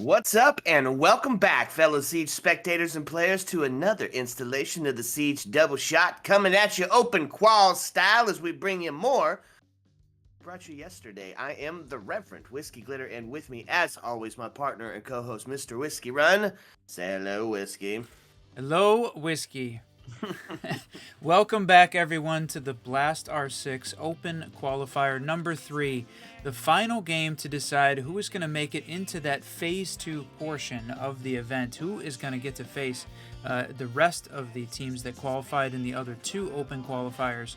What's up, and welcome back, fellow Siege spectators and players, to another installation of the Siege Double Shot, coming at you open QUAL style as we bring you more. Brought you yesterday. I am the Reverend Whiskey Glitter, and with me, as always, my partner and co-host, Mr. Whiskey Run. Say hello, Whiskey. Hello, Whiskey. Welcome back, everyone, to the Blast R6 Open Qualifier number 3, the final game to decide who is going to make it into that Phase 2 portion of the event, who is going to get to face the rest of the teams that qualified in the other 2 open qualifiers,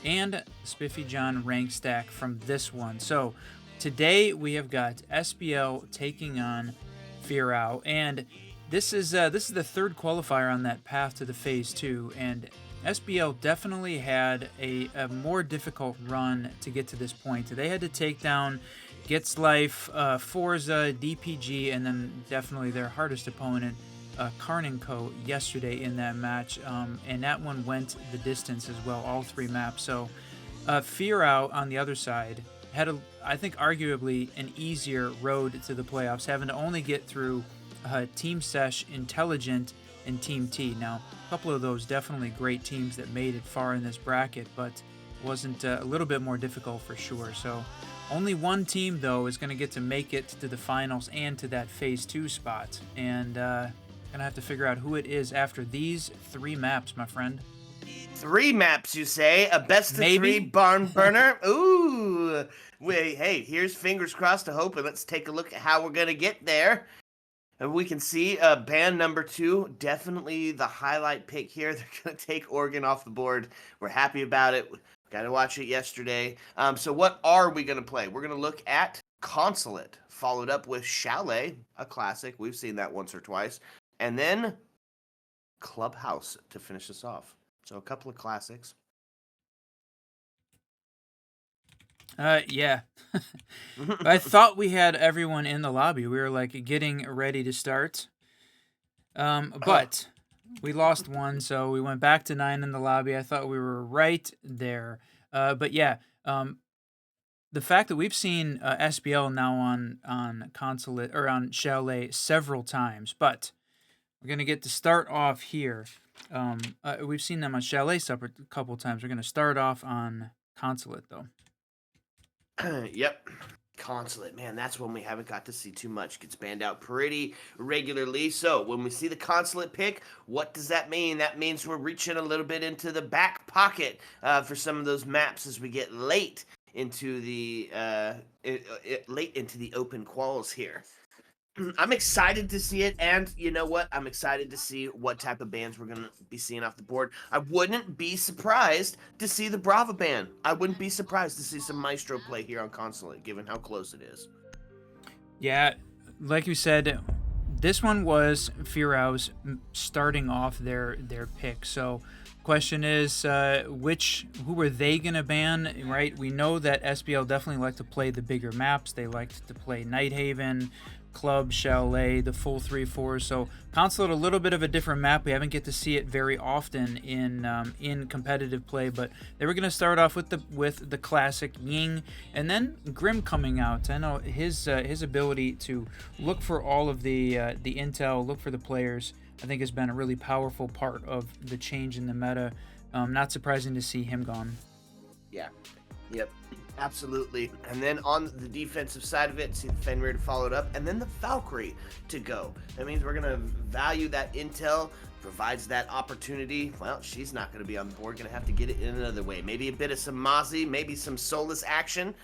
and Spiffy John rank stack from this one. So today we have got SBL taking on FEAROW, and this is the third qualifier on that path to the Phase 2, and SBL definitely had a more difficult run to get to this point. They had to take down Gets Life, Forza, DPG, and then definitely their hardest opponent, Karn & Co. yesterday in that match, and that one went the distance as well, all 3 maps. So FEAROW on the other side had, I think, arguably an easier road to the playoffs, having to only get through Team Sesh, Intelligent, and Team T. Now, a couple of those definitely great teams that made it far in this bracket, but wasn't a little bit more difficult for sure. So only one team, though, is going to get to make it to the finals and to that Phase 2 spot. And going to have to figure out who it is after these 3 maps, my friend. 3 maps, you say? A best of 3 barn burner? Ooh. Wait, hey, here's fingers crossed to hope, and let's take a look at how we're going to get there. And we can see band number 2, definitely the highlight pick here. They're going to take Oregon off the board. We're happy about it. Got to watch it yesterday. So what are we going to play? We're going to look at Consulate, followed up with Chalet, a classic. We've seen that once or twice. And then Clubhouse to finish us off. So a couple of classics. Yeah. I thought we had everyone in the lobby. We were like getting ready to start. But we lost one, so we went back to 9 in the lobby. I thought we were right there. But yeah, the fact that we've seen SBL now on Consulate or on Chalet several times, but we're gonna get to start off here. We've seen them on Chalet a couple times. We're gonna start off on Consulate though. Yep. Consulate, man, that's one we haven't got to see too much. Gets banned out pretty regularly. So when we see the Consulate pick, what does that mean? That means we're reaching a little bit into the back pocket for some of those maps as we get late into the open quals here. I'm excited to see it, and you know what? I'm excited to see what type of bands we're going to be seeing off the board. I wouldn't be surprised to see the Brava band. I wouldn't be surprised to see some Maestro play here on Consulate, given how close it is. Yeah, like you said, this one was FEAROW's starting off their pick. So question is, who were they going to ban, right? We know that SBL definitely liked to play the bigger maps. They liked to play Nighthaven, Club, Chalet, the full 3-4. So Consulate, a little bit of a different map. We haven't get to see it very often in competitive play, but they were going to start off with the classic Ying, and then Grim coming out. I know his ability to look for all of the intel, look for the players, I think has been a really powerful part of the change in the meta. Not surprising to see him gone. Yeah. Yep. Absolutely. And then on the defensive side of it, see the Fenrir to follow it up, and then the Valkyrie to go. That means we're going to value that intel, provides that opportunity. Well, she's not going to be on the board, going to have to get it in another way. Maybe a bit of some Mozzie, maybe some Solus action.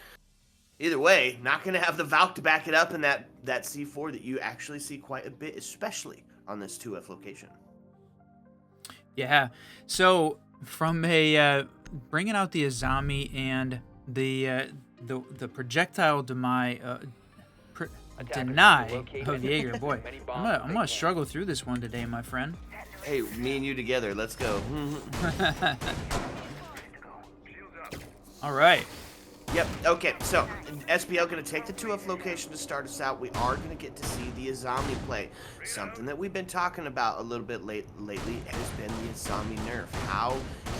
Either way, not going to have the Valk to back it up in that C4 that you actually see quite a bit, especially on this 2F location. Yeah. So from a bringing out the Azami and the projectile deny of Jaeger. Boy, I'm gonna struggle through this one today, my friend. Hey, me and you together. Let's go. All right. Yep. Okay. So SBL going to take the 2F location to start us out. We are going to get to see the Azami play. Something that we've been talking about a little bit lately has been the Azami nerf. How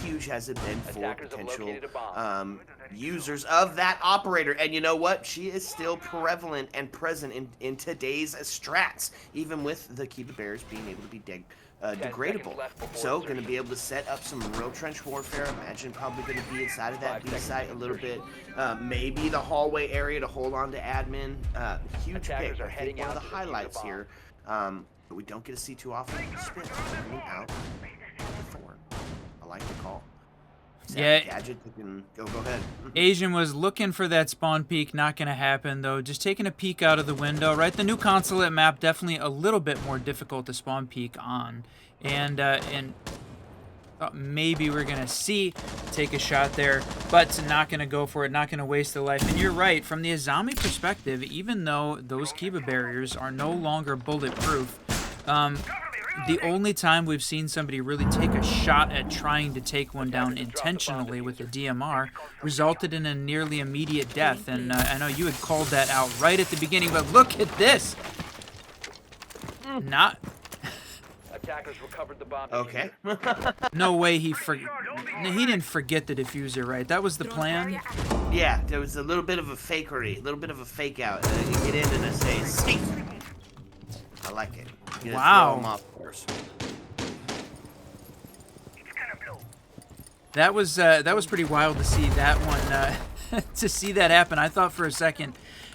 huge has it been for potential users of that operator? And you know what? She is still prevalent and present in today's strats, even with the Kiba Bears being able to be degradable. So going to be able to set up some real trench warfare. Imagine probably going to be inside of that B site a little bit. Maybe the hallway area to hold on to admin. Huge pick. I think one of the highlights here. But we don't get to see too often. Spit coming out the Thorn. I like the call. Yeah. Gadget, go ahead. Asian was looking for that spawn peek. Not going to happen, though. Just taking a peek out of the window, right? The new consulate map, definitely a little bit more difficult to spawn peek on. And maybe we're going to take a shot there, but not going to go for it, not going to waste the life. And you're right, from the Azami perspective, even though those Kiba barriers are no longer bulletproof, the only time we've seen somebody really take a shot at trying to take one down intentionally with a DMR resulted in a nearly immediate death. And I know you had called that out right at the beginning, but look at this. Not... Attackers recovered the bomb. Okay. No way he didn't forget the diffuser, right? That was the plan. Yeah, there was a little bit of a fakery, a little bit of a fake out. You get in and I say, safe. I like it. You know, wow. Throw 'em off course. That was pretty wild to see that one, to see that happen. I thought for a second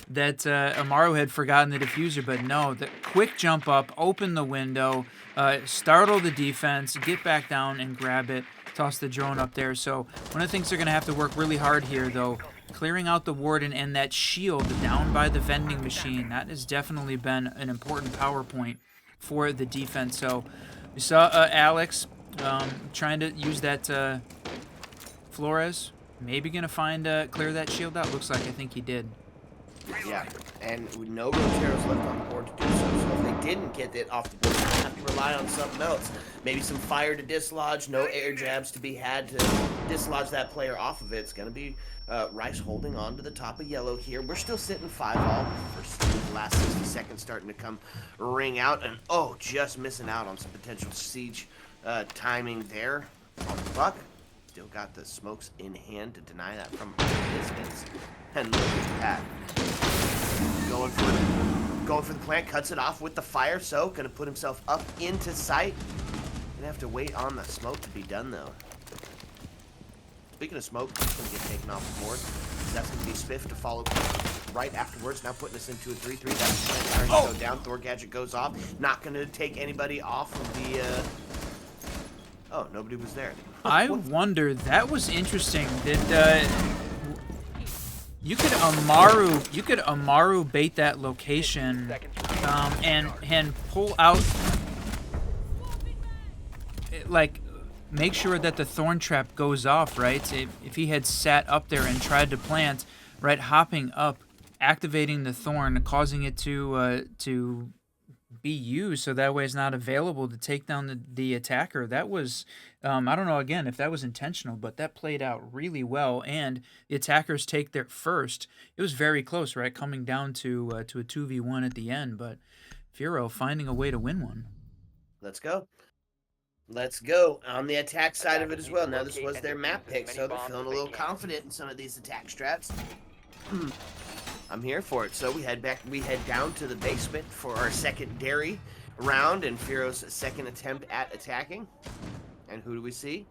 that Amaru had forgotten the diffuser, but no, the quick jump up, open the window, startle the defense, get back down and grab it, toss the drone up there. So one of the things they're going to have to work really hard here, though, clearing out the warden and that shield down by the vending machine. That has definitely been an important power point for the defense. So we saw Alex trying to use that Flores. Maybe going to find clear that shield out. Looks like I think he did. Yeah, and with no Roteros left on the board to do so. So if they didn't get it off the board, they have to rely on something else. Maybe some fire to dislodge, no air jabs to be had to dislodge that player off of it. It's going to be Rice holding on to the top of yellow here. We're still sitting 5-all. The last 60 seconds starting to come ring out. And, oh, just missing out on some potential siege timing there on the buck. Still got the smokes in hand to deny that from a distance. And look at that. Going for the plant, cuts it off with the fire, so gonna put himself up into sight. Gonna have to wait on the smoke to be done though. Speaking of smoke, it's gonna get taken off the board. That's gonna be Spiff to follow right afterwards. Now putting us into a 3-3. That's the plan starting to go down. Thor Gadget goes off. Not gonna take anybody off of the oh, nobody was there. I wonder, that was interesting. Did you could Amaru bait that location and pull out, like, make sure that the thorn trap goes off, right? If he had sat up there and tried to plant, right, hopping up, activating the thorn, causing it to be used so that way it's not available to take down the attacker. That was, I don't know, again, if that was intentional, but that played out really well, and the attackers take their first. It was very close, right, coming down to a 2v1 at the end, but FEAROW finding a way to win one. Let's go. Let's go on the attack side of it as well. Now this was their map pick, so they're feeling a little confident in some of these attack strats. I'm here for it. So we head down to the basement for our secondary round and FEAROW's second attempt at attacking. And who do we see?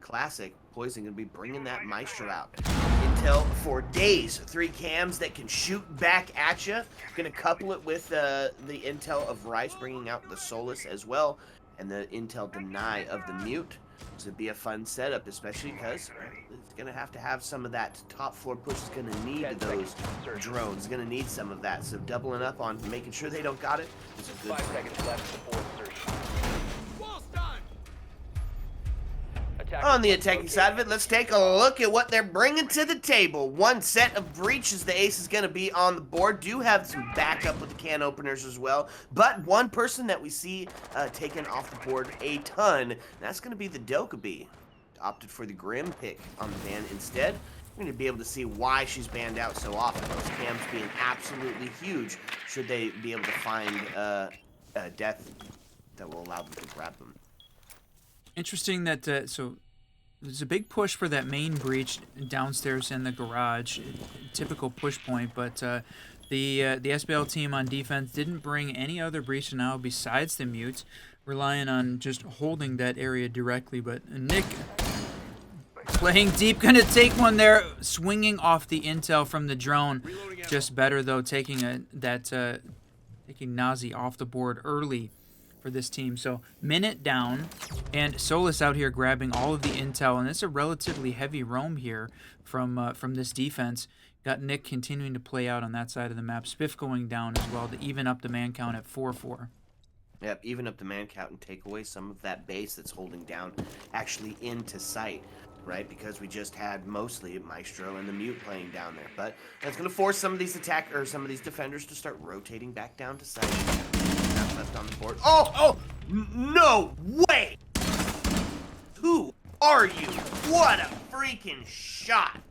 Classic. Poison gonna be bringing that Maestro out. Intel for days. 3 cams that can shoot back at you. Gonna couple it with the intel of Rice bringing out the Solus as well. And the intel deny of the mute. This would be a fun setup, especially because it's going to have some of that top floor push. Is going to need those drones. It's going to need some of that. So doubling up on making sure they don't got it is a good 5 seconds left before insertion. On the attacking side of it, let's take a look at what they're bringing to the table. One set of breaches. The ace is going to be on the board. Do have some backup with the can openers as well. But one person that we see taken off the board a ton, that's going to be the Dokkaebi. Opted for the Grim pick on the ban instead. We're going to be able to see why she's banned out so often. Those cams being absolutely huge should they be able to find a death that will allow them to grab them. Interesting that, so There's a big push for that main breach downstairs in the garage, typical push point. But the SBL team on defense didn't bring any other breach now besides the mute, relying on just holding that area directly. But Nick playing deep, gonna take one there, swinging off the intel from the drone. Just better though, taking taking Nazi off the board early for this team. So minute down, and Solus out here grabbing all of the intel, and it's a relatively heavy roam here from this defense. Got Nick continuing to play out on that side of the map. Spiff going down as well to even up the man count at 4-4. Yep, even up the man count and take away some of that base that's holding down actually into sight, right? Because we just had mostly Maestro and the mute playing down there. But that's going to force some of these some of these defenders to start rotating back down to sight. Not left on the board. Oh, no way! Who are you? What a freaking shot!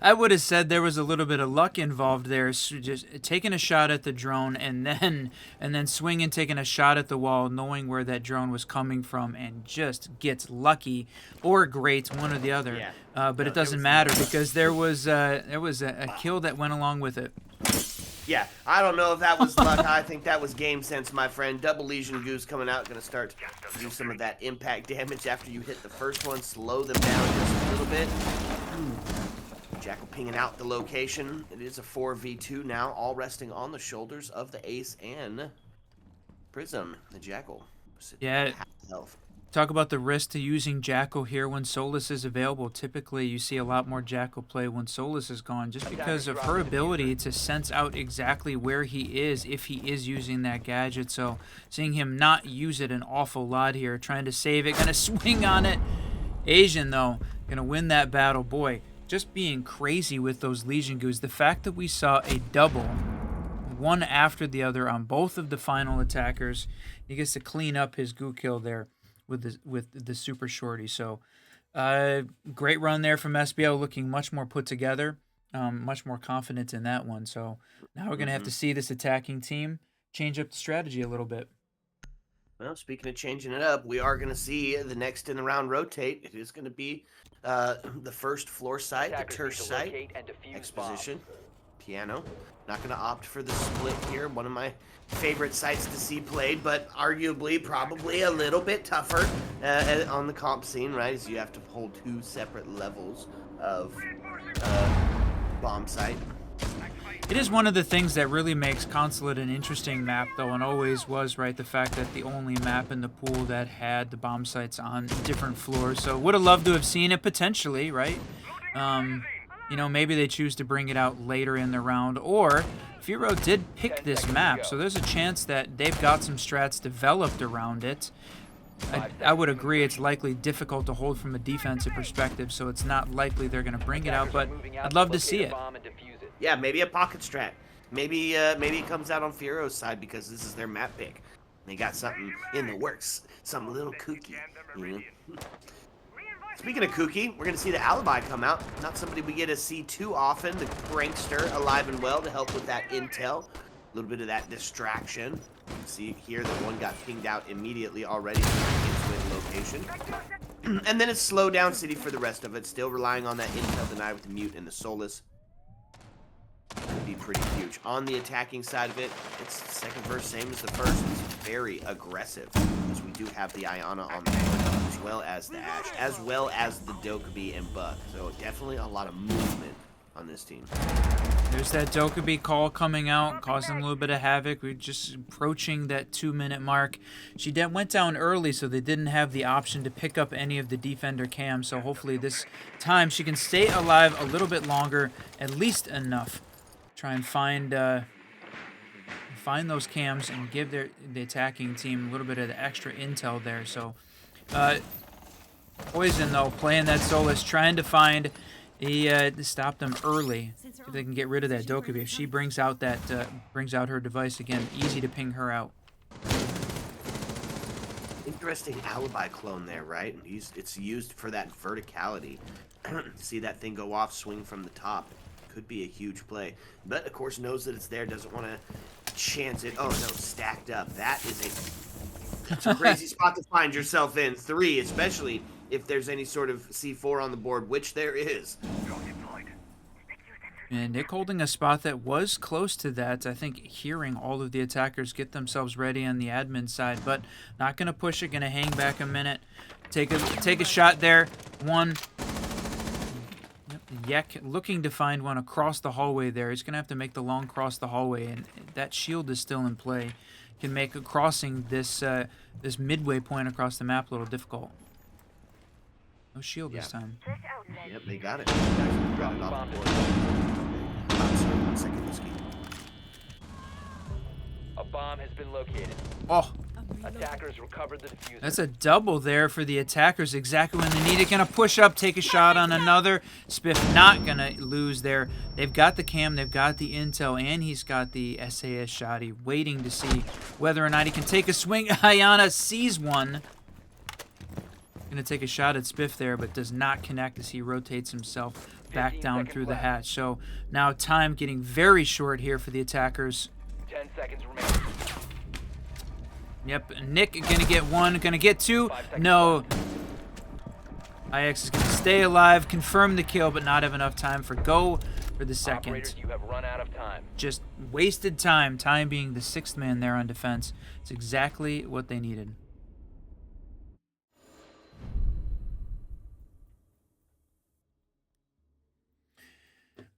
I would have said there was a little bit of luck involved there, so just taking a shot at the drone and then swinging, taking a shot at the wall, knowing where that drone was coming from, and just gets lucky or great, one or the other. Yeah. But it doesn't matter because there was a kill that went along with it. Yeah, I don't know if that was luck. I think that was game sense, my friend. Double Legion Goose coming out, going to start to do some of that impact damage after you hit the first one. Slow them down just a little bit. Jackal pinging out the location. It is a 4v2 now, all resting on the shoulders of the Ace and Prism, the Jackal. Yeah. Half health. Talk about the risk to using Jackal here when Solus is available. Typically, you see a lot more Jackal play when Solus is gone, just because of her ability to sense out exactly where he is if he is using that gadget. So seeing him not use it an awful lot here, trying to save it, gonna swing on it. Asian, though, gonna win that battle. Boy, just being crazy with those Legion Goos. The fact that we saw a double, one after the other on both of the final attackers, he gets to clean up his Goo kill there with the super shorty. So great run there from SBL, looking much more put together, much more confident in that one. So now we're gonna have to see this attacking team change up the strategy a little bit. Well, speaking of changing it up, we are going to see the next in the round rotate. It is going to be the first floor site, the Tersh site, Exposition, Piano. Not going to opt for the split here. One of my favorite sites to see played, but arguably probably a little bit tougher on the comp scene, right? As you have to hold two separate levels of bomb site. It is one of the things that really makes Consulate an interesting map, though, and always was, right? The fact that the only map in the pool that had the bomb sites on different floors. So would have loved to have seen it potentially, right? You know, maybe they choose to bring it out later in the round, or FEAROW did pick this map, so there's a chance that they've got some strats developed around it. I would agree it's likely difficult to hold from a defensive perspective, so it's not likely they're going to bring it out, but I'd love to see it. Yeah, maybe a pocket strat. Maybe it comes out on FEAROW's side because this is their map pick. They got something in the works, something a little kooky. You know? Speaking of kooky, we're going to see the Alibi come out. Not somebody we get to see too often. The prankster alive and well to help with that intel. A little bit of that distraction. See here that one got pinged out immediately already into a location. And then it's slow down city for the rest of it. Still relying on that intel denied with the mute and the Solus. Would be pretty huge. On the attacking side of it, it's the second verse, same as the first. It's very aggressive because we do have the Iana on the board, as well as the Ashe, as well as the Dokkaebi and Buck. So definitely a lot of movement on this team. There's that Dokkaebi call coming out, causing a little bit of havoc. We're just approaching that 2-minute mark. She went down early, so they didn't have the option to pick up any of the defender cams. So hopefully this time she can stay alive a little bit longer, at least enough. Try and find those cams and give the attacking team a little bit of the extra intel there. So Poison, though, playing that Solus, trying to find to stop them early. If they can get rid of that Dokkaebi. If she brings out her device again, easy to ping her out. Interesting Alibi clone there, right? It's used for that verticality. See that thing go off, swing from the top. Could be a huge play, but of course knows that it's there, doesn't want to chance it. Oh no, stacked up. That's a crazy spot to find yourself in. 3, especially if there's any sort of C4 on the board, which there is. And Nick holding a spot that was close to that. I think hearing all of the attackers get themselves ready on the admin side, but not going to push it. Going to hang back a minute. Take a shot there. One. Yek looking to find one across the hallway there. He's going to have to make the long cross the hallway, and that shield is still in play. Can make crossing this this midway point across the map a little difficult. No shield this time. Yep, they got it. Got it off the board. Sorry, 1 second, Whiskey. A bomb has been located. Oh, Attackers recovered the diffuser. that's a double there for the attackers. Exactly when they need it. Gonna push up, take a shot on another. Spiff not gonna lose there. They've got the cam, they've got the intel, and he's got the SAS shotty waiting to see whether or not he can take a swing. Ayana sees one. Gonna take a shot at Spiff there, but does not connect as he rotates himself back down through the hatch. So now time getting very short here for the attackers. 10 seconds remaining. Yep, Nick gonna get one, gonna get two. No. IX is gonna stay alive, confirm the kill, but not have enough time for go for the second. Operators, you have run out of time. Just wasted time, time being the sixth man there on defense. It's exactly what they needed.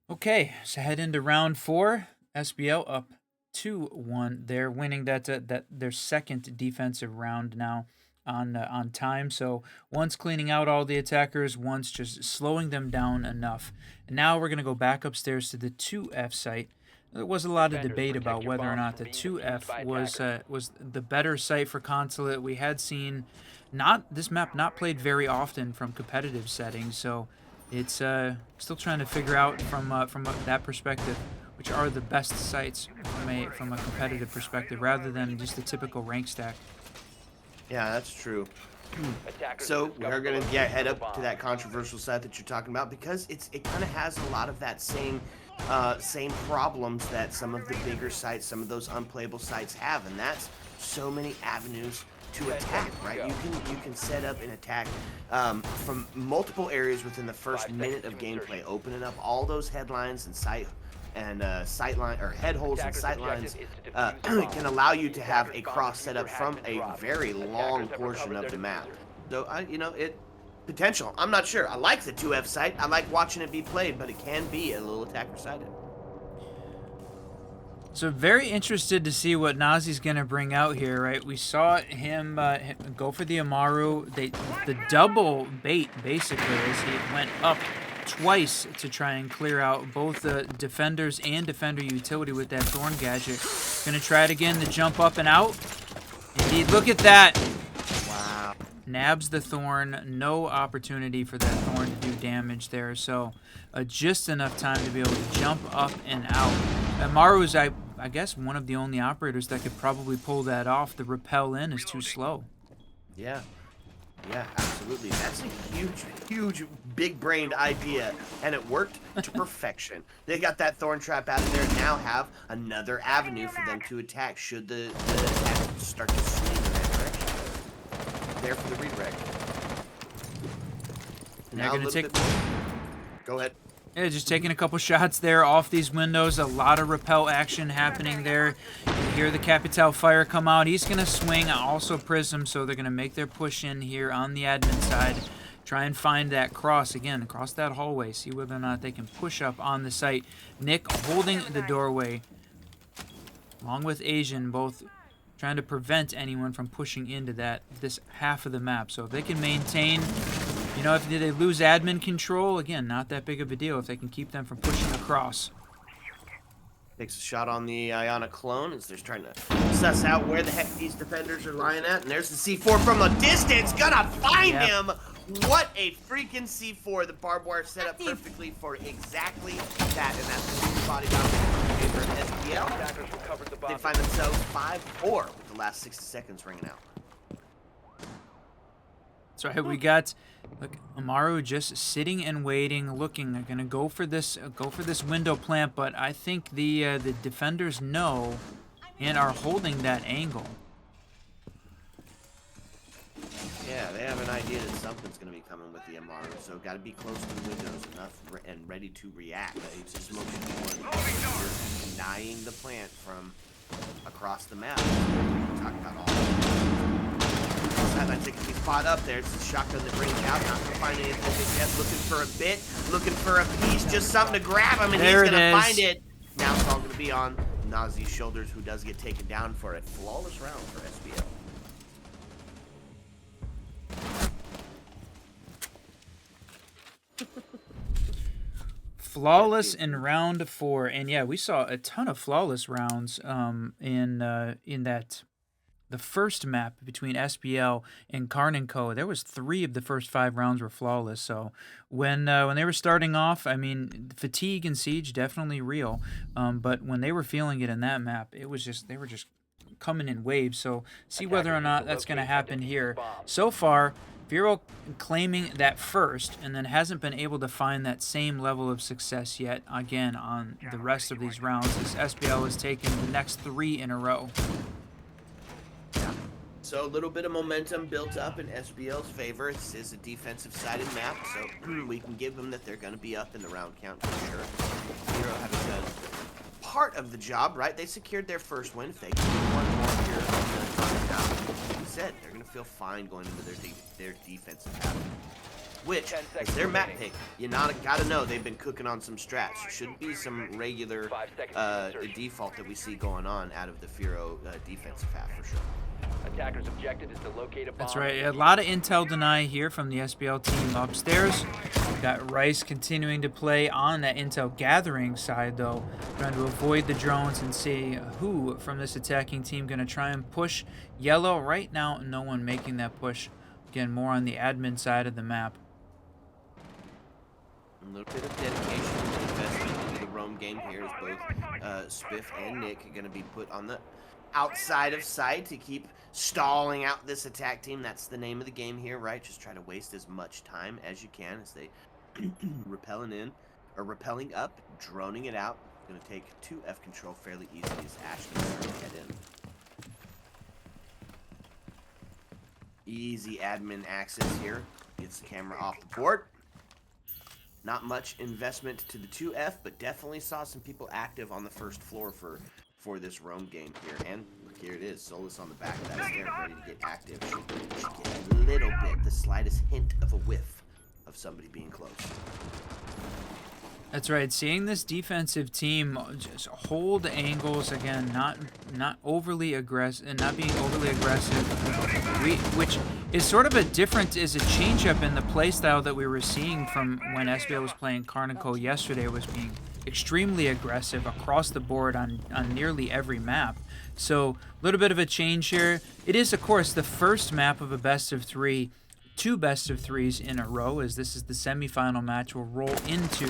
Okay, so head into round 4. SBL up 2-1. They're winning that their second defensive round now on time. So once cleaning out all the attackers, once just slowing them down enough. And now we're gonna go back upstairs to the 2F site. There was a lot of debate about whether or not the 2F was the better site for Consulate. We had seen this map not played very often from competitive settings, so it's still trying to figure out from that perspective which are the best sites from a competitive perspective rather than just the typical rank stack. Yeah, that's true. Attackers So have we're discovered gonna the head up bomb. to that controversial site that you're talking about because it kind of has a lot of that same problems that some of the bigger sites, some of those unplayable sites have, and that's so many avenues to attack. Right? You can set up an attack from multiple areas within the first minute of gameplay, opening up all those headlines and sightline or head holes and sight lines can allow you to have a cross set up from a very long portion of the map. So potential. I'm not sure. I like the 2F site. I like watching it be played, but it can be a little attacker sided. So very interested to see what Nazi's gonna bring out here, right? We saw him go for the Amaru. The double bait basically as he went up twice to try and clear out both the defenders and defender utility with that thorn gadget. Gonna try it again to jump up and out. Indeed, look at that. Wow. Nabs the thorn. No opportunity for that thorn to do damage there. So just enough time to be able to jump up and out. Amaru is, I guess, one of the only operators that could probably pull that off. The rappel in is too slow. Yeah. Yeah, absolutely. That's a huge, big-brained idea, and it worked to perfection. They got that thorn trap out of there and now have another avenue for them to attack should the attack start to swing in that direction. There for the redirect. And they're going to take... Go ahead. Yeah, just taking a couple shots there off these windows. A lot of rappel action happening there. You hear the Capital fire come out. He's going to swing, also Prism, so they're going to make their push in here on the admin side. Try and find that cross, again, across that hallway. See whether or not they can push up on the site. Nick holding the doorway, along with Asian, both trying to prevent anyone from pushing into this half of the map. So if they can maintain... You know, if they lose admin control, again, not that big of a deal if they can keep them from pushing across. Takes a shot on the Iona clone as they're trying to suss out where the heck these defenders are lying at. And there's the C4 from a distance. Gonna find him. What a freaking C4. The barbed wire set up perfectly for exactly that. And that's the body bounce in favor of SBL. Attackers recovered the bomb. They find themselves 5-4 with the last 60 seconds ringing out. That's right, we got... Look, Amaru just sitting and waiting, looking. They're gonna go for this window plant, but I think the defenders know and are holding that angle. Yeah, they have an idea idea that something's going to be coming with the MR, so got to be close to the windows enough and ready to react. It's just smoke should be one. You're denying the plant from across the map. Talk about all sideline taking the spot up there. It's a shotgun that brings out. Not going to find anything just yet. Looking for a bit. Looking for a piece. Just something to grab him, and there he's going to is. find it. Now it's all going to be on Nazi's shoulders, who does get taken down for a flawless round for SBL. Flawless in round 4, and yeah, we saw a ton of flawless rounds in that the first map between SBL and Karn & Co. There was 3 of the first 5 rounds were flawless. So when they were starting off, I mean, fatigue and siege definitely real, but when they were feeling it in that map, it was just they were just coming in waves. So see whether or not that's going to happen here. So far, FEAROW claiming that first, and then hasn't been able to find that same level of success yet, again, on the rest of these rounds, as SBL has taken the next 3 in a row. Yeah. So a little bit of momentum built up in SBL's favor. This is a defensive-sided map, so we can give them that they're going to be up in the round count for sure. FEAROW having done part of the job, right? They secured their first win. If they can do one more here, like we said, they're going to feel fine going into their defensive half, which is their map pick. You gotta know they've been cooking on some strats. There shouldn't be some regular default that we see going on out of the FEAROW defensive half for sure. Attacker's objective is to locate a bomb. That's right. A lot of intel deny here from the SBL team upstairs. We've got Rice continuing to play on that intel gathering side, though, trying to avoid the drones and see who from this attacking team going to try and push yellow. Right now, no one making that push. Again, more on the admin side of the map. A little bit of dedication and investment into the roam game here as both Spiff and Nick are going to be put on the outside of sight to keep stalling out this attack team. That's the name of the game here, right? Just try to waste as much time as you can as they rappelling up, droning it out. Going to take 2F control fairly easily as Ash can start to head in. Easy admin access here. Gets the camera off the board. Not much investment to the 2F, but definitely saw some people active on the first floor for this roam game here. And look, here it is. Solus on the back of that stair, ready to get active. Should get a little bit, the slightest hint of a whiff of somebody being close. That's right. Seeing this defensive team just hold angles again, not overly aggressive, and not being overly aggressive, which is sort of a change up in the play style that we were seeing from when SBL was playing Karn & Co. yesterday. Was being extremely aggressive across the board on nearly every map. So a little bit of a change here. It is, of course, the first map of a best of 3. 2 best of 3s in a row, as this is the semifinal match. We'll roll into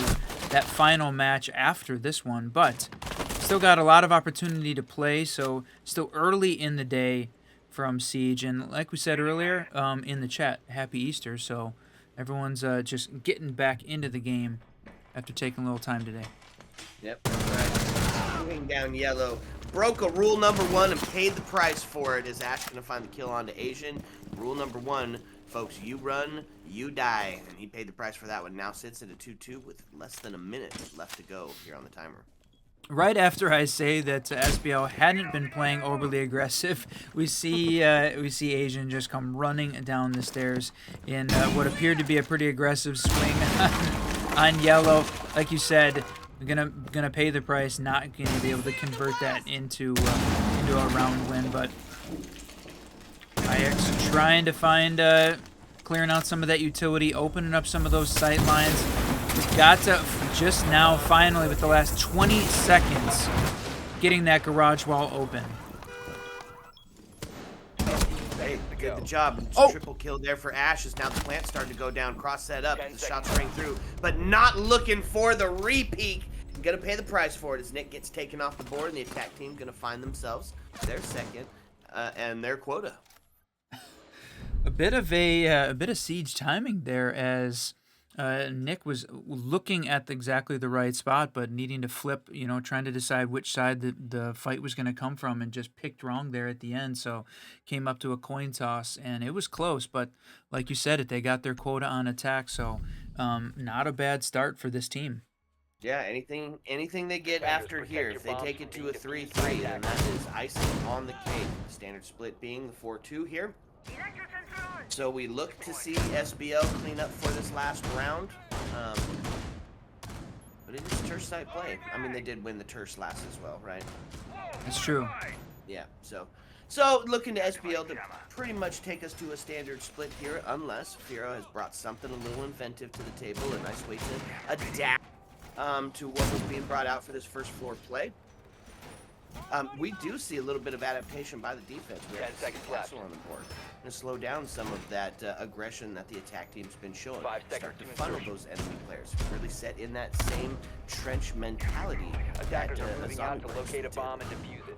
that final match after this one, but still got a lot of opportunity to play, so still early in the day from Siege. And like we said earlier in the chat, happy Easter, so everyone's just getting back into the game after taking a little time today. Yep, that's right. Moving down yellow. Broke a rule number 1 and paid the price for it. Is Ash going to find the kill onto Asian? Rule number 1, folks, you run, you die. And he paid the price for that one. Now sits at a 2-2 with less than a minute left to go here on the timer. Right after I say that SBL hadn't been playing overly aggressive, we see Asian just come running down the stairs in what appeared to be a pretty aggressive swing on yellow. Like you said, gonna pay the price, not gonna be able to convert that into a round win. But IX trying to find clearing out some of that utility, opening up some of those sight lines. We've got to just now, finally, with the last 20 seconds, getting that garage wall open. Hey, did the job. Triple kill there for Ash as now the plant's starting to go down. Cross set up. The shots ring through, but not looking for the repeat. Gonna pay the price for it as Nick gets taken off the board, and the attack team gonna find themselves their second and their quota. A bit of siege timing there, as Nick was looking at exactly the right spot, but needing to flip, trying to decide which side the fight was going to come from, and just picked wrong there at the end. So came up to a coin toss, and it was close. But like you said, they got their quota on attack. So not a bad start for this team. Yeah, anything they get after here, if they take it to a 3-3, then that is icing on the cake. Standard split being the 4-2 here. So we look to see SBL clean up for this last round. But it is Terse side play. I mean, they did win the Terse last as well, right? That's true. Yeah, so looking to SBL to pretty much take us to a standard split here, unless FEAROW has brought something a little inventive to the table, a nice way to adapt to what was being brought out for this first floor play. We do see a little bit of adaptation by the defense. We have 10 seconds left on the board to slow down some of that aggression that the attack team's been showing. 5 Start seconds to to funnel insertion. those enemy players. Really set in that same trench mentality that Attackers are moving out Azami to brings locate a to the table. bomb and defuse it.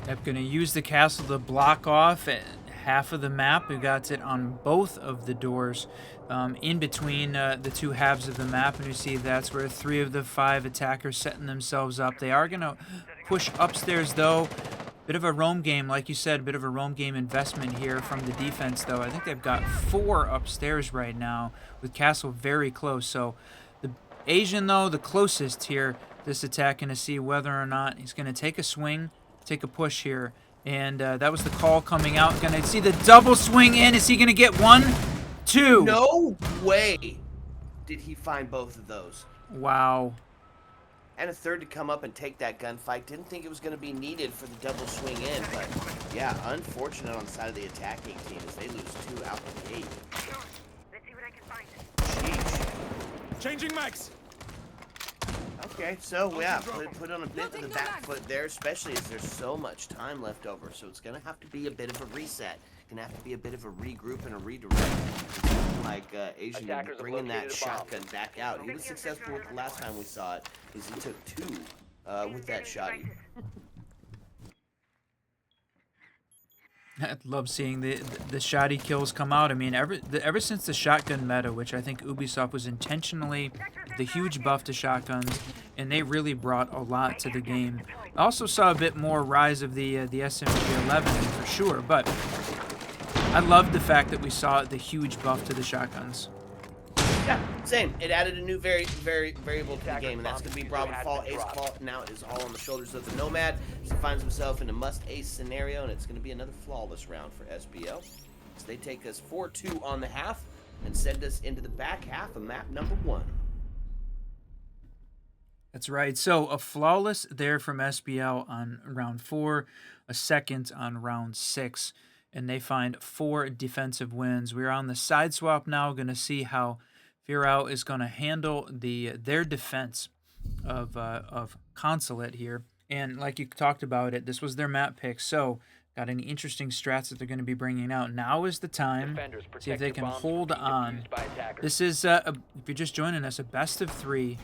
They're going to use the castle to block off half of the map. We got it on both of the doors in between the two halves of the map. And you see that's where 3 of the 5 attackers setting themselves up. They are going to push upstairs, though. Bit of a roam game, like you said, a bit of a roam game investment here from the defense, though. I think they've got 4 upstairs right now, with castle very close. So the Asian, though, the closest here, this attack, going to see whether or not he's going to take a swing, take a push here. And that was the call coming out. Going to see the double swing in. Is he going to get 1, 2? No way did he find both of those. Wow. And a third to come up and take that gunfight. Didn't think it was going to be needed for the double swing in, but yeah, unfortunate on the side of the attacking team as they lose 2 out the gate. Let's see what I can find. Sheesh. Changing mags. Okay, so yeah, put on a bit of the back foot there, especially as there's so much time left over. So it's going to have to be a bit of a reset. Going to have to be a bit of a regroup and a redirect. Like Asian Attackers have bringing that located a bomb. shotgun back out. He was successful with the last time we saw it, because he took 2 with that shotty. I love seeing the shoddy kills come out. I mean, ever since the shotgun meta, which I think Ubisoft was intentionally the huge buff to shotguns, and they really brought a lot to the game. I also saw a bit more rise of the SMG-11 for sure, but I loved the fact that we saw the huge buff to the shotguns. Yeah, same. It added a new variable to the game, and that's going to be Bravo Fall, Ace Fall. Now it is all on the shoulders of the Nomad. He finds himself in a must-ace scenario, and it's going to be another flawless round for SBL. So they take us 4-2 on the half and send us into the back half of map number 1. That's right. So a flawless there from SBL on round 4, a second on round 6, and they find 4 defensive wins. We're on the side swap now, going to see how FEAROW is going to handle their defense of Consulate here. And like you talked about it, this was their map pick. So got any interesting strats that they're going to be bringing out. Now is the time. See if they can hold on. This is, if you're just joining us, a best of 3.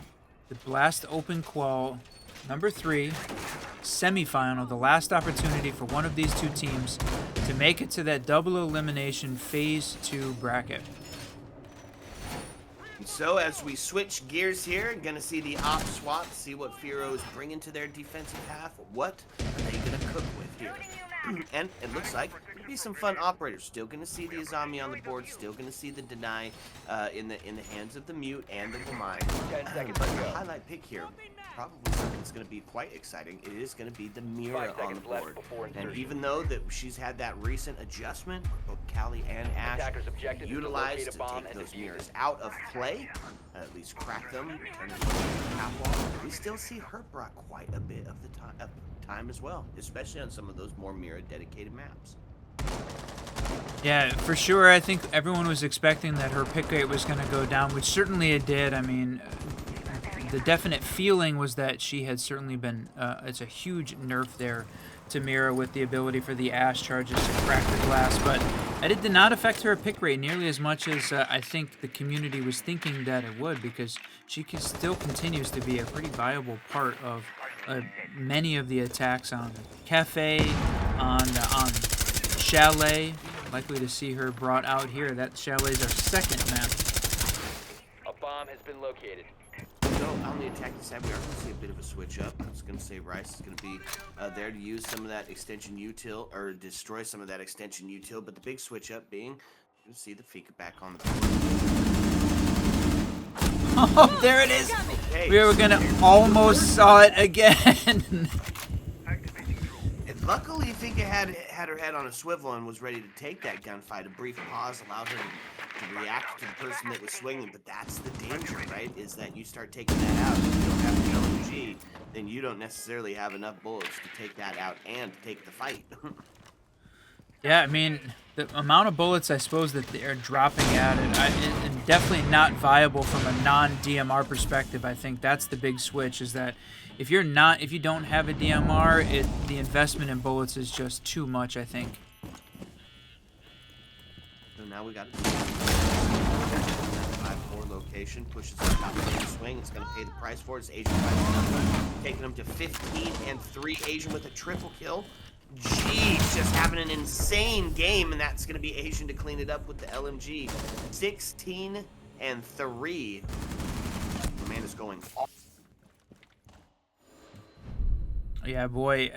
The Blast Open Qual number 3 semifinal, the last opportunity for one of these 2 teams to make it to that double elimination phase 2 bracket. So as we switch gears here, gonna see the op swap, see what FEAROW is bringing to their defensive half. What are they gonna cook with here? And it looks like there'll be some fun operators. Still gonna see the Azami on the board. Still gonna see the deny in the hands of the mute and the Lamai. 10 seconds But to the go. highlight pick here, probably something that's gonna be quite exciting. It is gonna be the Mira 5 on the seconds left board. before And insertion. even though that she's had that recent adjustment, both Callie and Ash Attackers objective is to utilized locate a to bomb take and those defuse mirrors it. out of play, at least crack them, turn them into a catwalk. We still see her brought quite a bit of the time as well, especially on some of those more Mira dedicated maps. Yeah, for sure. I think everyone was expecting that her pick rate was going to go down, which certainly it did. I mean, the definite feeling was that she had certainly been, it's a huge nerf there to Mira with the ability for the Ash charges to crack the glass, but it did not affect her pick rate nearly as much as I think the community was thinking that it would, because she still continues to be a pretty viable part of many of the attacks on Cafe, on Chalet, likely to see her brought out here. That Chalet's our second map. A bomb has been located. So on the attacking side, we are going to see a bit of a switch up. I was going to say Rice is going to be there to use some of that extension util, or destroy some of that extension util, but the big switch up being, you're going to see the Fika back on the board. Oh, there it is. Okay, We were going to almost saw it again. And luckily, Fika had her head on a swivel and was ready to take that gunfight. A brief pause allowed her to react to the person that was swinging, but that's the danger, right? Is that you start taking that out. If you don't have the LMG, then you don't necessarily have enough bullets to take that out and take the fight. Yeah, I mean, the amount of bullets I suppose that they're dropping at it, and definitely not viable from a non-DMR perspective. I think that's the big switch, is that if you don't have a DMR, the investment in bullets is just too much, I think. So now we got it. 5-4 location pushes up top of the swing. It's going to pay the price for it. It's Asian taking him to 15-3. Asian with a triple kill. Jeez, just having an insane game, and that's going to be Asian to clean it up with the LMG. 16-3. The man is going off. Yeah, boy,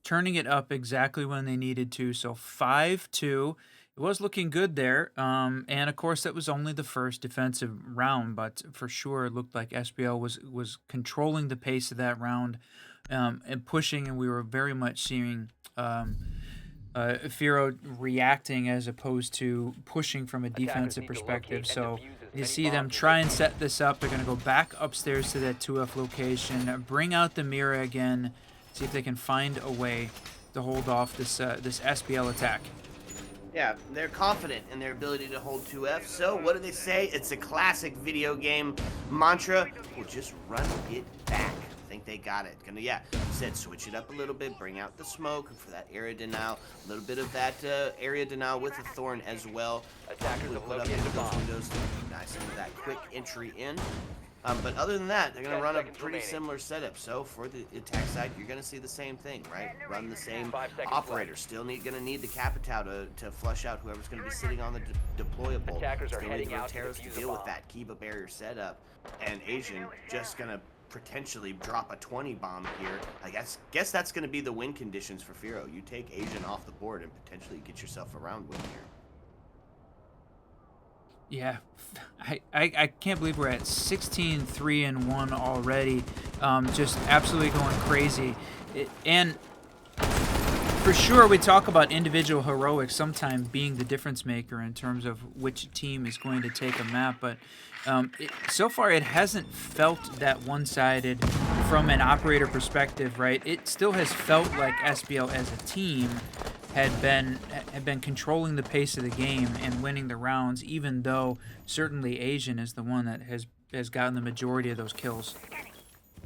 turning it up exactly when they needed to. So 5-2. It was looking good there, and of course that was only the first defensive round, but for sure it looked like SBL was controlling the pace of that round and pushing, and we were very much seeing FEAROW reacting as opposed to pushing from a defensive perspective. So you see them try and set this up. They're going to go back upstairs to that 2F location, bring out the Mira again, see if they can find a way to hold off this SBL attack. Yeah, they're confident in their ability to hold 2F. So what do they say? It's a classic video game mantra. We'll just run it back. I think they got it. Said switch it up a little bit, bring out the smoke for that area denial. A little bit of that area denial with a thorn as well. Attackers have Put up located into the those bomb. windows to recognize some of that quick entry in. But other than that, they're going to 10 run a seconds pretty remaining. similar setup. So for the attack side, you're going to see the same thing, right? Run the same 5 seconds operator. Still going to need the Capitao to flush out whoever's going to be sitting on the deployable. Attackers are Still need heading out to Roteros to defuse deal the with bomb. that Kiba barrier setup. And Asian just going to potentially drop a 20 bomb here. I guess that's going to be the win conditions for FEAROW. You take Asian off the board and potentially get yourself a round win here. Yeah, I can't believe we're at 16-3-1 already. Just absolutely going crazy. And for sure, we talk about individual heroics sometime being the difference maker in terms of which team is going to take a map, but so far it hasn't felt that one-sided from an operator perspective, right? It still has felt like SBL as a team had been controlling the pace of the game and winning the rounds, even though certainly Asian is the one that has gotten the majority of those kills.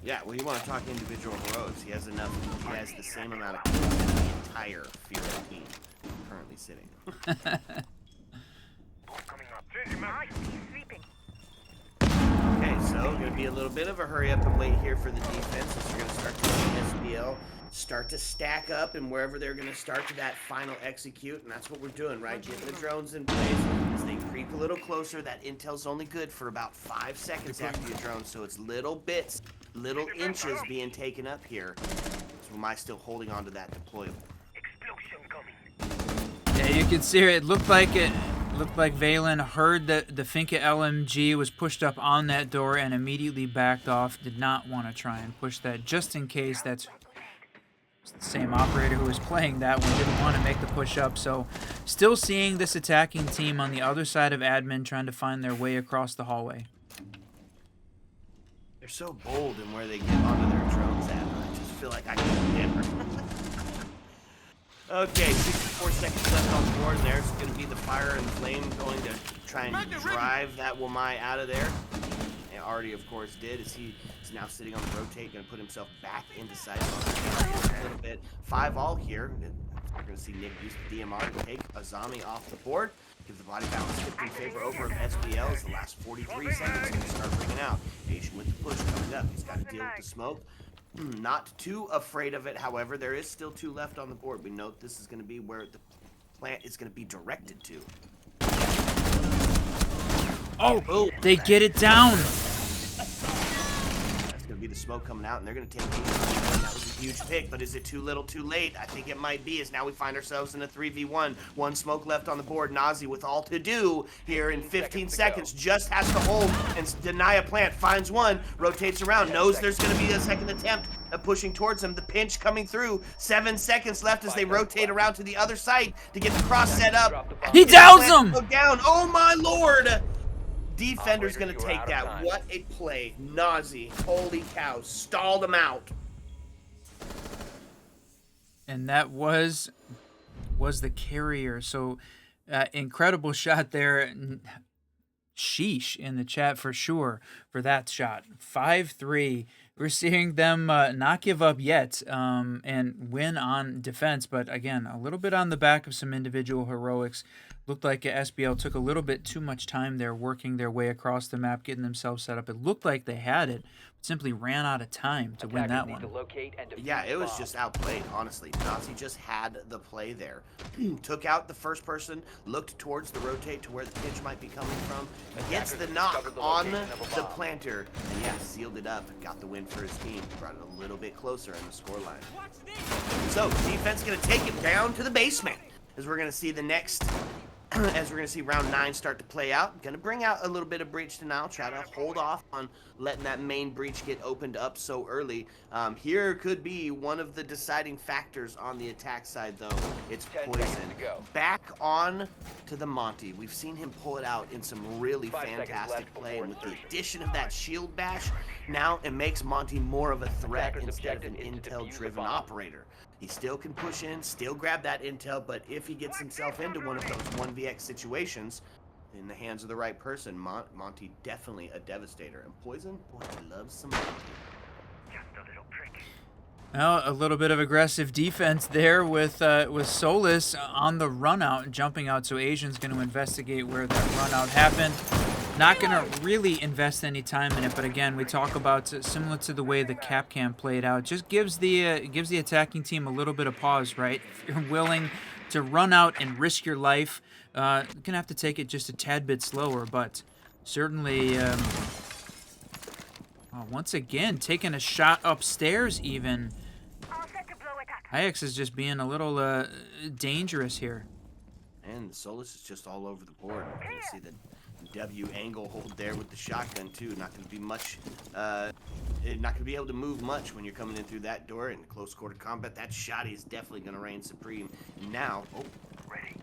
Yeah, well, you want to talk individual heroics. He has the same amount of kills as the entire FEAROW team currently sitting. Okay, so going to be a little bit of a hurry up and wait here for the defense as they're going to start to see SBL start to stack up, and wherever they're going to start to that final execute, and that's what we're doing, right? Getting the drones in place as they creep a little closer. That intel's only good for about 5 seconds after your drone, so it's little bits, little inches being taken up here. So am I still holding on to that deployable? Yeah, you can see it. It looked like Valen heard that the Finka LMG was pushed up on that door and immediately backed off. Did not want to try and push that just in case that's the same operator who was playing that one. Didn't want to make the push up. So still seeing this attacking team on the other side of admin trying to find their way across the hallway. They're so bold in where they get onto their drones at. I just feel like I can never. Okay, 64 seconds left on the board, and there's going to be the fire and flame going to try and drive that Wamai out of there. And already, of course, did, as he is now sitting on the rotate, going to put himself back into sight a little bit. 5-all here. We're going to see Nick use the DMR to take Azami off the board. Give the body balance 50 in favor over of SBL as the last 43 seconds going to start ringing out. Asian with the push coming up. He's got to deal with the smoke. Not too afraid of it, however. There is still 2 left on the board. We note this is going to be where the plant is going to be directed to. Oh, they get it down. That's going to be the smoke coming out, and they're going to take it. That was a huge pick, but is it too little too late? I think it might be, as now we find ourselves in a 3v1. One smoke left on the board. Nazi with all to do here in 15 seconds. Just has to hold and deny a plant. Finds one, rotates around, knows there's going to be a second attempt of pushing towards him. The pinch coming through. 7 seconds left as they rotate around to the other side to get the cross set up. He downs him! Go down. Oh my lord! Defender's gonna take that. What a play. Nazi. Holy cow. Stalled him out. And that was the carrier. So incredible shot there. Sheesh in the chat for sure for that shot. 5-3. We're seeing them not give up yet and win on defense. But again, a little bit on the back of some individual heroics. Looked like SBL took a little bit too much time there working their way across the map, getting themselves set up. It looked like they had it, but simply ran out of time to win that one. Yeah, it was just outplayed, honestly. Nazi just had the play there. Took out the first person, looked towards the rotate to where the pitch might be coming from, gets the knock on the planter, and yeah, sealed it up. Got the win for his team. Brought it a little bit closer in the scoreline. So, defense going to take it down to the basement, as we're going to see the next... as we're going to see round 9 start to play out. Going to bring out a little bit of breach denial. Try to hold off on letting that main breach get opened up so early. Here could be one of the deciding factors on the attack side, though. It's poison. Back on to the Monty. We've seen him pull it out in some really fantastic play. And with the addition of that shield bash, now it makes Monty more of a threat instead of an intel-driven operator. He still can push in, still grab that intel, but if he gets himself into one of those 1vx situations, in the hands of the right person, Monty definitely a devastator. And Poison, boy, he loves some Monty. Just a little trick. Well, a little bit of aggressive defense there with Solus on the run out and jumping out. So Asian's going to investigate where that run out happened. Not going to really invest any time in it, but again, we talk about similar to the way the cap cam played out. Just gives the attacking team a little bit of pause, right? If you're willing to run out and risk your life, you're gonna have to take it just a tad bit slower. But certainly, once again, taking a shot upstairs even. Hayek is just being a little dangerous here. And the Solus is just all over the board. You can see the W angle hold there with the shotgun too. Not going to be much, not going to be able to move much when you're coming in through that door in close quarter combat. That shotty is definitely going to reign supreme. Now, ready.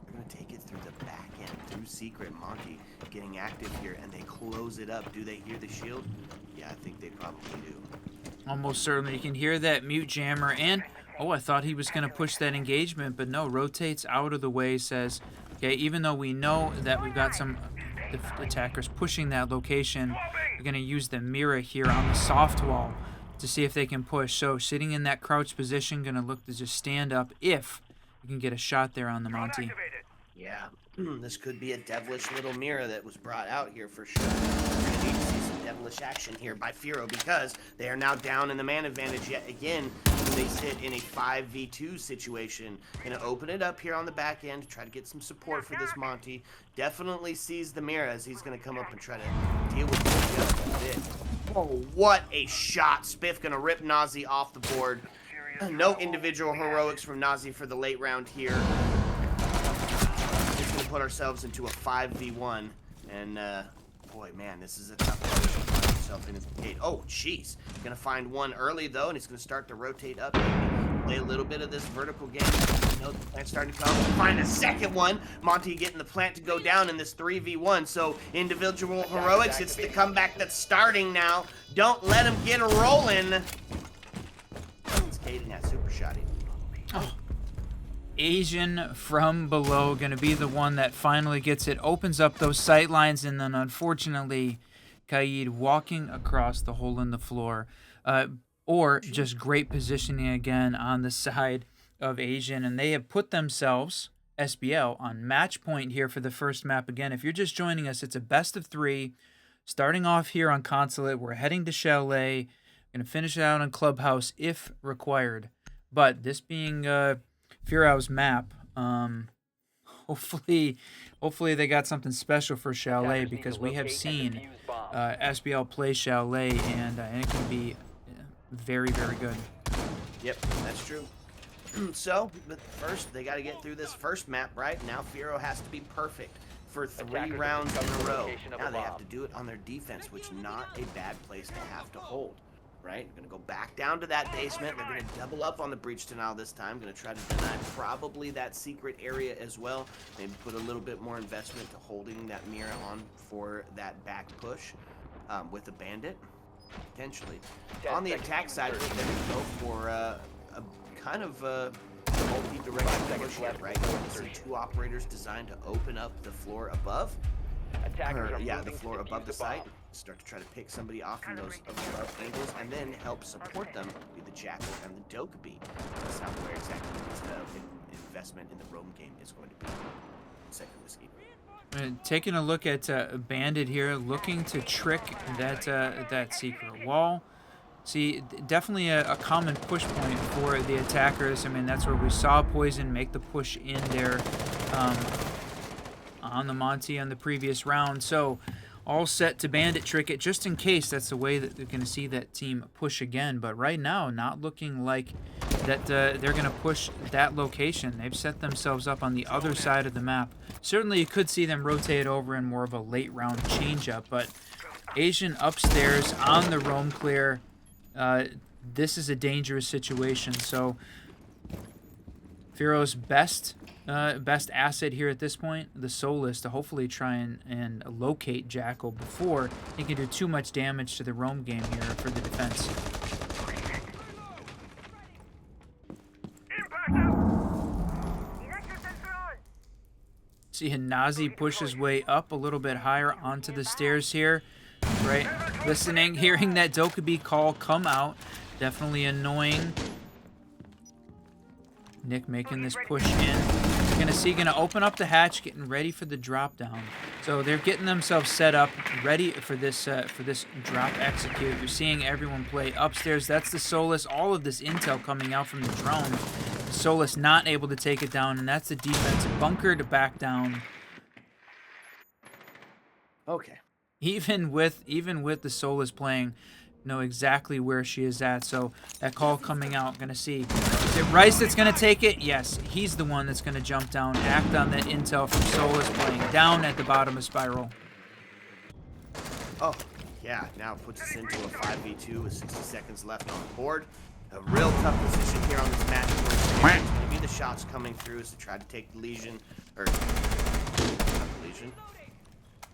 They're going to take it through the back end, through secret. Monty getting active here, and they close it up. Do they hear the shield? Yeah, I think they probably do. Almost certainly. You can hear that mute jammer, and I thought he was going to push that engagement, but no, rotates out of the way, says, okay, even though we know that we've got some attackers pushing that location, we're going to use the mirror here on the soft wall to see if they can push. So sitting in that crouch position, going to look to just stand up if we can get a shot there on the Monty. Yeah, this could be a devilish little mirror that was brought out here for sure. We're going to need to see some devilish action here by FEAROW because they are now down in the man advantage yet again. They sit in a 5v2 situation. Going to open it up here on the back end to try to get some support for this Monty. Definitely sees the mirror as he's going to come up and try to deal with it just a bit. Oh, what a shot. Spiff going to rip Nazi off the board. No individual heroics from Nazi for the late round here. Just going to put ourselves into a 5v1. And, boy, man, this is a tough position to find himself in his gate. Oh, jeez. Going to find one early, though, and he's going to start to rotate up. Maybe play a little bit of this vertical game. You know, the plant's starting to come. Find a second one. Monty getting the plant to go down in this 3v1. So, individual heroics, it's the comeback that's starting now. Don't let him get rolling. He's cading that super shotty. Oh. Asian from below going to be the one that finally gets it, opens up those sight lines, and then unfortunately Kaid walking across the hole in the floor, or just great positioning again on the side of Asian, and they have put themselves, SBL, on match point here for the first map. Again, if you're just joining us, it's a best of 3 starting off here on Consulate. We're heading to Chalet, going to finish it out on Clubhouse if required, but this being FEAROW's map, Hopefully they got something special for Chalet, Attackers need because to we have locate and seen defuse bombs. SBL play Chalet, and it can be very, very good. Yep, that's true. So, but first, they got to get through this first map, right? Now, FEAROW has to be perfect for 3 Attackers have rounds in discovered a the row. location of Now a they have bomb. to do it on their defense, which not a bad place to have to hold, right? They're going to go back down to that basement. They're going to double up on the breach denial this time. Going to try to deny probably that secret area as well. Maybe put a little bit more investment to holding that mirror on for that back push with a bandit, potentially. On the attack side, they're going to go for a kind of multi-directional push here, right? You see 2 operators designed to open up the floor above. Attackers are The moving floor to above defuse the the bomb. site. Start to try to pick somebody off from those above angles, and then help support them with the Jackal and the Dokkaebi. That's not where exactly this investment in the roam game is going to be. Second whiskey. Taking a look at Bandit here, looking to trick that secret wall. See, definitely a common push point for the attackers. I mean, that's where we saw Poison make the push in there on the Monty on the previous round. So, all set to Bandit trick it, just in case that's the way that they're going to see that team push again. But right now, not looking like that they're going to push that location. They've set themselves up on the other side of the map. Certainly, you could see them rotate over in more of a late round change-up, but Asian upstairs on the roam clear. This is a dangerous situation, so FEAROW's best asset here at this point, the Solus, to hopefully try and locate Jackal before he can do too much damage to the roam game here for the defense. See, Nazi push his way up a little bit higher onto the stairs here. Right, listening, hearing that Dokkaebi call come out, definitely annoying. Nick making this push in. Gonna open up the hatch, getting ready for the drop down. So they're getting themselves set up, ready for this drop execute. You're seeing everyone play upstairs. That's the Solus. All of this intel coming out from the drone. Solus not able to take it down, and that's the defense bunkered back down. Okay. Even with the Solus playing, know exactly where she is at. So that call coming out, gonna see. Is it Rice that's gonna take it? Yes, he's the one that's gonna jump down, act on that intel from Solus playing down at the bottom of Spiral. Oh, yeah, now it puts us into a 5v2 with 60 seconds left on the board. A real tough position here on this match. Maybe the shots coming through is to try to take the Legion, or not the Legion.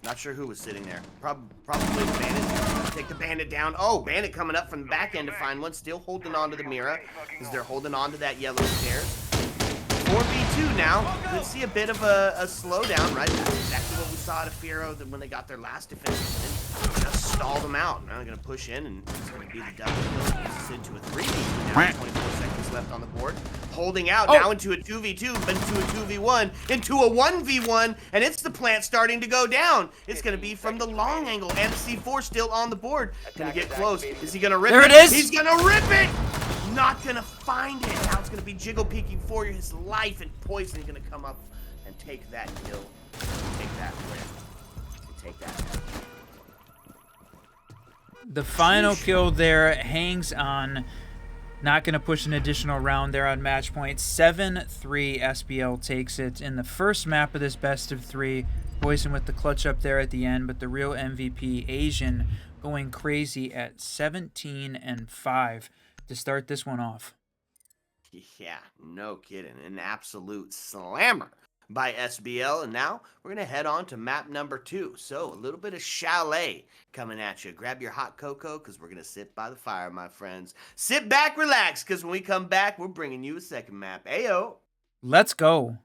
Not sure who was sitting there. Probably the Bandit. Take the Bandit down. Oh, Bandit coming up from the back end to find one. Still holding on to the Mira, because they're holding on to that yellow stairs. 4v2 now. Could see a bit of a slowdown, right? That's exactly what we saw at FEAROW when they got their last defensive win. Just stalled them out. Now they're going to push in, and it's going to be the double kill. Gets us into a 3v2 now. 24 seconds left on the board. Holding out now into a 2v2, but into a 2v1, into a 1v1, and it's the plant starting to go down. It's going to be from the long angle, and C4 still on the board. Going to get close. Is he going to rip it? There it is! He's going to rip it! Not going to find it. Now it's going to be Jiggle peeking for his life, and Poison going to come up and take that kill. Take that win. And take that. The final kill there hangs on. Not going to push an additional round there on match point. 7-3 SBL takes it in the first map of this best of 3. Poison with the clutch up there at the end, but the real MVP, Asian, going crazy at 17-5 to start this one off. Yeah, no kidding. An absolute slammer by SBL. And now we're going to head on to map number 2. So a little bit of Chalet coming at you. Grab your hot cocoa, because we're going to sit by the fire, my friends. Sit back, relax, because when we come back, we're bringing you a second map. Ayo. Let's go.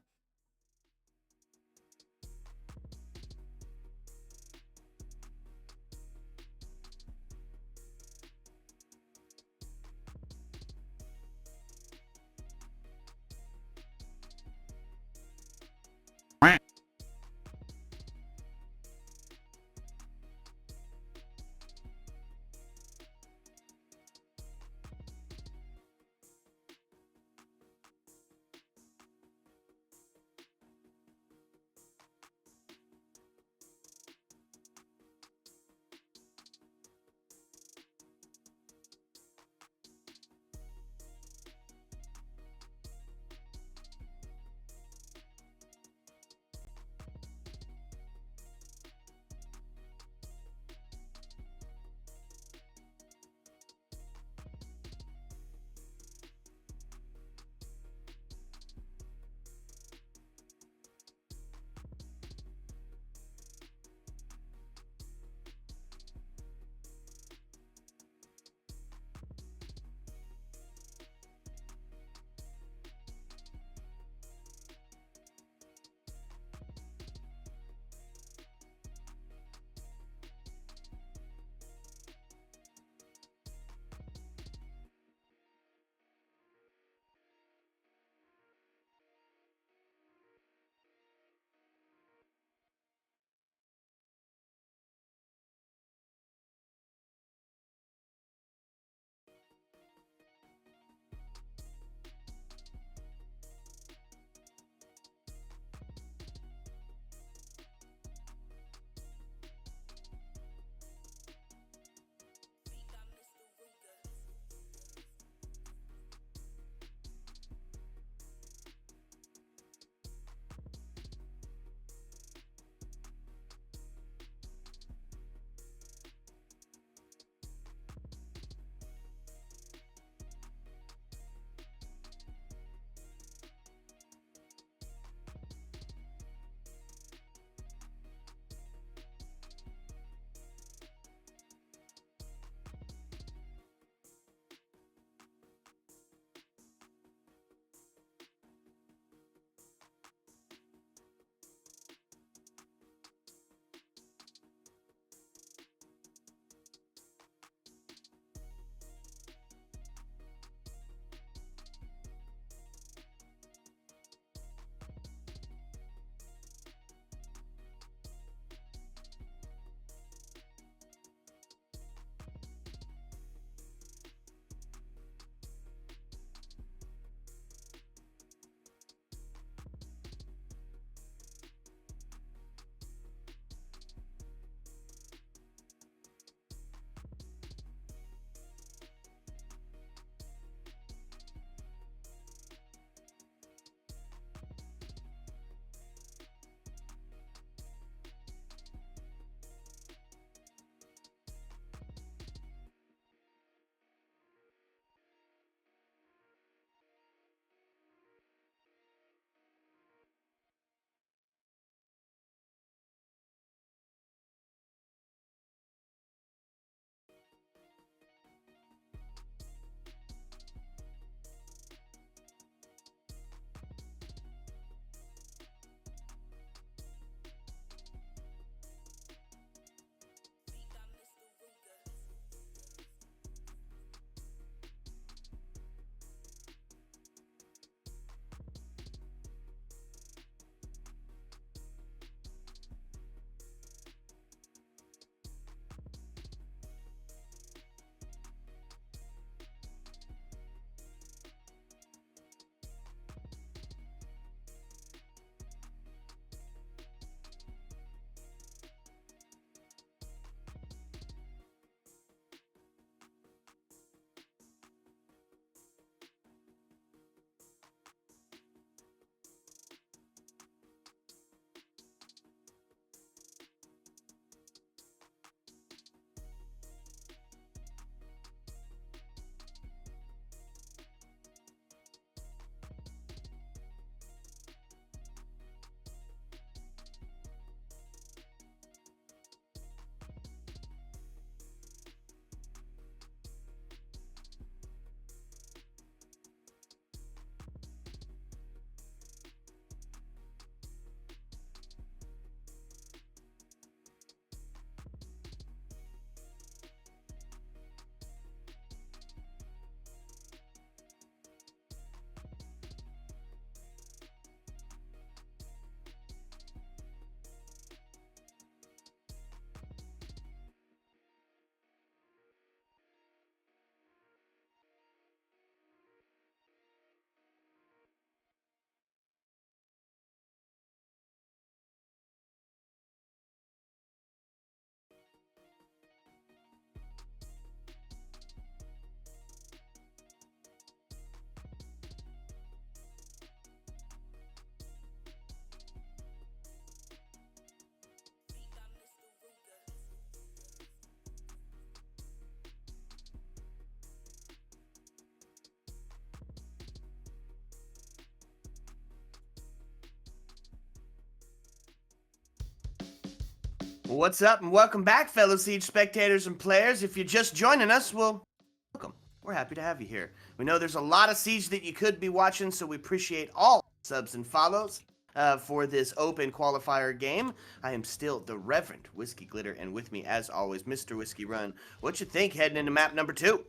What's up, and welcome back, fellow Siege spectators and players. If you're just joining us, well, welcome. We're happy to have you here. We know there's a lot of Siege that you could be watching, so we appreciate all subs and follows for this open qualifier game. I am still the Reverend Whiskey Glitter, and with me, as always, Mr. Whiskey Run. What you think heading into map number 2?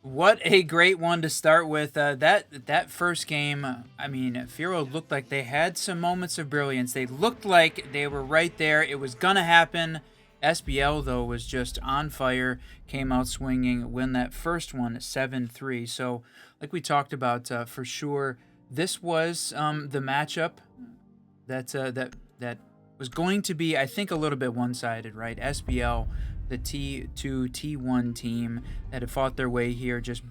What a great one to start with. That first game, I mean, FEAROW looked like they had some moments of brilliance. They looked like they were right there. It was going to happen. SBL, though, was just on fire, came out swinging, win that first one 7-3. So, like we talked about, for sure, this was the matchup that was going to be, I think, a little bit one-sided, right? SBL, the T2, T1 team that had fought their way here, just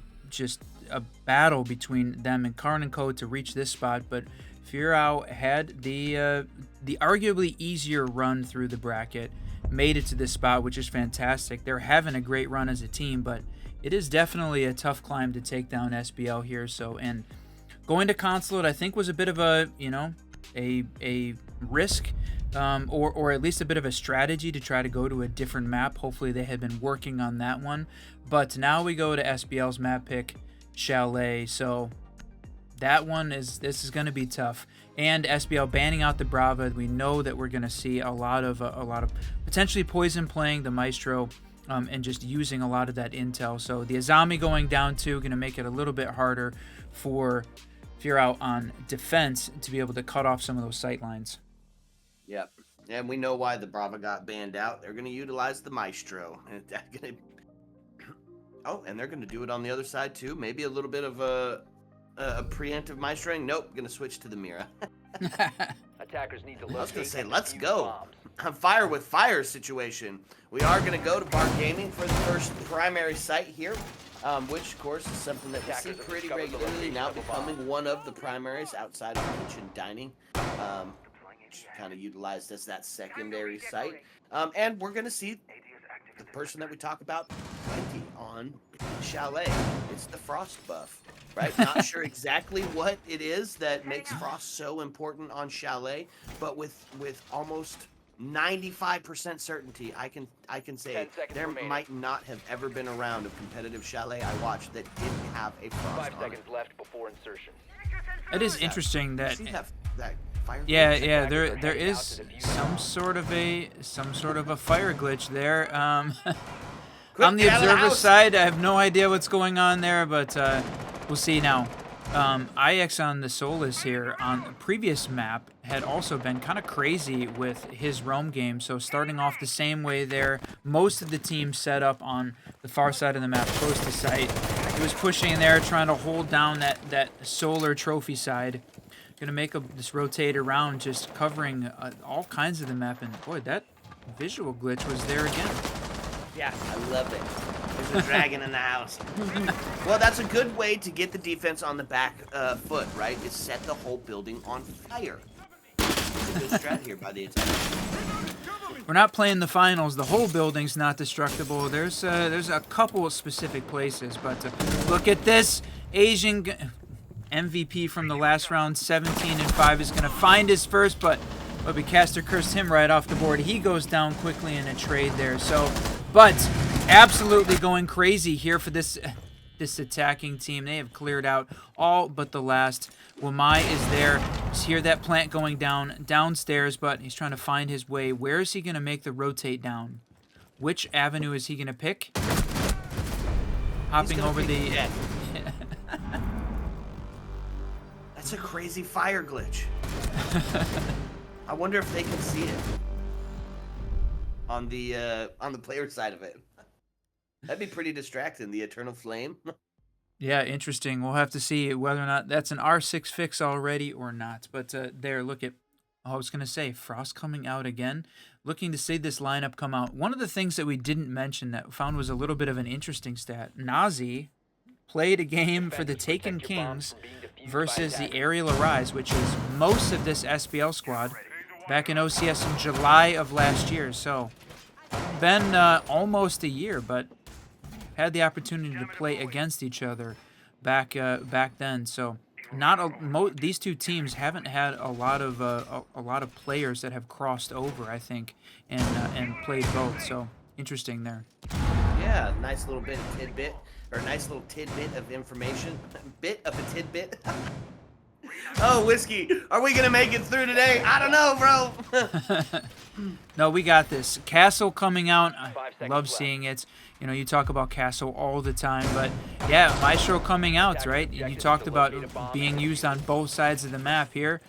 a battle between them and Karn & Co. to reach this spot, but FEAROW had the arguably easier run through the bracket, made it to this spot, which is fantastic. They're having a great run as a team, but it is definitely a tough climb to take down SBL here. So, and going to Consulate, I think, was a bit of a, a risk, or at least a bit of a strategy to try to go to a different map. Hopefully they had been working on that one. But now we go to SBL's map pick, Chalet. So that one this is going to be tough. And SBL banning out the Brava. We know that we're going to see a lot of potentially Poison playing the Maestro, and just using a lot of that intel. So the Azami going down too, going to make it a little bit harder for FEAROW on defense to be able to cut off some of those sight lines. Yep. And we know why the Brava got banned out. They're going to utilize the Maestro. Oh, and they're going to do it on the other side too. Maybe a little bit of a preemptive Maestroing. Nope, going to switch to the Mira. Attackers need to locate. I was going to say, and let's defuse go. bombs. On fire with fire situation. We are going to go to Bar Gaming for the first primary site here, which, of course, is something that we see pretty regularly now, becoming one of the primaries outside of kitchen dining. Kind of utilized as that secondary site. And we're going to see the person that we talk about plenty on Chalet. It's the Frost buff, right? Not sure exactly what it is that makes Frost so important on Chalet, but with almost 95% certainty, I can say there might not have ever been a round of competitive Chalet I watched that didn't have a Frost 5 on seconds it. left before insertion. It is interesting that. See that fire? Yeah, there is some sort of a fire glitch there. On the observer side, I have no idea what's going on there, but we'll see now. IX on the Solus here on the previous map had also been kind of crazy with his roam game, so starting off the same way there, most of the team set up on the far side of the map, close to site. He was pushing in there, trying to hold down that solar trophy side. Gonna make this rotate around, just covering all kinds of the map, and boy, that visual glitch was there again. Yeah, I love it. There's a dragon in the house. Well, that's a good way to get the defense on the back foot, right? Is set the whole building on fire. It's a good strat here by the attacker. We're not playing the finals. The whole building's not destructible. There's a couple of specific places, but look at this Asian MVP from the last round, 17-5, is going to find his first, but Caster cursed him right off the board. He goes down quickly in a trade there. So, but absolutely going crazy here for this attacking team. They have cleared out all but the last. Wamai is there. Just hear that plant going downstairs, but he's trying to find his way. Where is he going to make the rotate down? Which avenue is he going to pick? Hopping over the... That's a crazy fire glitch. I wonder if they can see it on the player side of it. That'd be pretty distracting, the eternal flame. Yeah, interesting. We'll have to see whether or not that's an R6 fix already or not. But there, look at, I was going to say, Frost coming out again. Looking to see this lineup come out. One of the things that we didn't mention that we found was a little bit of an interesting stat. Nazi played a game for the Taken Kings versus the Aerial Arise, which is most of this SBL squad, back in OCS in July of last year. So, been almost a year, but had the opportunity to play against each other back then. So, these two teams haven't had a lot of players that have crossed over, I think, and played both. So interesting there. Yeah, nice little bit of tidbit, or nice little tidbit of information. Bit of a tidbit. Oh, Whiskey, are we gonna make it through today? I don't know, bro. No, we got this. Castle coming out. I 5 seconds love left. seeing it. You know, you talk about Castle all the time, but yeah, Maestro coming out, right? And you talked about being used on both sides of the map here.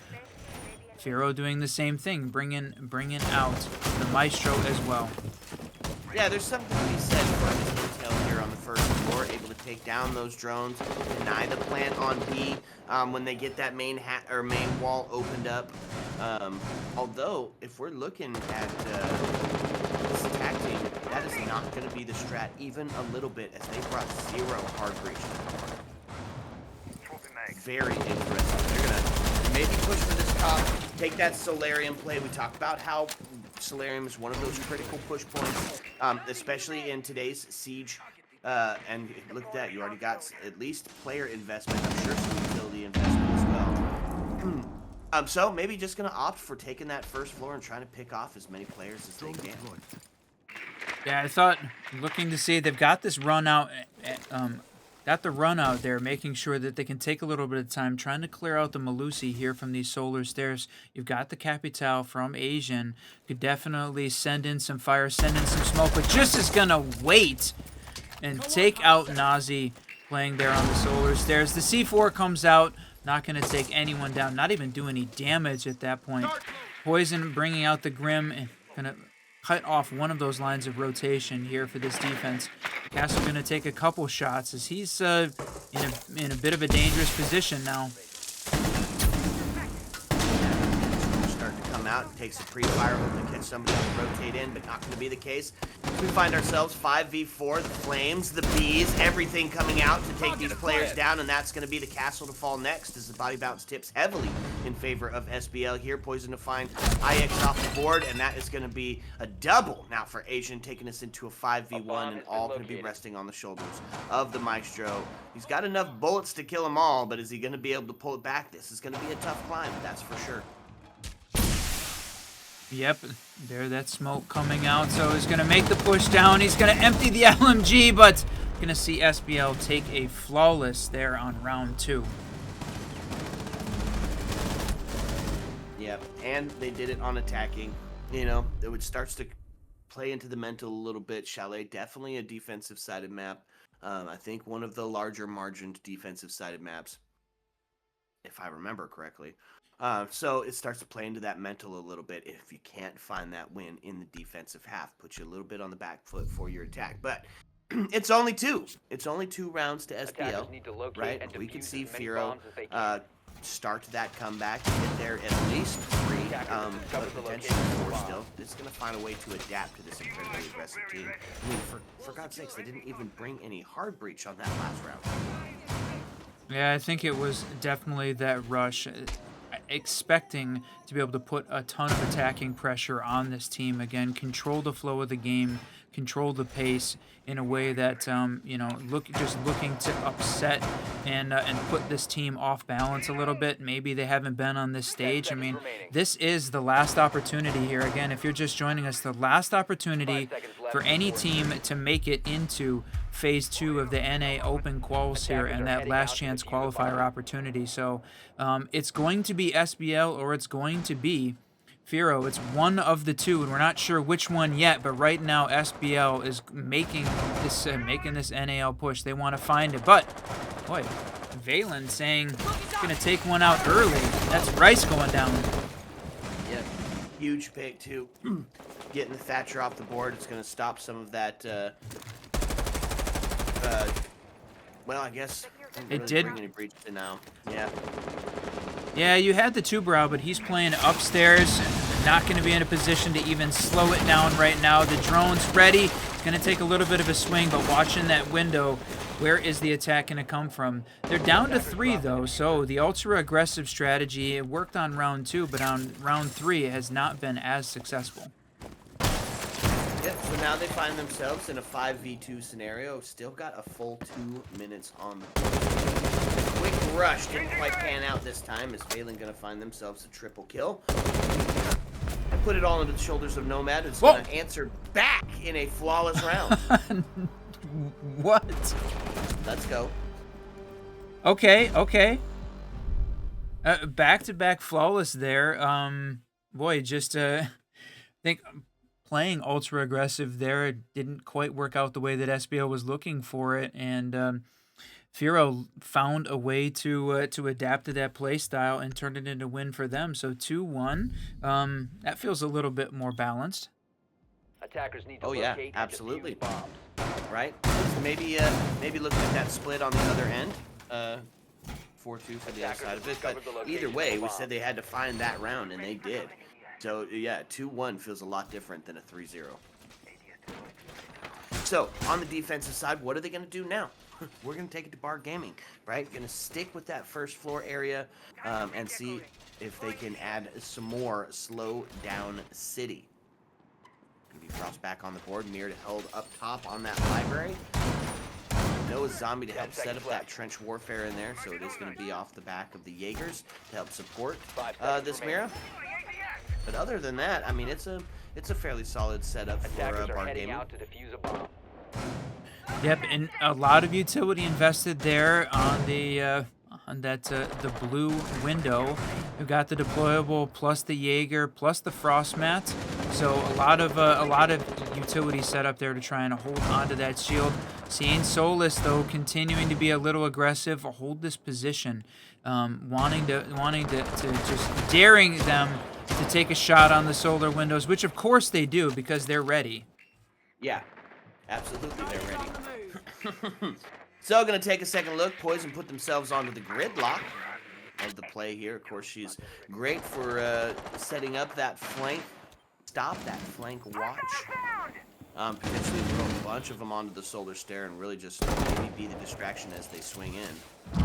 FEAROW doing the same thing, bringing out the Maestro as well. Yeah, there's something to be said for his intel here on the first floor, able to take down those drones, deny the plant on B when they get that main wall opened up. Although, if we're looking at this attack team, that is not going to be the strat even a little bit, as they brought 0 hard breach to the board. Very interesting. They're going to maybe push for this top, take that Solarium play. We talked about how Solarium is one of those critical push points, especially in today's Siege. And look at that, you already got at least player investment. I'm sure some utility investment as well. So maybe just going to opt for taking that first floor and trying to pick off as many players as they can. Yeah, I thought, looking to see, they've got this run out, got the run out there, making sure that they can take a little bit of time, trying to clear out the Malusi here from these solar stairs. You've got the Capital from Asian. Could definitely send in some fire, send in some smoke, but just is going to wait and take out Nazi playing there on the solar stairs. The C4 comes out, not going to take anyone down, not even do any damage at that point. Poison bringing out the Grim and going to cut off one of those lines of rotation here for this defense. Castle going to take a couple shots as he's in a bit of a dangerous position now. Starting to come out, takes a pre-fire, hoping to catch somebody to rotate in, but not going to be the case. We find ourselves 5v4, the Flames, the Bees, everything coming out to take these players down, and that's going to be the Castle to fall next as the body bounce tips heavily in favor of SBL here. Poison to find IX off the board, and that is going to be a double now for Asian, taking us into a 5v1, and all going to be resting on the shoulders of the Maestro. He's got enough bullets to kill them all, but is he going to be able to pull it back? This is going to be a tough climb, that's for sure. Yep, there that smoke coming out, so he's going to make the push down. He's going to empty the LMG, but going to see SBL take a flawless there on round 2. Yep, and they did it on attacking. You know, it starts to play into the mental a little bit. Chalet, definitely a defensive-sided map. I think one of the larger margined defensive-sided maps, if I remember correctly. So it starts to play into that mental a little bit. If you can't find that win in the defensive half, put you a little bit on the back foot for your attack. But it's only 2. It's only 2 rounds to SBL, right? We can see FEAROW start that comeback, get there at least 3, but potentially 4 still. It's going to find a way to adapt to this incredibly aggressive team. I mean, for God's sakes, they didn't even bring any hard breach on that last round. Yeah, I think it was definitely that rush. Expecting to be able to put a ton of attacking pressure on this team again, control the flow of the game, control the pace in a way that you know, just looking to upset and put this team off balance a little bit. Maybe they haven't been on this stage. I mean, this is the last opportunity here. Again, if you're just joining us, the last opportunity for any team to make it into Phase 2 of the NA Open Quals here and that last chance qualifier opportunity. So it's going to be SBL or it's going to be FEAROW. It's one of the two, and we're not sure which one yet, but right now SBL is making this NAL push. They want to find it, but boy, Valen saying he's going to take one out early. That's Rice going down. Yep, huge pick too. Getting the Thatcher off the board, it's going to stop some of that well, I guess it did bring any breach to now. Yeah. Yeah, you had the 2-brow, but he's playing upstairs. Not going to be in a position to even slow it down right now. The drone's ready. Going to take a little bit of a swing, but watching that window, where is the attack going to come from? They're down to 3, though, so the ultra-aggressive strategy, it worked on round 2, but on round 3, it has not been as successful. Yep, so now they find themselves in a 5v2 scenario. Still got a full 2 minutes on the board. quick rush didn't quite pan out this time. Is Valen going to find themselves a triple kill? I put it all into the shoulders of Nomad, who's going to answer back in a flawless round. What? Let's go. Okay, okay. Back-to-back flawless there. Boy, just I think playing ultra aggressive there didn't quite work out the way that SBL was looking for it, and FEAROW found a way to adapt to that play style and turned it into a win for them. So 2-1. That feels a little bit more balanced. Attackers need to Oh yeah, locate and absolutely. defuse bombs. Right? Maybe looking at that split on the other end. 4-2 for the other side of it. But either way, we said they had to find that round, and they did. So yeah, 2-1 feels a lot different than a 3-0. So on the defensive side, what are they going to do now? We're going to take it to Bar Gaming, right? Going to stick with that first floor area and see if they can add some more slow down city. Going to be Frost back on the board. Mirror held up top on that library. Noah's zombie to help set up that trench warfare in there, so it is going to be off the back of the Jaegers to help support this Mira. But other than that, I mean, it's a fairly solid setup for Bar Gaming. Out to defuse a bomb. Yep, and a lot of utility invested there on the blue window. We've got the deployable plus the Jaeger plus the frost mat. So a lot of utility set up there to try and hold onto that shield. Seeing Solus though continuing to be a little aggressive, hold this position, wanting to just daring them to take a shot on the solar windows, which of course they do because they're ready. Yeah, absolutely they're ready. So going to take a second look. Poison put themselves onto the gridlock of the play here. Of course, she's great for setting up that flank. Stop that flank watch. Potentially throw a bunch of them onto the solar stair and really just maybe be the distraction as they swing in.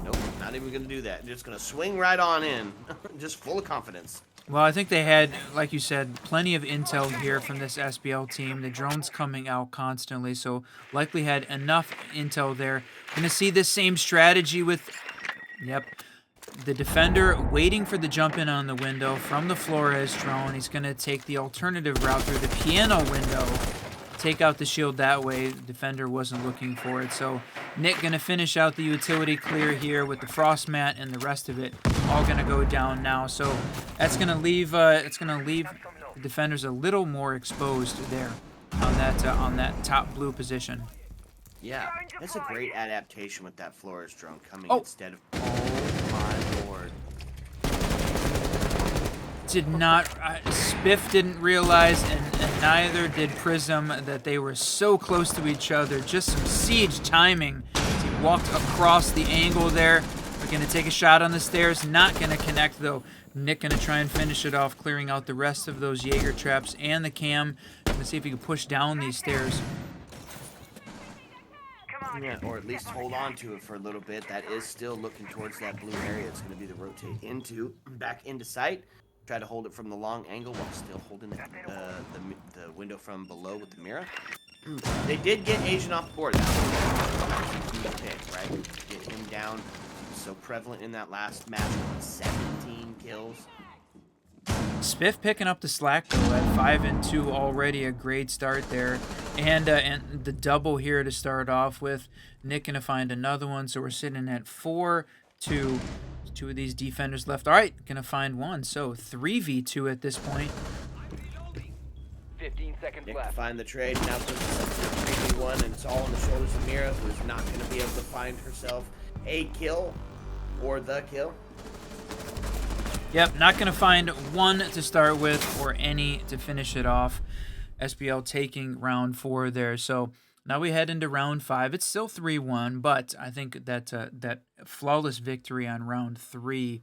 Nope, not even going to do that. Just going to swing right on in. Just full of confidence. Well, I think they had, like you said, plenty of intel here from this SBL team. The drones coming out constantly, so likely had enough intel there. Going to see this same strategy with, yep, the defender waiting for the jump in on the window from the Flores drone. He's going to take the alternative route through the piano window, take out the shield that way. The defender wasn't looking for it, so Nick going to finish out the utility clear here with the frost mat, and the rest of it all going to go down now. So that's going to leave the defenders a little more exposed there on that top blue position. Yeah, that's a great adaptation with that Flores drone coming instead of. Oh my lord! Did not Spiff didn't realize, and neither did Prism, that they were so close to each other. Just some siege timing. As he walked across the angle there. We're gonna take a shot on the stairs. Not gonna connect though. Nick gonna try and finish it off, clearing out the rest of those Jaeger traps and the cam. Gonna see if he can push down these stairs. Yeah, or at least hold on to it for a little bit. That is still looking towards that blue area. It's going to be the rotate back into sight. Try to hold it from the long angle while still holding the window from below with the mirror. They did get Asian off the board. That pick, right? Get him down. So prevalent in that last match with 17 kills. Spiff picking up the slack though at 5-2 already, a great start there, and the double here to start off with. Nick gonna find another one, so we're sitting at 4-2. Two of these defenders left. All right, gonna find one, so 3v2 at this point. 15 seconds Nick left. to find the trade. Now puts himself to 3v1, and it's all on the shoulders of Mira, who's not gonna be able to find herself a kill or the kill. Yep, not going to find one to start with or any to finish it off. SBL taking round 4 there. So now we head into round 5. It's still 3-1, but I think that that flawless victory on round 3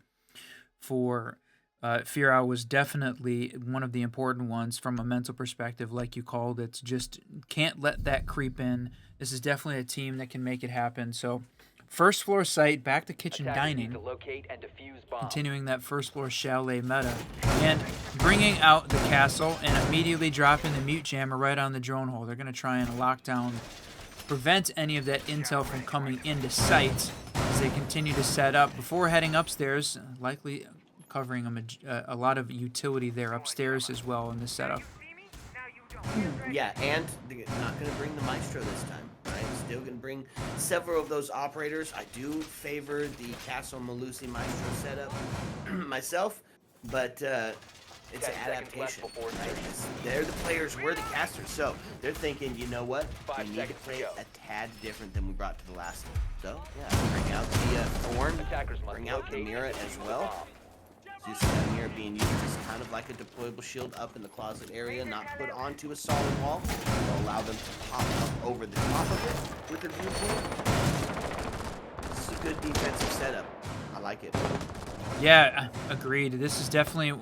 for FEAROW was definitely one of the important ones from a mental perspective, like you called it. Just can't let that creep in. This is definitely a team that can make it happen. So first floor site, back to kitchen dining, To locate and defuse bombs. continuing that first floor chalet meta, and bringing out the castle and immediately dropping the mute jammer right on the drone hole. They're going to try and lock down, prevent any of that intel from coming into sight. as they continue to set up before heading upstairs, likely covering a lot of utility there upstairs as well in this setup. Yeah, and they're not going to bring the Maestro this time, right? Still going to bring several of those operators. I do favor the Castle Malusi Maestro setup myself, but it's an 10 seconds left adaptation, before right? insertion. They're the players, we're the casters, so they're thinking, you know what? 5 We need to seconds to play go. a tad different than we brought to the last one. So, yeah, bring out the Thorn, Attackers must bring out the locate Mira and as defuse the well. bomb. So you see that mirror being used as kind of like a deployable shield up in the closet area, not put onto a solid wall. It'll allow them to pop up over the top of it with a viewpoint. This is a good defensive setup. I like it. Yeah, agreed. This is definitely,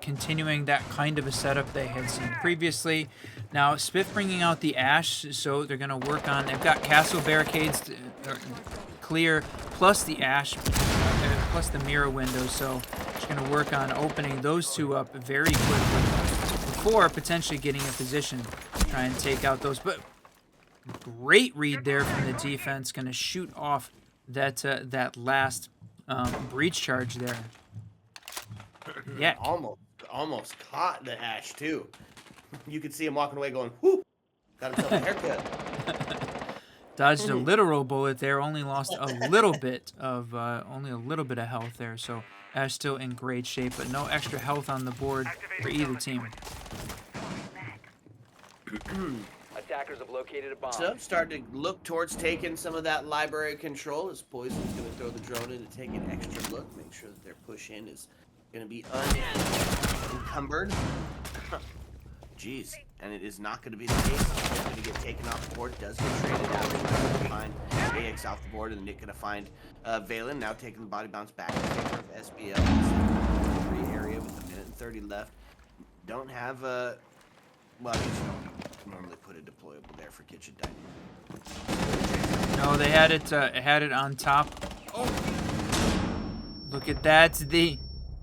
continuing that kind of a setup they had seen previously. Now, Spiff bringing out the Ash, so they're going to work on... They've got castle barricades clear, plus the Ash, plus the mirror window, so just going to work on opening those two up very quickly before potentially getting a position to try and take out those. But great read there from the defense, going to shoot off that last... breach charge there. Yeah. Almost caught the Ash too. You could see him walking away going, whoo! Got himself a haircut. Dodged a literal bullet there. Only lost a little bit of health there. So Ash still in great shape, but no extra health on the board for either team. Attackers have located a bomb. So, starting to look towards taking some of that library control as Poison's going to throw the drone in to take an extra look, make sure that their push in is going to be unencumbered. Jeez, and it is not going to be the case. It's going to get taken off the board. It does get traded out. It's going to find AX off the board, and Nick going to find Valen now taking the body bounce back in favor of SBL. Free area with a minute and 30 left. Don't have a... Well, you don't normally put a deployable there for kitchen dining. No, they had it on top. Oh, look at that!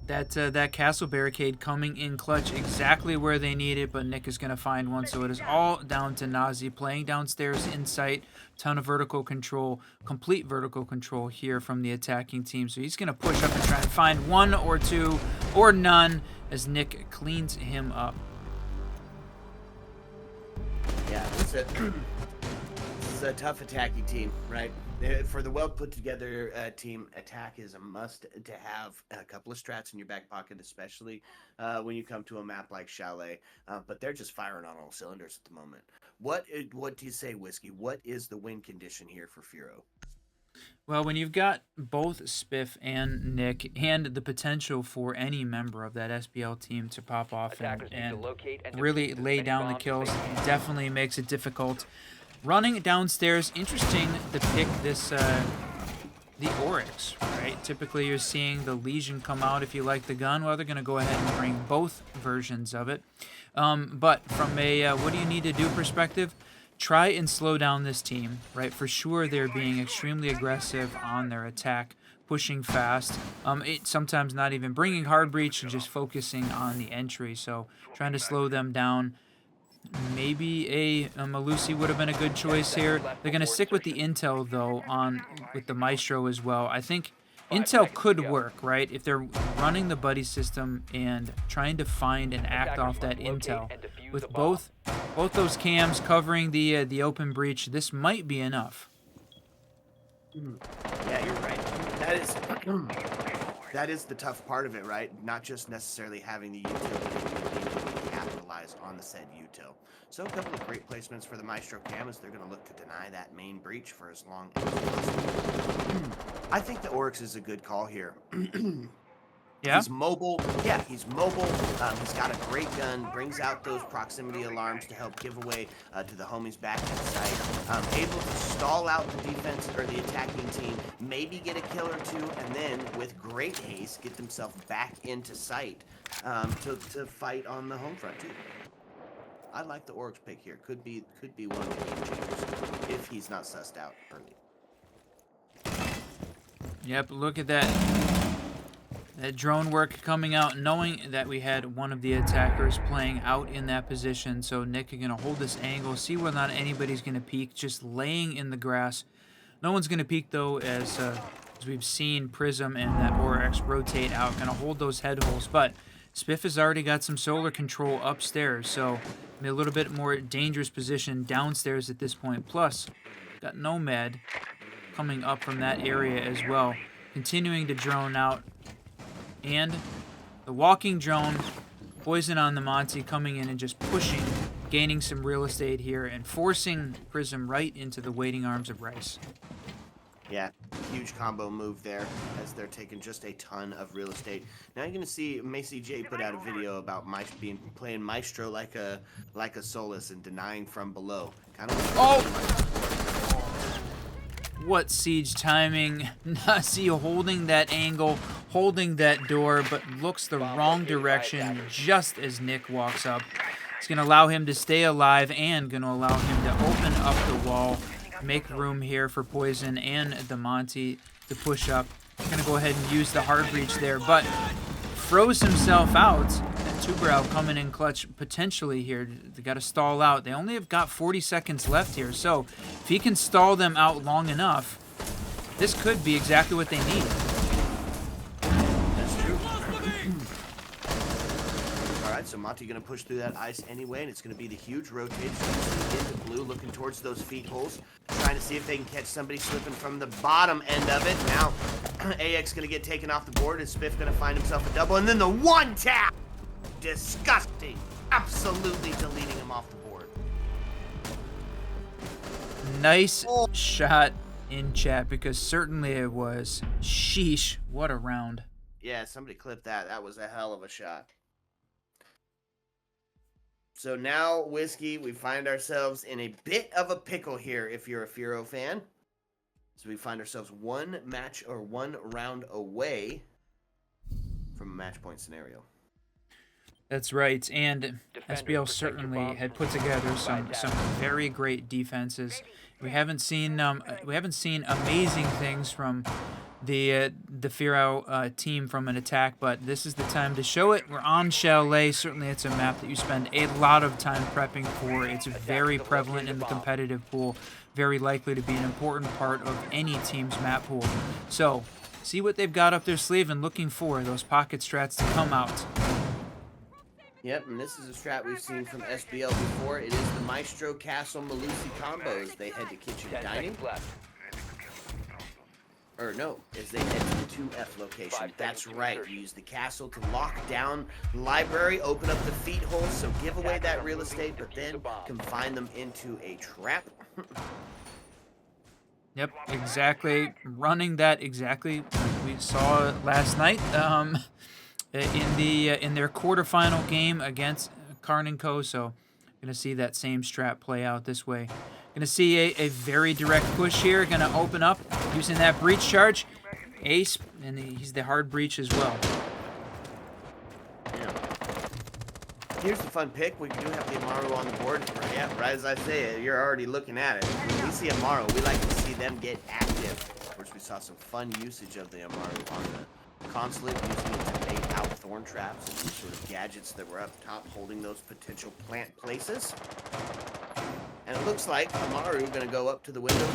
That castle barricade coming in clutch exactly where they need it, but Nick is going to find one. So it is all down to Nazi playing downstairs in sight. Ton of vertical control, complete vertical control here from the attacking team. So he's going to push up and try and find one or two or none as Nick cleans him up. Yeah, this is a tough attacking team, right? For the well put together team, attack is a must to have a couple of strats in your back pocket, especially when you come to a map like Chalet. But they're just firing on all cylinders at the moment. What do you say, Whiskey? What is the win condition here for FEAROW? Well, when you've got both Spiff and Nick and the potential for any member of that SBL team to pop off and really lay down the kills, it definitely makes it difficult. Running downstairs, interesting to pick this, the Oryx, right? Typically you're seeing the Legion come out if you like the gun. Well, they're going to go ahead and bring both versions of it. But from a what do you need to do perspective, try and slow down this team, right? For sure, they're being extremely aggressive on their attack, pushing fast. Sometimes not even bringing hard breach and just focusing on the entry. So trying to slow them down. Maybe a Malusi would have been a good choice here. They're going to stick with the intel, though, with the Maestro as well. I think intel could work, right? If they're running the buddy system and trying to find and act off that intel. With both those cams covering the open breach, this might be enough. Yeah, you're right. That is the tough part of it, right? Not just necessarily having the utility to capitalize on the said util. So a couple of great placements for the Maestro cam as they're going to look to deny that main breach for as long as possible. I think the Oryx is a good call here. Yeah? He's mobile. Yeah, he's mobile. He's got a great gun. Brings out those proximity alarms to help give away to the homies back in sight. Able to stall out the defense or the attacking team, maybe get a kill or two, and then with great haste get themselves back into sight to fight on the home front too. I like the Oryx pick here. Could be one of the game changers if he's not sussed out early. Yep, look at that. That drone work coming out, knowing that we had one of the attackers playing out in that position. So Nick is going to hold this angle, see whether or not anybody's going to peek, just laying in the grass No one's going to peek, though, as we've seen Prism and that Oryx rotate out, going to hold those head holes. But Spiff has already got some solar control upstairs, so in a little bit more dangerous position downstairs at this point. Plus, got Nomad coming up from that area as well, continuing to drone out. And the walking drone, Poison on the Monty coming in and just pushing, gaining some real estate here, and forcing Prism right into the waiting arms of Rice. Yeah, huge combo move there as they're taking just a ton of real estate. Now you're gonna see Macy J put out a video about playing Maestro like a Solus and denying from below. Kind of. Oh! What siege timing. Nasi holding that angle, holding that door, but looks the wrong direction just as Nick walks up. It's going to allow him to stay alive and going to allow him to open up the wall, make room here for Poison and the Monty to push up. Going to go ahead and use the hard breach there, but froze himself out. And Tuberow coming in clutch potentially here. They got to stall out. They only have got 40 seconds left here, so if he can stall them out long enough, this could be exactly what they need. That's true. All right, so Monty going to push through that ice anyway, and it's going to be the huge rotate into blue, looking towards those feet holes, trying to see if they can catch somebody slipping from the bottom end of it. Now, AX going to get taken off the board, and Spiff going to find himself a double, and then the one tap! Disgusting. Absolutely deleting him off the board. Nice shot in chat, because certainly it was. Sheesh, what a round. Yeah, somebody clipped that. That was a hell of a shot. So now, Whiskey, we find ourselves in a bit of a pickle here if you're a FEAROW fan. So we find ourselves one match or one round away from a match point scenario. That's right, and SBL certainly had put together some very great defenses. We haven't seen amazing things from the FEAROW team from an attack, but this is the time to show it. We're on Chalet. Certainly, it's a map that you spend a lot of time prepping for. It's very prevalent in the competitive pool, very likely to be an important part of any team's map pool. So, see what they've got up their sleeve and looking for those pocket strats to come out. Yep, and this is a strat we've seen from SBL before. It is the Maestro Castle Malusi combos. They head to kitchen dining. Or no, as they head to the 2F location. That's right. You use the castle to lock down library, open up the feet holes, so give away that real estate, but then confine them into a trap. Yep, exactly. Running that exactly like we saw last night. In their quarterfinal game against Karn & Co. So gonna see that same strat play out this way. Gonna see a very direct push here. Gonna open up using that breach charge. Ace, and he's the hard breach as well. Yeah. Here's the fun pick. We do have the Amaru on the board. Yeah, right as I say it, you're already looking at it. When we see Amaru, we like to see them get active. Of course, we saw some fun usage of the Amaru on the Consulate, using it to bait out thorn traps and these sort of gadgets that were up top holding those potential plant places. And it looks like Amaru going to go up to the window.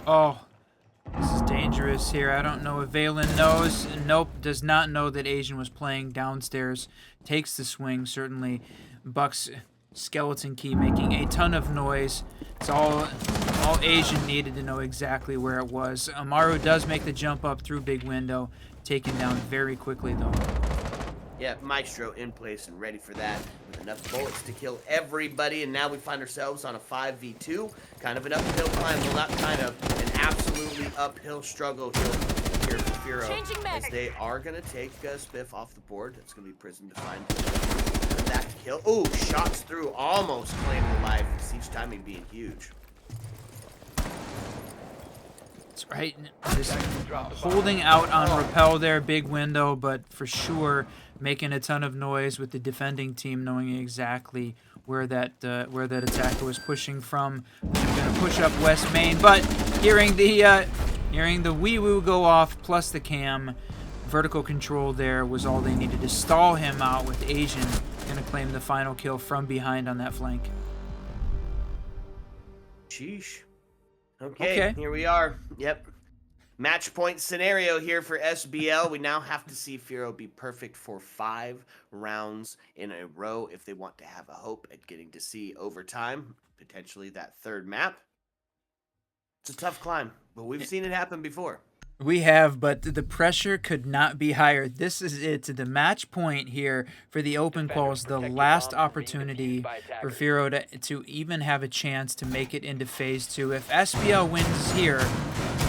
Oh, this is dangerous here. I don't know if Valen knows. Nope, does not know that Asian was playing downstairs. Takes the swing, certainly. Buck's skeleton key making a ton of noise. It's all Asian needed to know exactly where it was. Amaru does make the jump up through big window, taken down very quickly though. Yeah, Maestro in place and ready for that with enough bullets to kill everybody. And now we find ourselves on a 5v2. Kind of an uphill climb, well not kind of, an absolutely uphill struggle here for FEAROW. As they are going to take Spiff off the board. It's going to be Prison to find that kill. Oh, shots through, almost claimed the life. Siege timing being huge. That's right. Just holding out on Repel there, big window, but for sure making a ton of noise with the defending team knowing exactly where that attacker was pushing from. They're going to push up West Main, but hearing the wee-woo go off plus the cam, vertical control there was all they needed to stall him out with Asian going to claim the final kill from behind on that flank. Sheesh. Okay, here we are. Yep. Match point scenario here for SBL. We now have to see FEAROW be perfect for 5 rounds in a row if they want to have a hope at getting to see overtime, potentially that third map. It's a tough climb, but we've seen it happen before. We have, but the pressure could not be higher. This is it, the match point here for the open quals, the last opportunity for FEAROW to even have a chance to make it into Phase 2. If SBL wins here,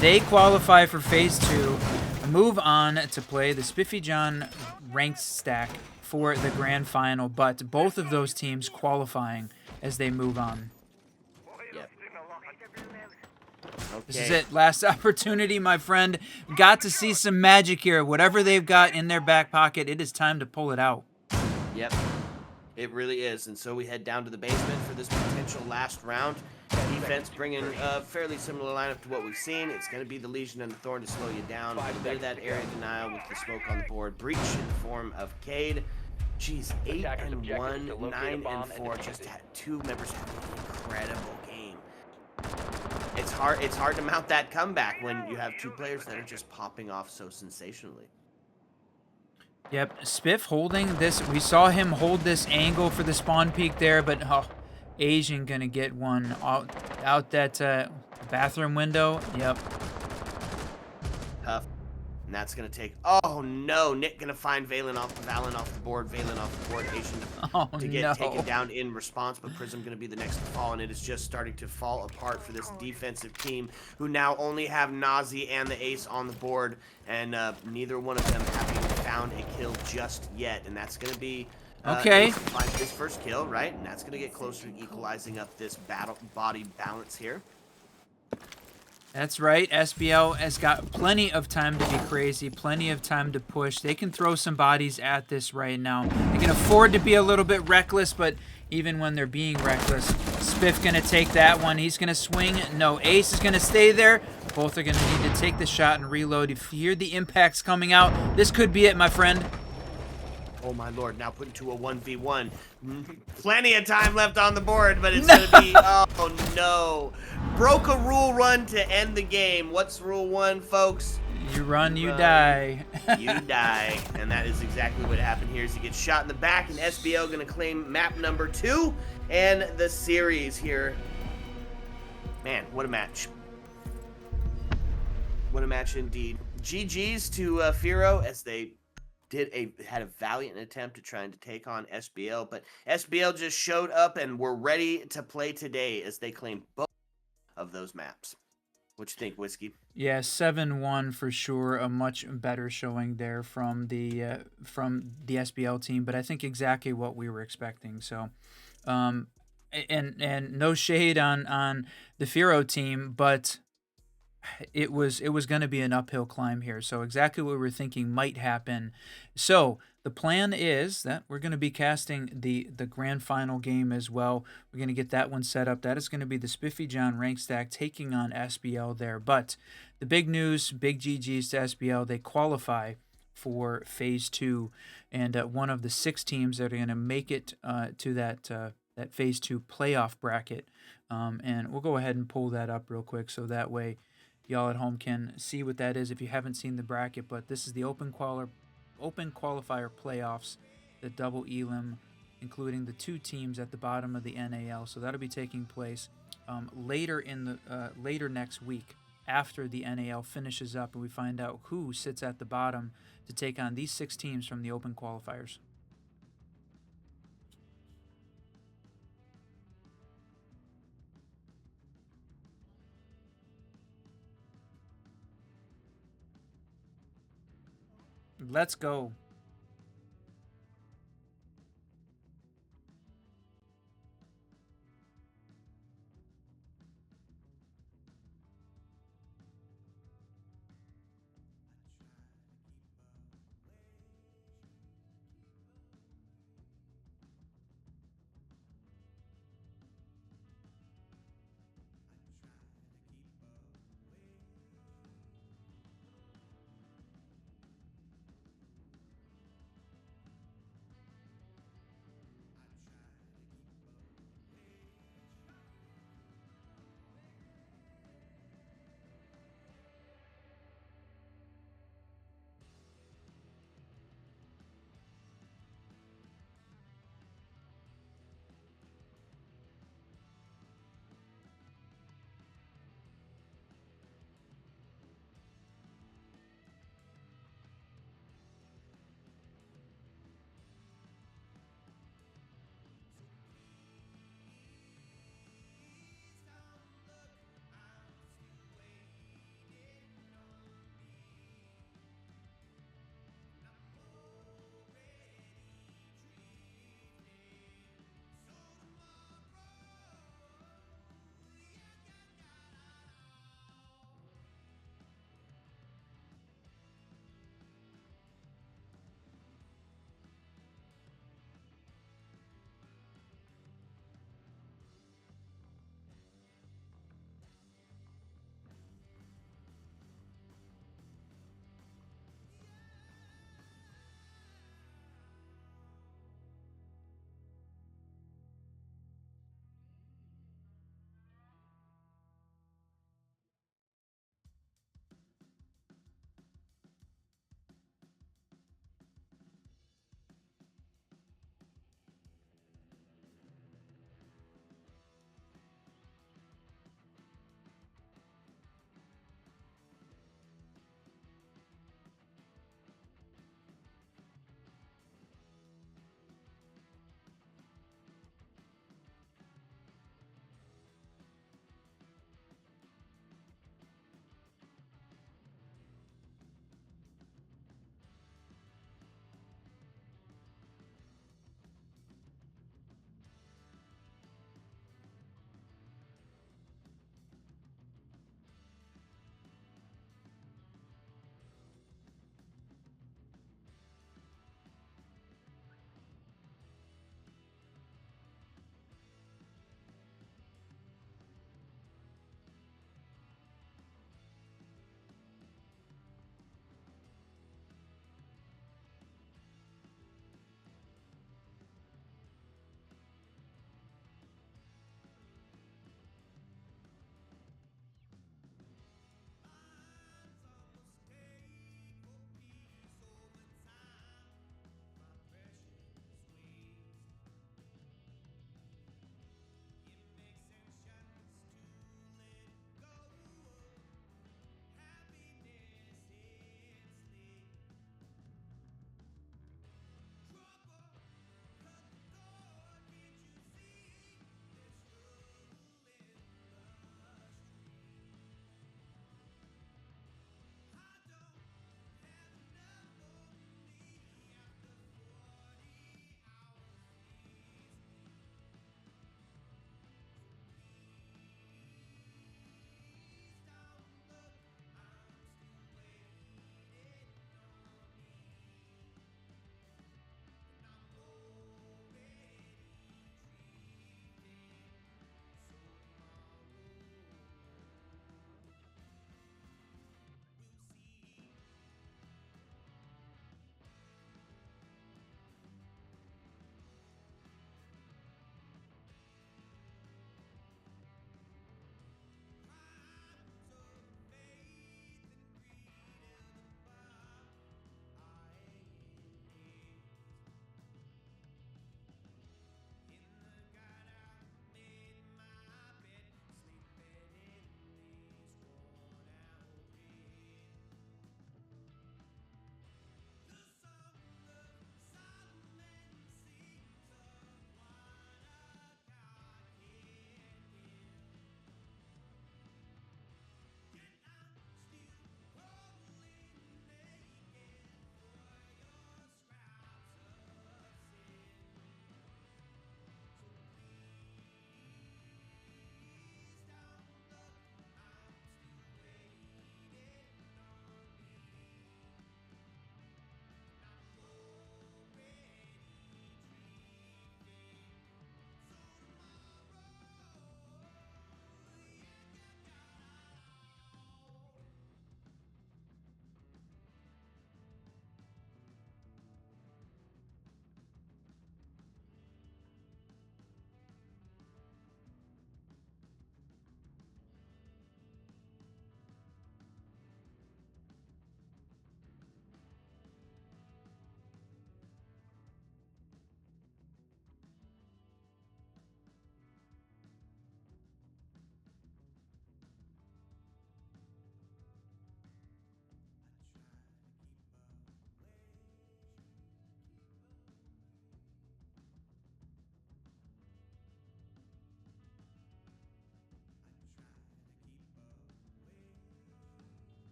they qualify for Phase 2, move on to play the Spiffy John ranked stack for the grand final, but both of those teams qualifying as they move on. Yep. Okay. This is it. Last opportunity, my friend. Got to see some magic here. Whatever they've got in their back pocket, it is time to pull it out. Yep. It really is. And so we head down to the basement for this potential last round. Defense bringing a fairly similar lineup to what we've seen. It's going to be the Legion and the Thorn to slow you down. A little bit of that area denial with the smoke on the board. Breach in the form of Cade. Jeez, 8-1, 9-4. Just had 2 members have an incredible game. It's hard to mount that comeback when you have 2 players that are just popping off so sensationally. Yep, Spiff holding this. We saw him hold this angle for the spawn peak there, but Asian gonna get one out that bathroom window. Yep. Tough. And that's going to take... Oh, no. Nick going to find Valen off the board. Valen off the board. Asian to get taken down in response. But Prism going to be the next to fall. And it is just starting to fall apart for this defensive team who now only have Nazi and the Ace on the board. And neither one of them having found a kill just yet. And that's going to be... okay. Finds his first kill, right? And that's going to get closer to equalizing up this body balance here. That's right. SBL has got plenty of time to be crazy, plenty of time to push. They can throw some bodies at this right now. They can afford to be a little bit reckless, but even when they're being reckless, Spiff going to take that one. He's going to swing. No, Ace is going to stay there. Both are going to need to take the shot and reload. If you hear the impacts coming out, this could be it, my friend. Oh my lord, now put into a 1v1. Plenty of time left on the board, but it's going to be... Oh no. Broke a rule run to end the game. What's rule 1, folks? You run, you die. You die. And that is exactly what happened here. As he gets shot in the back, and SBL going to claim map number 2 and the series here. Man, what a match. What a match indeed. GG's to FEAROW as they... had a valiant attempt to trying to take on SBL, but SBL just showed up and were ready to play today as they claimed both of those maps. What you think, Whiskey? Yeah, 7-1 for sure. A much better showing there from the SBL team, but I think exactly what we were expecting. So, and no shade on the FEAROW team, but it was going to be an uphill climb here. So exactly what we were thinking might happen. So the plan is that we're going to be casting the grand final game as well. We're going to get that one set up. That is going to be the Spiffy John rank stack taking on SBL there. But the big news, big GGs to SBL, they qualify for Phase 2. And one of the 6 teams that are going to make it to that Phase 2 playoff bracket. And we'll go ahead and pull that up real quick so that way y'all at home can see what that is if you haven't seen the bracket. But this is the open qualifier playoffs, the double elim, including the 2 teams at the bottom of the NAL. So that'll be taking place later next week after the NAL finishes up and we find out who sits at the bottom to take on these 6 teams from the open qualifiers. Let's go.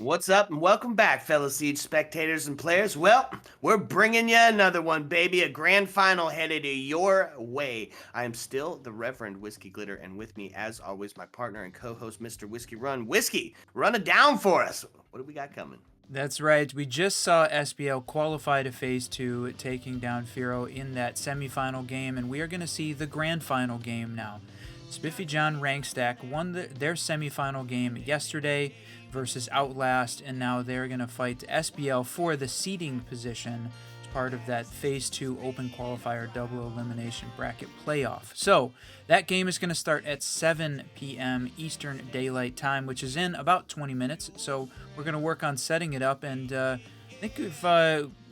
What's up, and welcome back, fellow Siege spectators and players. Well, we're bringing you another one, baby. A grand final headed your way. I am still the Reverend Whiskey Glitter, and with me, as always, my partner and co-host, Mr. Whiskey Run. Whiskey, run it down for us. What do we got coming? That's right. We just saw SBL qualify to Phase 2, taking down FEAROW in that semifinal game, and we are going to see the grand final game now. Spiffy John Rankstack won their semifinal game yesterday versus Outlast, and now they're going to fight SBL for the seeding position as part of that Phase 2 Open Qualifier Double Elimination Bracket Playoff. So that game is going to start at 7 p.m. Eastern Daylight Time, which is in about 20 minutes. So we're going to work on setting it up, and I think if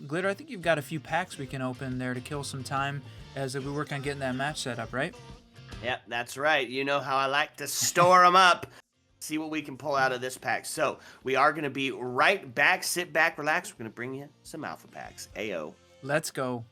Glitter, I think you've got a few packs we can open there to kill some time as we work on getting that match set up, right? Yep, that's right. You know how I like to store them up. See what we can pull out of this pack. So we are going to be right back. Sit back, relax. We're going to bring you some alpha packs. Ayo. Let's go.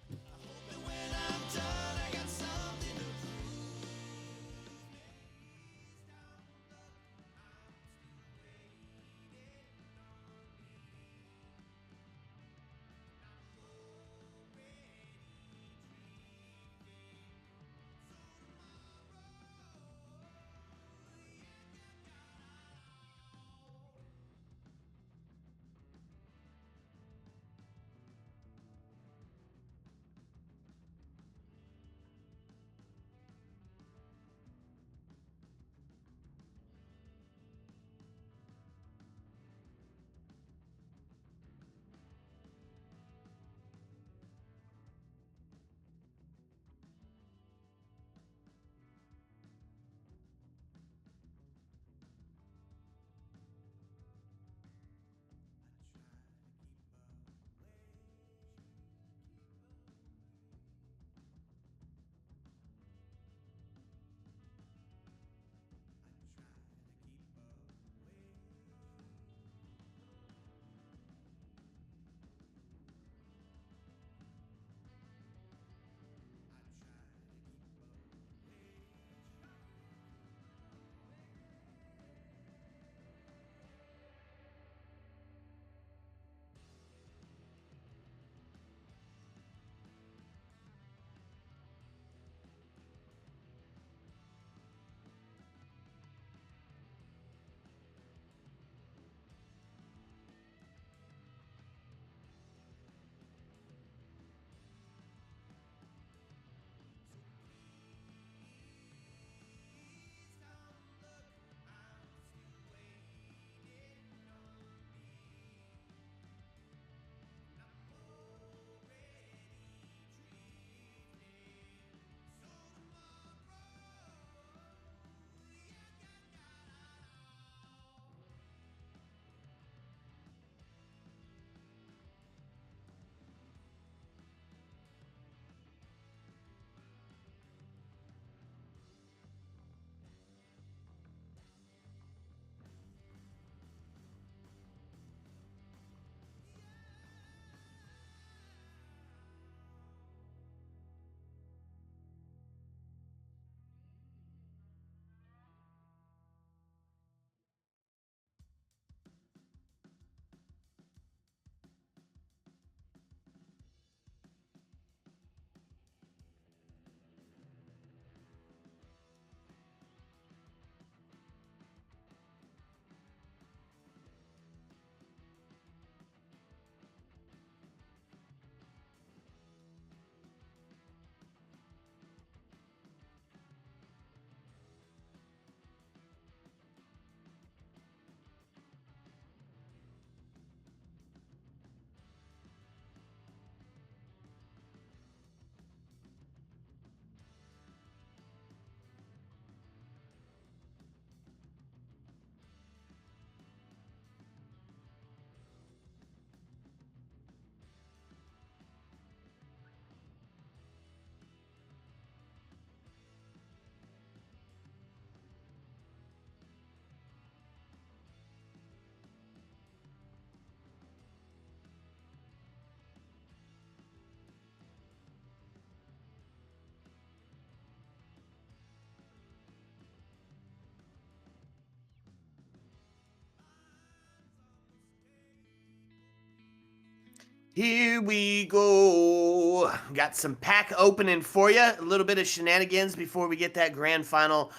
Here we go. Got some pack opening for you. A little bit of shenanigans before we get that grand final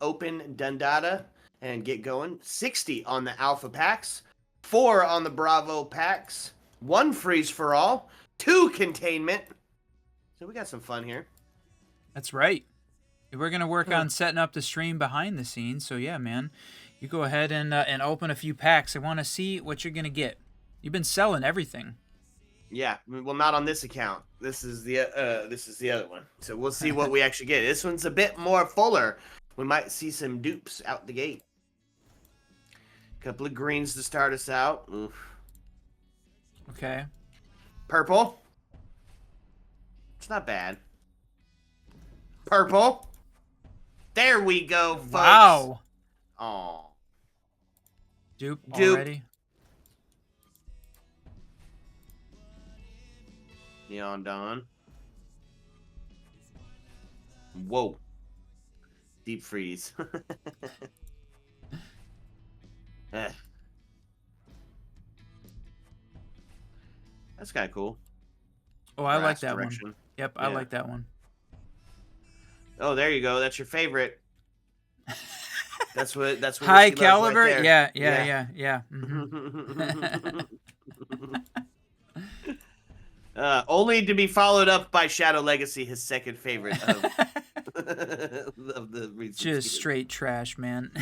open Dundada and get going. 60 on the Alpha packs, 4 on the Bravo packs, 1 freeze for all, 2 containment. So we got some fun here. That's right. We're going to work on setting up the stream behind the scenes. So, yeah, man, you go ahead and open a few packs. I want to see what you're going to get. You've been selling everything. Yeah, well, not on this account. This is the other one. So we'll see what we actually get. This one's a bit more fuller. We might see some dupes out the gate. Couple of greens to start us out. Oof. Okay. Purple. It's not bad. Purple. There we go, folks. Wow. Aw. Dupe Dupe. already. Neon Dawn. Whoa. Deep freeze. Eh. That's kind of cool. Oh, I like Brass that direction. one. Yep, Yeah. I like that one. Oh, there you go. That's your favorite. That's what High Whiskey loves caliber? right there. Yeah. Mhm. Only to be followed up by Shadow Legacy, his second favorite of, of the recent Just season. straight trash, man.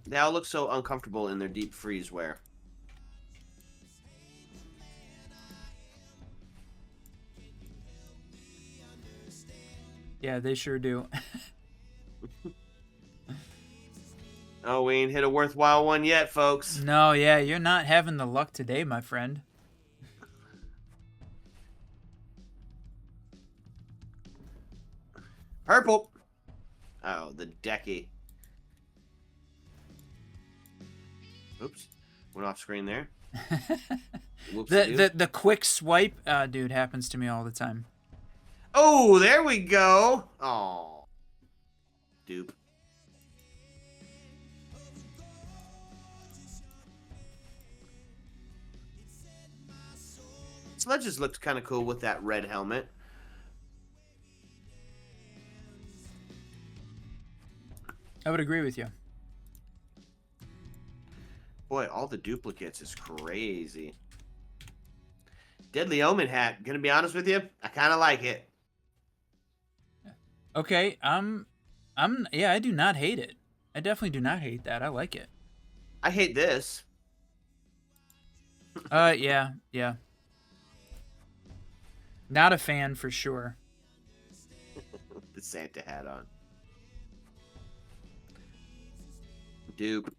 They all look so uncomfortable in their deep freeze wear. Yeah, they sure do. Oh, we ain't hit a worthwhile one yet, folks. No, yeah, you're not having the luck today, my friend. Purple. Oh, the decky. Oops. Went off screen there. The quick swipe, dude, happens to me all the time. Oh, there we go. Oh. Dupe. Sledges looked kind of cool with that red helmet. I would agree with you. Boy, all the duplicates is crazy. Deadly Omen hat. Gonna be honest with you, I kind of like it. Okay, yeah, I do not hate it. I definitely do not hate that. I like it. I hate this. Yeah. Not a fan for sure. The Santa hat on. Dupe.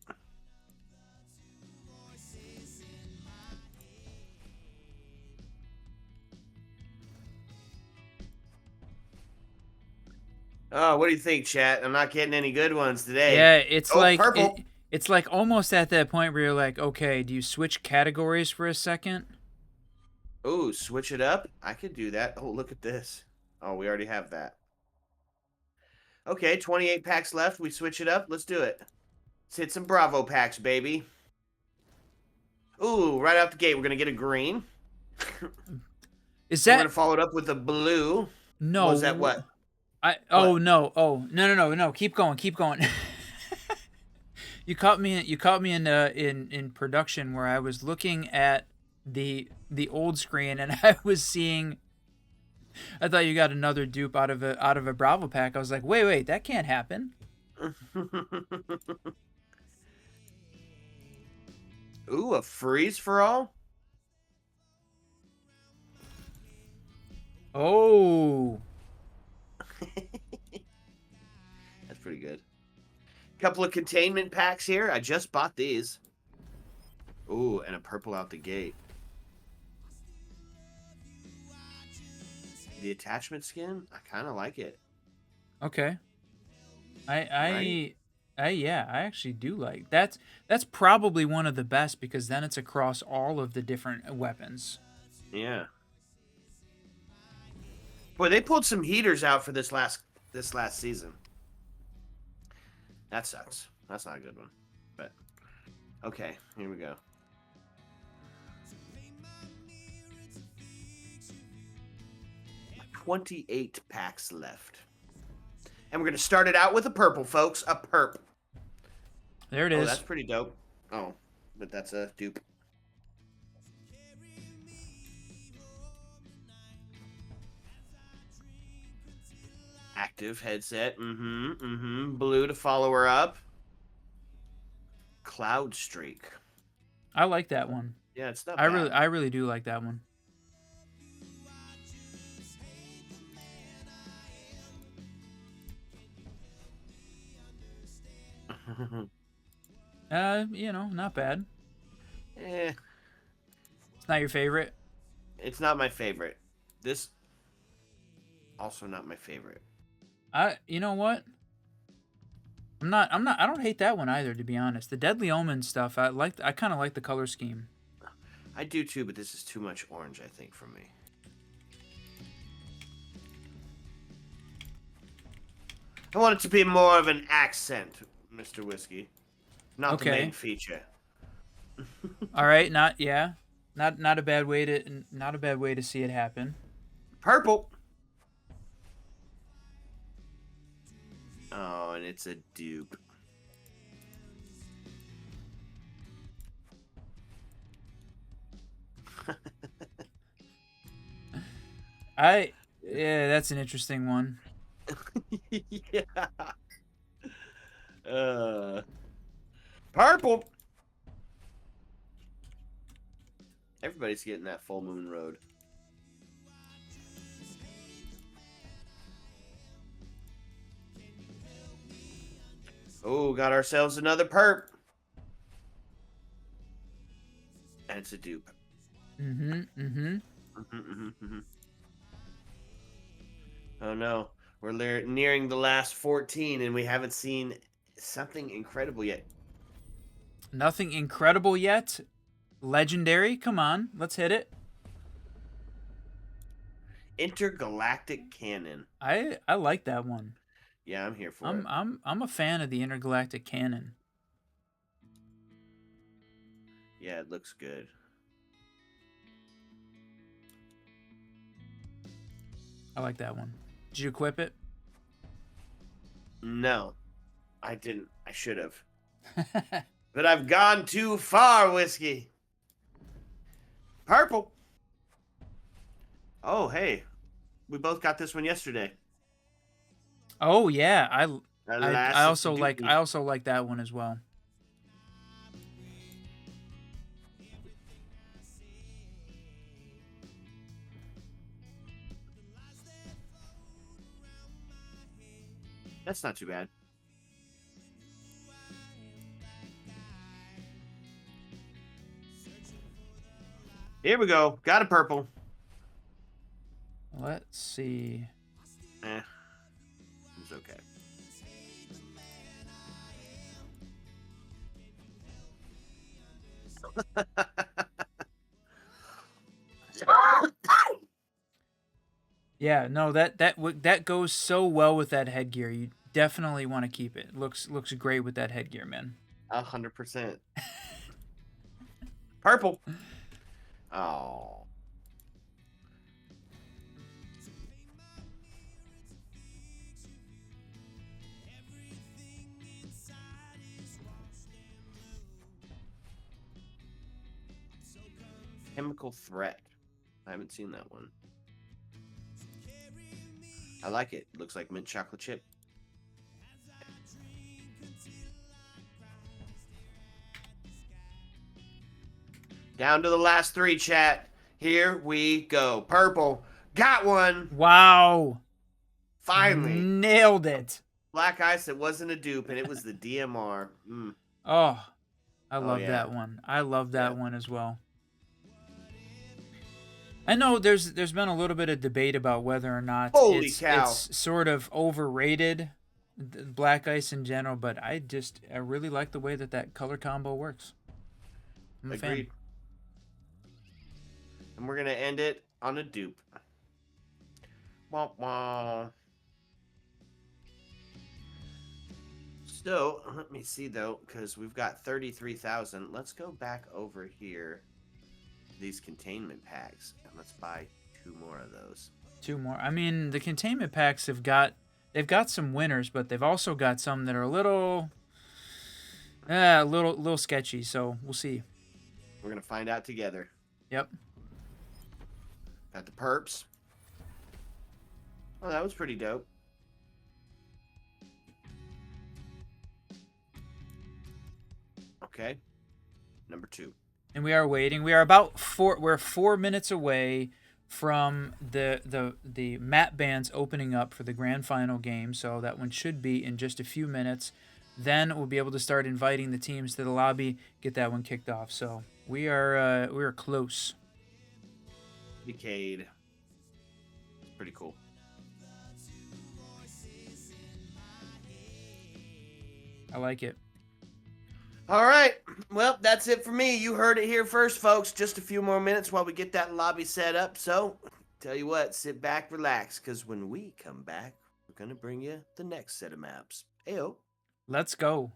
Oh, what do you think, chat? I'm not getting any good ones today. Yeah, it's like purple. it's like almost at that point where you're like, okay, do you switch categories for a second? Oh, switch it up? I could do that. Oh, look at this. Oh, we already have that. Okay, 28 packs left. We switch it up. Let's do it. Let's hit some Bravo packs, baby. Ooh, right out the gate, we're going to get a green. Is We're that... going to follow it up with a blue. No. Was that what? No. Keep going. You caught me in production where I was looking at the old screen and I was seeing... I thought you got another dupe out of a Bravo pack. I was like, wait, that can't happen. Ooh, a freeze for all? Oh. That's pretty good. Couple of containment packs here. I just bought these. Ooh, and a purple out the gate. The attachment skin, I kind of like it. Okay. I actually do like that's probably one of the best because then it's across all of the different weapons. Yeah. Boy, they pulled some heaters out for this last this last season. That sucks. That's not a good one. But okay, here we go. $28 packs left. And we're going to start it out with a purple, folks. A perp. There it Oh, is. that's pretty dope. Oh, but that's a dupe. Active headset. Blue to follow her up. Cloud Streak. I like that one. Yeah, it's not I bad. I really do like that one. You know, not bad. Eh, It's not your favorite. it's not my favorite. This also not my favorite. You know what? I don't hate that one either, to be honest. The Deadly Omen stuff, I kind of like the color scheme. I do too, but this is too much orange, I think, for me. I want it to be more of an accent, Mr. Whiskey. Not the main feature. All right, not a bad way to see it happen. Purple. Oh, and it's a dupe. Yeah, that's an interesting one. Yeah. Purple. Everybody's getting that full moon road. Oh, got ourselves another perp. And it's a dupe. Oh no. We're nearing the last 14 and we haven't seen something incredible yet. Nothing incredible yet. Legendary, come on, let's hit it. Intergalactic Cannon. I like that one. Yeah, I'm here for it. I'm a fan of the Intergalactic Cannon. Yeah, it looks good. I like that one. Did you equip it? No, I didn't. I should have. But I've gone too far, Whiskey. Purple. Oh, hey. We both got this one yesterday. Oh yeah, I also like that one as well. That's not too bad. Here we go. Got a purple. Let's see. It's okay. Yeah, no, that goes so well with that headgear. You definitely want to keep it. Looks great with that headgear, man. 100%. Purple. Oh. Chemical Threat. I haven't seen that one. I like it. Looks like mint chocolate chip. Down to the last three, chat. Here we go. Purple. Got one. Wow. Finally. Nailed it. Black Ice, it wasn't a dupe, and it was the DMR. Oh, I love yeah. that one. I love that one as well. I know there's been a little bit of debate about whether or not it's sort of overrated, Black Ice in general, but I really like the way that color combo works. I'm a fan. And we're going to end it on a dupe. Wah, wah. So let me see though, because we've got 33,000. Let's go back over here. These containment packs, and let's buy 2 more of those. 2 more. I mean, the containment packs they've got some winners, but they've also got some that are a little sketchy. So we'll see. We're gonna find out together. Yep. Got the perps. Oh, that was pretty dope. Okay. Number 2. And we are waiting. We are about we're 4 minutes away from the map bands opening up for the grand final game. So that one should be in just a few minutes. Then we'll be able to start inviting the teams to the lobby, get that one kicked off. So we are close. Decade. Pretty cool. I like it. All right. Well, that's it for me. You heard it here first, folks. Just a few more minutes while we get that lobby set up. So, tell you what, sit back, relax, because when we come back, we're going to bring you the next set of maps. Heyo. Let's go.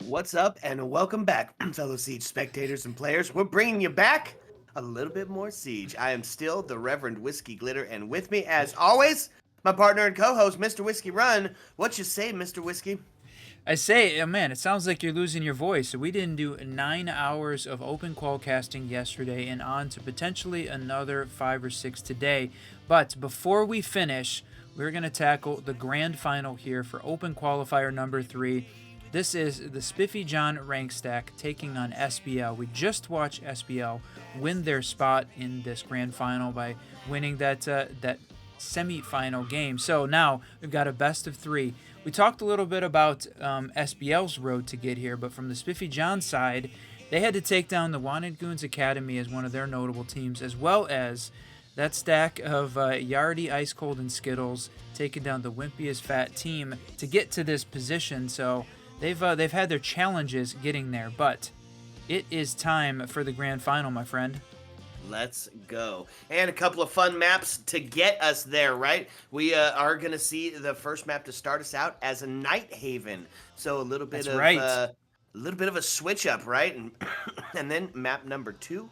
What's up, and welcome back, fellow Siege spectators and players. We're bringing you back a little bit more Siege. I am still the Reverend Whiskey Glitter, and with me, as always, my partner and co-host, Mr. Whiskey Run. What you say, Mr. Whiskey? I say, oh man, it sounds like you're losing your voice. We didn't do 9 hours of open qual casting yesterday and on to potentially another 5 or 6 today. But before we finish, we're going to tackle the grand final here for open qualifier number 3. This is the Spiffy John rank stack taking on SBL. We just watched SBL win their spot in this grand final by winning that semi-final game. So now we've got a best of 3. We talked a little bit about SBL's road to get here, but from the Spiffy John side, they had to take down the Wanted Goons Academy as one of their notable teams, as well as that stack of Yardy, Ice Cold, and Skittles taking down the Wimpiest Fat team to get to this position. So they've had their challenges getting there, but it is time for the grand final, my friend. Let's go. And a couple of fun maps to get us there, right? We are going to see the first map to start us out as a Night Haven. So a little bit of a switch up, right? And then map number 2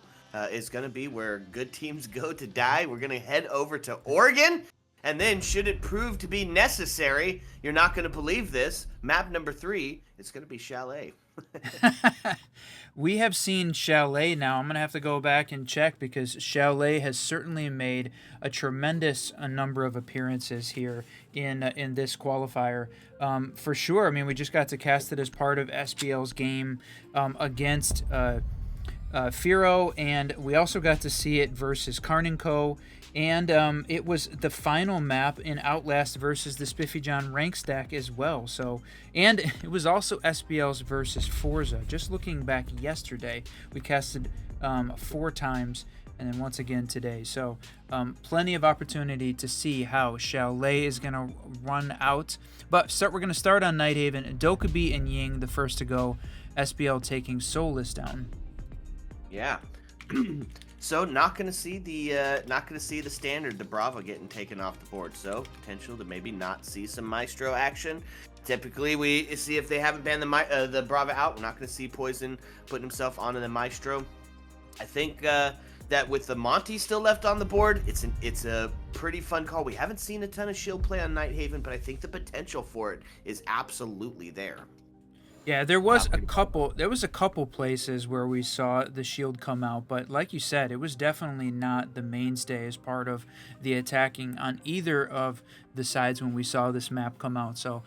is going to be where good teams go to die. We're going to head over to Oregon. And then, should it prove to be necessary, you're not going to believe this, map number 3, it's going to be Chalet. We have seen Chalet now. I'm going to have to go back and check because Chalet has certainly made a tremendous number of appearances here in this qualifier. For sure, I mean, we just got to cast it as part of SBL's game against FEAROW, and we also got to see it versus Karn & Co., and it was the final map in Outlast versus the Spiffy John rank stack as well. So, and it was also SBL's versus Forza. Just looking back yesterday, we casted 4 times, and then once again today. So plenty of opportunity to see how Chalet is going to run out. But we're going to start on Night Haven. Dokkaebi and Ying, the first to go. SBL taking Soulless down. Yeah. So not gonna see the standard, the Bravo getting taken off the board. So potential to maybe not see some Maestro action. Typically we see if they haven't banned the Bravo out, we're not gonna see Poison putting himself onto the Maestro. I think that with the Monty still left on the board, it's a pretty fun call. We haven't seen a ton of shield play on Night Haven, but I think the potential for it is absolutely there. Yeah, there was a couple places where we saw the shield come out, but like you said, it was definitely not the mainstay as part of the attacking on either of the sides when we saw this map come out. So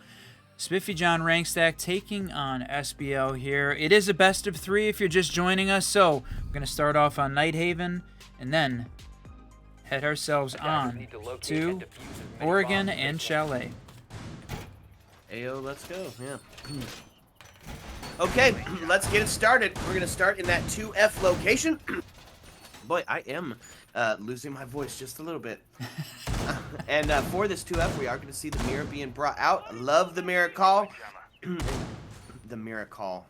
Spiffy John rank stack taking on SBL here. It is a best of 3 if you're just joining us. So we're going to start off on Night Haven and then head ourselves on to Oregon and Chalet. Ayo, let's go. Yeah. Okay, let's get it started. We're going to start in that 2F location. Boy, I am losing my voice just a little bit. And for this 2F, we are going to see the mirror being brought out. I love the mirror call. The mirror call.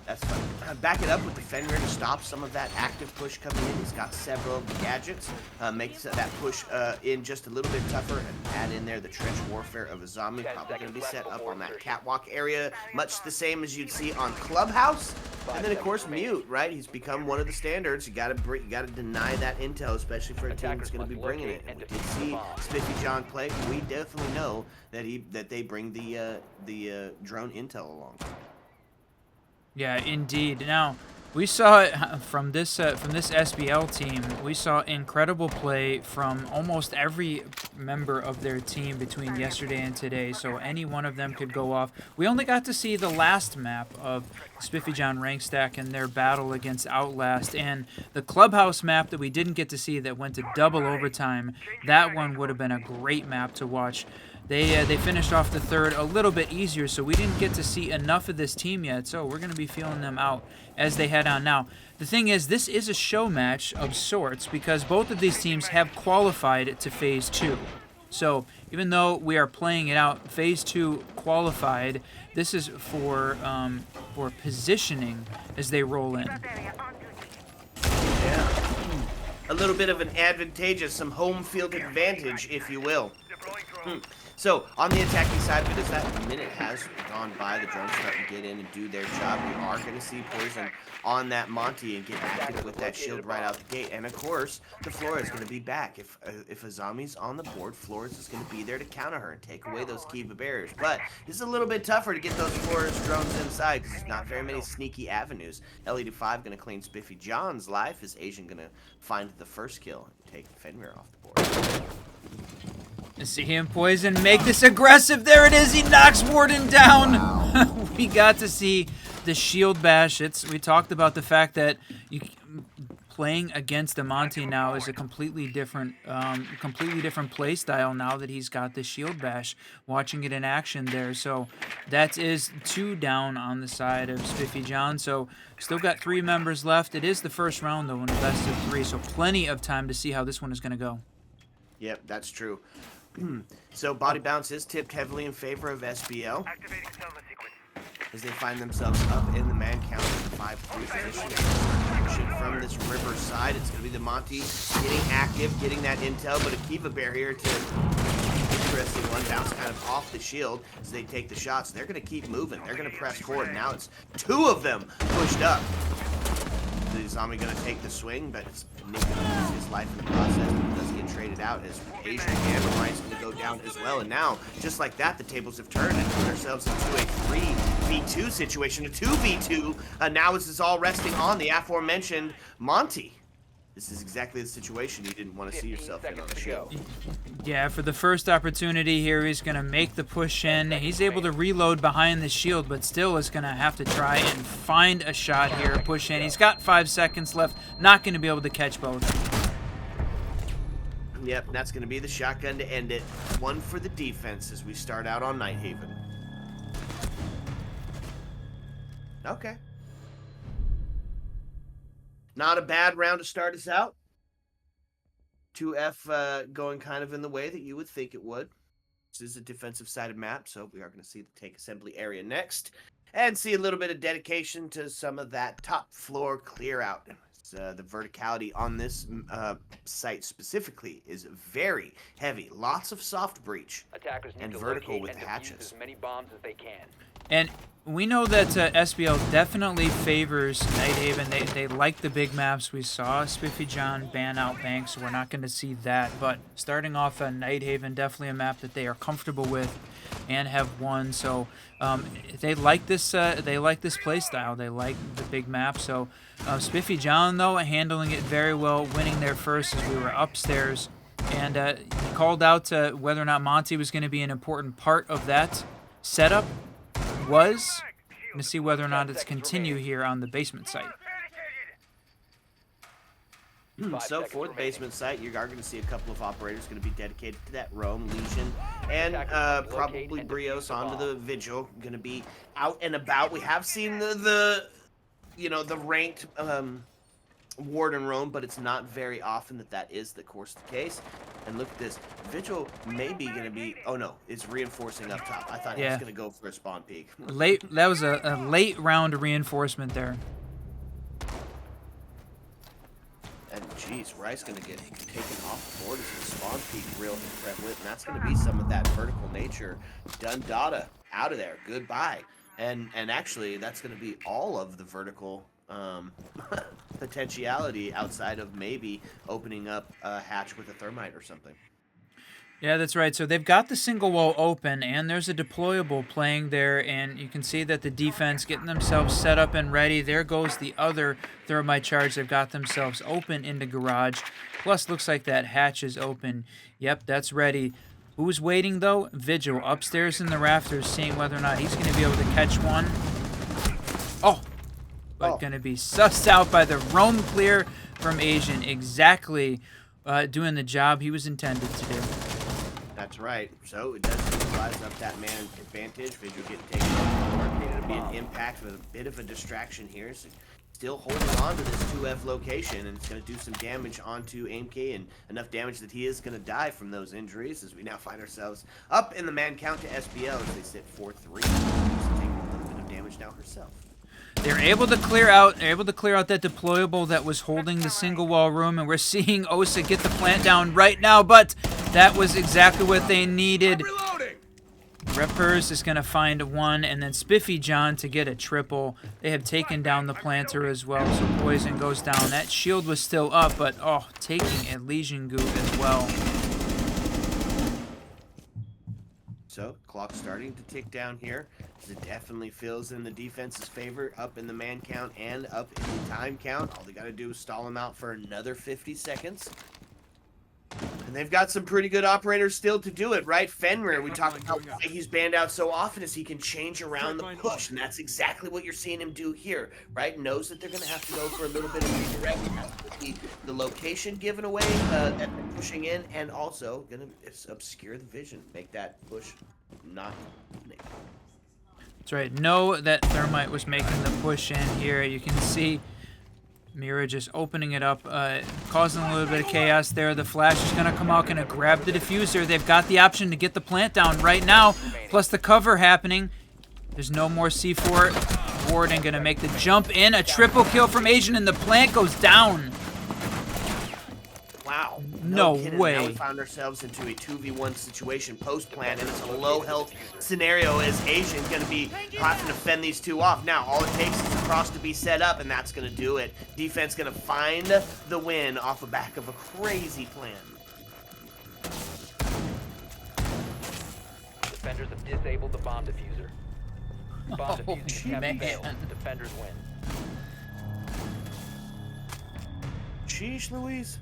That's funny. Back it up with the Fenrir to stop some of that active push coming in. He's got several gadgets. Makes that push in just a little bit tougher, and add in there the trench warfare of a zombie. Probably going to be set up on that catwalk area, much the same as you'd see on Clubhouse. And then of course Mute, right? He's become one of the standards. You got to deny that intel, especially for a team that's going to be bringing it. And we did see Spiffy John play. We definitely know that they bring the drone intel along. Yeah, indeed. Now, we saw it from this SBL team. We saw incredible play from almost every member of their team between yesterday and today, so any one of them could go off. We only got to see the last map of Spiffy John rank stack and their battle against Outlast, and the Clubhouse map that we didn't get to see that went to double overtime. That one would have been a great map to watch. They finished off the third a little bit easier, so we didn't get to see enough of this team yet, so we're going to be feeling them out as they head on. Now, the thing is, this is a show match of sorts because both of these teams have qualified to Phase 2. So even though we are playing it out, Phase 2 qualified, this is for positioning as they roll in. Yeah. A little bit of an advantageous, some home field advantage, if you will. So, on the attacking side, because that minute has gone by, the drones starting to get in and do their job. You are going to see Poison on that Monty and get active with that shield right out the gate. And, of course, the Flores is going to be back. If a zombie's on the board, Flores is going to be there to counter her and take away those Kiva barriers. But it's a little bit tougher to get those Flores drones inside because there's not very many sneaky avenues. LED5 going to claim Spiffy John's life. Is Asian going to find the first kill and take Fenrir off the board? See him, Poison, make this aggressive. There it is. He knocks Warden down. Wow. We got to see the shield bash. We talked about the fact that playing against Amonte now is a completely different play style now that he's got the shield bash. Watching it in action there. So that is 2 down on the side of Spiffy John. So still got 3 members left. It is the first round, though, in a best of 3. So plenty of time to see how this one is going to go. Yep, that's true. So body bounce is tipped heavily in favor of SBL as they find themselves up in the man count in the 5-3 position. Action from this river side. It's going to be the Monty getting active, getting that intel, but a Kiva bear here to interesting one. Bounce kind of off the shield as they take the shots. They're going to keep moving. They're going to press forward. Now it's 2 of them pushed up. The zombie going to take the swing, but it's Nick going to lose his life in the process. He does get traded out as Asian and Ryan's going to go down as well. And now, just like that, the tables have turned and put ourselves into a 3v2 situation, a 2v2. Now this is all resting on the aforementioned Monty. This is exactly the situation you didn't want to see yourself in on the show. Yeah, for the first opportunity here, he's going to make the push in. He's able to reload behind the shield, but still is going to have to try and find a shot here, push in. He's got 5 seconds left, not going to be able to catch both. Yep, that's going to be the shotgun to end it. 1 for the defense as we start out on Nighthaven. Okay. Not a bad round to start us out. 2F going kind of in the way that you would think it would. This is a defensive-sided map, so we are going to see the take assembly area next. And see a little bit of dedication to some of that top floor clear out. The verticality on this site specifically is very heavy. Lots of soft breach and vertical with hatches. As many bombs as they can. And we know that SBL definitely favors Nighthaven. They like the big maps. We saw Spiffy John ban out Bank, so we're not going to see that. But starting off at Nighthaven, definitely a map that they are comfortable with and have won. So they like this. They like this play style. They like the big map. So Spiffy John, though, handling it very well, winning there first as we were upstairs, and he called out whether or not Monty was going to be an important part of that setup. Was going to see whether or not it's continue here on the basement site. So for the basement site, you are going to see a couple of operators going to be dedicated to that roam, Legion, and probably Brios onto the Vigil. Going to be out and about. We have seen the ranked Warden roam, but it's not very often that is the course of the case. And look at this. Vigil may be going to be... Oh, no. It's reinforcing up top. I thought he was going to go for a spawn peek. That was a late round reinforcement there. And, geez, Rice going to get taken off the board as the spawn peek real prevalent. And that's going to be some of that vertical nature. Done data. Out of there. Goodbye. And actually, that's going to be all of the vertical... potentiality outside of maybe opening up a hatch with a thermite or something. Yeah, that's right. So they've got the single wall open, and there's a deployable playing there, and you can see that the defense getting themselves set up and ready. There goes the other thermite charge. They've got themselves open in the garage. Plus, looks like that hatch is open. Yep, that's ready. Who's waiting, though? Vigil upstairs in the rafters, seeing whether or not he's going to be able to catch one. Oh! But going to be sussed out by the roam clear from Asian. Exactly doing the job he was intended to do. That's right. So it does utilize up that man advantage. Vigil getting taken off. It'll be an impact with a bit of a distraction here. So still holding on to this 2F location, and it's going to do some damage onto AIMK, and enough damage that he is going to die from those injuries as we now find ourselves up in the man count to SBL as they sit 4-3. She's taking a little bit of damage now herself. They're able to clear out that deployable that was holding the single wall room, and we're seeing Osa get the plant down right now, but That was exactly what they needed. Rippers is going to find one, and then Spiffy John to get a triple. They have taken down the planter as well, so Poison goes down. That shield was still up, but, oh, taking a Legion Goo as well. So, clock starting to tick down here. It definitely feels in the defense's favor, up in the man count and up in the time count. All they got to do is stall him out for another 50 seconds. And they've got some pretty good operators still to do it, right? Fenrir, we talked about why he's banned out so often is he can change around the push, and that's exactly what you're seeing him do here, right? Knows that they're going to have to go for a little bit of redirect. The location given away that they're pushing in, and also going to obscure the vision, make that push not happening. That's right. Know that Thermite was making the push in here. You can see Mira just opening it up, causing a little bit of chaos there. The flash is going to come out, going to grab the diffuser. They've got the option to get the plant down right now, plus the cover happening. There's no more C4. Warden going to make the jump in. A triple kill from Asian, and the plant goes down. Wow. No kidding. way. Now we found ourselves into a 2v1 situation post-plan, and it's a low health scenario as Asian's going to be having to fend these two off. Now, all it takes is a cross to be set up, and that's going to do it. Defense going to find the win off the back of a crazy plan. Defenders have disabled the bomb diffuser. Bomb diffuser man. failed. Defenders win. Sheesh, Louise.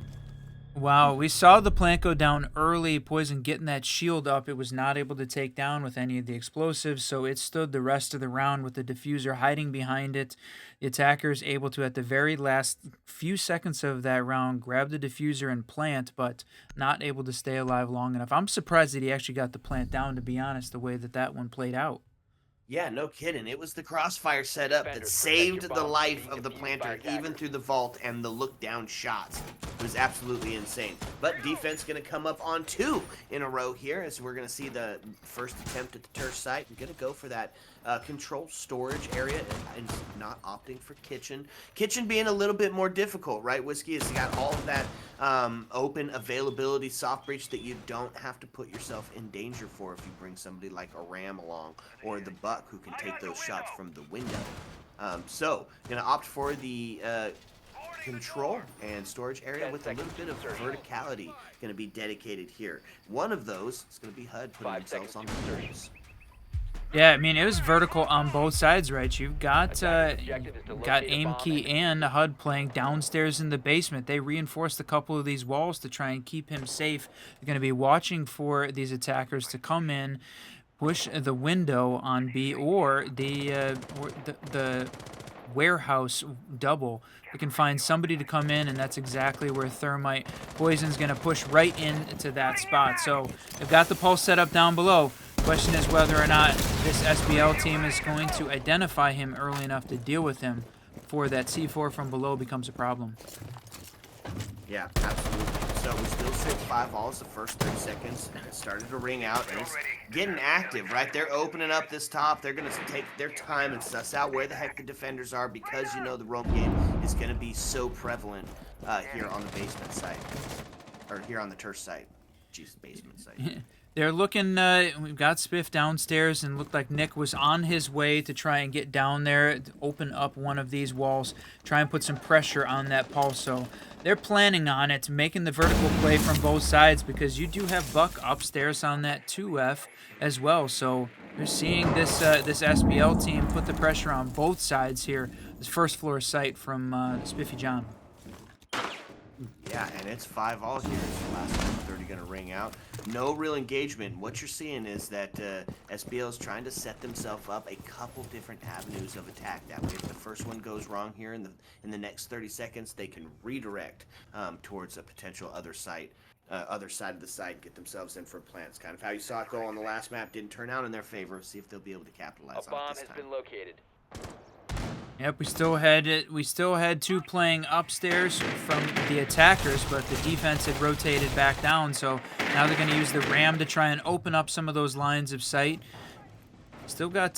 Wow, we saw the plant go down early. Poison getting that shield up. It was not able to take down with any of the explosives, so it stood the rest of the round with the diffuser hiding behind it. The attackers able to, at the very last few seconds of that round, grab the diffuser and plant, but not able to stay alive long enough. I'm surprised that he actually got the plant down, to be honest, the way that that one played out. Yeah, no kidding. It was the crossfire setup that saved the life of the planter, even through the vault and the look-down shots. It was absolutely insane. But defense going to come up on 2 in a row here, as we're going to see the first attempt at the turf site. I'm going to go for that control storage area and not opting for kitchen. Kitchen being a little bit more difficult, right? Whiskey has got all of that open availability soft breach that you don't have to put yourself in danger for if you bring somebody like a Ram along or the Buck who can take those shots from the window. So, going to opt for the control and storage area with a little bit of verticality going to be dedicated here. One of those is going to be HUD putting themselves on the surface. Yeah, I mean, it was vertical on both sides, right? You've got aim key and HUD playing downstairs in the basement. They reinforced a couple of these walls to try and keep him safe. They're going to be watching for these attackers to come in, push the window on B, or the warehouse double. We can find somebody to come in, and that's exactly where Thermite Poison's going to push right into that spot. So they've got the pulse set up down below. Question is whether or not this SBL team is going to identify him early enough to deal with him before that C4 from below becomes a problem. Yeah, absolutely. So we still sit 5 balls the first 30 seconds, and it started to ring out, and it's getting active, right? They're opening up this top. They're going to take their time and suss out where the heck the defenders are, because you know the roam game is going to be so prevalent here on the basement site, or here on the turf site. Jeez, basement site. They're looking, we've got Spiff downstairs, and looked like Nick was on his way to try and get down there, to open up one of these walls, try and put some pressure on that pulse. So they're planning on it, making the vertical play from both sides, because you do have Buck upstairs on that 2F as well. So you're seeing this this SBL team put the pressure on both sides here. This first floor site from Spiffy John. Yeah, and it's 5-all here. It's the last 30 going to ring out. No real engagement. What you're seeing is that SBL is trying to set themselves up a couple different avenues of attack. That way, if the first one goes wrong here in the next 30 seconds, they can redirect towards a potential other site. Other side of the site, get themselves in for plants. Kind of how you saw it go on the last map. Didn't turn out in their favor. See if they'll be able to capitalize A bomb on it this has time. been located. Yep, we still had 2 playing upstairs from the attackers, but the defense had rotated back down, so now they're going to use the Ram to try and open up some of those lines of sight. Still got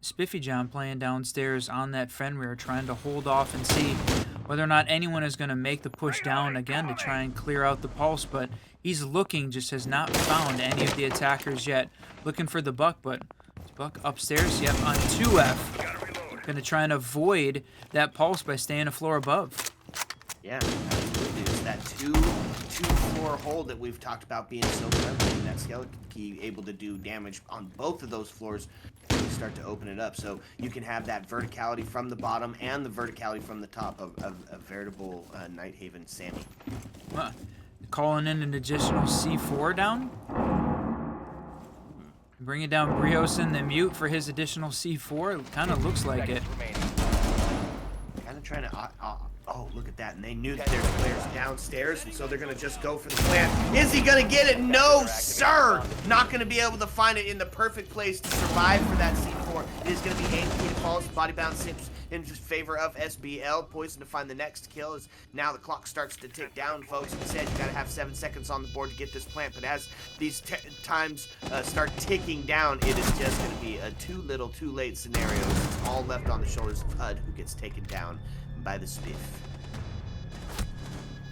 Spiffy John playing downstairs on that Fenrir, trying to hold off and see whether or not anyone is going to make the push down again to try and clear out the pulse, but He's looking, just has not found any of the attackers yet. Looking for the Buck, but Buck upstairs, yep, on 2F. Gonna try and avoid that pulse by staying a floor above. Yeah, absolutely. It's that two-floor hold that we've talked about being so prevalent. That skeleton key able to do damage on both of those floors when we start to open it up. So you can have that verticality from the bottom and the verticality from the top of a veritable Night Haven Sammy. Calling in an additional C4 down. Bringing down Brios in the mute for his additional C4. It kind of looks like it. Kind of trying to... oh, look at that. And they knew that there's players downstairs, and so they're going to just go for the plant. Is he going to get it? No, sir! Not going to be able to find it in the perfect place to survive for that C4. It is going to be 8 falls. Body bounce sips in favor of SBL. Poison to find the next kill as now the clock starts to tick down, folks. Instead, you got to have 7 seconds on the board to get this plant. But as these times start ticking down, it is just going to be a too little, too late scenario. It's all left on the shoulders of HUD, who gets taken down by the spiff.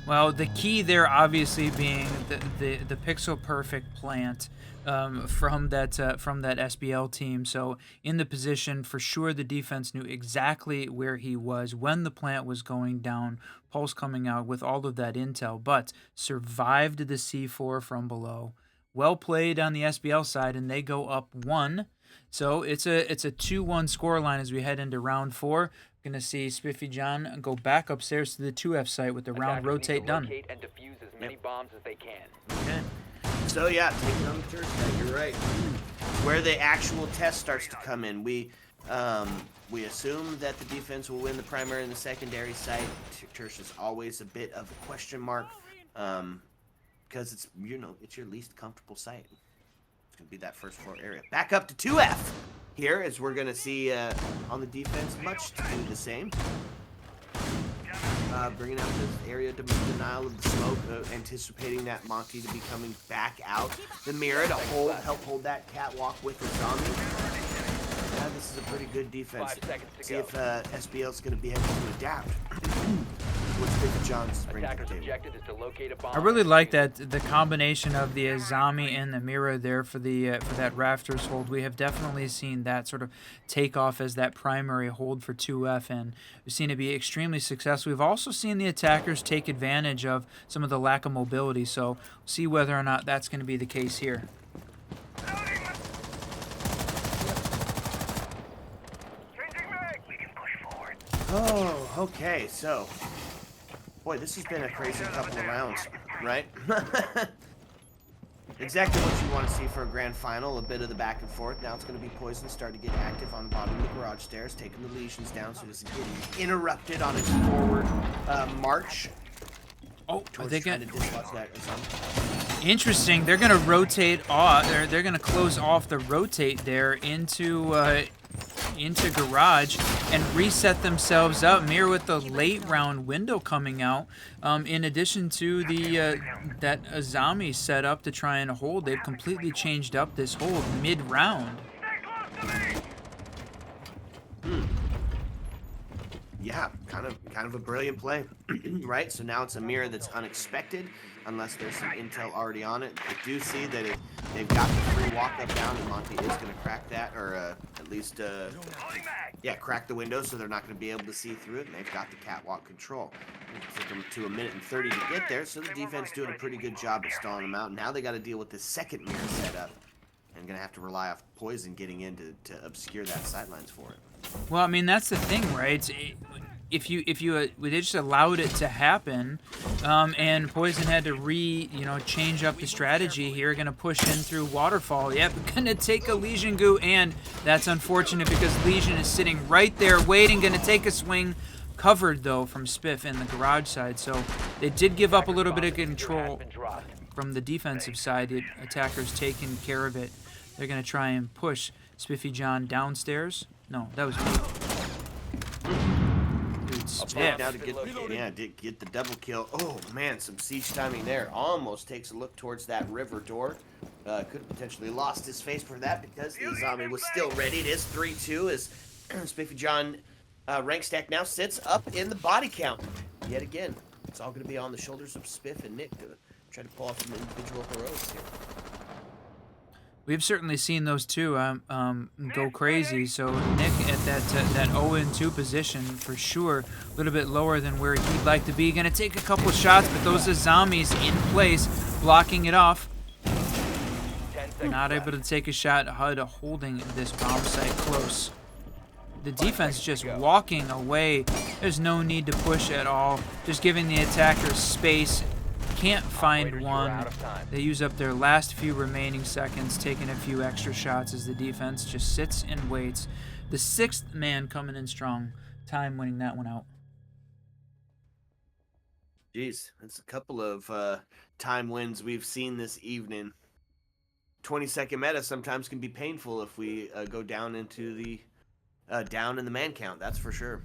Well, the key there obviously being the pixel perfect plant from that SBL team. So in the position, for sure the defense knew exactly where he was when the plant was going down, pulse coming out with all of that intel, but survived the C4 from below. Well played on the SBL side, and they go up 1. So it's a 2-1 scoreline as we head into round 4. Gonna see Spiffy John go back upstairs to the 2F site with the round rotate done. And defuse as many bombs as they can. Okay. So yeah, taking on the church site, you're right. Where the actual test starts to come in, we assume that the defense will win the primary and the secondary site. Church is always a bit of a question mark, because it's it's your least comfortable site. It's gonna be that first floor area. Back up to 2F. Here, as we're going to see on the defense, much to do the same. Bringing out this area to denial of the smoke, anticipating that Monty to be coming back out. The mirror to help hold that catwalk with the zombie. This is a pretty good defense. See if SBL is going to be able to adapt. What's Big John's bringing to the table? I really like the combination of the Azami and the Mira there for that rafters hold. We have definitely seen that sort of take off as that primary hold for 2F, and we've seen it be extremely successful. We've also seen the attackers take advantage of some of the lack of mobility, so we'll see whether or not that's going to be the case here. Oh, okay, so... Boy, this has been a crazy couple of rounds, right? Exactly what you want to see for a grand final, a bit of the back and forth. Now it's going to be Poison starting to get active on the bottom of the garage stairs, taking the lesions down so it doesn't get interrupted on its forward march. Oh, are they going to dislodge that? Interesting. They're going to rotate off. They're going to close off the rotate there into garage and reset themselves up. Mirror with the late round window coming out. In addition to that Azami set up to try and hold, they've completely changed up this hold mid-round. Yeah, kind of a brilliant play, right? So now it's a mirror that's unexpected, unless there's some intel already on it. I do see that they've got the free walk up down, and Monty is going to crack that, or at least, crack the window, so they're not going to be able to see through it, and they've got the catwalk control. It took them to 1:30 to get there, so the defense doing a pretty good job of stalling them out. Now they got to deal with this second mirror setup, and going to have to rely off Poison getting in to obscure that sidelines for it. Well, I mean, that's the thing, right? If you they just allowed it to happen, and Poison had to change up the strategy here, gonna push in through Waterfall. Yep, gonna take a Legion Goo, and that's unfortunate because Legion is sitting right there waiting, gonna take a swing, covered though from Spiff in the garage side. So they did give up a little bit of control from the defensive side. The attackers taking care of it. They're gonna try and push Spiffy John downstairs. No, that was me. Dude, Spiff. Now to get the double kill. Oh man, some siege timing there. Almost takes a look towards that river door. Could have potentially lost his face for that because the zombie was still ready. It is 3-2 as Spiffy John rank stack now sits up in the body count. Yet again, it's all going to be on the shoulders of Spiff and Nick to try to pull off some individual heroics here. We've certainly seen those two go crazy. So Nick at that 0-2 position for sure, a little bit lower than where he'd like to be. Going to take a couple shots, but those are zombies in place, blocking it off. Not able to take a shot. HUD holding this bomb site close. The defense just walking away. There's no need to push at all. Just giving the attackers space. Can't find one. They use up their last few remaining seconds, taking a few extra shots as the defense just sits and waits. The 6th man coming in strong. Time winning that one out. Jeez, that's a couple of time wins we've seen this evening. 20-second meta sometimes can be painful if we go down into the down in the man count. That's for sure.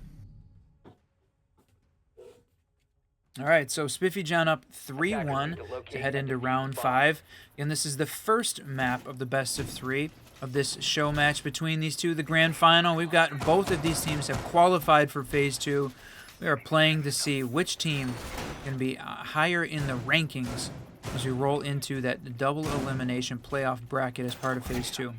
All right, so Spiffy John up 3-1 to head into round 5. And this is the first map of the best of 3 of this show match between these two, the grand final. We've got both of these teams have qualified for phase 2. We are playing to see which team can be higher in the rankings as we roll into that double elimination playoff bracket as part of phase 2.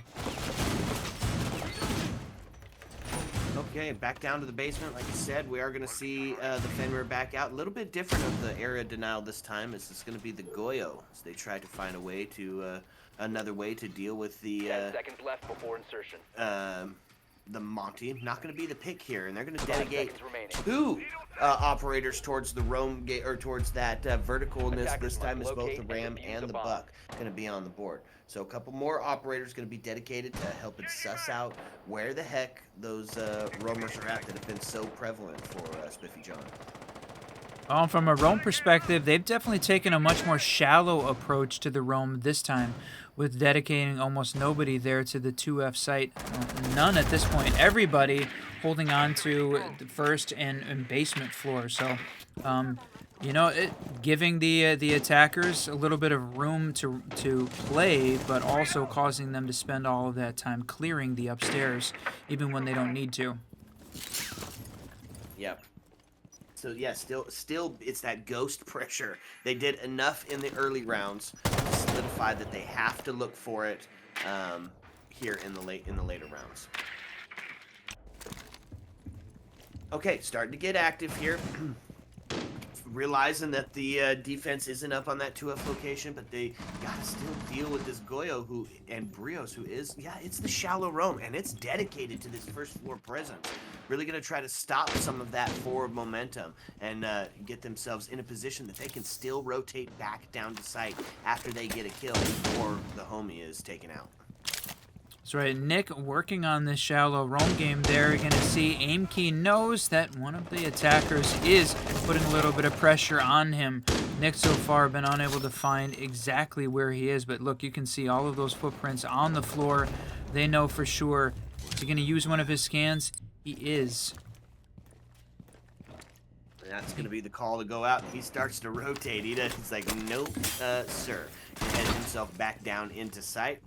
Okay, back down to the basement. Like I said, we are going to see the Fenrir back out. A little bit different of the area denial this time. This is going to be the Goyo as they try to find a way to another way to deal with the 10 seconds left before insertion. the Monty. Not going to be the pick here, and they're going to dedicate 2 operators towards the roam gate or towards that verticalness. This time is both the Ram and the Buck going to be on the board. So a couple more operators going to be dedicated to helping suss out where the heck those roamers are at that have been so prevalent for Spiffy John. From a roam perspective, they've definitely taken a much more shallow approach to the roam this time, with dedicating almost nobody there to the 2F site. None at this point. Everybody holding on to the first and basement floor. So, you know, giving the attackers a little bit of room to play, but also causing them to spend all of that time clearing the upstairs, even when they don't need to. Yep. So yeah, still, it's that ghost pressure. They did enough in the early rounds to solidify that they have to look for it here in the later rounds. Okay, starting to get active here. Realizing that the defense isn't up on that 2F location, but they gotta still deal with this Goyo and Brios, who is, it's the shallow roam, and it's dedicated to this first floor presence. Really gonna try to stop some of that forward momentum and get themselves in a position that they can still rotate back down to site after they get a kill or the homie is taken out. That's right, Nick working on this shallow roam game there. You're going to see aim key knows that one of the attackers is putting a little bit of pressure on him. Nick so far been unable to find exactly where he is, but look, you can see all of those footprints on the floor. They know for sure. Is he going to use one of his scans? He is. That's going to be the call to go out. He starts to rotate. He's like, nope, sir. He heads himself back down into sight.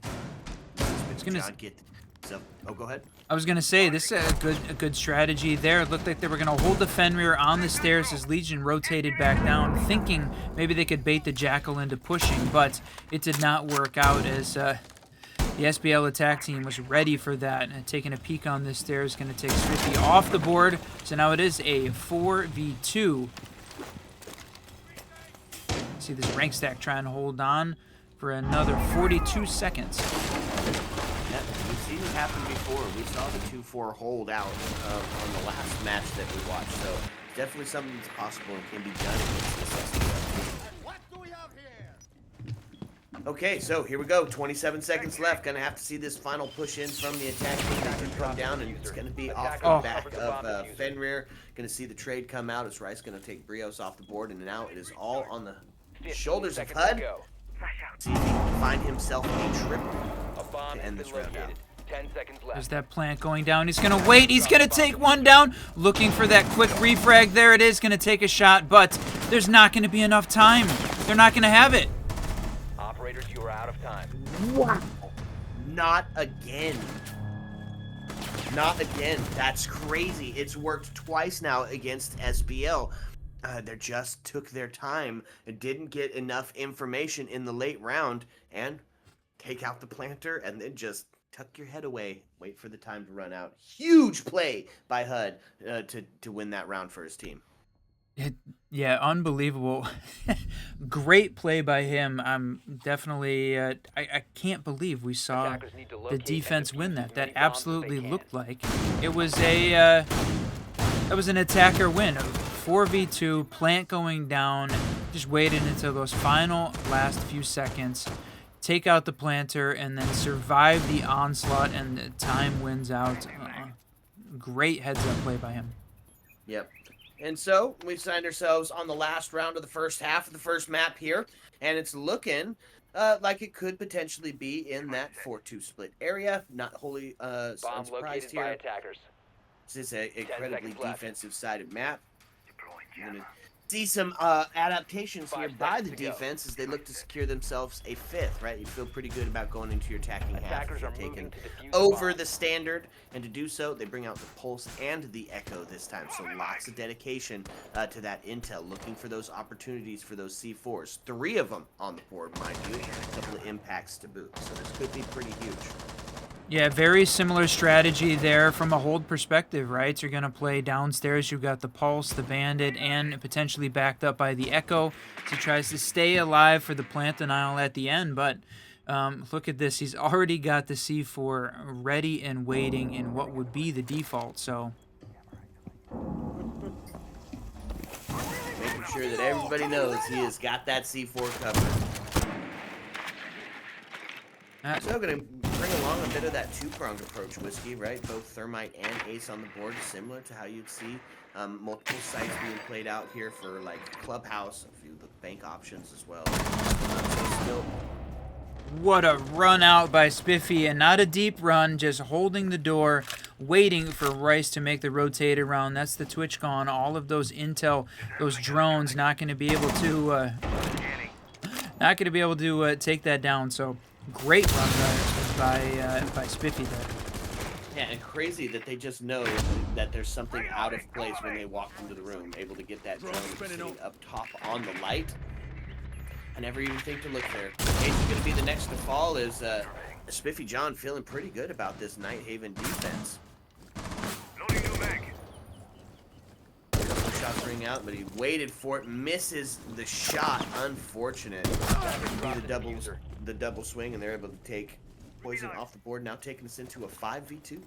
Go ahead. I was gonna say this is a good strategy there. It looked like they were gonna hold the Fenrir on the stairs as Legion rotated back down, thinking maybe they could bait the Jackal into pushing, but it did not work out as the SBL attack team was ready for that. And taking a peek on this stairs, gonna take Spiffy off the board. So now it is a 4v2. See this rank stack trying to hold on for another 42 seconds. We've seen it happen before. We saw the 2-4 hold out on the last match that we watched. So definitely something that's possible and can be done against this SBL. What do we have here? Okay, so here we go. 27 seconds left. Gonna have to see this final push in from the attack team to come down, and it's gonna be off the back of Fenrir. Gonna see the trade come out as Rice gonna take Brios off the board, and now it is all on the shoulders of HUD. See if he can find himself a triple to end this round out. 10 seconds left. There's that plant going down. He's going to wait. He's going to take one down. Looking for that quick refrag. There it is. Going to take a shot, but there's not going to be enough time. They're not going to have it. Operators, you are out of time. Wow. Not again. Not again. That's crazy. It's worked twice now against SBL. They just took their time and didn't get enough information in the late round and take out the planter and then just tuck your head away, wait for the time to run out. Huge play by HUD to win that round for his team. Yeah, unbelievable. Great play by him. I'm definitely, I can't believe we saw Attackers need to the locate defense and win defuse that. as That many bombs as absolutely they can. looked like it was that was an attacker win. 4v2, plant going down, just waited until those final last few seconds, take out the planter, and then survive the onslaught, and the time wins out. Great heads-up play by him. Yep. And so we've signed ourselves on the last round of the first half of the first map here, and it's looking like it could potentially be in that 4-2 split area. Not wholly Bomb unsurprised located by here. attackers. This is an incredibly seconds left. defensive-sided map. Deploying You're jammer. gonna see some adaptations here 5 by seconds the to go. defense as they look to secure themselves a 5th, right? You feel pretty good about going into your attacking half. Attackers are They've moving taken to defuse over the bomb. the standard, and to do so, they bring out the Pulse and the Echo this time. So lots of dedication to that intel, looking for those opportunities for those C4s. 3 of them on the board, mind you. A couple of impacts to boot. So this could be pretty huge. Yeah, very similar strategy there from a hold perspective, right? You're going to play downstairs. You've got the Pulse, the Bandit, and potentially backed up by the Echo. So he tries to stay alive for the plant denial at the end. But look at this. He's already got the C4 ready and waiting in what would be the default. So Making sure that everybody knows he has got that C4 covered. So going to bring along a bit of that two-pronged approach, Whiskey, right? Both Thermite and Ace on the board, similar to how you'd see multiple sites being played out here for like Clubhouse, a few of the bank options as well. So still, what a run out by Spiffy, and not a deep run, just holding the door, waiting for Rice to make the rotated round. That's the Twitch gone. All of those intel, those drones, not going to be able to take that down. So great run by Spiffy there. yeah, and crazy that they just know that there's something out of place when they walk into the room, able to get that drone sitting up top on the light. I never even think to look there. Ace is going to be the next to fall. Is Spiffy John feeling pretty good about this Night Haven defense? Loading new mag. Couple shots ring out, but he waited for it, misses the shot. Unfortunate. The double swing, and they're able to take Poison off the board. Now taking us into a 5v2.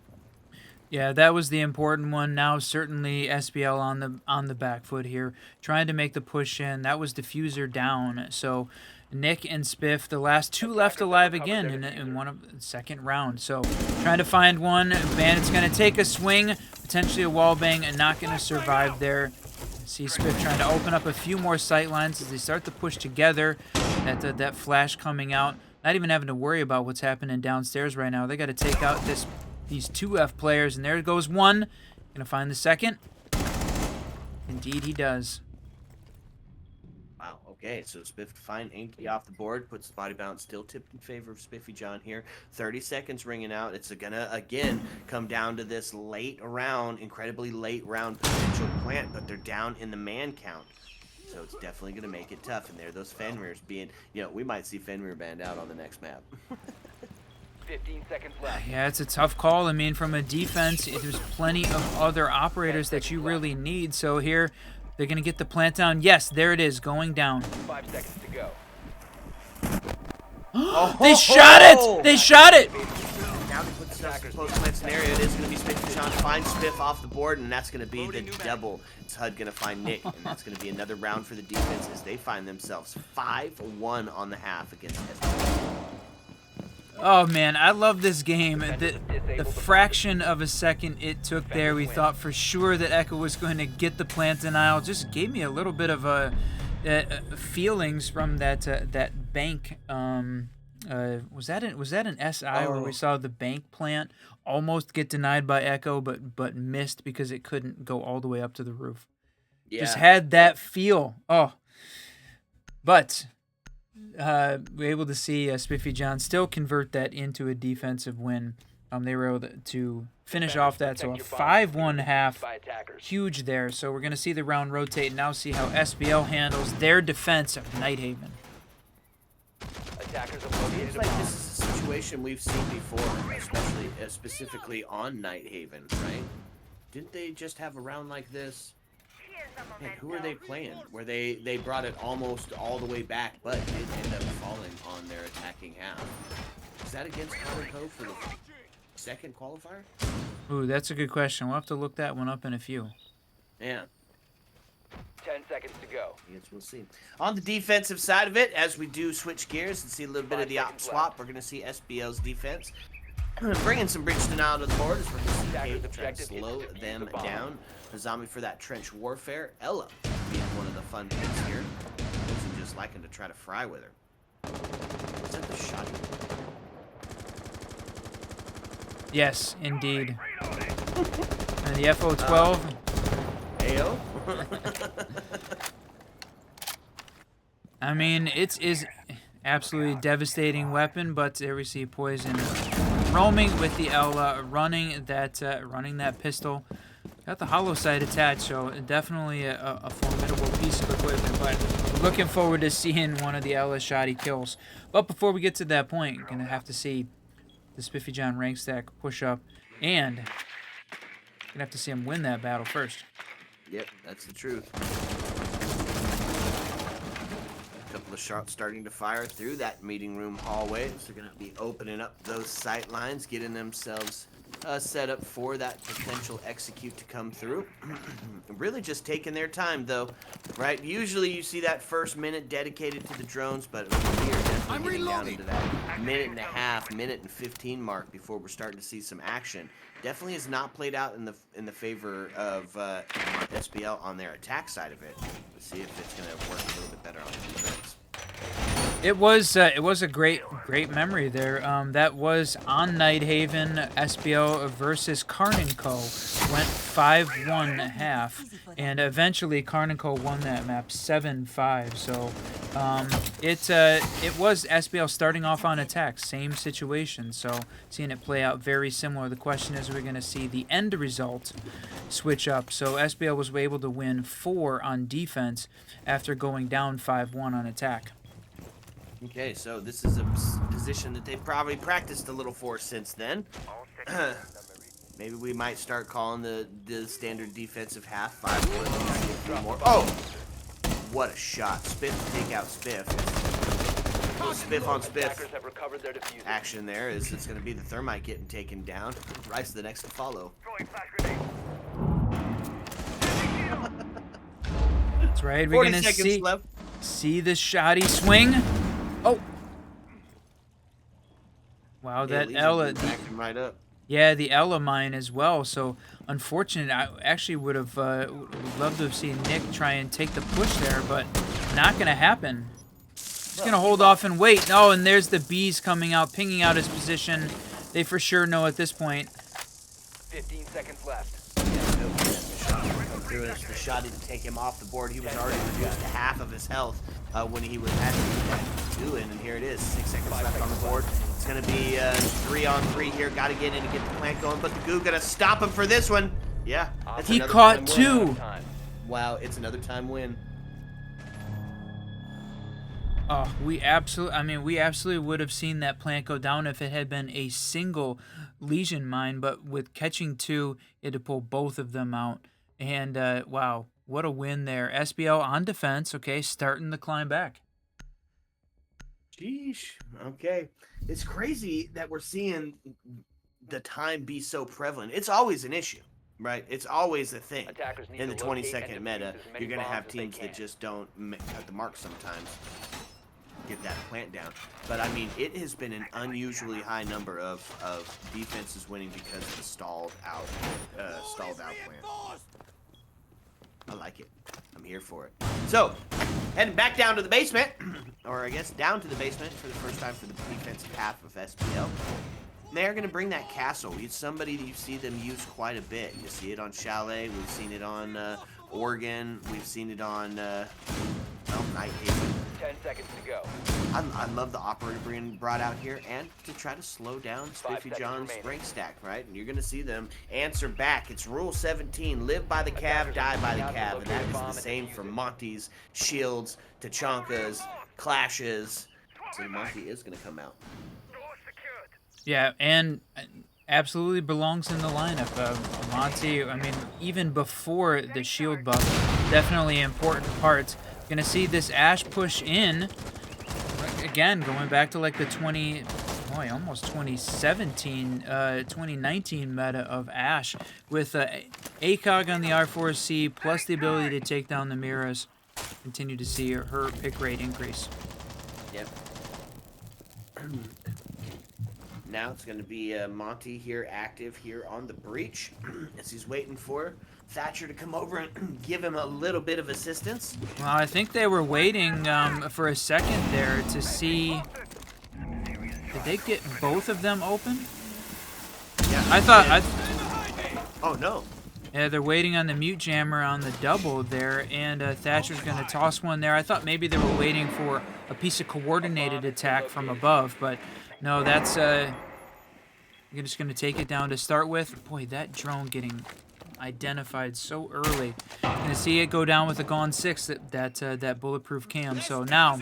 Yeah, that was the important one. Now certainly SBL on the back foot here, trying to make the push in. That was Diffuser down. So Nick and Spiff, the last 2 left alive again in one of the second round. So trying to find one. Bandit's going to take a swing, potentially a wall bang, and not going to survive there. See Spiff trying to open up a few more sight lines as they start to push together. That flash coming out. Not even having to worry about what's happening downstairs right now. They got to take out these 2F players, and there goes one. Gonna find the second. Indeed, he does. Wow, okay, so Spiff find Inky off the board, puts the body bounce still tipped in favor of Spiffy John here. 30 seconds ringing out. It's gonna, again, come down to this late round, incredibly late round potential plant, but they're down in the man count. So it's definitely gonna make it tough, and there those Fenrir's being, we might see Fenrir banned out on the next map. 15 seconds left. Yeah, it's a tough call. I mean, from a defense, there's plenty of other operators that you really need. So here, they're going to get the plant down. Yes, there it is, going down. 5 seconds to go. They shot it! They shot it! Now they put themselves in a post-plant scenario. It is going to be Spiffy John finds Spiff off the board, and that's going to be the double. It's HUD going to find Nick, and that's going to be another round for the defense as they find themselves 5-1 on the half against SBL. Oh man, I love this game. The fraction of a second it took there, we thought for sure that Echo was going to get the plant denial. Just gave me a little bit of feelings from that bank. Was that an SI where we saw the bank plant almost get denied by Echo, but missed because it couldn't go all the way up to the roof. Yeah. Just had that feel. Oh, but. We're able to see Spiffy John still convert that into a defensive win. They were able to finish Defenders, off that, so a protect your bombs from 5-1 being half. by attackers. Huge there. So we're going to see the round rotate and now see how SBL handles their defense of Nighthaven. Attackers have Seems located a like bomb. this is a situation we've seen before, especially specifically on Nighthaven, right? Didn't they just have a round like this? Man, who are they playing? Where they brought it almost all the way back, but it ended up falling on their attacking half. Is that against Connor Cove for the second qualifier? Ooh, that's a good question. We'll have to look that one up in a few. Yeah. 10 seconds to go. I guess we'll see. On the defensive side of it, as we do switch gears and see a little bit of the op swap, we're going to see SBL's defense bringing some breach denial to the board as we're going to see Kate trying to slow them down. The zombie for that trench warfare. Ella being one of the fun picks here. Wasn't just liking to try to fry with her. Was that the shot? Yes, indeed. And the FO12. Ayo? I mean, it is absolutely devastating weapon, but there we see Poison roaming with the Ella, running that pistol. Got the hollow sight attached, so definitely a formidable piece of equipment, but looking forward to seeing one of the Ella shoddy kills. But before we get to that point, you're going to have to see the Spiffy John rank stack push up, and you're going to have to see him win that battle first. Yep, that's the truth. A couple of shots starting to fire through that meeting room hallway. So they're going to be opening up those sight lines, getting themselves set up for that potential execute to come through. Really just taking their time, though, right? Usually you see that first minute dedicated to the drones, but we are definitely getting down into that minute and a half, minute and 15 mark before we're starting to see some action. Definitely has not played out in the favor of SBL on their attack side of it. Let's see if it's going to work a little bit better on the defense. It was a great memory there. That was on Nighthaven. SBL versus Carnico went 5-1 half, and eventually Carnico won that map 7-5. So it was SBL starting off on attack, same situation. So seeing it play out very similar. The question is, we're going to see the end result switch up. So SBL was able to win 4 on defense after going down 5-1 on attack. Okay, so this is a position that they've probably practiced a little for since then. Maybe we might start calling the standard defensive half 5 foot. More. Oh, what a shot! Spiff to take out Spiff. Spiff on Attackers Spiff. have recovered their diffuser. Action there is it's going to be the thermite getting taken down. Rise to the next to follow. Throwing flash grenade. That's right. We're 40 gonna seconds left. see the shoddy swing. Oh. Wow, that Lee's Ella. backing right up. Yeah, the Ella mine as well. So unfortunate. I actually would have loved to have seen Nick try and take the push there, but not gonna happen. He's gonna hold off and wait. Oh, and there's the bees coming out, pinging out his position. They for sure know at this point. 15 seconds left. Through the shot to take him off the board. He was already reduced to half of his health when he was actually doing, and here it is. 6 seconds left on the board. It's going to be 3-on-3 here. Got to get in and get the plant going, but the goo going to stop him for this one. Yeah, that's He another caught time win. 2. Time. Wow, it's another time win. Oh, we absolutely would have seen that plant go down if it had been a single lesion mine, but with catching 2, it had to pull both of them out. And wow, what a win there. SBL on defense, okay, starting the climb back. Sheesh. Okay. It's crazy that we're seeing the time be so prevalent. It's always an issue, right? It's always a thing. Attackers need In the to locate and 20-second defuse meta, as many you're going to have bombs as they teams that can. just don't cut the mark sometimes. Get that plant down. But, I mean, it has been an unusually high number of defenses winning because of the stalled out plant. I like it. I'm here for it. So, heading back down to the basement, or I guess down to the basement for the first time for the defensive half of SBL. They're going to bring that castle. It's somebody that you see them use quite a bit. You see it on Chalet. We've seen it on Oregon. We've seen it on Nighthaven. 10 seconds to go. I love the operator being brought out here and to try to slow down Spiffy seconds John's remaining. rank stack, right? And you're going to see them answer back. It's Rule 17, live by the cav, die by the cav. And that is the same for Monty's, Shields, Tachanka's, Clashes. So Monty is going to come out. Yeah, and absolutely belongs in the lineup. Monty, I mean, even before the shield buff, definitely important parts. Going to see this Ashe push in. Again, going back to like the almost 2017, 2019 meta of Ashe with ACOG on the R4C plus the ability to take down the Miras. Continue to see her pick rate increase. Yep. Now it's going to be Monty here active here on the breach as he's waiting for Thatcher to come over and give him a little bit of assistance. Well, I think they were waiting for a second there to see. Did they get both of them open? Yeah, I thought. Oh no. Yeah, they're waiting on the mute jammer on the double there, and Thatcher's going to toss one there. I thought maybe they were waiting for a piece of coordinated attack from above, but no, that's. You're just going to take it down to start with. Boy, that drone getting identified so early. Going to see it go down with a Gone 6, that bulletproof cam. So now,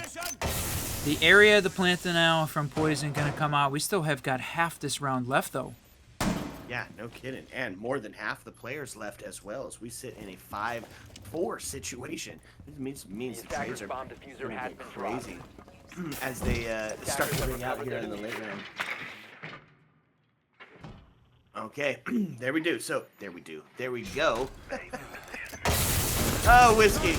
the area of the plant now from Poison going to come out. We still have got half this round left, though. Yeah, no kidding. And more than half the players left as well as we sit in a 5-4 situation. This means the trades are bomb diffuser going to has get been dropped. crazy as they start to ring out here in the late round. Okay, there we do. So, there we do. There we go. Oh, Whiskey.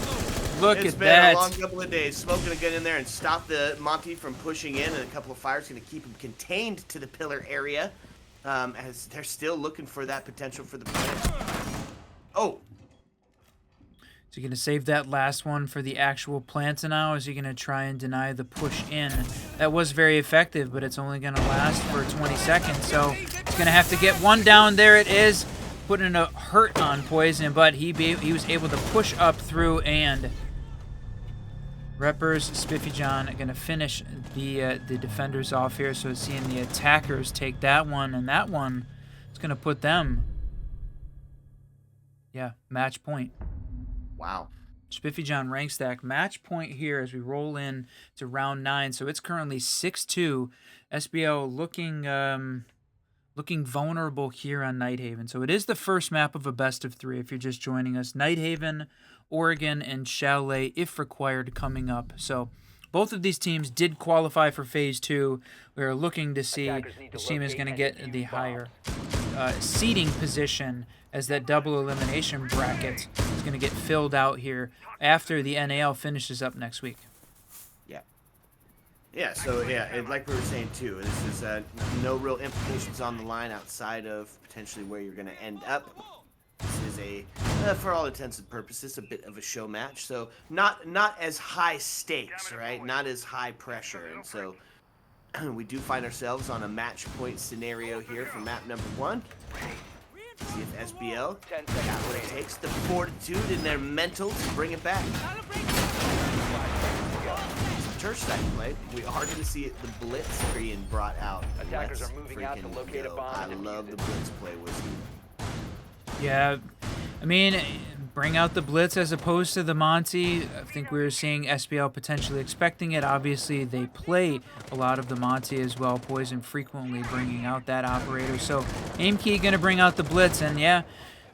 Look It's at been that. a long couple of days. Smoke going to get in there and stop the Monty from pushing in, and a couple of fires going to keep him contained to the pillar area. As they're still looking for that potential for the plant. Oh, So you're going to save that last one for the actual plant now? Is he going to try and deny the push in? That was very effective, but it's only going to last for 20 seconds. So he's going to have to get one down. There it is. Putting a hurt on Poison, but he was able to push up through, and Reppers, Spiffy John are going to finish the defenders off here. So seeing the attackers take that one, and that one is going to put them, yeah, match point. wow. Spiffy John rank stack match point here as we roll in to round 9. So it's currently 6-2. SBL looking vulnerable here on Nighthaven. So it is the first map of a best of 3 if you're just joining us. Nighthaven, Oregon, and Chalet, if required, coming up. So both of these teams did qualify for Phase 2. We are looking to see which team is going to get the higher seeding position as that double elimination bracket is going to get filled out here after the NAL finishes up next week. Yeah, so yeah, and like we were saying too, this is no real implications on the line outside of potentially where you're going to end up. This is for all intents and purposes, a bit of a show match. So not as high stakes, right? Not as high pressure. And so we do find ourselves on a match point scenario here for map number 1. See if SBL got what it takes, the fortitude and their mental to bring it back. Church side play. We are going to see the blitz being brought out. Attackers Let's are moving out to freaking locate a go. bomb I and love defuse the it. blitz play, Whiskey. Yeah, I mean, bring out the blitz as opposed to the Monty. I think we were seeing SBL potentially expecting it. Obviously, they play a lot of the Monty as well. Poison frequently bringing out that operator. So Aim Key going to bring out the blitz, and yeah,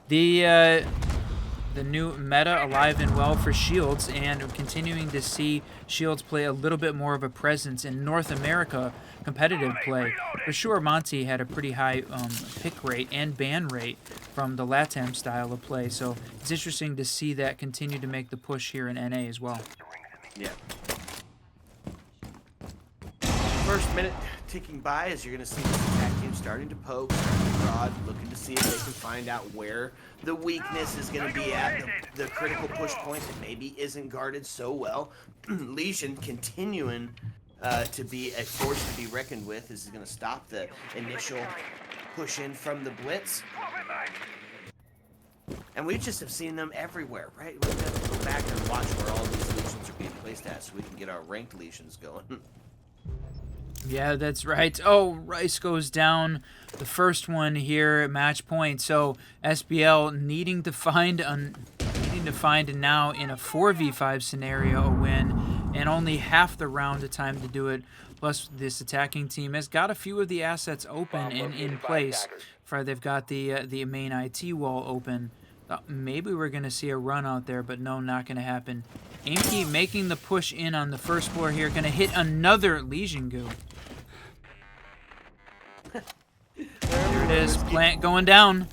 the new meta alive and well for Shields, and we're continuing to see Shields play a little bit more of a presence in North America competitive play. For sure, Monty had a pretty high pick rate and ban rate from the LATAM style of play, so it's interesting to see that continue to make the push here in NA as well. Yeah. First minute ticking by as you're going to see this attack team starting to poke, starting to prod, looking to see if they can find out where the weakness is going to be at, the critical push point that maybe isn't guarded so well. Legion continuing to be a force to be reckoned with. This is going to stop the initial push in from the blitz. And we just have seen them everywhere, right? We're going to go back and watch where all these legions are being placed at so we can get our ranked legions going. Yeah, that's right. Oh, Rice goes down. The first one here at match point. So SBL needing to find now in a 4v5 scenario a win, and only half the round of time to do it. Plus, this attacking team has got a few of the assets open and in place. They've got the main IT wall open. Maybe we're gonna see a run out there, but no, not gonna happen. Amkey making the push in on the first floor here, gonna hit another Legion goo. There it is, plant going down.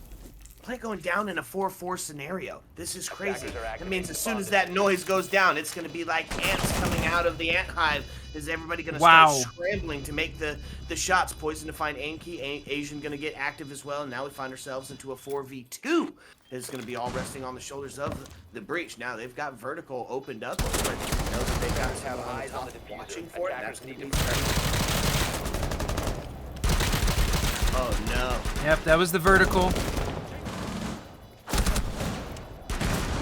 Plant going down in a 4-4 scenario. This is crazy. That means as soon as that noise goes down, it's going to be like ants coming out of the ant hive. Is everybody going to start scrambling to make the shots? Poison to find Amkey. Asian going to get active as well. And now we find ourselves into a 4v2. It's going to be all resting on the shoulders of the breach. Now they've got vertical opened up. Know that they got to have eyes on the watching for it. That's going to be oh no. Yep, that was the vertical.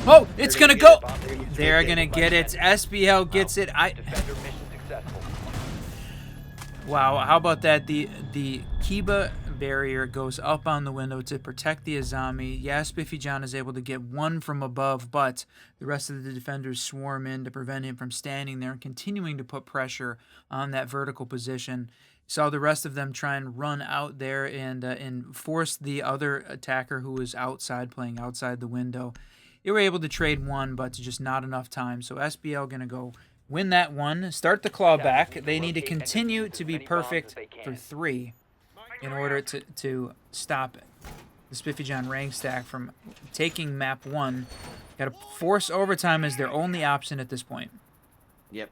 Oh, it's gonna go. They're gonna get it. SBL gets it. Wow, how about that? The Kiba barrier goes up on the window to protect the Azami. Yes, Biffy John is able to get one from above, but the rest of the defenders swarm in to prevent him from standing there and continuing to put pressure on that vertical position. Saw the rest of them try and run out there and force the other attacker who was outside, playing outside the window. They were able to trade one, but just not enough time. So SBL going to go win that one, start the claw back. They need to continue to be perfect for 3 in order to stop the Spiffy John rank stack from taking map 1. Got to force overtime as their only option at this point. Yep.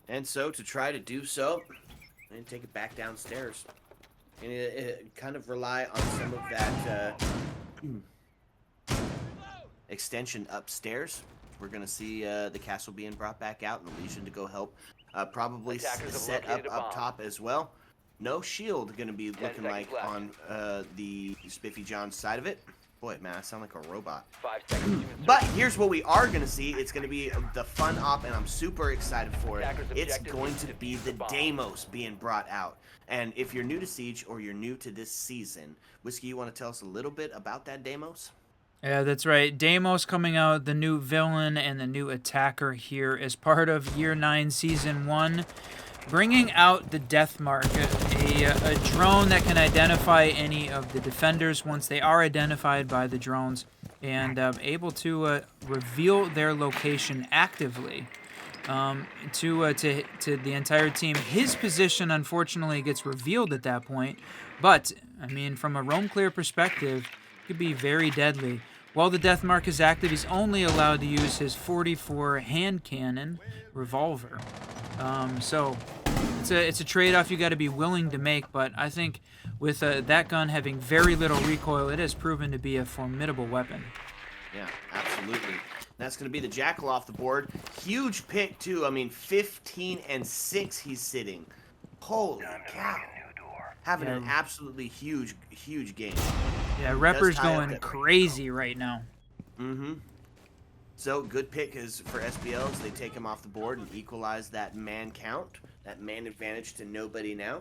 And so to try to do so, and take it back downstairs, and it kind of rely on some of that extension upstairs. We're gonna see the castle being brought back out and the Legion to go help. Probably set up top as well. No shield gonna be looking like on the Spiffy John side of it. Boy, man, I sound like a robot. 5 seconds. But here's what we are going to see. It's going to be the fun op, and I'm super excited for it. It's going to be the Deimos being brought out. And if you're new to Siege or you're new to this season, Whiskey, you want to tell us a little bit about that Deimos? Yeah, that's right. Deimos coming out, the new villain and the new attacker here as part of Year 9 Season 1. Bringing out the Death Mark, a drone that can identify any of the defenders once they are identified by the drones, and able to reveal their location actively to the entire team. His position, unfortunately, gets revealed at that point, but, I mean, from a roam clear perspective, it could be very deadly. While the Death Mark is active, he's only allowed to use his 44 hand cannon revolver. So it's a trade-off you got to be willing to make, but I think with that gun having very little recoil, it has proven to be a formidable weapon. Yeah, absolutely. That's going to be the Jackal off the board. Huge pick, too. I mean, 15 and 6 he's sitting. Holy cow. Having an absolutely huge game. Yeah, Repper's going crazy right now. Mm-hmm. So, good pick is for SBLs. They take him off the board and equalize that man count, that man advantage to nobody now.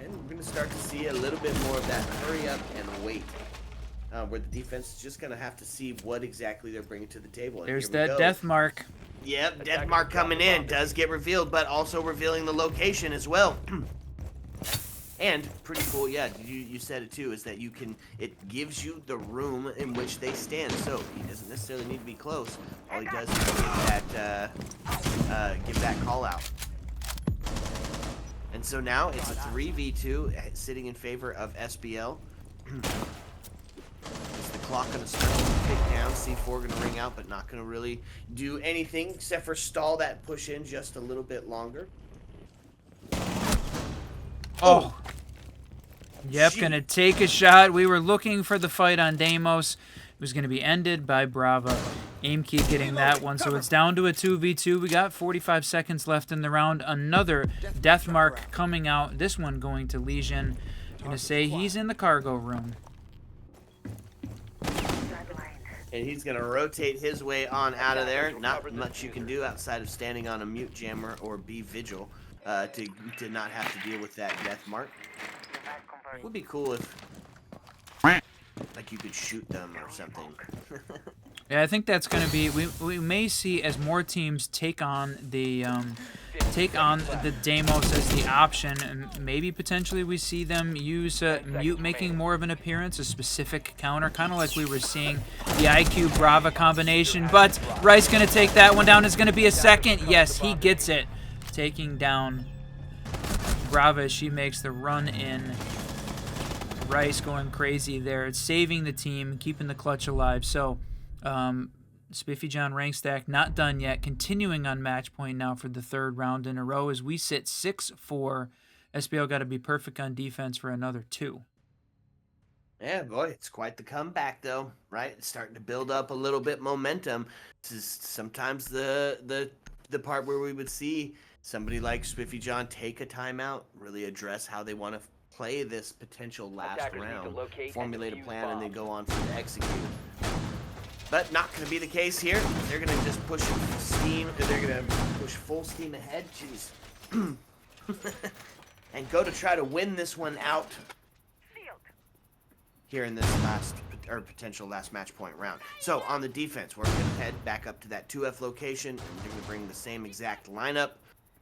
And we're going to start to see a little bit more of that hurry up and wait, where the defense is just going to have to see what exactly they're bringing to the table. And there's that Death Mark. Yep, Death Mark coming in. Does get revealed, but also revealing the location as well. And pretty cool, yeah, you said it too, is that it gives you the room in which they stand. So he doesn't necessarily need to be close. All he does is give that call out. And so now it's a 3v2 sitting in favor of SBL. Is the clock going to start to tick down? C4 going to ring out, but not going to really do anything except for stall that push in just a little bit longer. Oh. Yep, gonna take a shot. We were looking for the fight on Deimos. It was gonna be ended by Brava. Amkey getting that one, so it's down to a 2v2. We got 45 seconds left in the round. Another Death Mark coming out. This one going to Legion. Gonna say he's in the cargo room. And he's going to rotate his way on out of there. Not much you can do outside of standing on a mute jammer or be vigil. to not have to deal with that death mark. It would be cool if like you could shoot them or something. Yeah, I think that's going to be. We may see as more teams take on the Deimos as the option, and maybe potentially we see them use Mute making more of an appearance, a specific counter, kind of like we were seeing the IQ Brava combination. But Rice going to take that one down. Is going to be a second. Yes, he gets it, taking down Brava as she makes the run in. Rice going crazy there. It's saving the team, keeping the clutch alive. So. Spiffy John rank stack not done yet, continuing on match point now for the third round in a row as we sit 6-4. SBL got to be perfect on defense for another 2. Yeah, boy, it's quite the comeback though, right? It's starting to build up a little bit momentum. This is sometimes the part where we would see somebody like Spiffy John take a timeout, really address how they want to play this potential last round, formulate a plan, and then go on to execute. But not going to be the case here. They're going to just push steam. They're going to push full steam ahead. Jeez. And go to try to win this one out here in this last or potential last match point round. So on the defense, we're going to head back up to that 2F location, and they're going to bring the same exact lineup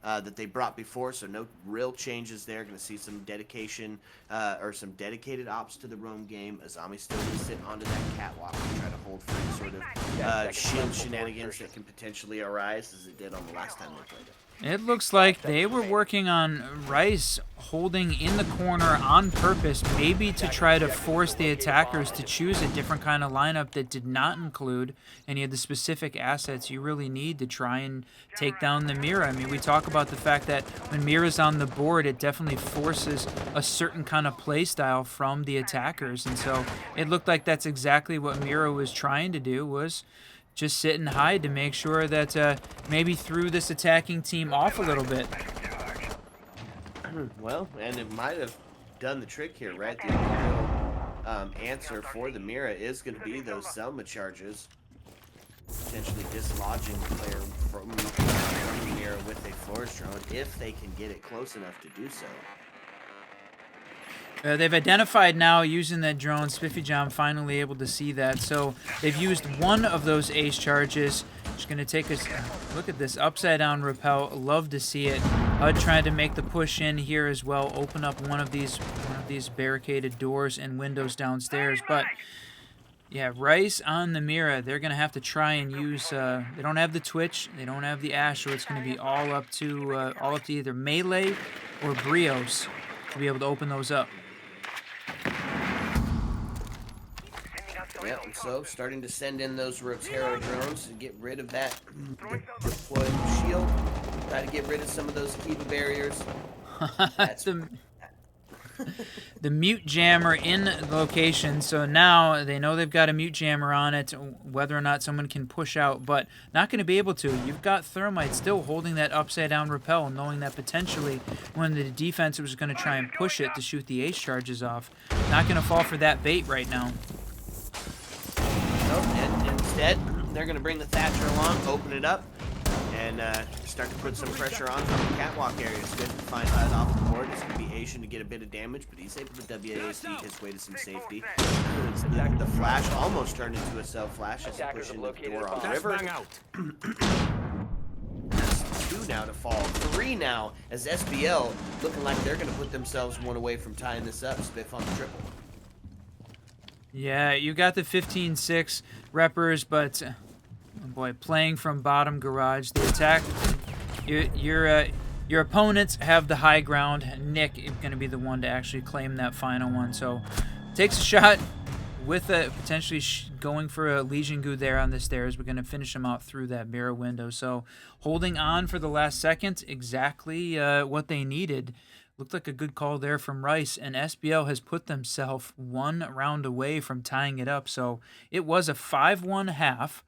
that they brought before, so no real changes there. Going to see some dedication or some dedicated ops to the roam game. Azami still going to sit onto that catwalk and try to hold for any sort of shield shenanigans that can potentially arise, as it did on the last time they played it. It looks like they were working on Rice holding in the corner on purpose, maybe to try to force the attackers to choose a different kind of lineup that did not include any of the specific assets you really need to try and take down the Mira. I mean, we talk about the fact that when Mira's on the board, it definitely forces a certain kind of play style from the attackers, and so it looked like that's exactly what Mira was trying to do, was just sit and hide to make sure that maybe threw this attacking team off a little bit. Well, and it might have done the trick here, right? The real answer for the Mira is going to be those Selma charges, potentially dislodging the player from the Mira with a Flores drone if they can get it close enough to do so. They've identified now using that drone. Spiffy John finally able to see that. So they've used one of those ace charges. Just going to take us look at this upside down rappel. Love to see it. Trying to make the push in here as well. Open up one of these barricaded doors and windows downstairs. But yeah, Rice on the Mira. They're going to have to try and use. They don't have the Twitch. They don't have the Ash. So it's going to be all up to either Melee or Brios to be able to open those up. Yeah, so starting to send in those Rotero drones to get rid of that deployed shield. Try to get rid of some of those Kiva barriers. The mute jammer in location, so now they know they've got a mute jammer on it, whether or not someone can push out, but not going to be able to. You've got Thermite still holding that upside down rappel, knowing that potentially when the defense was going to try and push it to shoot the ace charges off. Not going to fall for that bait right now. Nope, and instead, they're going to bring the Thatcher along, open it up, and start to put some pressure on from the catwalk area. Smith finds that off the board. It's going to be Asian to get a bit of damage, but he's able to WASD his way to some safety. The flash almost turned into a self-flash as he pushed into the door on the river. That's 2 now to fall. 3 now as SBL looking like they're going to put themselves one away from tying this up. Spiff on the triple. Yeah, you got the 15-6 reppers, but boy, playing from bottom garage, the attack, your opponents have the high ground. Nick is going to be the one to actually claim that final one. So takes a shot with a potentially going for a Legion Goo there on the stairs. We're going to finish him out through that mirror window. So holding on for the last second, exactly what they needed. Looked like a good call there from Rice, and SBL has put themselves 1 round away from tying it up. So it was a 5-1 half.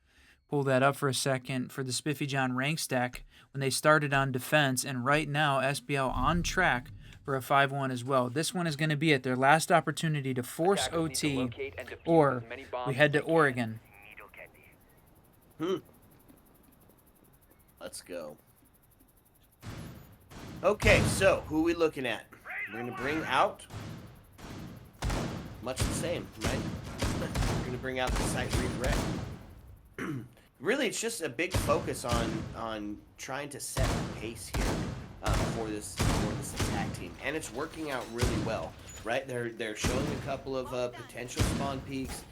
Pull that up for a second for the Spiffy John rank stack when they started on defense, and right now SBL on track for a 5-1 as well. This one is going to be at their last opportunity to force OT, or we head to Oregon. Let's go. Okay, so who are we looking at? We're gonna bring out much the same, right? We're gonna bring out the site redirect. Really, it's just a big focus on trying to set the pace here for this attack team, and it's working out really well, right? They're showing a couple of potential spawn peaks.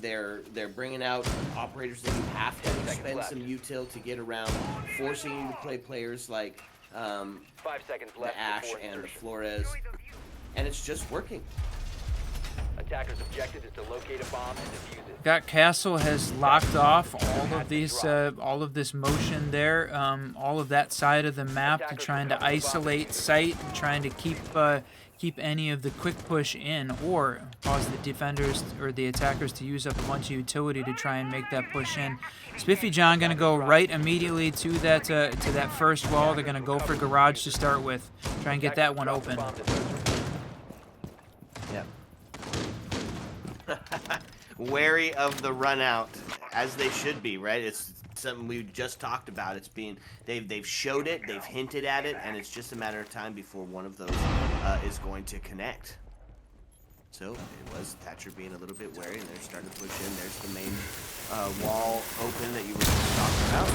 They're bringing out operators that you have to spend some util to get around, forcing you to play players like 5 seconds left the Ash before and the insertion. Flores, and it's just working. Attacker's objective is to locate a bomb and defuse it. Got Castle has locked off all of this motion there, all of that side of the map, to trying to isolate site, trying to keep any of the quick push in, or cause the defenders or the attackers to use up a bunch of utility to try and make that push in. Spiffy John gonna go right immediately to that first wall. They're gonna go for garage to start with, try and get that one open. Yep. Wary of the run out, as they should be, right? It's something we just talked about. It's being they've showed it, they've hinted at it, and it's just a matter of time before one of those is going to connect. So it was Thatcher being a little bit wary, and they're starting to push in. There's the main wall open that you were just talking about.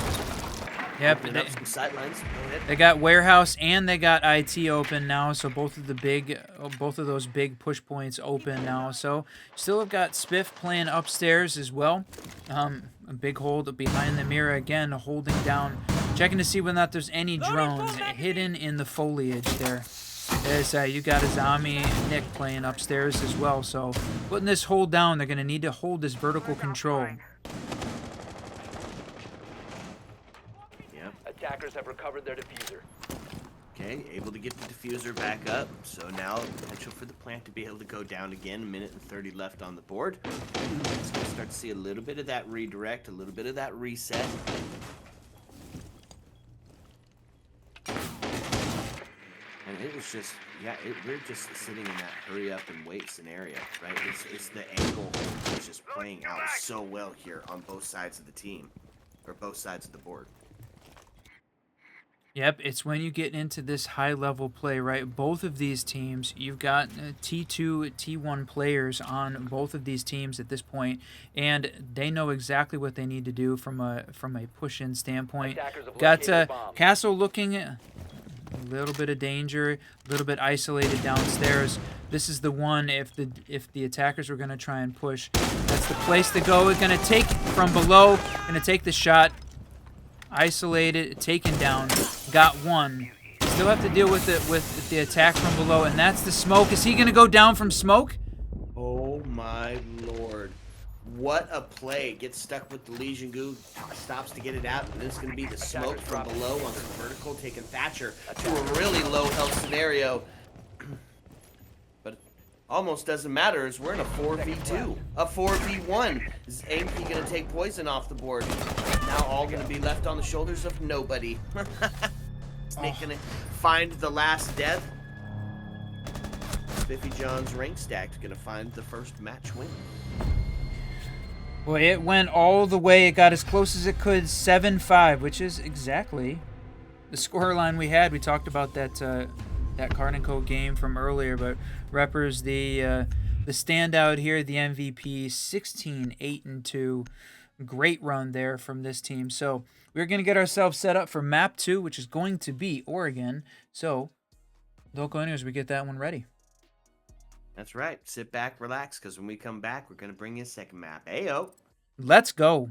Yep. Opening up some sightlines. Go ahead. They got warehouse and they got IT open now, so both of those big push points open now. So still have got Spiff playing upstairs as well. A big hold behind the mirror again, holding down, checking to see whether or not there's any drones hidden in the foliage there. There's you got Azami and Nick playing upstairs as well. So putting this hold down, they're gonna need to hold this vertical control. Attackers have recovered their diffuser. Okay, able to get the diffuser back up. So now potential for the plant to be able to go down again. 1:30 left on the board. It's going to start to see a little bit of that redirect, a little bit of that reset. And it was just, yeah, we're just sitting in that hurry up and wait scenario, right? It's the angle that's just playing out so well here on both sides of the team, or both sides of the board. Yep, it's when you get into this high-level play, right? Both of these teams, you've got T2, T1 players on both of these teams at this point, and they know exactly what they need to do from a push-in standpoint. Got Castle looking a little bit of danger, a little bit isolated downstairs. This is the one, if the attackers were going to try and push, that's the place to go. We're going to take from below, going to take the shot. Isolated, taken down, got one. Still have to deal with it with the attack from below, and that's the smoke. Is he gonna go down from smoke? Oh my lord. What a play. Gets stuck with the Legion Goo, stops to get it out, and then it's gonna be the smoke from below on the vertical, taking Thatcher to a really low health scenario. But almost doesn't matter, as we're in a 4v2. A 4v1. Is AP gonna take poison off the board? Now all gonna be left on the shoulders of nobody. Snake gonna find the last death. Spiffy John's rank stacked gonna find the first match win. Well, it went all the way. It got as close as it could, 7-5, which is exactly the scoreline we had. We talked about that that Card & Co game from earlier, but Reppers, the standout here, the MVP, 16-8-2. Great run there from this team. So we're going to get ourselves set up for map 2, which is going to be Oregon. So don't go anywhere as we get that one ready. That's right. Sit back, relax, because when we come back, we're going to bring you a second map. Ayo. Let's go.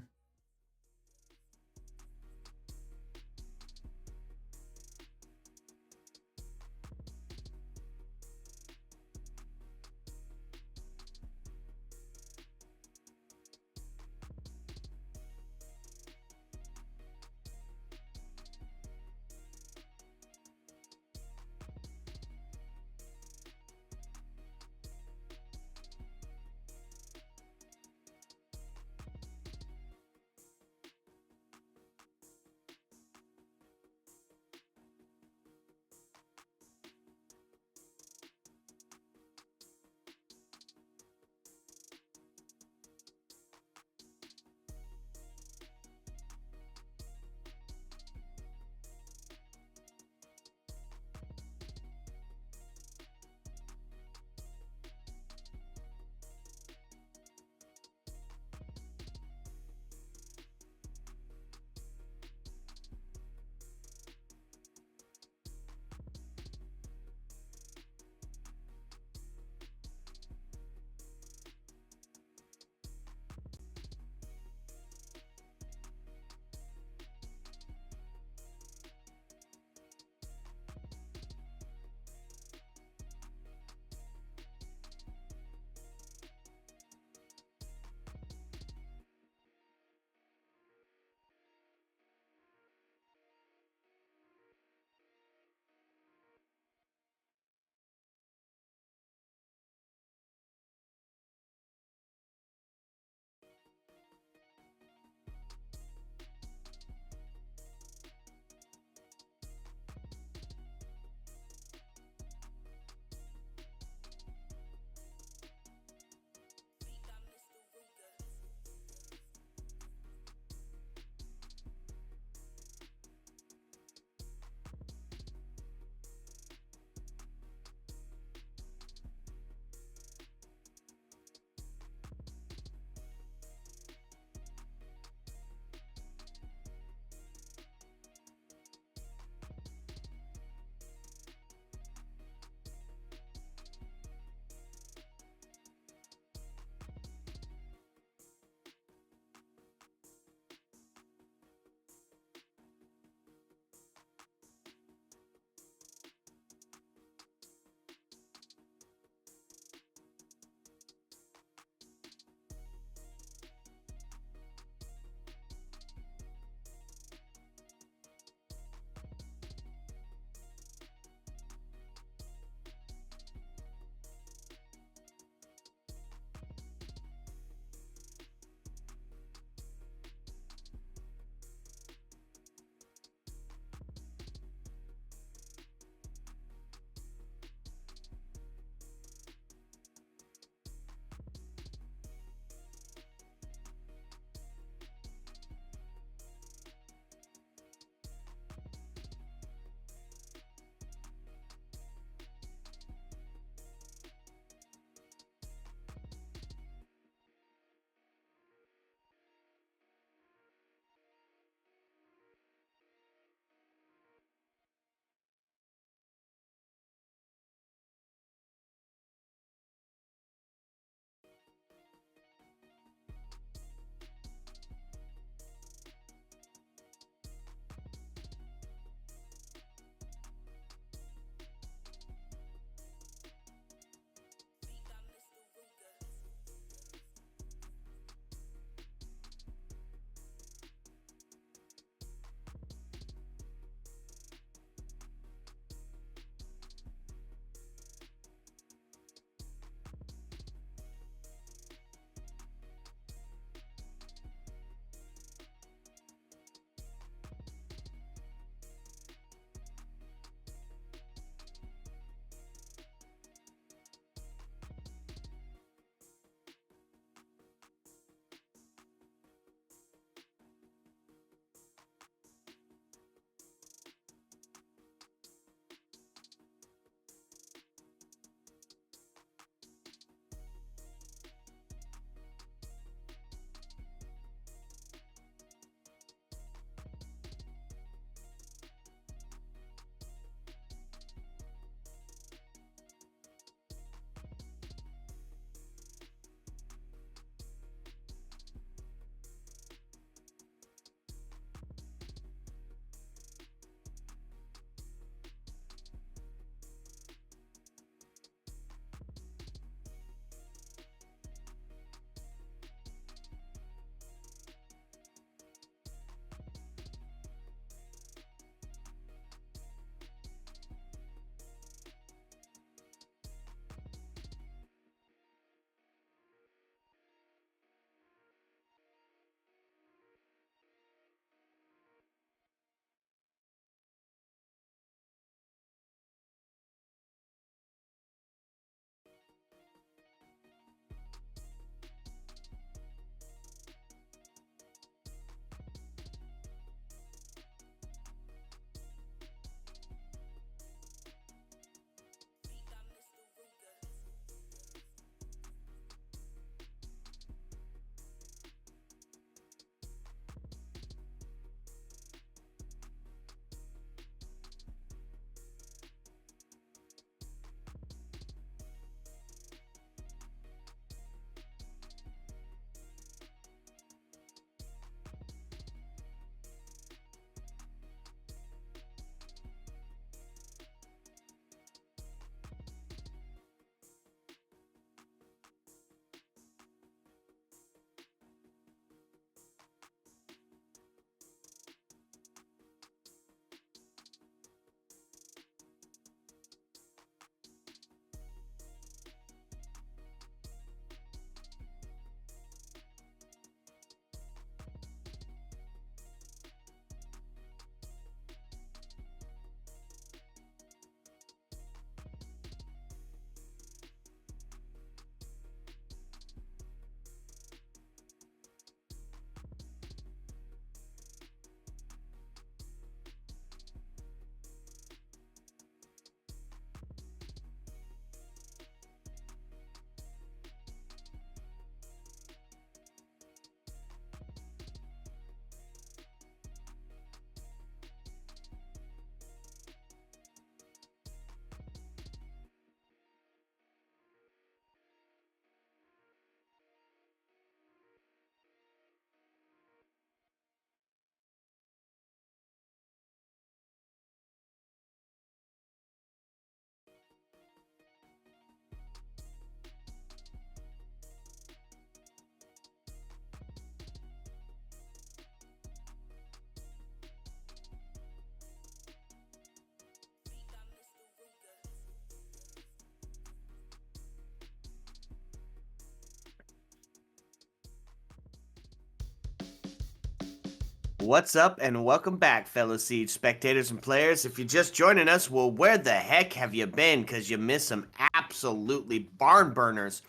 What's up and welcome back, fellow Siege spectators and players. If you're just joining us, well, where the heck have you been? Because you missed some absolutely barn burners.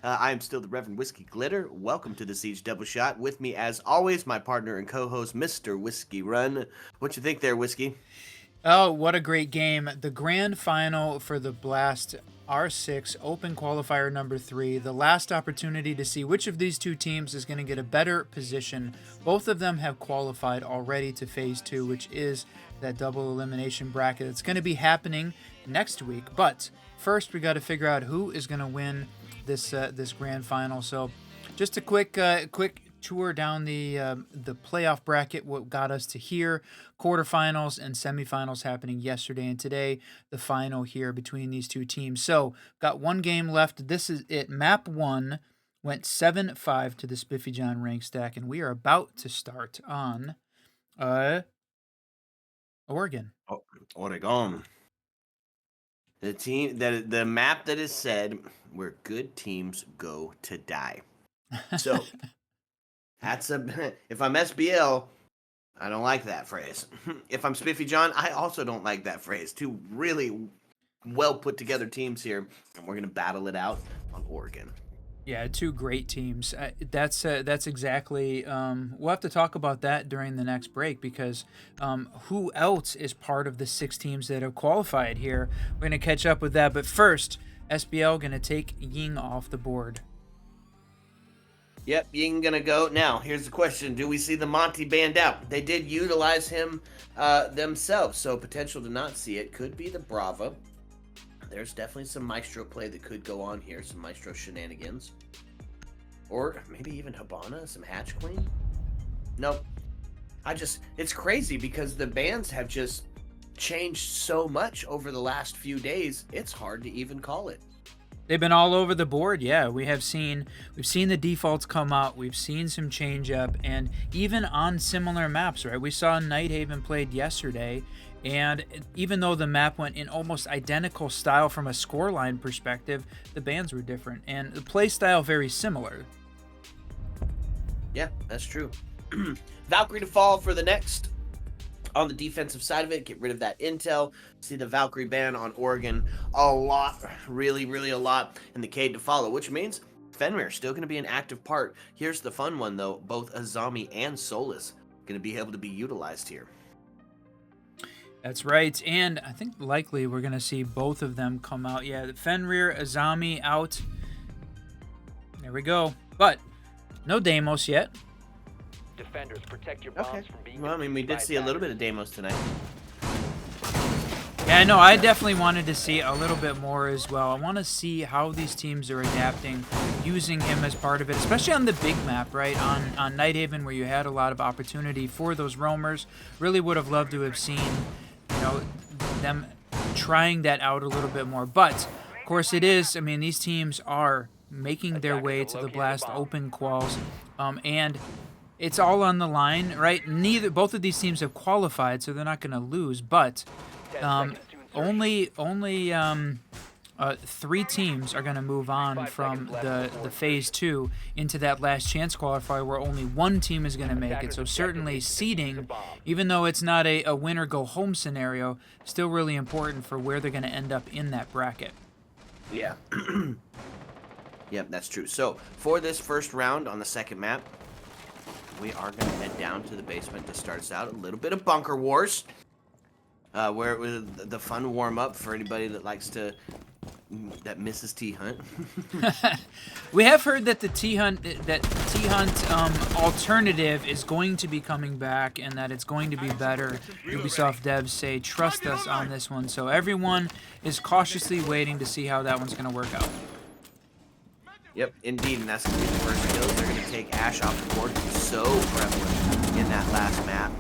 I am still the Reverend Whiskey Glitter. Welcome to the Siege Double Shot. With me, as always, my partner and co-host, Mr. Whiskey Run. What you think there, Whiskey? Oh, what a great game. The grand final for the Blast R6 Open Qualifier number 3. The last opportunity to see which of these two teams is going to get a better position. Both of them have qualified already to Phase 2, which is that double elimination bracket. It's going to be happening next week. But first, we got to figure out who is going to win this grand final. So just a quick tour down the playoff bracket, what got us to here. Quarterfinals and semifinals happening yesterday and today, the final here between these two teams. So got one game left. This is it. Map 1 went 7-5 to the Spiffy John rank stack, and we are about to start on Oregon. Oh, Oregon. The map that is said where good teams go to die. So that's if I'm SBL, I don't like that phrase. If I'm Spiffy John, I also don't like that phrase. Two really well put together teams here, and we're gonna battle it out on Oregon. Yeah, two great teams. That's exactly. We'll have to talk about that during the next break because who else is part of the 6 teams that have qualified here? We're gonna catch up with that, but first, SBL gonna take Ying off the board. Yep, Ying gonna go. Now, here's the question. Do we see the Monty band out? They did utilize him themselves, so potential to not see it could be the Brava. There's definitely some Maestro play that could go on here, some Maestro shenanigans. Or maybe even Habana, some Hatch Queen? Nope. It's crazy because the bands have just changed so much over the last few days, it's hard to even call it. They've been all over the board. Yeah, we've seen the defaults come out. We've seen some change up, and even on similar maps, right? We saw Nighthaven played yesterday, and even though the map went in almost identical style from a scoreline perspective, the bands were different, and the play style very similar. Yeah, that's true. Valkyrie to fall for the next. On the defensive side of it, get rid of that intel. See the Valkyrie ban on Oregon a lot, really, really a lot. And the Cade to follow, which means Fenrir still going to be an active part. Here's the fun one, though. Both Azami and Solus going to be able to be utilized here. That's right. And I think likely we're going to see both of them come out. Yeah, Fenrir, Azami out. There we go. But no Deimos yet. Defenders, protect your bombs from being Well, I mean, we did defused see by a little bit attackers. of Deimos tonight. Yeah, I know. I definitely wanted to see a little bit more as well. I want to see how these teams are adapting, using him as part of it, especially on the big map, right? On Nighthaven, where you had a lot of opportunity for those roamers. Really would have loved to have seen, them trying that out a little bit more. But, of course, it is. I mean, these teams are making their way to the Blast Open quals, and it's all on the line, right? Both of these teams have qualified, so they're not going to lose. But only 3 teams are going to move on from the Phase 2 into that last chance qualifier, where only 1 team is going to make it. So certainly seeding, even though it's not a win or go home scenario, still really important for where they're going to end up in that bracket. Yeah. Yep, that's true. So for this first round on the second map, we are going to head down to the basement to start us out. A little bit of Bunker Wars, where it was the fun warm-up for anybody that misses T-Hunt. We have heard that the T-Hunt alternative is going to be coming back, and that it's going to be better. Ubisoft devs say, trust us on this one. So everyone is cautiously waiting to see how that one's going to work out. Yep, indeed, and that's going to be the first kills. They're going to take Ash off the board. It's so prevalent in that last map,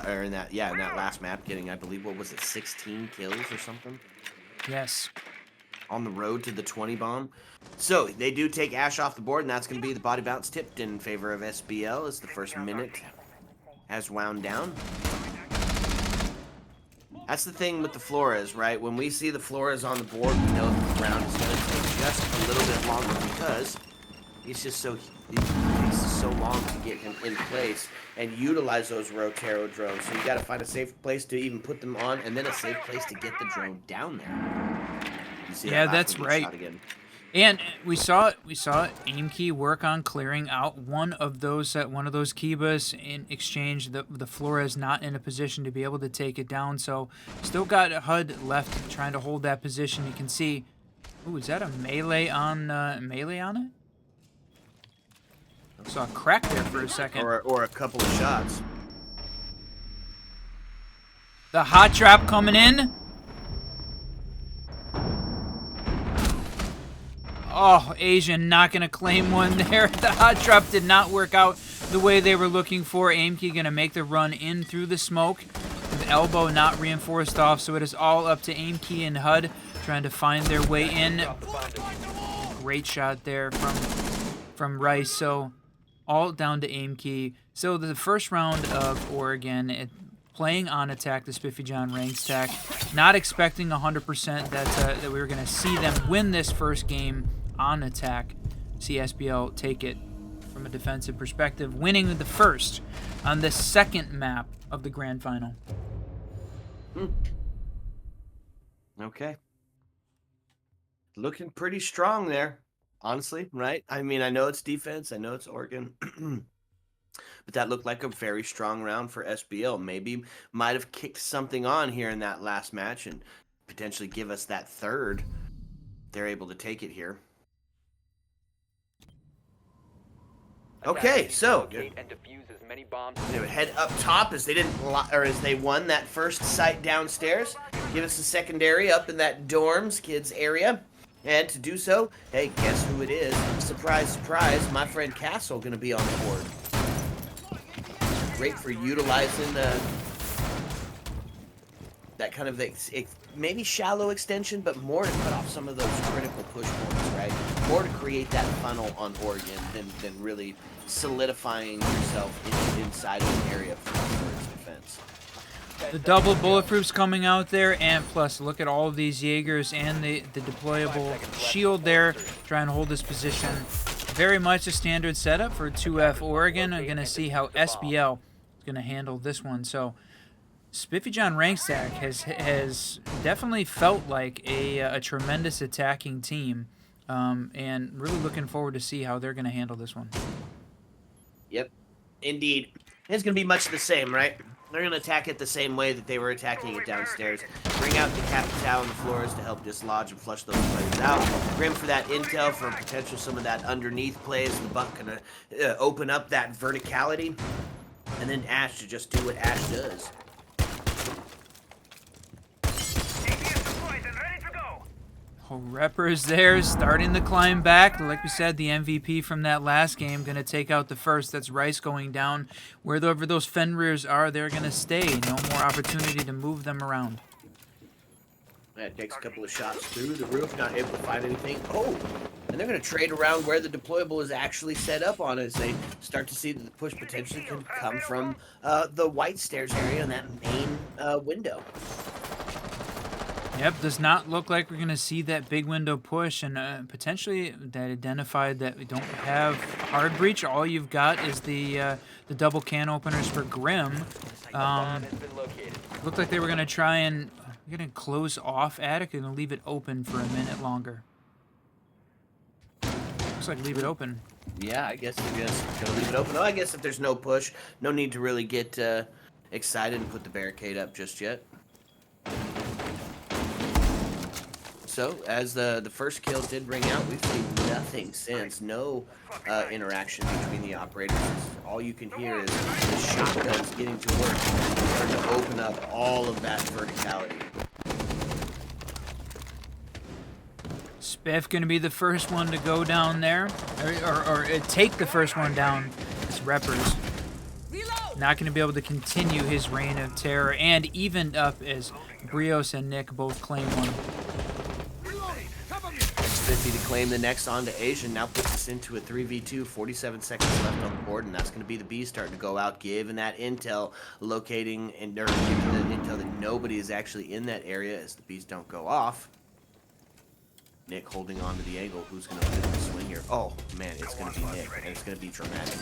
in that last map, getting, I believe, what was it, 16 kills or something? Yes. On the road to the 20 bomb. So they do take Ash off the board, and that's going to be the body bounce tipped in favor of SBL as the first minute has wound down. That's the thing with the Flores, right? When we see the Flores on the board, we know that the round is going to take just a little bit longer because It's just so it takes so long to get him in place and utilize those Rotaro drones. So you got to find a safe place to even put them on, and then a safe place to get the drone down there. You see Yeah, that last that's one get right. shot again. And we saw Aimkey work on clearing out one of those Kibas. In exchange, the Flores not in a position to be able to take it down. So still got HUD left trying to hold that position. You can see, ooh, is that a melee on it? Saw a crack there for a second. Or a couple of shots. The hot trap coming in. Oh, Asian not going to claim one there. The hot trap did not work out the way they were looking for. Aimkey going to make the run in through the smoke. With elbow not reinforced off, so it is all up to Aimkey and HUD trying to find their way in. Great shot there from Rice. So all down to Aimkey. So the first round of Oregon, playing on attack, the Spiffy John rank stack, not expecting 100% that we were going to see them win this first game on attack. See SBL take it from a defensive perspective, winning the first on the second map of the grand final. Okay. Looking pretty strong there, honestly, right? I mean, I know it's defense, I know it's Oregon, but that looked like a very strong round for SBL. Maybe might have kicked something on here in that last match and potentially give us that third. They're able to take it here. Okay, so they would head up top as they won that first site downstairs. Give us a secondary up in that dorms kids area. And to do so, hey, guess who it is? Surprise, surprise, my friend Castle going to be on board. Great for utilizing that kind of maybe shallow extension, but more to cut off some of those critical push points, right? More to create that funnel on Oregon than really solidifying yourself inside of an area for its defense. The double bulletproofs coming out there, and plus look at all of these Jaegers and the deployable shield there, trying to hold this position. Very much a standard setup for 2F Oregon. I'm going to see how SBL is going to handle this one. So Spiffy John rank stack has definitely felt like a tremendous attacking team, and really looking forward to see how they're going to handle this one. Yep, indeed. It's going to be much the same, right? They're going to attack it the same way that they were attacking it downstairs. Bring out the Capital and the Flores to help dislodge and flush those players out. Grim for that intel for potential some of that underneath plays. The Buck going to open up that verticality. And then Ash to just do what Ash does. Oh, Reppers there, starting the climb back. Like we said, the MVP from that last game going to take out the first. That's Rice going down. Wherever those Fenriers are, they're going to stay. No more opportunity to move them around. That takes a couple of shots through the roof, not able to find anything. Oh, and they're going to trade around where the deployable is actually set up on as they start to see that the push potentially could come from the white stairs area in that main window. Yep, does not look like we're going to see that big window push, and potentially that identified that we don't have hard breach. All you've got is the double can openers for Grim. Looked like they were going to try and close off attic and leave it open for a minute longer. Looks like leave it open. Yeah, I guess they're just going to leave it open. Oh, I guess if there's no push, no need to really get excited and put the barricade up just yet. So, as the first kill did ring out, we've seen nothing since. No interaction between the operators. All you can hear is the shotguns getting to work, starting to open up all of that verticality. Spiff going to be the first one to go down there, or take the first one down. It's Reppers. Not going to be able to continue his reign of terror, and evened up as Brios and Nick both claim one. 50 to claim the next onto Asian. Now puts us into a 3v2, 47 seconds left on the board, and that's going to be the B starting to go out, giving that intel, locating and giving the intel that nobody is actually in that area as the Bs don't go off. Nick holding on to the angle. Who's going to win the swing here? Oh, man, it's going to be Nick, and it's going to be dramatic.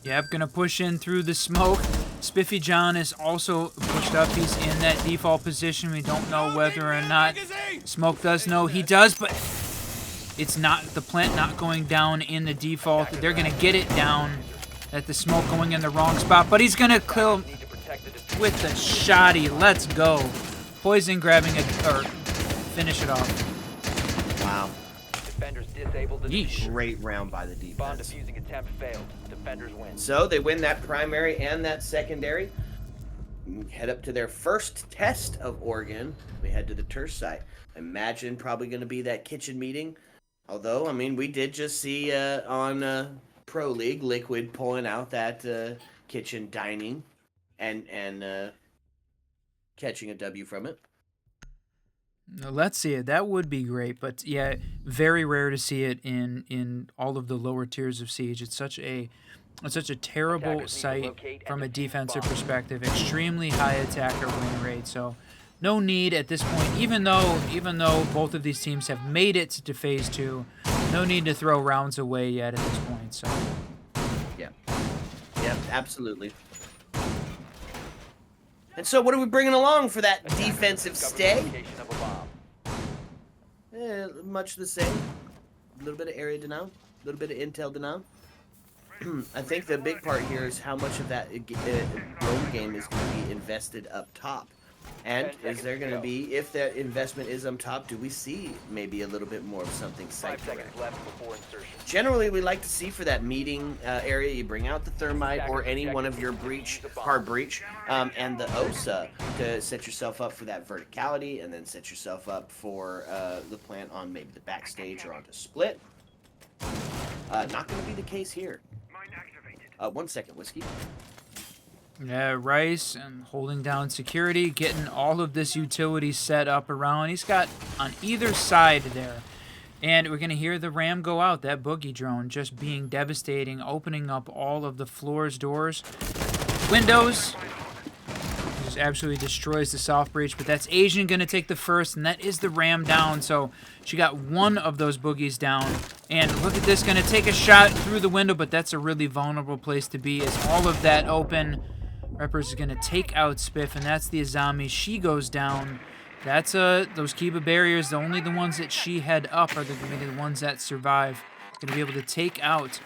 Yep, gonna push in through the smoke. Spiffy John is also pushed up. He's in that default position. We don't know whether or not Smoke does know he does, but it's not the plant not going down in the default. They're gonna get it down at the smoke going in the wrong spot, but he's gonna kill with the shotty. Let's go. Poison grabbing it, or finish it off. Wow. Defenders disabled the Yeesh. Great round by the bomb defense. defusing attempt failed. Defenders win. So they win that primary and that secondary. Head up to their first test of Oregon. We head to the turf site. Imagine probably going to be that kitchen meeting. Although, I mean, we did just see on Pro League Liquid pulling out that kitchen dining and catching a W from it. Let's see it. That would be great, but yeah, very rare to see it in all of the lower tiers of Siege. It's such a terrible site from a defensive perspective. Extremely high attacker win rate. So no need at this point, even though both of these teams have made it to phase 2, no need to throw rounds away yet at this point. So yeah, absolutely. And so what are we bringing along for that defensive stay? Much the same. A little bit of area denial, a little bit of intel denial. I think the big part here is how much of that road game is going to be invested up top. And is there going to be, if that investment is up top, do we see maybe a little bit more of something 5 psychic? seconds left before insertion. Generally, we like to see for that meeting area, you bring out the thermite or any one of your hard breach, and the OSA to set yourself up for that verticality, and then set yourself up for the plant on maybe the backstage or onto split. Not going to be the case here. 1 second, Whiskey. yeah, Rice and holding down security, getting all of this utility set up around. He's got on either side there. And we're going to hear the Ram go out, that boogie drone, just being devastating, opening up all of the floors, doors, windows. Just absolutely destroys the soft breach, but that's Asian going to take the first, and that is the Ram down. So she got one of those boogies down. And look at this, going to take a shot through the window, but that's a really vulnerable place to be as all of that open. Reppers is going to take out Spiff, and that's the Azami. She goes down. That's those Kiba barriers, the only the ones that she had up are going to be the ones that survive. Going to be able to take out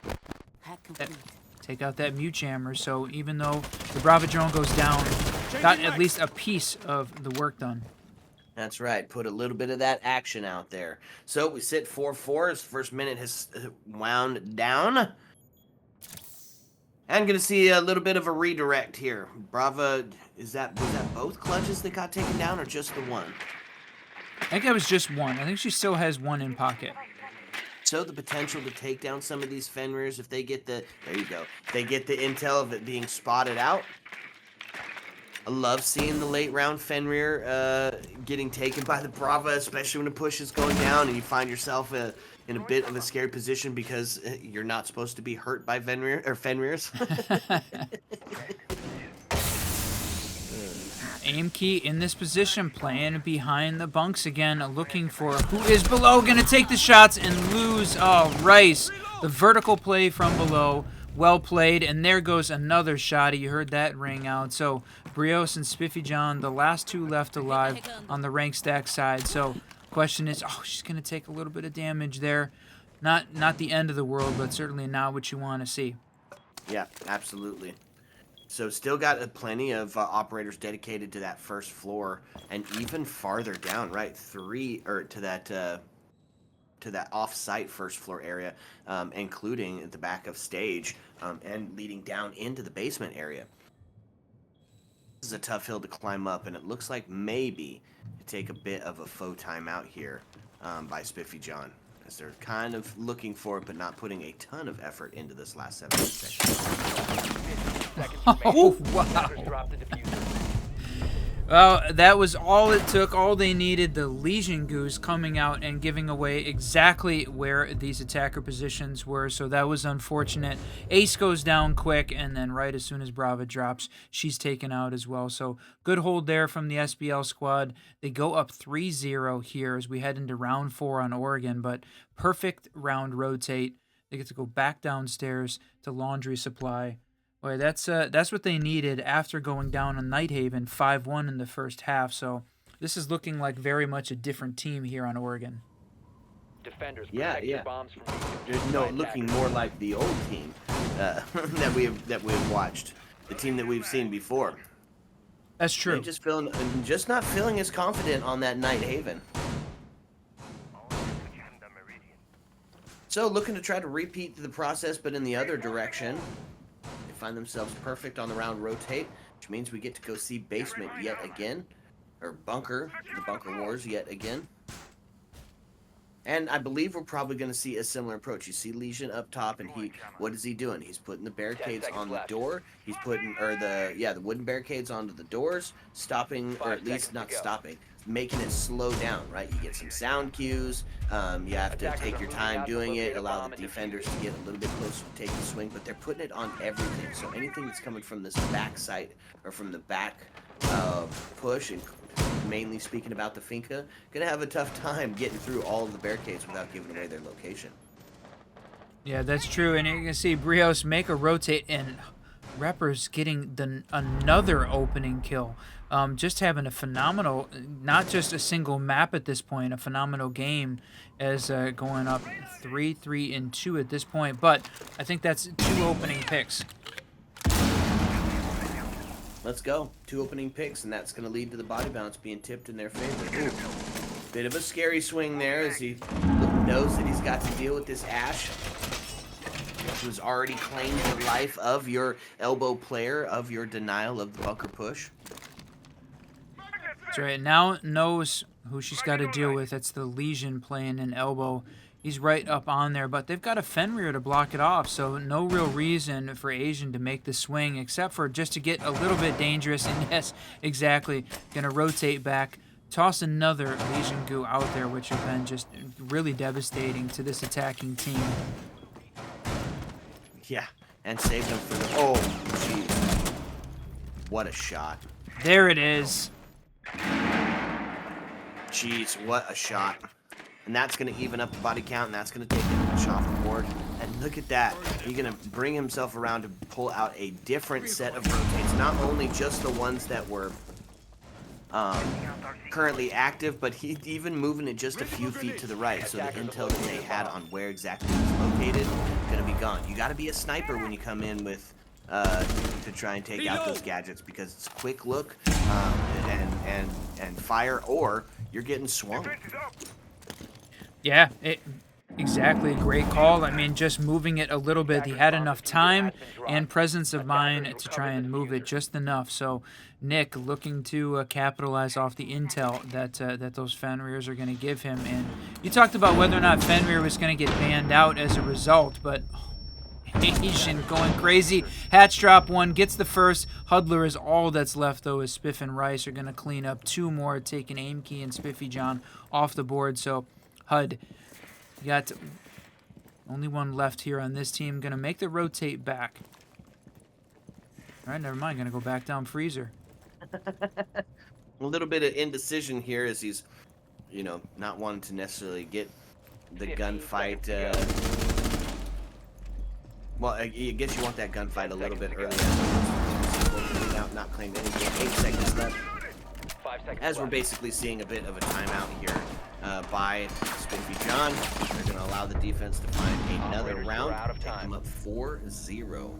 that mute jammer. So even though the Brava drone goes down, got at least a piece of the work done. That's right. Put a little bit of that action out there. So we sit 4-4 as the first minute has wound down. And going to see a little bit of a redirect here. Brava, was that both clutches that got taken down or just the one? I think that was just one. I think she still has one in pocket. So the potential to take down some of these Fenrirs if they get the, there you go, if they get the intel of it being spotted out. I love seeing the late round Fenrir getting taken by the Brava, especially when the push is going down and you find yourself in a bit of a scary position because you're not supposed to be hurt by Fenrirs. Aim key in this position, playing behind the bunks again, looking for who is below, going to take the shots and lose. Oh, Rice, the vertical play from below. Well played, and there goes another shot. You heard that ring out. So Brios and Spiffy John, the last two left alive on the rank stack side. So question is, oh, she's going to take a little bit of damage there. Not the end of the world, but certainly not what you want to see. Yeah, absolutely. So still got plenty of operators dedicated to that first floor, and even farther down, right, to that off-site first floor area, including at the back of stage, and leading down into the basement area. This is a tough hill to climb up, and it looks like maybe to take a bit of a faux timeout here by Spiffy John, as they're kind of looking for it, but not putting a ton of effort into this last 7 seconds. Oh, wow. Well, that was all it took, all they needed. The Legion Goose coming out and giving away exactly where these attacker positions were, so that was unfortunate. Ace goes down quick, and then right as soon as Brava drops, she's taken out as well. So good hold there from the SBL squad. They go up 3-0 here as we head into round 4 on Oregon, but perfect round rotate. They get to go back downstairs to Laundry Supply. Boy, that's what they needed after going down on Nighthaven 5-1 in the first half. So this is looking like very much a different team here on Oregon. Defenders, Yeah, protect yeah. your bombs from There's no looking more like the old team that we've watched, the team that we've seen before. That's true. They just not feeling as confident on that Nighthaven. So looking to try to repeat the process, but in the other direction. They find themselves perfect on the round rotate, which means we get to go see basement yet again, or bunker, the bunker wars yet again. And I believe we're probably going to see a similar approach. You see Legion up top, and what is he doing? He's putting the barricades on the door. He's putting, the wooden barricades onto the doors, stopping, or at least not stopping, making it slow down, right? You get some sound cues. You have to take your time doing it, allow the defenders to get a little bit closer to take the swing, but they're putting it on everything. So anything that's coming from this back side, or from the back push, and mainly speaking about the Finca, gonna have a tough time getting through all of the barricades without giving away their location. Yeah, that's true. And you can see Brios make a rotate, and Reppers getting another opening kill. Just having a phenomenal, not just a single map at this point, a phenomenal game as going up 3-3-2 at this point. But I think that's 2 opening picks. Let's go. 2 opening picks, and that's going to lead to the body bounce being tipped in their favor. Ooh. Bit of a scary swing there as he knows that he's got to deal with this Ash, who's already claimed the life of your elbow player, of your denial of the bunker push. That's right. Now knows who she's got to deal with. It's the Legion playing an elbow. He's right up on there, but they've got a Fenrir to block it off, so no real reason for Asian to make the swing except for just to get a little bit dangerous. And yes, exactly, gonna rotate back, toss another Legion goo out there, which have been just really devastating to this attacking team. Yeah, and saved him for the... Oh, jeez. What a shot. There it is. Jeez, what a shot. And that's going to even up the body count, and that's going to take it off the board. And look at that. He's going to bring himself around to pull out a different set of rotates. Not only just the ones that were currently active, but he's even moving it just a few feet to the right. So the intel that they had on where exactly he's located is going to be gone. You got to be a sniper when you come in with to try and take out those gadgets, because it's quick look and fire, or you're getting swung. Yeah, exactly. Great call. I mean, just moving it a little bit. He had enough time and presence of mind to try and move it just enough. So Nick looking to capitalize off the intel that those Fenrirs are going to give him. And you talked about whether or not Fenrir was going to get banned out as a result, but Asian going crazy. Hatch drop 1, gets the first. Huddler is all that's left, though, as Spiff and Rice are going to clean up 2 more, taking Aim Key and Spiffy John off the board. So HUD, you got only one left here on this team. Going to make the rotate back. All right, never mind. Going to go back down Freezer. A little bit of indecision here as he's, not wanting to necessarily get the gunfight. Well, I guess you want that gunfight a little bit earlier. Not claiming anything. 8 seconds left. 5 seconds As we're left. basically seeing a bit of a timeout here by Spiffy John. They're going to allow the defense to find another Operators, round. we're out of Take time. them up 4-0.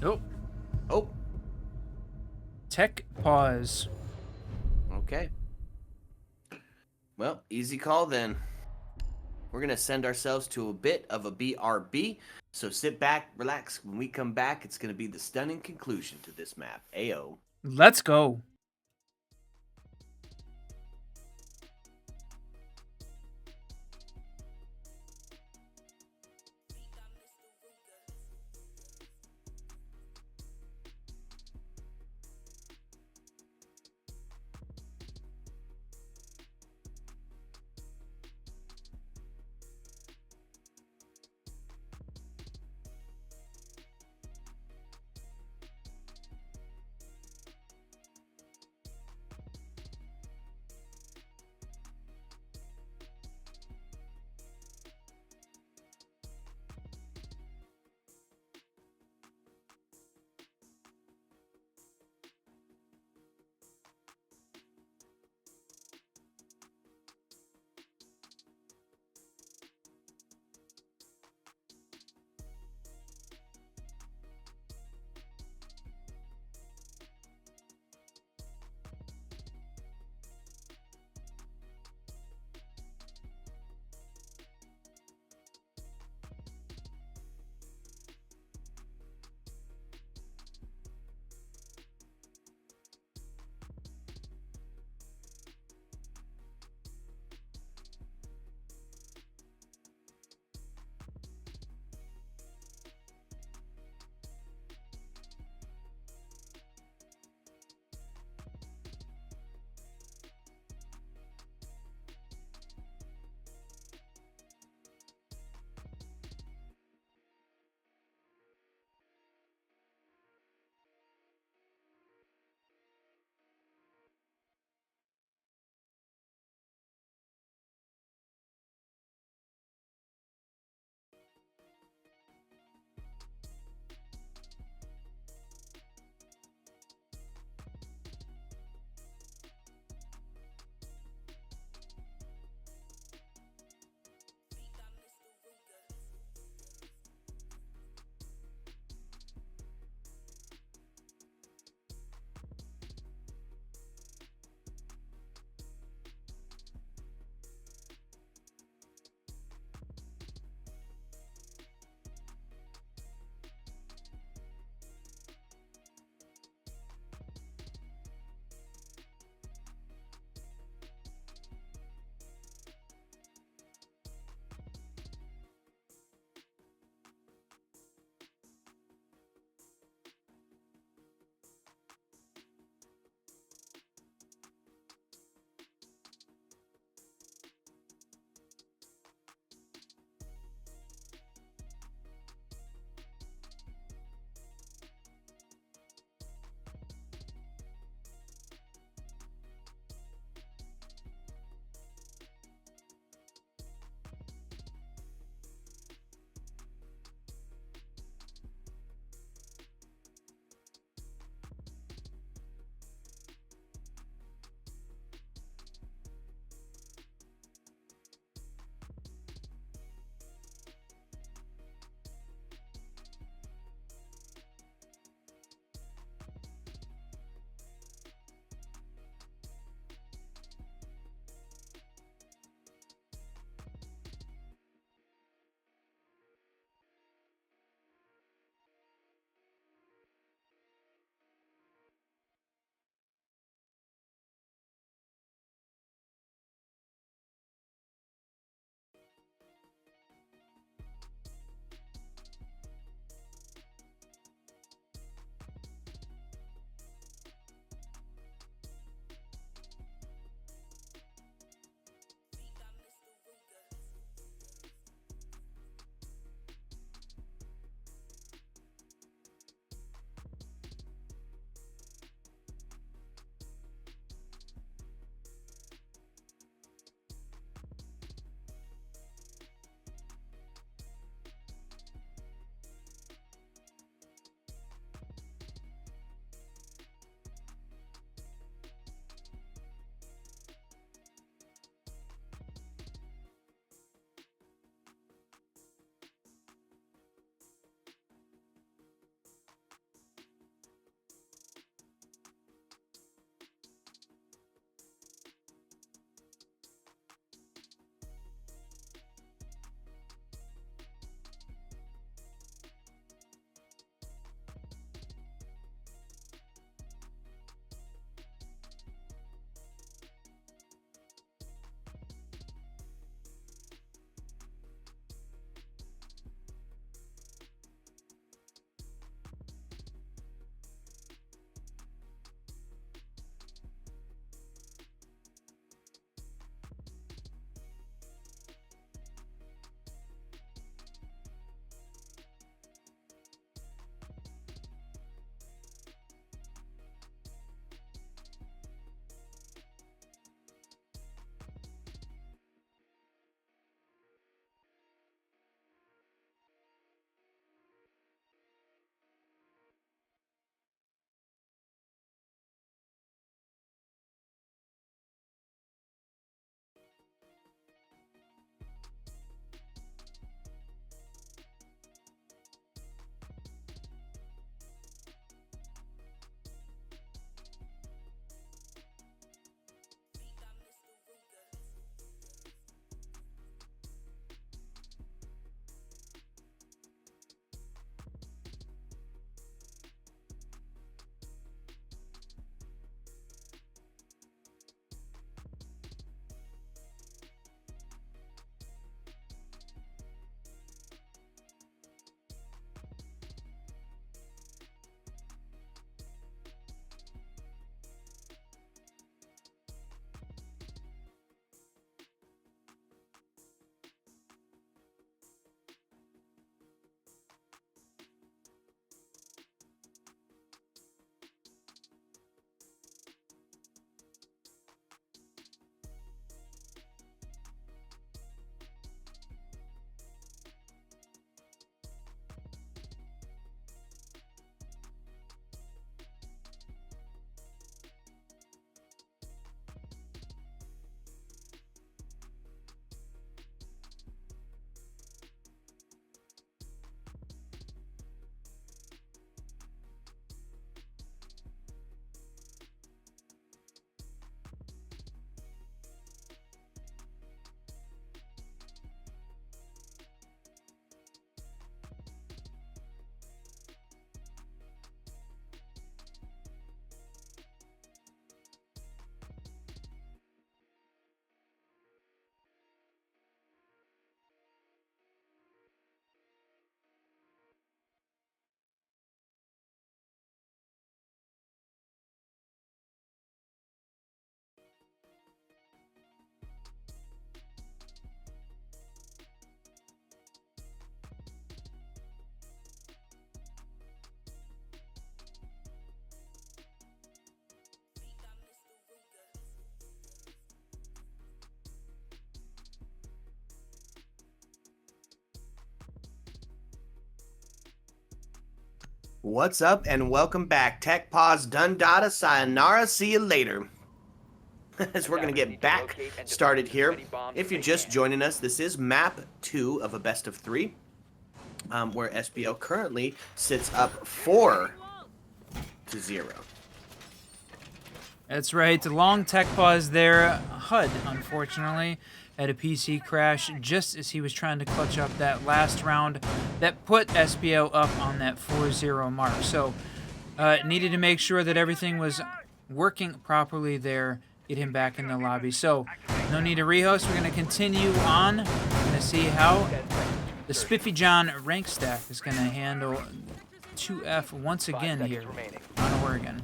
Oh, Oh, tech pause. okay. Well, easy call then. We're going to send ourselves to a bit of a BRB. So sit back, relax. When we come back, it's going to be the stunning conclusion to this map. Ayo. Let's go. What's up and welcome back. Tech pause, done data, sayonara, see you later. As we're going to get back started here. If you're just joining us, this is map 2 of a best of 3, where SBL currently sits up 4-0. That's right. Long tech pause there. HUD, unfortunately, had a PC crash just as he was trying to clutch up that last round that put SBL up on that 4-0 mark. So needed to make sure that everything was working properly there, get him back in the lobby. So no need to rehost. We're going to continue on. We're going to see how the Spiffy John rank stack is going to handle 2F once again here on Oregon.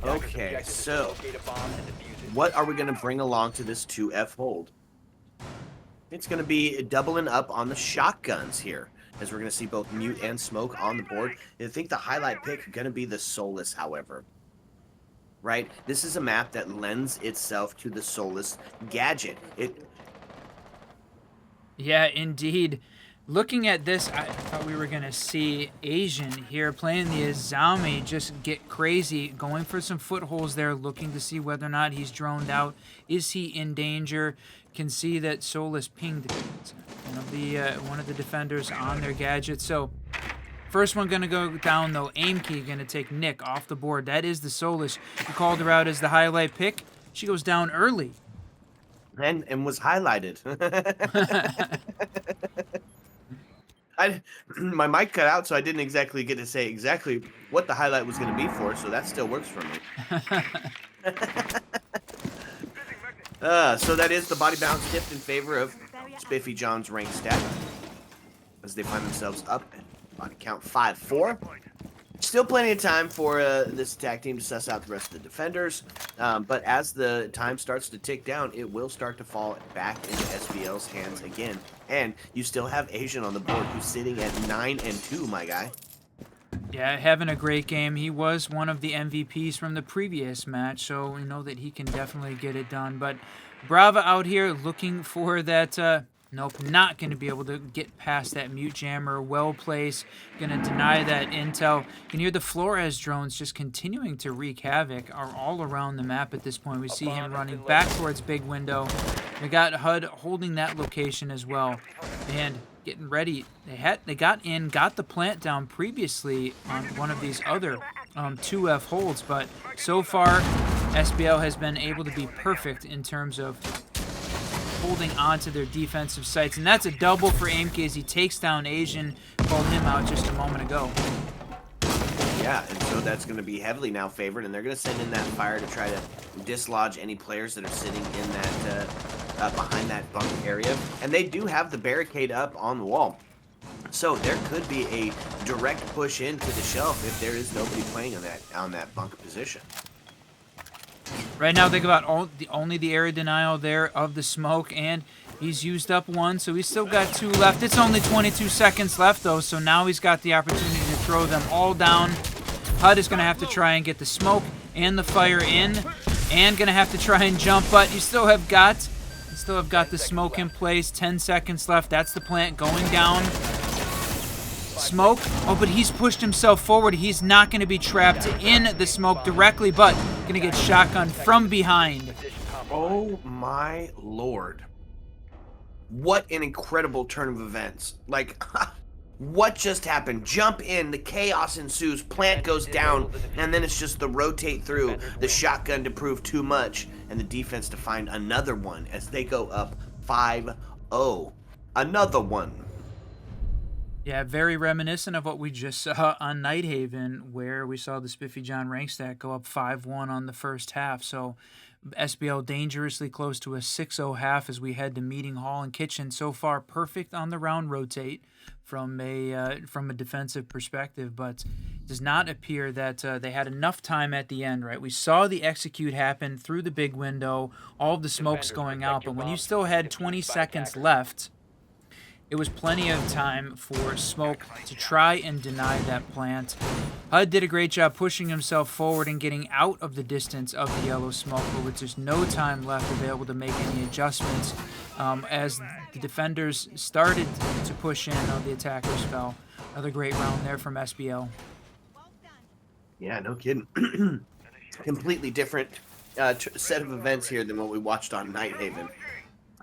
Okay, so what are we going to bring along to this 2F hold? It's going to be doubling up on the shotguns here, as we're going to see both Mute and Smoke on the board. I think the highlight pick is going to be the Soulless, however. Right? This is a map that lends itself to the Soulless gadget. Yeah, indeed. Looking at this, I thought we were going to see Asian here playing the Azami just get crazy, going for some footholds there, looking to see whether or not he's droned out. Is he in danger? Can see that Soulless pinged one of the defenders on their gadget. So first one going to go down, though. Aim key going to take Nick off the board. That is the Soulless. You called her out as the highlight pick. She goes down early. And was highlighted. My mic cut out, so I didn't exactly get to say exactly what the highlight was going to be for, so that still works for me. So that is the body bounce tipped in favor of Spiffy John's rank stack, as they find themselves up at body count 5-4. Still plenty of time for this attack team to suss out the rest of the defenders, but as the time starts to tick down, it will start to fall back into SBL's hands again. And you still have Asian on the board, who's sitting at 9-2, my guy. Yeah, having a great game. He was one of the MVPs from the previous match, so we know that he can definitely get it done. But Brava out here looking for that... Nope, not going to be able to get past that mute jammer. Well placed. Going to deny that intel. You can hear the Flores drones just continuing to wreak havoc are all around the map at this point. We see him running back towards big window. We got HUD holding that location as well. And getting ready. They got in, got the plant down previously on one of these other 2F holds. But so far, SBL has been able to be perfect in terms of holding on to their defensive sites, and that's a double for Aimke as he takes down Asian. Called him out just a moment ago. Yeah, and so that's going to be heavily now favored, and they're going to send in that fire to try to dislodge any players that are sitting in that behind that bunk area. And they do have the barricade up on the wall, so there could be a direct push into the shelf if there is nobody playing on that bunk position. Right now, think about only the area denial there of the smoke, and he's used up one, so he's still got 2 left. It's only 22 seconds left, though, so now he's got the opportunity to throw them all down. HUD is going to have to try and get the smoke and the fire in, and going to have to try and jump, but you still have got the smoke in place. 10 seconds left. That's the plant going down. Smoke. Oh, but he's pushed himself forward. He's not going to be trapped in the smoke directly, but going to get shotgun from behind. Oh my lord. What an incredible turn of events. Like, what just happened? Jump in, the chaos ensues, plant goes down, and then it's just the rotate through, the shotgun to prove too much, and the defense to find another one as they go up 5-0. Another one. Yeah, very reminiscent of what we just saw on Nighthaven, where we saw the Spiffy John rank stack go up 5-1 on the first half. So SBL dangerously close to a 6-0 half as we head to Meeting Hall and Kitchen. So far, perfect on the round rotate from a defensive perspective, but does not appear that they had enough time at the end, right? We saw the execute happen through the big window, all of the smokes going out, but when you still had 20 seconds left, it was plenty of time for Smoke to try and deny that plant. HUD did a great job pushing himself forward and getting out of the distance of the yellow smoke, but with just no time left available to make any adjustments. as the defenders started to push in. The attackers fell. Another great round there from SBL. Yeah, no kidding. Completely different set of events here than what we watched on Nighthaven.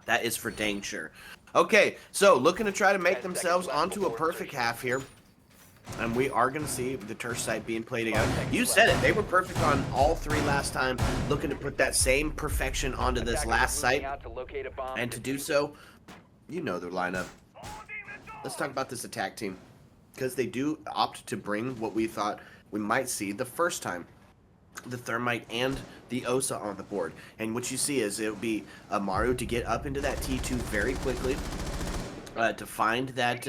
That is for dang sure. Okay, so looking to try to make themselves onto a perfect half here. And we are going to see the turf site being played again. You said it. They were perfect on all three last time. Looking to put that same perfection onto this last site. And to do so, you know their lineup. Let's talk about this attack team. Because they do opt to bring what we thought we might see the first time. The Thermite and the Osa on the board. And what you see is it'll be Maru to get up into that T2 very quickly. To find that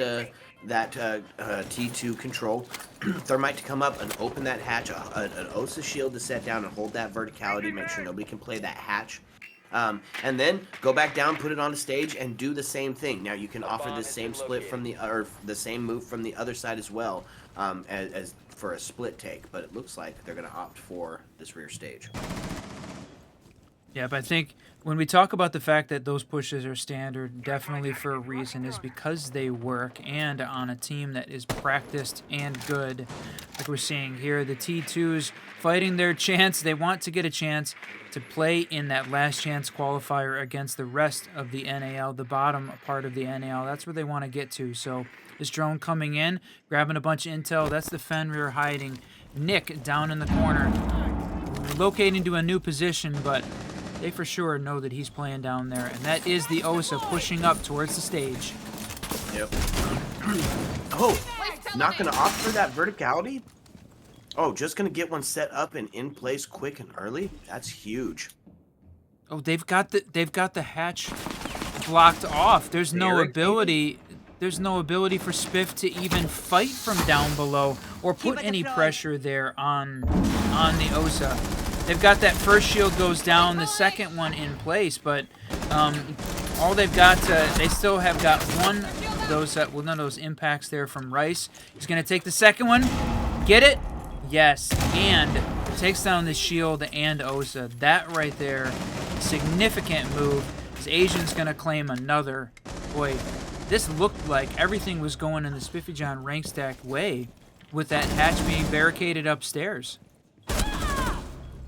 T2 control. Thermite to come up and open that hatch. An Osa shield to set down and hold that verticality. Make sure nobody can play that hatch. And then go back down, put it on the stage, and do the same thing. Now you can offer the same split from the same move from the other side as well, as for a split take. But it looks like they're going to opt for this rear stage. Yeah, but I think when we talk about the fact that those pushes are standard, definitely for a reason, is because they work, and on a team that is practiced and good. Like we're seeing here, the T2s fighting their chance. They want to get a chance to play in that last chance qualifier against the rest of the NAL, the bottom part of the NAL. That's where they want to get to. So this drone coming in, grabbing a bunch of intel. That's the Fenrir hiding. Nick down in the corner, locating to a new position, but they for sure know that he's playing down there, and that is the Osa pushing up towards the stage. Yep. Oh, not going to opt for that verticality? Oh, just going to get one set up and in place quick and early? That's huge. Oh, they've got the hatch blocked off. There's no ability. There's no ability for Spiff to even fight from down below or put any pressure there on the Osa. They've got that first shield goes down, the second one in place, but all they've got, they still have got one of those impacts there from Rice. He's going to take the second one. Get it? Yes. And takes down the shield and Osa. That right there, significant move. This Asian's going to claim another. Boy, this looked like everything was going in the Spiffy John rank stack way with that hatch being barricaded upstairs.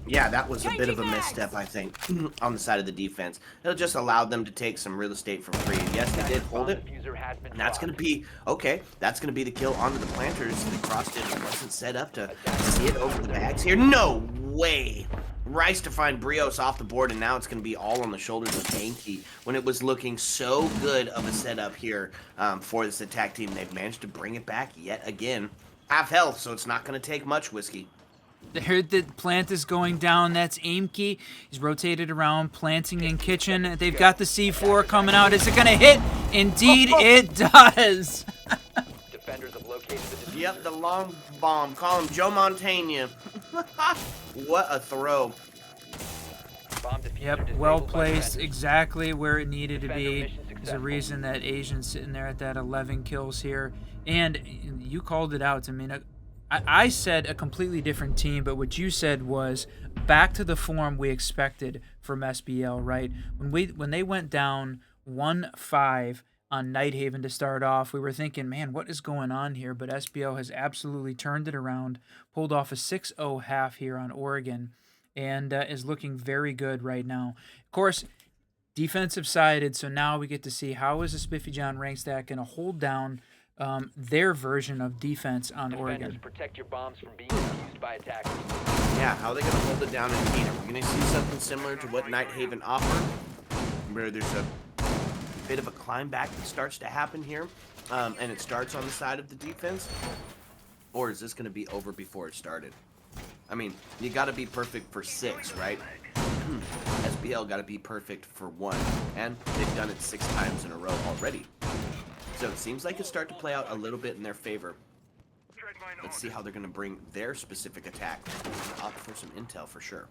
Yeah, that was a bit of a misstep, I think, on the side of the defense. It'll just allow them to take some real estate for free. And yes, they did hold it. And that's going to be, okay, that's going to be the kill onto the planters. They crossed it and wasn't set up to see it over the bags here. No way! Rice to find Brios off the board, and now it's going to be all on the shoulders of Yankee. When it was looking so good of a setup here for this attack team, they've managed to bring it back yet again. Half health, so it's not going to take much, Whiskey. There, the plant is going down. That's Aimkey. He's rotated around, planting in kitchen. They've got the C4 coming out. Is it going to hit? Indeed, it does. Defenders have located the Yep, the long bomb. Call him Joe Montana. What a throw. bomb diffuser Yep, disabled well by placed, defenders. exactly where it needed to Defender be. mission There's a successful. reason that Asian's sitting there at that 11 kills here. And you called it out. I mean, I said a completely different team, but what you said was back to the form we expected from SBL, right? When they went down 1-5 on Nighthaven to start off, we were thinking, man, what is going on here? But SBL has absolutely turned it around, pulled off a 6-0 half here on Oregon, and is looking very good right now. Of course, defensive sided, so now we get to see how is the Spiffy John rank stack going to hold down their version of defense on Defenders, Oregon. protect your bombs from being used by attackers. Yeah, how are they going to hold it down in heat? Are we going to see something similar to what Nighthaven offered, where there's a bit of a climb back that starts to happen here, and it starts on the side of the defense? Or is this going to be over before it started? I mean, you got to be perfect for 6, right? SBL got to be perfect for 1, and they've done it 6 times in a row already. So it seems like it's starting to play out a little bit in their favor. Let's see how they're going to bring their specific attack. Opt for some intel for sure.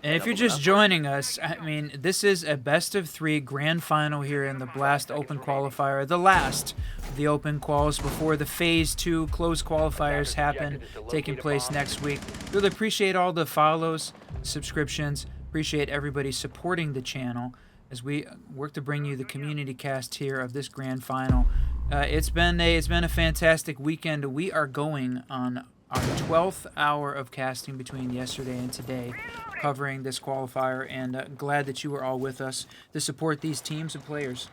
And if you're just joining us, I mean, this is a best-of-3 grand final here in the Blast Open Qualifier, the last of the Open Quals before the Phase 2 closed qualifiers happen, taking place next week. Really appreciate all the follows, subscriptions, appreciate everybody supporting the channel. as we work to bring you the community cast here of this grand final. It's been a fantastic weekend. We are going on our 12th hour of casting between yesterday and today, covering this qualifier, and glad that you were all with us to support these teams and players.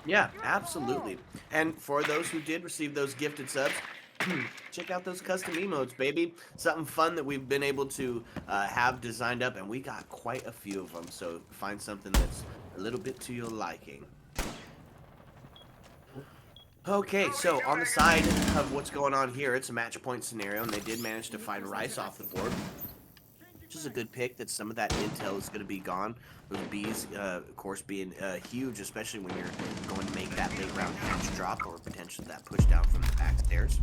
Yeah, absolutely. And for those who did receive those gifted subs, check out those custom emotes, baby. Something fun that we've been able to have designed up, and we got quite a few of them. So find something that's a little bit to your liking. Okay, so on the side of what's going on here, it's a match point scenario, and they did manage to find Rice off the board, which is a good pick. That some of that intel is going to be gone. Those Bs, of course, being huge, especially when you're going to make that late round hatch drop or potentially that push down from the back stairs.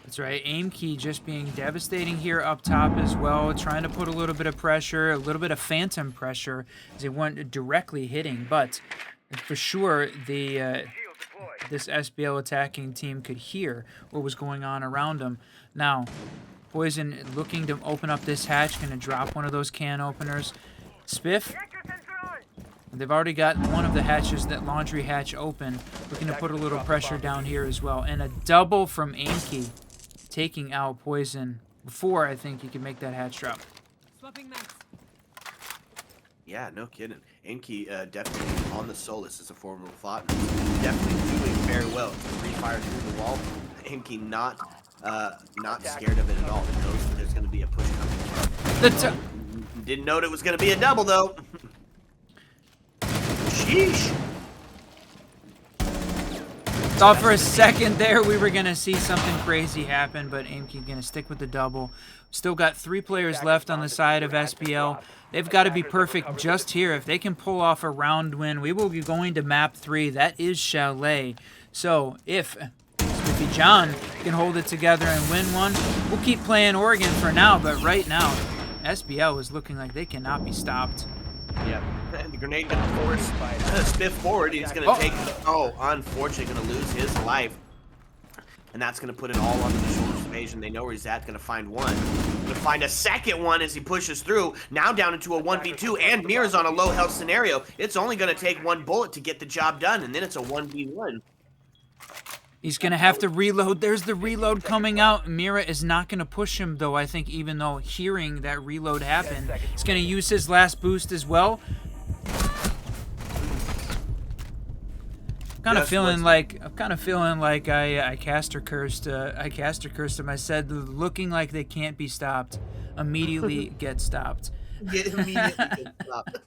That's right. Aim key just being devastating here up top as well, trying to put a little bit of pressure, a little bit of phantom pressure as they weren't directly hitting, but for sure this SBL attacking team could hear what was going on around them. Now, Poison looking to open up this hatch, going to drop one of those can openers. Spiff, they've already got one of the hatches, that laundry hatch, open, looking to put a little pressure down here as well. And a double from Aimkey, taking out Poison before I think he could make that hatch drop. Yeah, no kidding. Aimkey definitely on the Solus is a formidable thought. Definitely doing very well. Three fires through the wall. Aimkey not scared of it at all. He knows that there's going to be a push coming. Didn't know it was going to be a double, though. Sheesh. Thought for a second there we were going to see something crazy happen, but Aimkey going to stick with the double. Still got 3 players left on the side of SBL. They've got to be perfect just here. If they can pull off a round win, we will be going to map 3. That is Chalet. So if Spiffy John can hold it together and win one, we'll keep playing Oregon for now. But right now, SBL is looking like they cannot be stopped. Yeah, and the grenade going to force Spiff forward. He's going to take, unfortunately going to lose his life. And that's going to put it all onto the shoulders of Asian. They know where he's at. Going to find one. Going to find a second one as he pushes through. Now down into a 1v2, and Mirror's on a low health scenario. It's only going to take one bullet to get the job done, and then it's a 1v1. He's going to have to reload. There's the reload coming out. Mira is not going to push him, though, I think, even though hearing that reload happen. He's going to use his last boost as well. I'm kind of feeling like I caster cursed him. I said, looking like they can't be stopped. Immediately get stopped. Immediately get stopped.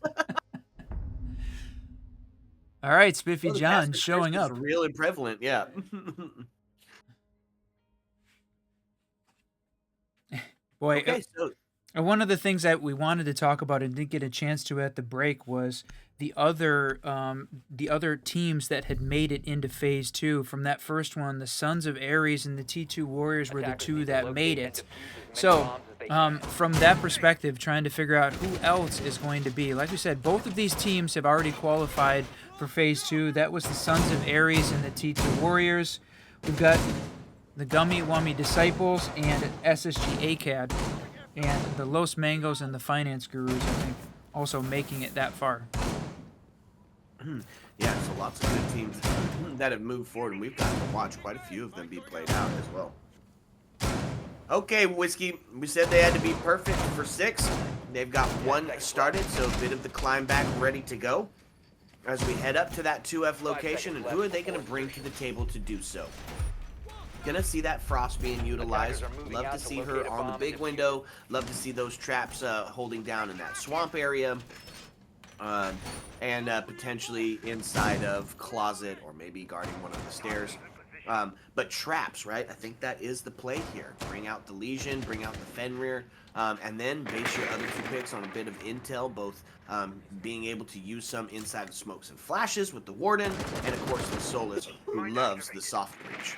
All right, Spiffy John showing up. Real and prevalent, yeah. Boy, okay, so one of the things that we wanted to talk about and didn't get a chance to at the break was the other teams that had made it into Phase 2. From that first one, the Sons of Ares and the T2 Warriors were the 2 that made it. So, from that perspective, trying to figure out who else is going to be. Like we said, both of these teams have already qualified for Phase 2. That was the Sons of Ares and the T2 Warriors. We've got the Gummy Wummy Disciples and SSG ACAD. And the Los Mangos and the Finance Gurus, I think, also making it that far. Yeah, so lots of good teams that have moved forward, and we've got to watch quite a few of them be played out as well. Okay, Whiskey, we said they had to be perfect for 6. They've got 1 started, so a bit of the climb back ready to go. As we head up to that 2F location, and who are they going to bring to the table to do so? Gonna see that Frost being utilized. Love to see her on the big window. Love to see those traps holding down in that swamp area. And potentially inside of closet or maybe guarding one of the stairs. But traps, right? I think that is the play here. Bring out the Legion, bring out the Fenrir, and then base your other 2 picks on a bit of intel, both being able to use some inside of smokes and flashes with the Warden, and of course the Solus, who loves the soft breach.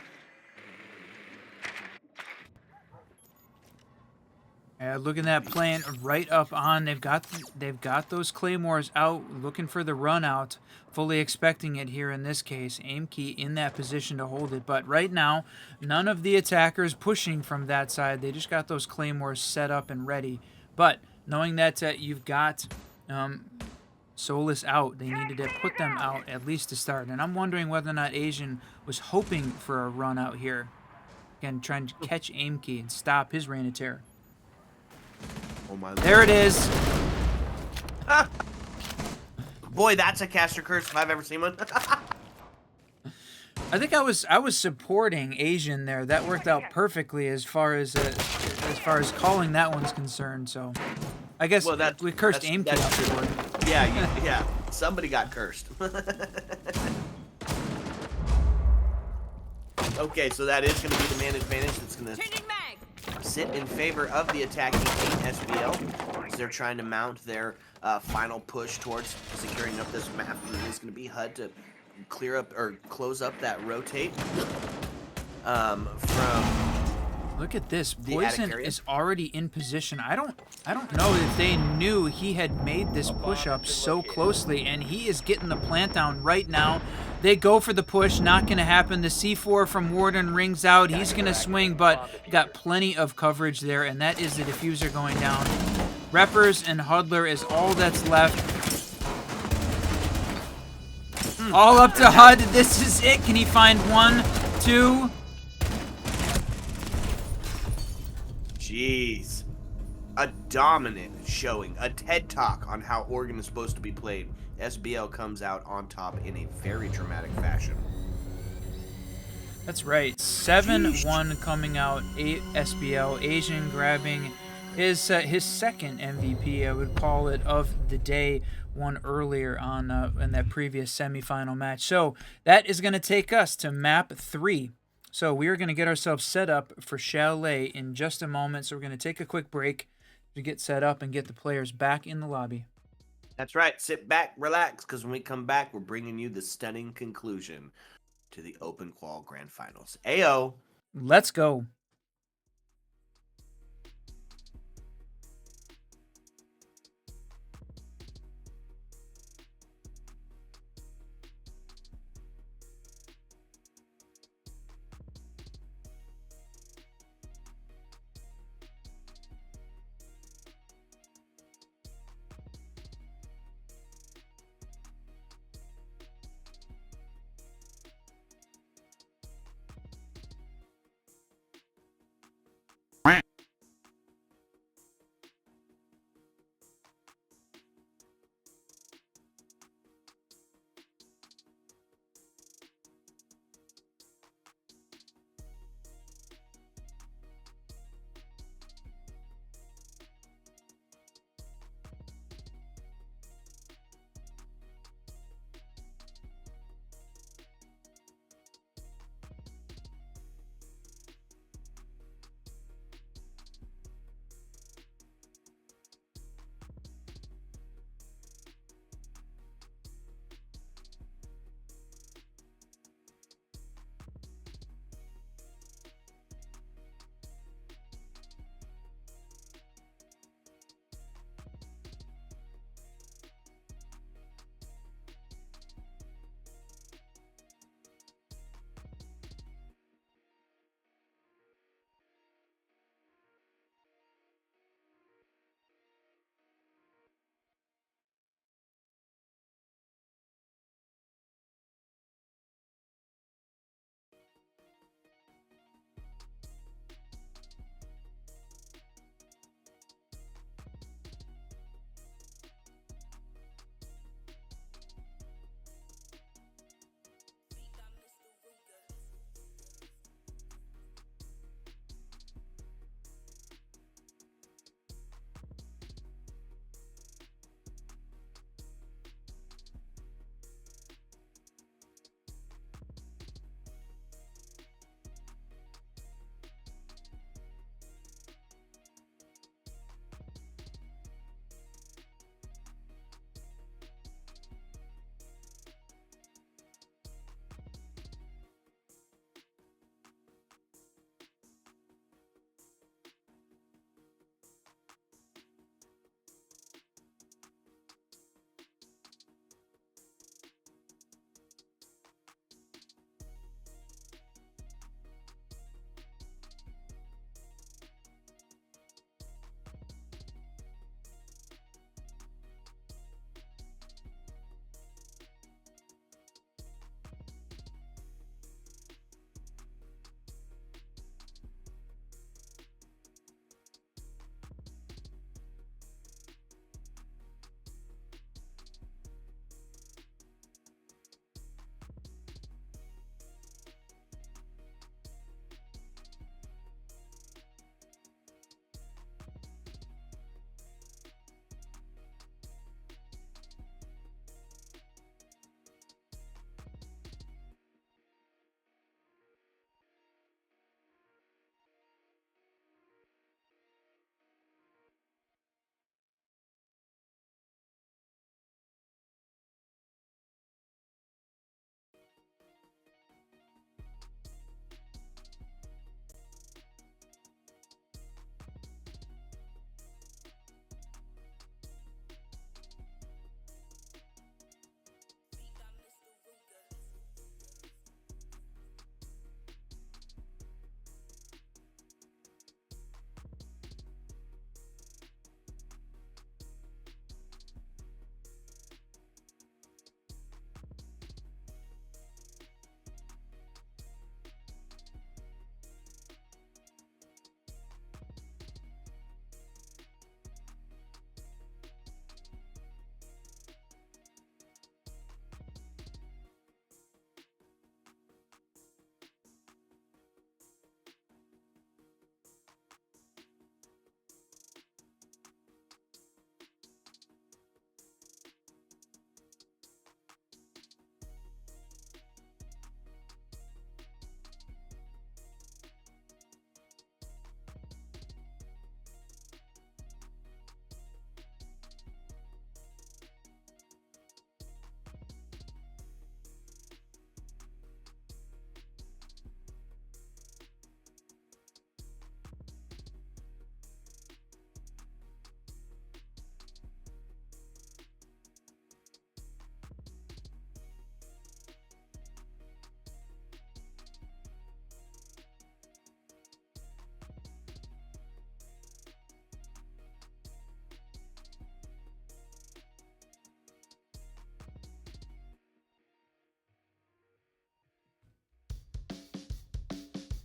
Looking at that plant right up on. They've got those claymores out, looking for the run out, fully expecting it here in this case. Aimkey in that position to hold it, but right now, none of the attackers pushing from that side. They just got those claymores set up and ready. But knowing that you've got Solus out. They needed to put them out at least to start. And I'm wondering whether or not Asian was hoping for a run out here. Again, trying to catch Aimkey and stop his Reign of Terror. Oh my There it is. Boy, that's a caster curse if I've ever seen one. I think I was supporting Asian there. That worked out perfectly as far as calling that one's concerned. So, I guess we cursed Aimkey afterward. Yeah. Somebody got cursed. Okay, so that is going to be the man advantage that's going to sit in favor of the attacking team, SBL, as they're trying to mount their final push towards securing up this map. And it's going to be HUD to clear up or close up that rotate from. Look at this. the attic Poison area. is already in position. I don't know if they knew he had made this push up so closely, and he is getting the plant down right now. They go for the push, not going to happen. The C4 from Warden rings out. He's going to swing, but got plenty of coverage there, and that is the diffuser going down. Reppers and Huddler is all that's left. All up to HUD. This is it. Can he find 1, 2? Jeez. A dominant showing, a TED Talk on how Oregon is supposed to be played. SBL comes out on top in a very dramatic fashion. That's right. 7-1 coming out. SBL. Asian grabbing his second MVP, I would call it, of the day. One earlier on in that previous semifinal match. So that is going to take us to map 3. So we are going to get ourselves set up for Chalet in just a moment. So we're going to take a quick break to get set up and get the players back in the lobby. That's right. Sit back, relax, because when we come back, we're bringing you the stunning conclusion to the Open Qual Grand Finals. Ayo. Let's go.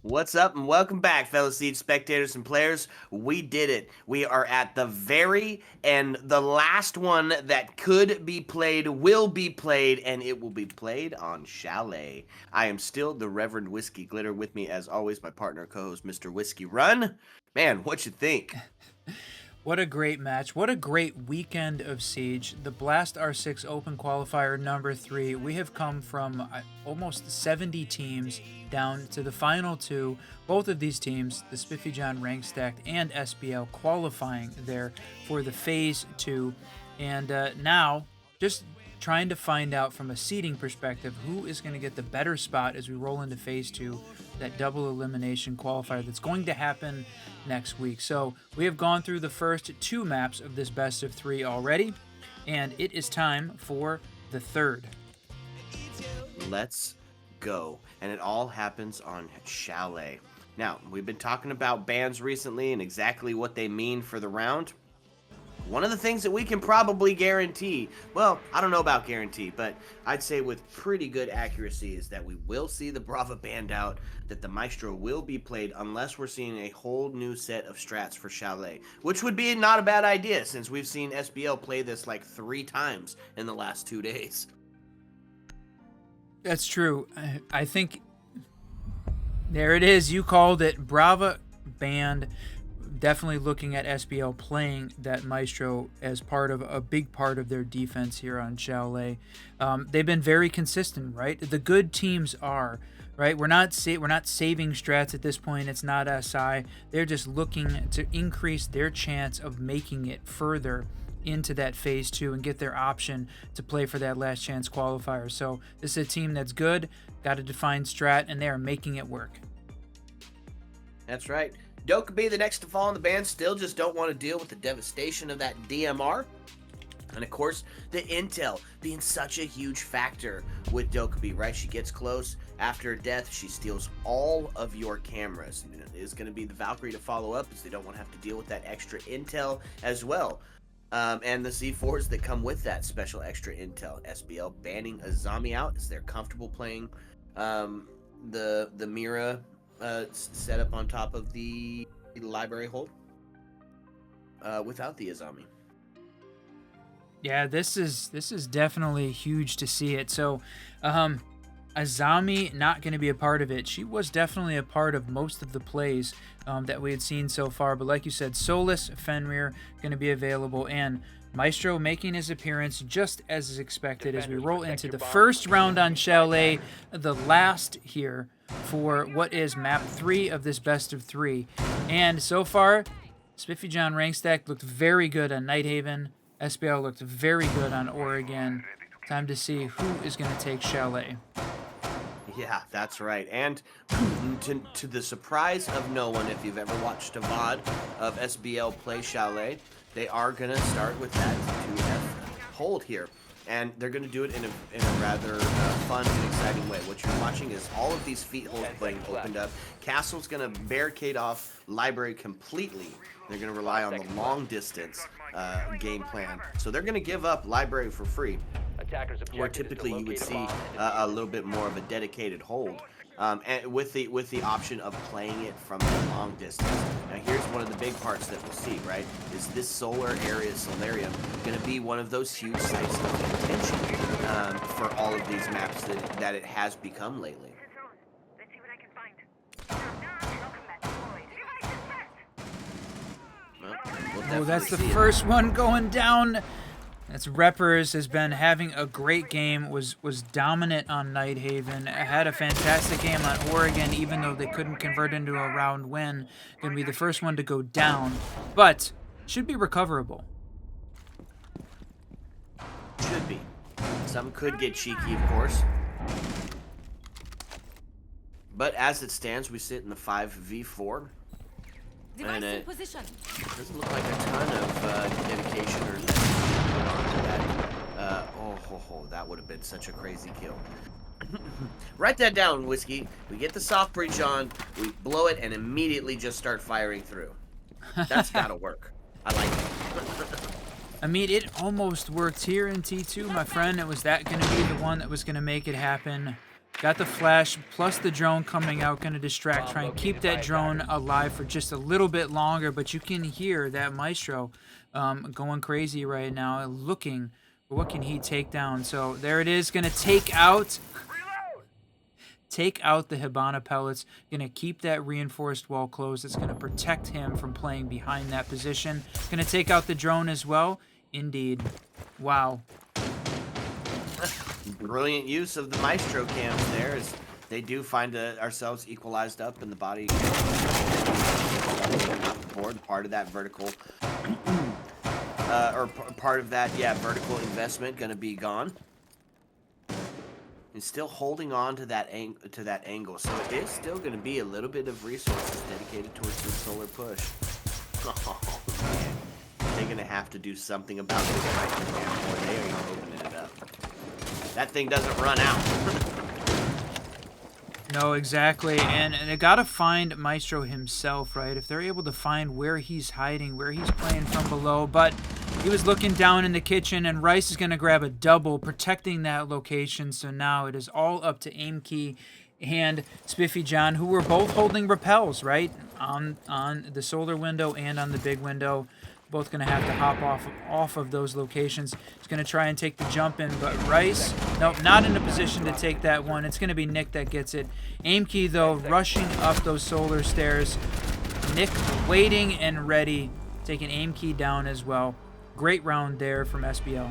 What's up and welcome back, fellow Siege spectators and players. We did it. We are at the very end, the last one that could be played, will be played, and it will be played on Chalet. I am still the Reverend Whiskey Glitter. With me, as always, my partner, co-host, Mr. Whiskey Run. Man, what you think? What a great match. What a great weekend of Siege. The Blast R6 Open Qualifier number 3. We have come from almost 70 teams down to the final 2. Both of these teams, the Spiffy John Rank Stacked and SBL, qualifying there for the Phase 2. And now, just trying to find out from a seeding perspective who is going to get the better spot as we roll into Phase 2, that double elimination qualifier that's going to happen next week. So we have gone through the first 2 maps of this best of 3 already, and it is time for the third. Let's go. And it all happens on Chalet. Now, we've been talking about bans recently and exactly what they mean for the round. One of the things that we can probably guarantee, well, I don't know about guarantee, but I'd say with pretty good accuracy is that we will see the Brava banned out, that the Maestro will be played unless we're seeing a whole new set of strats for Chalet, which would be not a bad idea since we've seen SBL play this like 3 times in the last 2 days. That's true. I think there it is. You called it. Brava banned. Definitely looking at SBL playing that Maestro as part of a big part of their defense here on Chalet. They've been very consistent, right? The good teams are, right? We're not saving strats at this point. It's not SI. They're just looking to increase their chance of making it further into that Phase 2 and get their option to play for that last chance qualifier. So this is a team that's good, got a defined strat, and they are making it work. That's right. Dokkaebi, the next to fall in the ban, still just don't want to deal with the devastation of that DMR. And of course, the intel being such a huge factor with Dokkaebi, right? She gets close. After her death, she steals all of your cameras. It is going to be the Valkyrie to follow up as they don't want to have to deal with that extra intel as well. And the Z4s that come with that special extra intel. SBL banning Azami out as they're comfortable playing the Mira set up on top of the library hold without the Azami. Yeah, this is definitely huge to see it. So Azami not going to be a part of it. She was definitely a part of most of the plays that we had seen so far, but like you said, Solus, Fenrir going to be available, and Maestro making his appearance just as is expected as we roll into the first round on Chalet, the last here for what is map 3 of this best of 3. And so far, Spiffy John Rankstack looked very good on Nighthaven. SBL looked very good on Oregon. Time to see who is going to take Chalet. Yeah, that's right. And to the surprise of no one, if you've ever watched a VOD of SBL play Chalet, they are going to start with that 2F hold here. And they're going to do it in a rather fun and exciting way. What you're watching is all of these feet holes being opened up. Castle's going to barricade off library completely. They're going to rely on the long distance game plan. So they're going to give up library for free, where typically you would see a little bit more of a dedicated hold. And with the option of playing it from the long distance. Now here's one of the big parts that we'll see, right? Is this solar area, Solarium, going to be one of those huge sites of contention for all of these maps that it has become lately? Let's see what I can find. Well, Oh, that's the first one going down. That's Reppers has been having a great game, was dominant on Nighthaven, had a fantastic game on Oregon, even though they couldn't convert into a round win. Going to be the first one to go down, but should be recoverable. Should be. Some could get cheeky, of course. But as it stands, we sit in the 5v4. And it doesn't look like a ton of dedication or put onto that. That would have been such a crazy kill. Write that down, Whiskey. We get the soft breach on, we blow it, and immediately just start firing through. That's gotta work. I like it. I mean, it almost worked here in T2, my friend. It was that going to be the one that was going to make it happen. Got the flash plus the drone coming out, going to distract, try and keep that drone alive for just a little bit longer. But you can hear that Maestro going crazy right now, looking for what can he take down. So there it is, going to take out the Hibana pellets, going to keep that reinforced wall closed. It's going to protect him from playing behind that position. Going to take out the drone as well. Indeed. Wow. Brilliant use of the Maestro cams there, as they do find ourselves equalized up in the body. Not the board, part of that vertical, part of that, vertical investment going to be gone. And still holding on to that angle, so it is still going to be a little bit of resources dedicated towards the solar push. Oh, man. They're going to have to do something about this right now, or they are opening it up. That thing doesn't run out. No, exactly. And they got to find Maestro himself, right? If they're able to find where he's hiding, where he's playing from below. But he was looking down in the kitchen, and Rice is going to grab a double, protecting that location. So now it is all up to Aimkey and Spiffy John, who were both holding repels, right? On the solar window and on the big window. Both going to have to hop off of those locations. He's going to try and take the jump in, but Rice, nope, not in a position to take that one. It's going to be Nick that gets it. Aimkey, though, rushing up those solar stairs. Nick waiting and ready, taking Aimkey down as well. Great round there from SBL.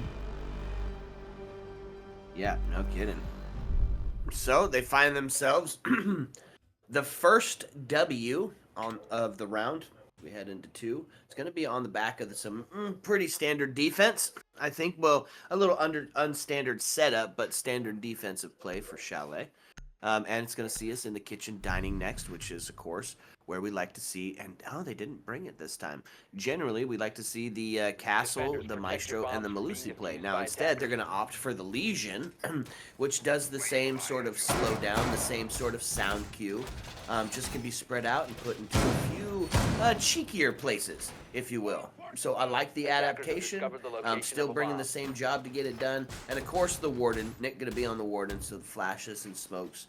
Yeah, no kidding. So they find themselves the first W of the round. We head into 2. It's going to be on the back of some pretty standard defense. I think, well, a little unstandard setup, but standard defensive play for Chalet. And it's going to see us in the kitchen dining next, which is, of course, where we like to see. And, they didn't bring it this time. Generally, we like to see the Castle, the Maestro, and the Malusi play. Now, instead, they're going to opt for the Legion, which does the same sort of slowdown, the same sort of sound cue. Just can be spread out and put into a few cheekier places, if you will. So I like the adaptation. Still bringing the same job to get it done. And of course the Warden. Nick going to be on the Warden, so the flashes and smokes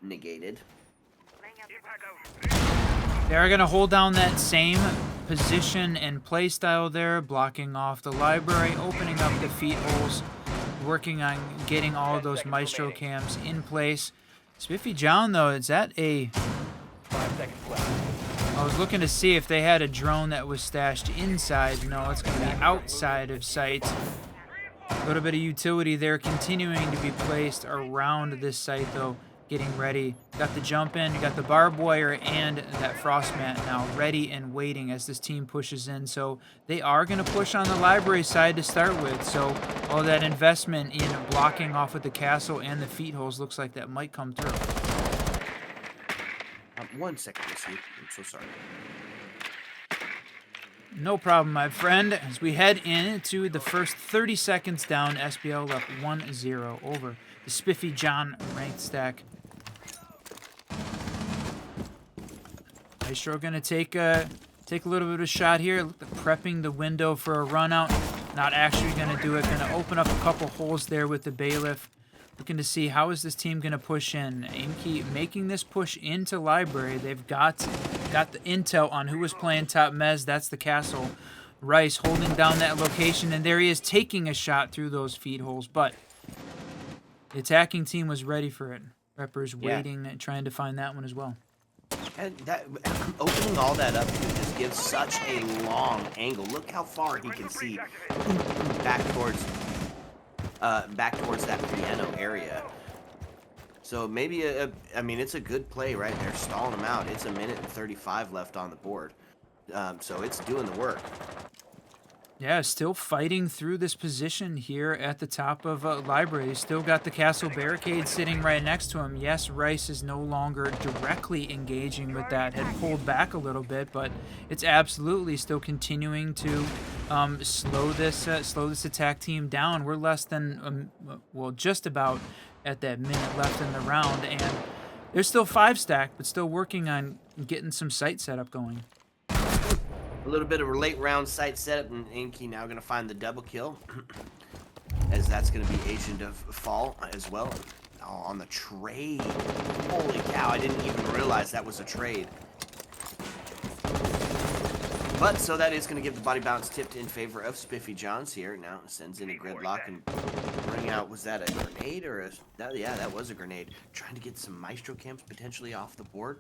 negated. They're going to hold down that same position and play style there, blocking off the library, opening up the feet holes, working on getting all of those Maestro cams in place. Spiffy John, though, is that a... 5 seconds left. I was looking to see if they had a drone that was stashed inside. No, it's going to be outside of sight. A little bit of utility there continuing to be placed around this site, though. Getting ready. Got the jump in, you got the barbed wire and that frost mat now ready and waiting as this team pushes in. So they are going to push on the library side to start with. So all that investment in blocking off with the castle and the feet holes looks like that might come through. 1 second, Missy. I'm so sorry. No problem, my friend. As we head into the first 30 seconds down, SBL up 1-0 over the Spiffy John ranked stack. Maestro going to take a little bit of a shot here. Prepping the window for a run out. Not actually going to do it. Going to open up a couple holes there with the bailiff. Looking to see how is this team going to push in. Aimkey making this push into library. They've got the intel on who was playing top mez. That's the castle. Rice holding down that location, and there he is taking a shot through those feed holes. But the attacking team was ready for it. Reppers waiting and trying to find that one as well. And that opening all that up just gives such a long angle. Look how far he can see back towards that piano area. So maybe I mean, it's a good play right there, stalling him out. It's 1:35 left on the board, so it's doing the work. Yeah, still fighting through this position here at the top of library. Still got the castle barricade sitting right next to him. Yes, Rice is no longer directly engaging with that. Had pulled back a little bit, but it's absolutely still continuing to slow this attack team down. We're less than, well, just about at that minute left in the round, and they're still 5 stack, but still working on getting some site setup going. A little bit of a late round site setup, and Aimkey now going to find the double kill, as that's going to be Agent of Fall as well. Oh, on the trade. Holy cow, I didn't even realize that was a trade. But, so that is going to give the body bounce tipped in favor of Spiffy Johns here. Now sends in a gridlock and bring out, was that a grenade or a... yeah, that was a grenade. Trying to get some Maestro camps potentially off the board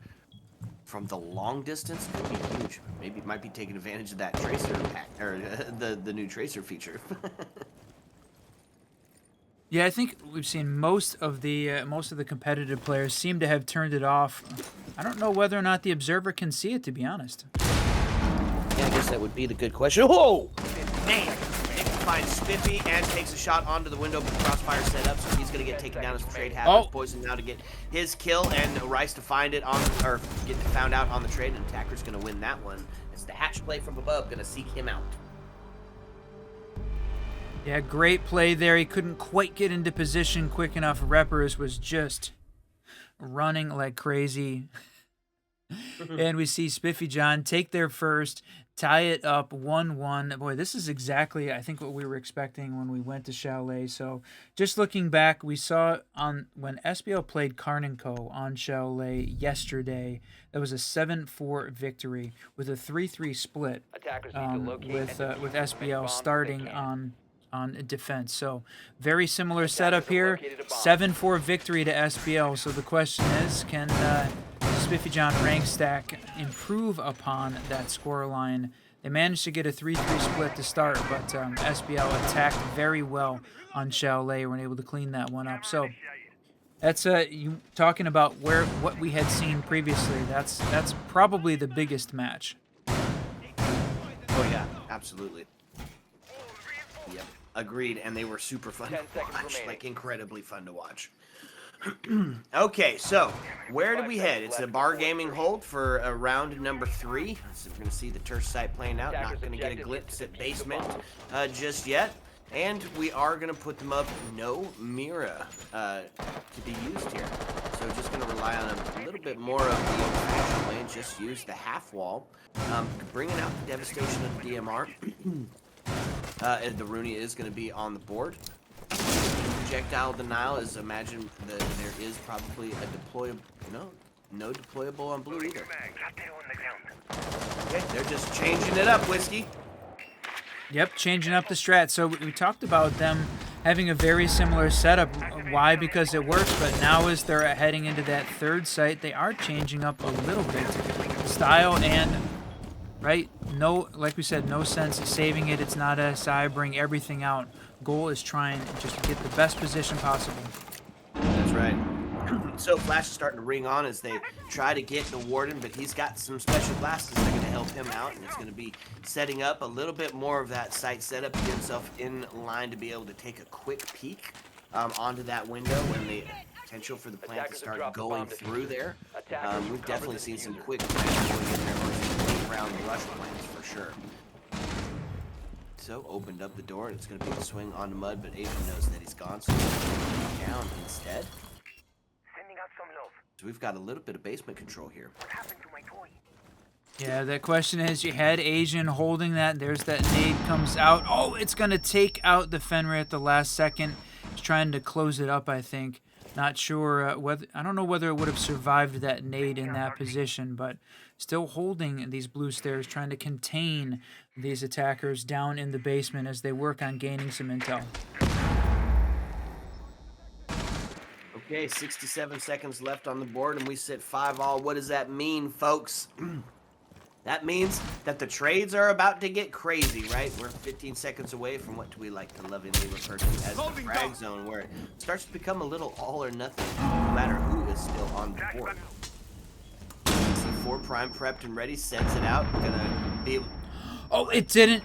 from the long distance. Could be huge. Maybe it might be taking advantage of that tracer pack, or the new tracer feature. Yeah, I think we've seen most of the competitive players seem to have turned it off. I don't know whether or not the observer can see it, to be honest. Yeah, I guess that would be the good question. Whoa! Man, Nick finds Spiffy and takes a shot onto the window, but the crossfire set up, so he's going to get taken down as the trade happens. Poison now to get his kill, and Rice to find it on, or get found out on the trade, and Attacker's going to win that one. It's the hatch play from above going to seek him out. Yeah, great play there. He couldn't quite get into position quick enough. Reppers was just running like crazy. And we see Spiffy John take their first, tie it up 1-1. Boy, this is exactly, I think, what we were expecting when we went to Chalet. So just looking back, we saw on when SBL played Carn & Co. on Chalet yesterday, that was a 7-4 victory with a 3-3 split with SBL starting on defense. So very similar setup here. 7-4 victory to SBL. So the question is, can Spiffy John rank stack improve upon that scoreline? They managed to get a 3-3 split to start, but SBL attacked very well on Chalet. Were able to clean that one up. So that's you talking about what we had seen previously. That's probably the biggest match. Oh yeah, absolutely. Yep, agreed. And they were super fun to watch, like incredibly fun to watch. Okay, so where do we head? It's a bar gaming hold for round number 3. So we're going to see the turf site playing out. Not going to get a glimpse at basement just yet. And we are going to put them up no Mira to be used here. So just going to rely on a little bit more of the old-fashioned way and just use the half wall. Bringing out the devastation of the DMR. The Rooney is going to be on the board. Projectile denial is, imagine that there is probably a deployable, no deployable on blue either. Okay, they're just changing it up, Whiskey. Yep, changing up the strat. So we talked about them having a very similar setup. Why? Because it works, but now as they're heading into that third site, they are changing up a little bit. Style and, right, no, like we said, no sense saving it. It's not a side, bring everything out. Goal is trying just to get the best position possible. That's right. So Flash is starting to ring on as they try to get the Warden, but he's got some special glasses that are going to help him out, and it's going to be setting up a little bit more of that site setup to get himself in line to be able to take a quick peek onto that window when the potential for the plant to start going through there. We've definitely seen some quick plants going in there, or some late-round rush plants for sure. So opened up the door, and it's going to be a swing on the mud, but Asian knows that he's gone, so he's going to down instead. So we've got a little bit of basement control here. What happened to my toy? Yeah, the question is, you had Asian holding that. There's that nade comes out. Oh, it's going to take out the Fenrir at the last second. He's trying to close it up, I think. Not sure whether, I don't know whether it would have survived that nade in that position, but still holding these blue stairs, trying to contain these attackers down in the basement as they work on gaining some intel. Okay, 67 seconds left on the board, and we sit 5-all. What does that mean, folks? That means that the trades are about to get crazy, right? We're 15 seconds away from what we like to lovingly refer to as the frag zone, where it starts to become a little all or nothing, no matter who is still on the board. C4 prime prepped and ready, sends it out. Gonna be able... Oh, it did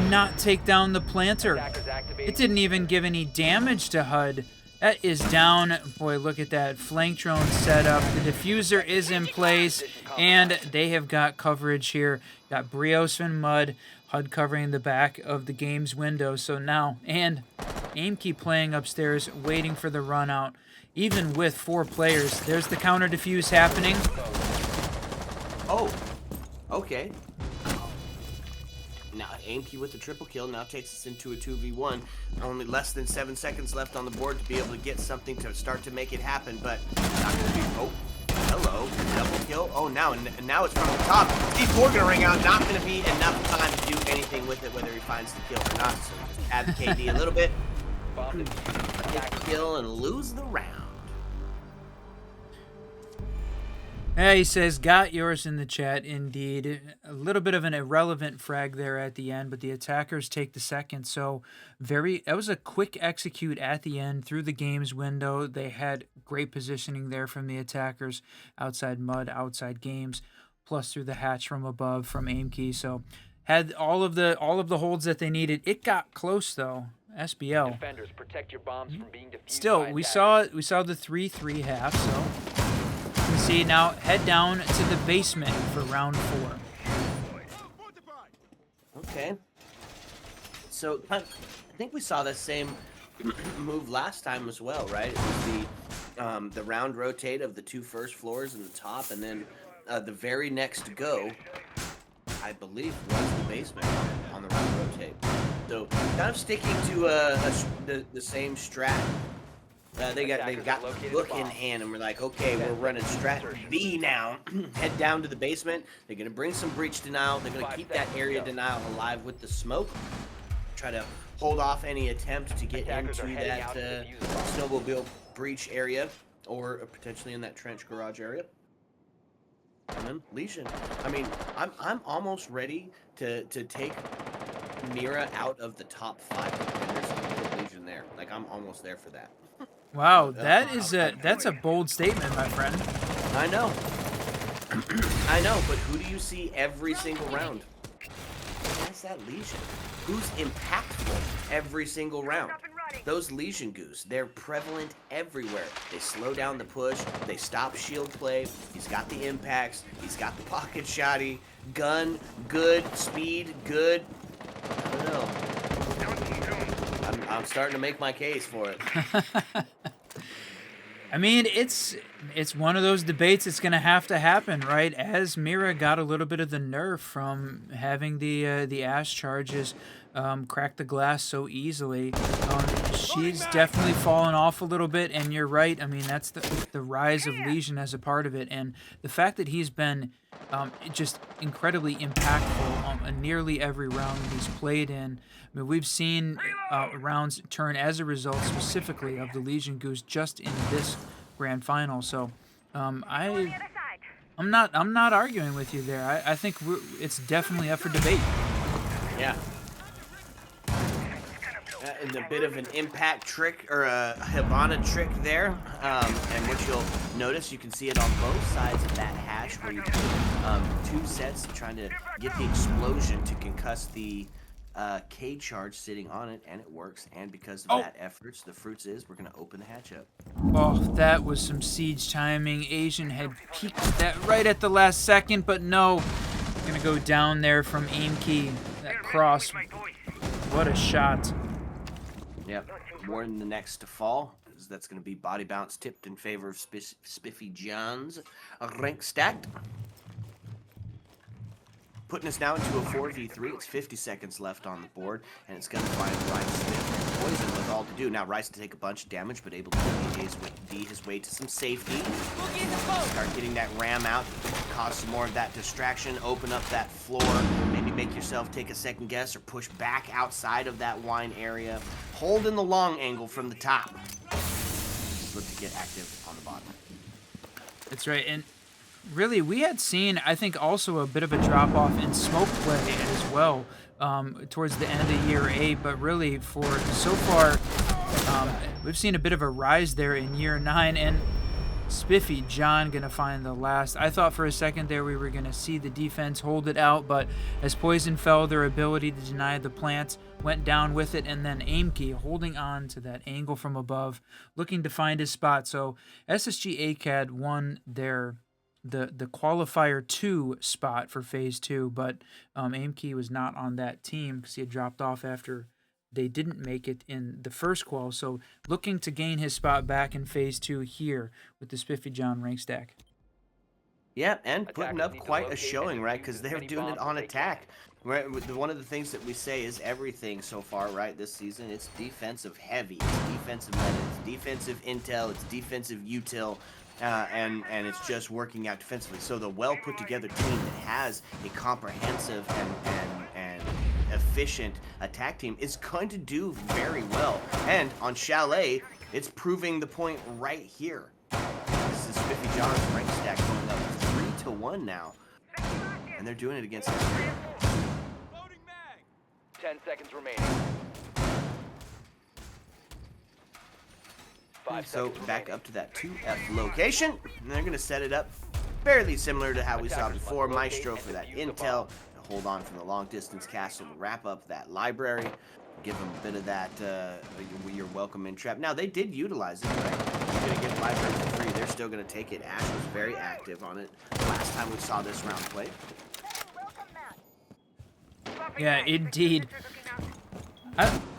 not take down the planter. It didn't even give any damage to HUD. That is down. Boy, look at that. Flank drone set up. The diffuser is in place, and they have got coverage here. Got Brios and Mud, HUD covering the back of the game's window. So now, and Aimkey playing upstairs, waiting for the run out. Even with 4 players, there's the counter diffuse happening. Oh, okay. Now AMK with the triple kill now takes us into a 2v1. Only less than 7 seconds left on the board to be able to get something to start to make it happen, but not gonna be. Oh, hello, double kill. Oh, now it's from the top. D4 gonna ring out. Not gonna be enough time to do anything with it, whether he finds the kill or not. So just add the KD a little bit, Bomb get the kill, and lose the round. Yeah, he says, got yours in the chat, indeed. A little bit of an irrelevant frag there at the end, but the attackers take the second. So that was a quick execute at the end through the game's window. They had great positioning there from the attackers, outside mud, outside games, plus through the hatch from above from AIMKey. So had all of the holds that they needed. It got close though. SBL. Defenders, protect your bombs from being defused. Still, by we attackers. saw the 3-3 half, so you can see now head down to the basement for round 4. Okay. So I think we saw the same move last time as well, right? It was the round rotate of the 2 first floors in the top, and then the very next go, I believe, was the basement on the round rotate. So kind of sticking to the same strat. They got the book in hand, and we're like, okay, we're running strat B now. Head down to the basement. They're gonna bring some breach denial. They're gonna keep that area denial alive with the smoke. Try to hold off any attempt to get into that snowmobile breach area, or potentially in that trench garage area. And then Legion. I mean, I'm almost ready to take Mira out of the top 5 contenders and put Legion there. Like, I'm almost there for that. Wow, that's a bold statement, my friend. I know. I know, but who do you see every single round? That's that Legion. Who's impactful every single round? Those Legion goose. They're prevalent everywhere. They slow down the push. They stop shield play. He's got the impacts. He's got the pocket shotty. Gun, good. Speed, good. I don't know. I'm starting to make my case for it. I mean, it's one of those debates that's going to have to happen, right? As Mira got a little bit of the nerf from having the Ash charges crack the glass so easily, she's definitely fallen off a little bit, and you're right. I mean, that's the rise of Legion as a part of it, and the fact that he's been just incredibly impactful on nearly every round he's played in. I mean, we've seen rounds turn as a result specifically of the Legion Goose just in this grand final. So I'm not arguing with you there. I think it's definitely up for debate. Yeah. And a bit of an impact trick, or a Hibana trick there. And what you'll notice, you can see it on both sides of that hash, where you put 2 sets trying to get the explosion to concuss the K charge sitting on it, and it works. And because of that efforts, the fruits is we're going to open the hatch up. Oh, that was some siege timing. Asian had peeked that right at the last second, but no. Going to go down there from AIMKey. That cross. What a shot. Yep, warn the next to fall, because that's going to be body bounce tipped in favor of Spiffy John's rank stacked. Putting us now into a 4v3. It's 50 seconds left on the board, and it's going to find Rice Smith poison with all to do. Now Rice to take a bunch of damage, but able to D his way to some safety. Start getting that ram out, cause some more of that distraction, open up that floor, maybe make yourself take a second guess or push back outside of that wine area. Hold in the long angle from the top. Look to get active on the bottom. That's right, and really, we had seen, I think, also a bit of a drop-off in smoke play as well towards the end of Year 8, but really, for so far, we've seen a bit of a rise there in Year 9, and Spiffy John going to find the last. I thought for a second there we were going to see the defense hold it out, but as Poison fell, their ability to deny the plant went down with it, and then AIMKey holding on to that angle from above, looking to find his spot. So SSG ACAD won the qualifier 2 spot for phase 2, but AIMKey was not on that team because he had dropped off after they didn't make it in the first qual. So looking to gain his spot back in phase 2 here with the Spiffy John rank stack. Yeah, and putting Attackers up need to quite a locate showing, and right? defuse Because as they're many doing it bombs as on they attack. Right? One of the things that we say is everything so far, right? This season, it's defensive heavy, it's defensive meta, it's defensive intel, it's defensive util, and it's just working out defensively. So the well put together team that has a comprehensive and efficient attack team is going to do very well. And on Chalet, it's proving the point right here. This is Spiffy John's rank stack going up 3-1 now. And they're doing it against SBL. 10 seconds remaining. 5 So seconds back remaining. up to that 2F location. And they're going to set it up fairly similar to how we saw before. Maestro for that intel. Hold on from the long distance castle to wrap up that library. Give them a bit of that your welcome in trap. Now, they did utilize it, right? You're going to get library for free. They're still going to take it. Ash was very active on it last time we saw this round played. Yeah, indeed.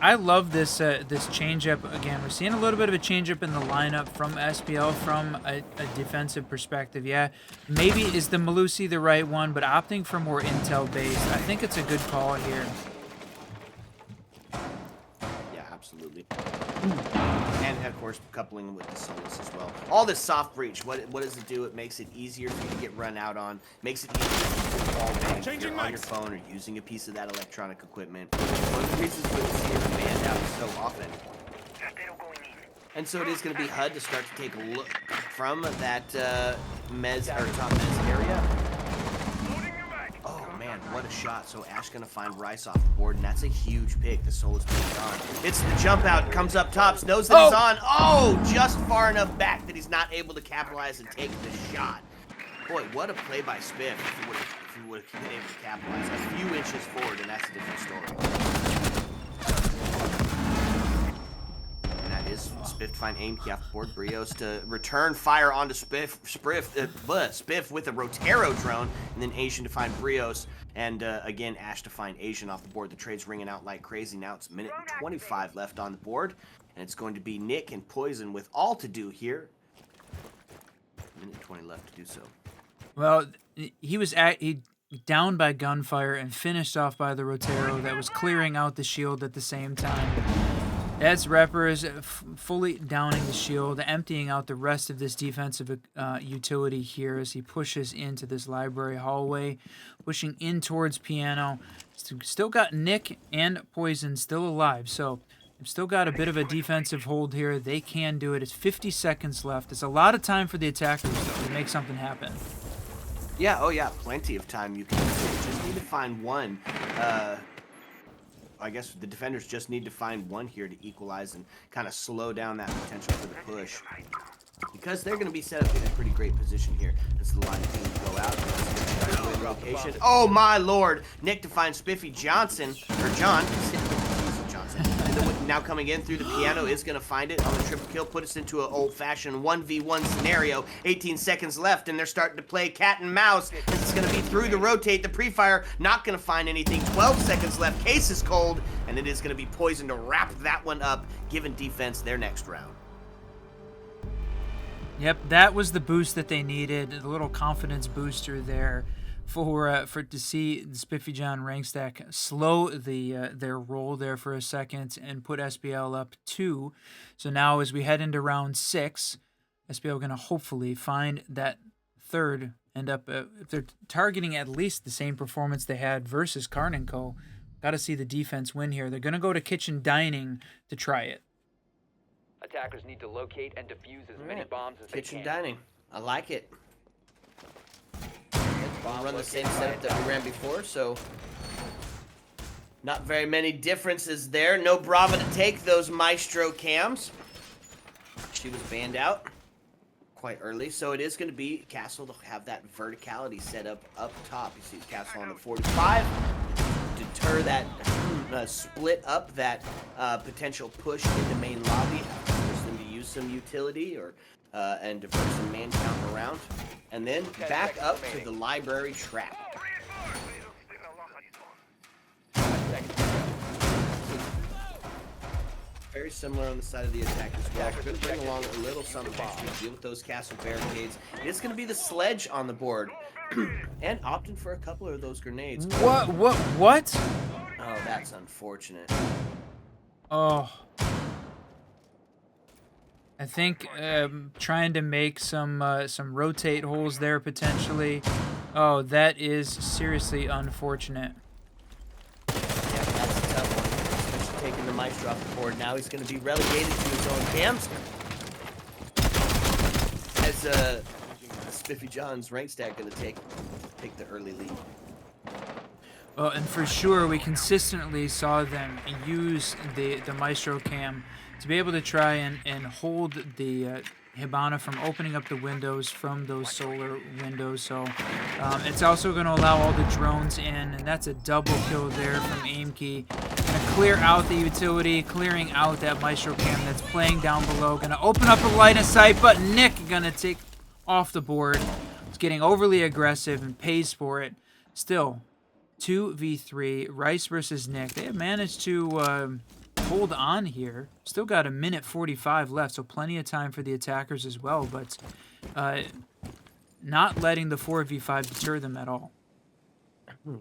I love this this changeup again. We're seeing a little bit of a changeup in the lineup from SBL from a defensive perspective. Yeah, maybe is the Malusi the right one, but opting for more intel based, I think it's a good call here. Yeah, absolutely. And of course, coupling with the Solus as well. All this soft breach, what does it do? It makes it easier for you to get run out on. Makes it easier to do wall bang if you're on your phone or using a piece of that electronic equipment. One of the reasons we see it banned out so often. And so it is going to be HUD to start to take a look from that mez or top mez area. Oh man, what a shot. So Ash gonna find Rice off the board, and that's a huge pick. The Solus pick on. It's the jump out, comes up tops, knows that he's on. Oh, just far enough back that he's not able to capitalize and take the shot. Boy, what a play by Spiff if he would have been able to capitalize. A few inches forward, and that's a different story. And that is Spiff to find aim key off the board. Brios to return fire onto Spiff with a Rotero drone, and then Asian to find Brios. And again, Ash to find Asian off the board. The trade's ringing out like crazy now. It's a minute and 25 left on the board, and it's going to be Nick and Poison with all to do here. Minute 20 left to do so. Well, he down by gunfire and finished off by the Rotero that was clearing out the shield at the same time. That's Reppers fully downing the shield, emptying out the rest of this defensive utility here as he pushes into this library hallway, pushing in towards Piano. Still got Nick and Poison still alive, so they've still got a bit of a defensive hold here. They can do it. It's 50 seconds left. It's a lot of time for the attackers, though, to make something happen. Yeah, oh yeah, plenty of time you can do. Just need to find one. I guess the defenders just need to find one here to equalize and kind of slow down that potential for the push. Because they're going to be set up in a pretty great position here. That's the line team to go out. Location. Oh my lord! Nick to find Spiffy Johnson, or John. Johnson. And then now coming in through the piano is going to find it on the triple kill. Put us into an old-fashioned 1v1 scenario. 18 seconds left, and they're starting to play cat and mouse. This is going to be through the rotate. The pre-fire not going to find anything. 12 seconds left. Case is cold, and it is going to be Poison to wrap that one up, giving defense their next round. Yep, that was the boost that they needed. A little confidence booster there for to see the Spiffy John rank stack slow their roll there for a second and put SBL up 2. So now as we head into round 6, SBL going to hopefully find that third, end up if they're targeting at least the same performance they had versus Karn & Co. Got to see the defense win here. They're going to go to kitchen dining to try it. Attackers need to locate and defuse as many bombs as they can. Kitchen dining. I like it. We'll run the same setup that we ran before, so not very many differences there. No Brava to take those Maestro cams. She was banned out quite early, so it is going to be Castle to have that verticality set up top. You see Castle on the 45. Deter that, split up that potential push into main lobby. Force them to use some utility or and divert some man count around. And then back up to the library trap. Very similar on the side of the attack as well. We're going to bring along a little something extra to deal with those castle barricades. It's going to be the sledge on the board. And opting for a couple of those grenades. What? Oh, that's unfortunate. Oh. I think trying to make some rotate holes there potentially. Oh, that is seriously unfortunate. Yeah, that's a tough one. Especially taking the Maestro off the board. Now he's going to be relegated to his own cams. As Spiffy John's rank stack going to take the early lead. Oh, and for sure, we consistently saw them use the Maestro cam to be able to try and hold the Hibana from opening up the windows from those solar windows. So it's also going to allow all the drones in, and that's a double kill there from Aimkey. Going to clear out the utility, clearing out that Maestro cam that's playing down below. Going to open up a line of sight, but Nick going to take off the board. It's getting overly aggressive and pays for it. Still, 2v3, Rice versus Nick. They have managed to hold on here. Still got a minute 45 left, so plenty of time for the attackers as well, but not letting the 4v5 deter them at all.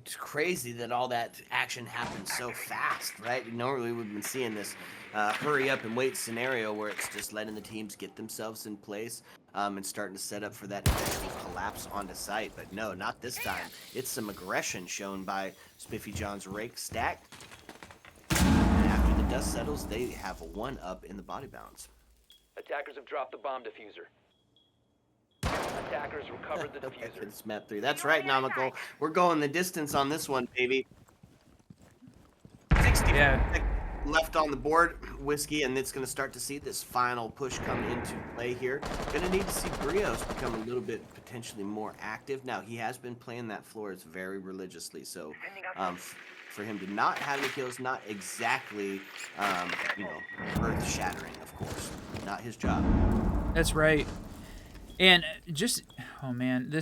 It's crazy that all that action happens so fast, right? Normally we've been seeing this hurry up and wait scenario where it's just letting the teams get themselves in place and starting to set up for that eventual collapse onto site. But no, not this time. It's some aggression shown by Spiffy John's rake stack. And after the dust settles, they have a 1-up in the body balance. Attackers have dropped the bomb diffuser. Attackers recovered the diffuser. It's map 3. That's right, Nomical. We're going the distance on this one, baby. 60 left on the board, Whiskey, and it's going to start to see this final push come into play here. Going to need to see Brios become a little bit potentially more active. Now, he has been playing that floors very religiously, so for him to not have any kills, not exactly, earth-shattering, of course. Not his job. That's right. And just, oh man,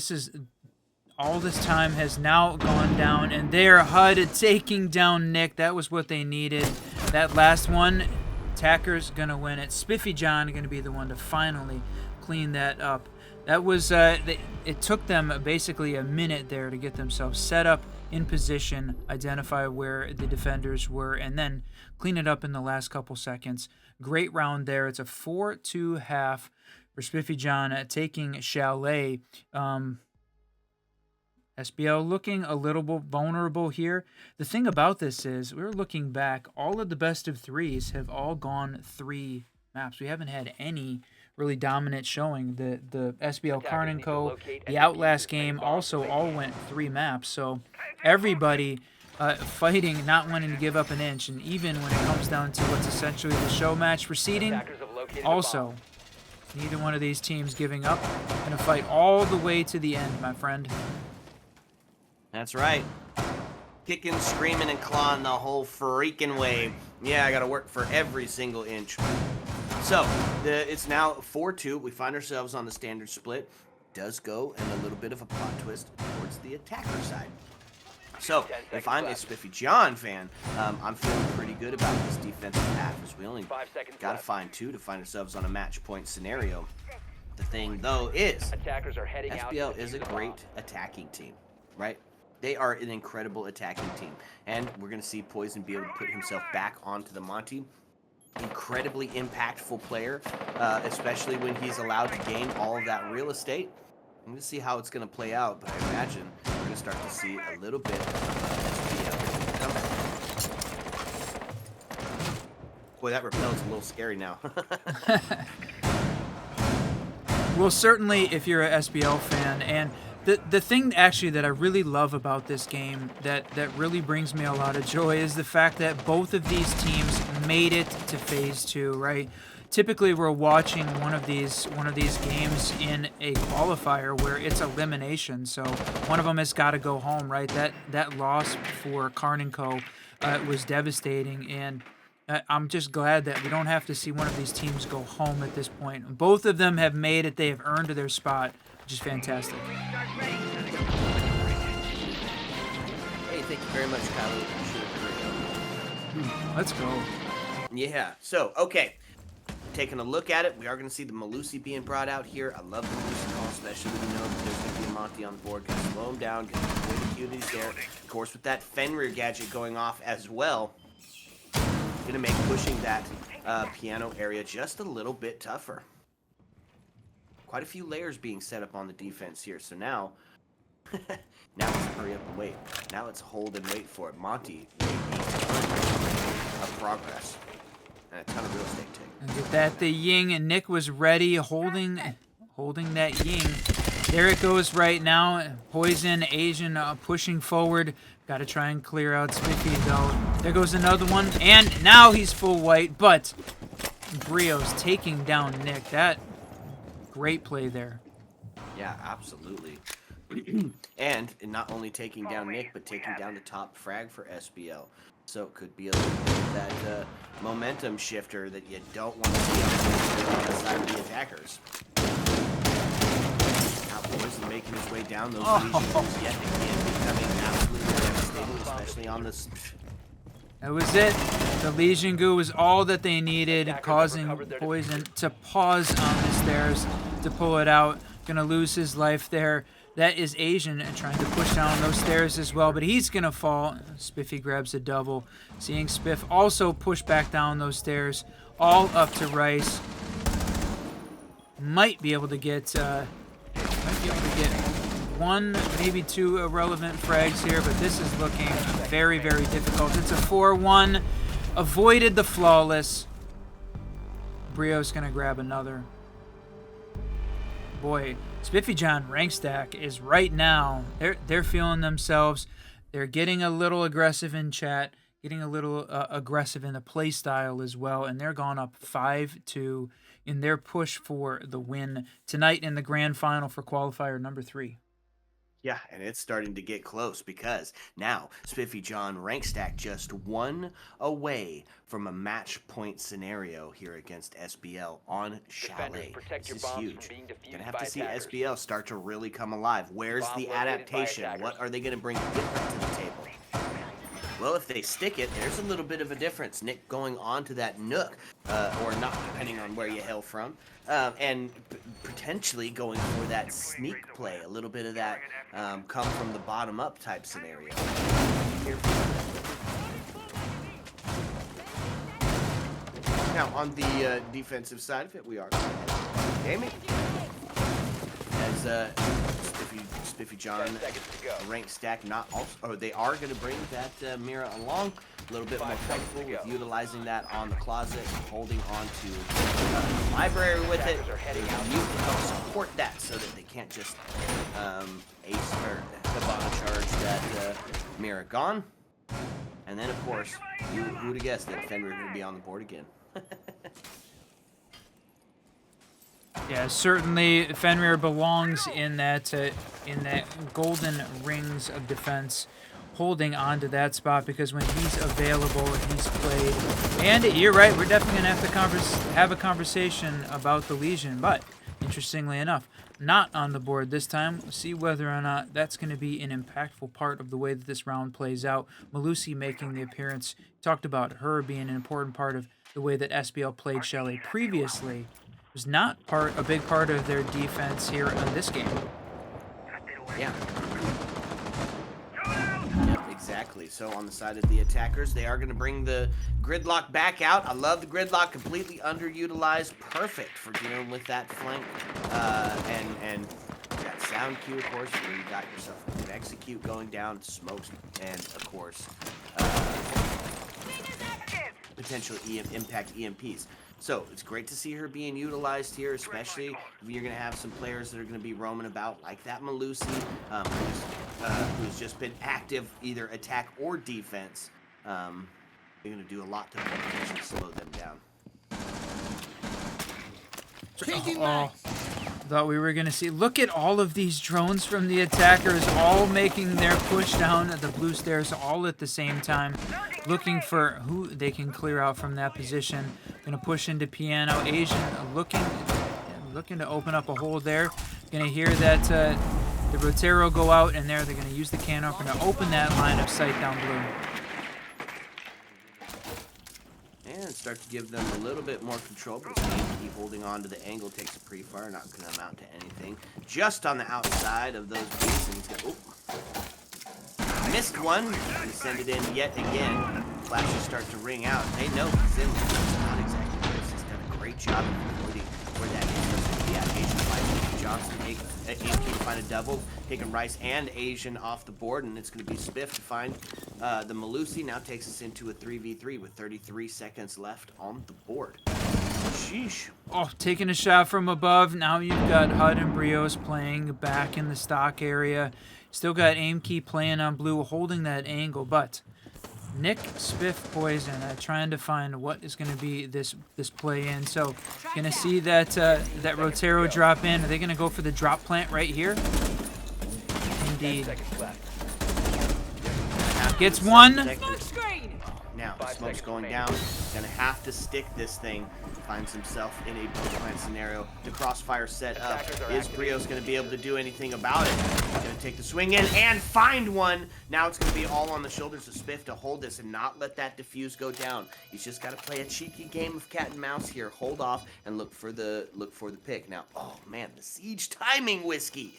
all this time has now gone down, and they're HUD taking down Nick. That was what they needed. That last one, attacker's gonna win it. Spiffy John gonna be the one to finally clean that up. That was, it took them basically a minute there to get themselves set up in position, identify where the defenders were, and then clean it up in the last couple seconds. Great round there. It's a 4-2 half. For Spiffy John taking Chalet. SBL looking a little bit vulnerable here. The thing about this is, we're looking back, all of the best of threes have all gone 3 maps. We haven't had any really dominant showing. The SBL Karn & Co., the Outlast game also all went 3 maps. So everybody fighting, not wanting to give up an inch. And even when it comes down to what's essentially the show match proceeding, also neither one of these teams giving up. Gonna fight all the way to the end, my friend. That's right. Kicking, screaming, and clawing the whole freaking way. Yeah, I gotta work for every single inch. So, it's now 4-2. We find ourselves on the standard split. Does go in a little bit of a plot twist towards the attacker side. So, if I'm a Spiffy John fan, I'm feeling pretty good about this defensive half, as we only got to find 2 to find ourselves on a match point scenario. The thing, though, is Attackers are heading SBL is a great attacking team, right? They are an incredible attacking team, and we're going to see Poison be able to put himself back onto the Monty. Incredibly impactful player, especially when he's allowed to gain all of that real estate. I'm going to see how it's going to play out, but I imagine we're going to start to see a little bit of comeback. Boy, that repel's a little scary now. Well, certainly if you're a SBL fan, and the thing actually that I really love about this game that really brings me a lot of joy is the fact that both of these teams made it to phase 2, right? Typically, we're watching one of these games in a qualifier where it's elimination. So one of them has got to go home, right? That loss for Karn & Co. Was devastating, and I'm just glad that we don't have to see one of these teams go home at this point. Both of them have made it; they have earned their spot, which is fantastic. Hey, thank you very much, Kyle. Let's go. Yeah, so, okay. Taking a look at it, we are going to see the Malusi being brought out here. I love the Malusi call, especially when you know that there's going to be a Monty on the board. Going to slow him down, get the way the cuties there. Of course, with that Fenrir gadget going off as well, going to make pushing that piano area just a little bit tougher. Quite a few layers being set up on the defense here. So now, now let's hurry up and wait. Now let's hold and wait for it. Monty made a ton of progress. And a ton of real estate take. And get that the Ying, and Nick was ready, holding that Ying. There it goes right now. Poison, Asian pushing forward. Got to try and clear out Spiffy though. There goes another one, and now he's full white, but Brio's taking down Nick. That great play there. Yeah, absolutely. And not only taking down Nick, but taking down the top frag for SBL. So it could be a little bit of that momentum shifter that you don't want to see on the side of the attackers. Now Poison making his way down those lesions, yet again becoming absolutely devastating, especially on this. That was it. The Legion Goo was all that they needed, causing Poison to pause on the stairs to pull it out. Gonna lose his life there. That is Asian and trying to push down those stairs as well, but he's gonna fall. Spiffy grabs a double. Seeing Spiff also push back down those stairs, all up to Rice. Might be able to get one, maybe two irrelevant frags here, but this is looking very, very difficult. It's a 4-1. Avoided the flawless. Brio's gonna grab another. Boy, Spiffy John rank stack is right now. They're feeling themselves. They're getting a little aggressive in chat, getting a little aggressive in the play style as well, and they're gone up 5-2 in their push for the win tonight in the grand final for qualifier number 3. Yeah, and it's starting to get close because now Spiffy John rank stack just one away from a match point scenario here against SBL on Chalet. This is huge. Gonna have to see SBL start to really come alive. Where's the adaptation? What are they gonna bring different to the table? Well, if they stick it, there's a little bit of a difference. Nick going on to that nook, or not, depending on where you hail from, and potentially going for that sneak play, a little bit of that come from the bottom up type scenario. Now, on the defensive side of it, we are gaming. As Spiffy John rank stack not also, or they are going to bring that Mira along a little bit more comfortable with utilizing that on the closet, holding on to the library with it. They need to help support that so that they can't just ace or Hibana charge that Mira gone. And then of course, who would have guessed that Fenrir would be on the board again? Yeah, certainly Fenrir belongs in that golden rings of defense, holding on to that spot because when he's available, he's played. And you're right, we're definitely gonna have to have a conversation about the Legion, but interestingly enough, not on the board this time. We'll see whether or not that's going to be an impactful part of the way that this round plays out. Malusi making the appearance. Talked about her being an important part of the way that SBL played Chalet previously. Was not a big part of their defense here in this game. Yeah. Yep, exactly. So on the side of the attackers, they are going to bring the gridlock back out. I love the gridlock, completely underutilized, perfect for dealing with that flank. And that sound cue, of course, where you got yourself an execute going down, smokes, and of course, potential impact EMPs. So it's great to see her being utilized here, especially if you're going to have some players that are going to be roaming about like that Malusi, who's just been active either attack or defense. They're going to do a lot to potentially slow them down. Thought we were going to see. Look at all of these drones from the attackers, all making their push down the blue stairs all at the same time, looking for who they can clear out from that position. Going to push into piano. Asian looking to open up a hole there. Going to hear that the Rotero go out, and there they're going to use the can opener to open that line of sight down blue. And and start to give them a little bit more control. But keep holding on to the angle, takes a pre-fire, not going to amount to anything. Just on the outside of those beats, and he's got, missed one, and send it in yet again. Flashes start to ring out. They know he's in there. It's not exactly this. He's done a great job of avoiding where that is. Yeah, Asian fighting Johnson, AMK to find a double, taking Rice and Asian off the board, and it's going to be Spiff to find the Malusi. Now takes us into a 3v3 with 33 seconds left on the board. Sheesh. Oh, taking a shot from above. Now you've got HUD and Brios playing back in the stock area. Still got AimKey playing on blue, holding that angle, but Nick, Spiff, Poison trying to find what is going to be this play in. So, going to see that that Rotero drop in. Are they going to go for the drop plant right here? Indeed. Gets one. Now, smoke's going down. He's going to have to stick this thing. Finds himself in a plant scenario. The crossfire set up. Is Brios going to be able to do anything about it? He's going to take the swing in and find one. Now it's going to be all on the shoulders of Spiff to hold this and not let that diffuse go down. He's just got to play a cheeky game of cat and mouse here. Hold off and look for the pick. Now, oh man, the siege timing, Whiskey.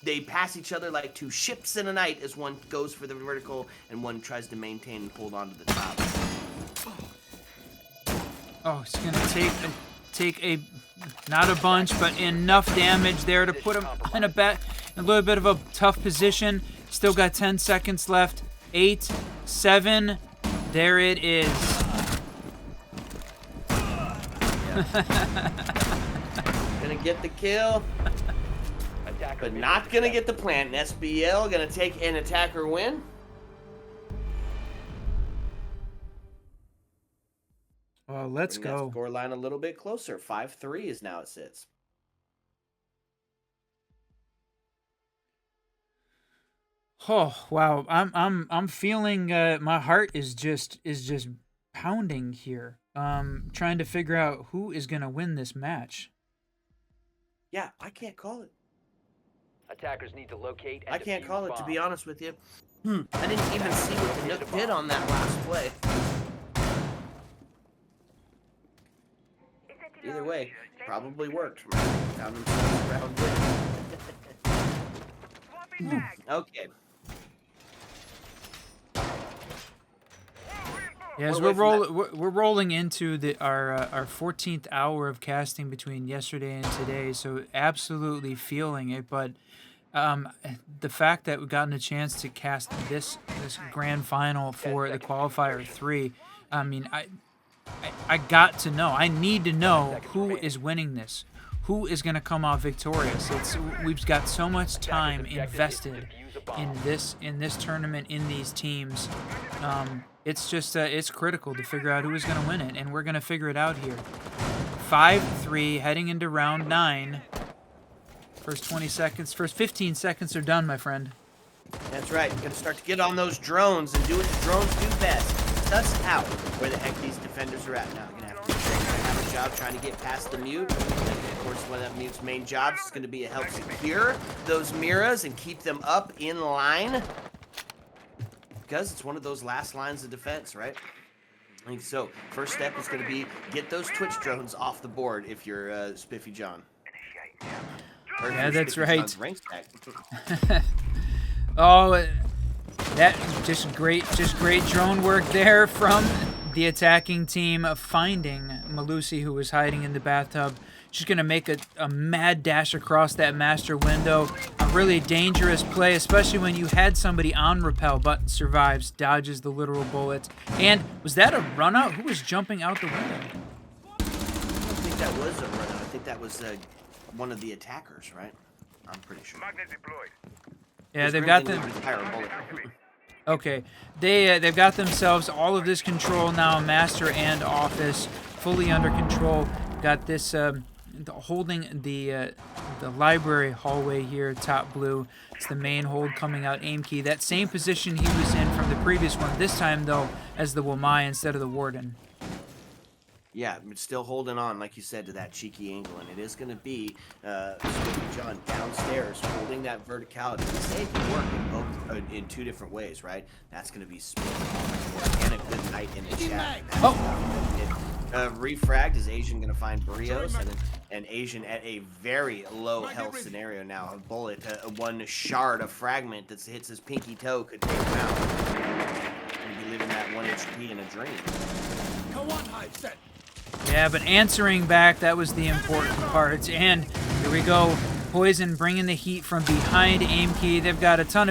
They pass each other like two ships in a night as one goes for the vertical and one tries to maintain and hold on to the top. Oh, it's going to take a, not a bunch, but enough damage there to put him in a little bit of a tough position. Still got 10 seconds left. 8, 7, there it is. Gonna get the kill, but not gonna get the plant. And SBL gonna take an attacker win. Well, let's Bring that go. score line a little bit closer. 5-3 is now it sits. Oh wow, I'm feeling my heart is just pounding here. Trying to figure out who is gonna win this match. Yeah, I can't call it. Attackers need to locate and I can't defuse call it, to be bombs. honest with you. I didn't even see what the Nook did on that last play. Either way, probably worked. Found himself around good. Okay. Yeah, as we're rolling into our 14th hour of casting between yesterday and today, so absolutely feeling it. But the fact that we've gotten a chance to cast this grand final for the qualifier 3, I mean, I got to know. I need to know who is winning this, who is going to come out victorious. We've got so much time invested in this tournament, in these teams. It's just it's critical to figure out who is going to win it, and we're going to figure it out here. 5-3 heading into round 9. First 20 seconds, first 15 seconds are done, my friend. That's right. You're going to start to get on those drones and do what the drones do best. Suss out where the heck these defenders are at. Now, you're going to have a job trying to get past the mute. And of course, one of that mute's main jobs is going to be to help secure those Miras and keep them up in line. Because it's one of those last lines of defense, right? I think so. First step is going to be get those Twitch drones off the board if you're Spiffy John. Yeah, that's right. Right. Oh, that just great drone work there from the attacking team, finding Malusi, who was hiding in the bathtub. She's going to make a mad dash across that master window. A really dangerous play, especially when you had somebody on rappel, but survives, dodges the literal bullet. And was that a run out? Who was jumping out the window? I don't think that was a run out. I think that was one of the attackers, right? I'm pretty sure. Yeah, they've got them. Okay, they've got themselves all of this control now, master and office, fully under control. Got this holding the library hallway here, top blue. It's the main hold coming out, aim key. That same position he was in from the previous one. This time though, as the Wamai instead of the Warden. Yeah, it's still holding on, like you said, to that cheeky angle, and it is going to be Swiftly John downstairs holding that verticality. This A can work in two different ways, right? That's going to be smooth and a good night in the chat. Refragged is Asian going to find Barrios, and Asian at a very low health scenario now. A bullet, one shard of fragment that hits his pinky toe could take him out. Going to be living that 1 HP in a dream. Come on, high set. Yeah, but answering back, that was the important part. And here we go. Poison bringing the heat from behind Aimkey. They've got a ton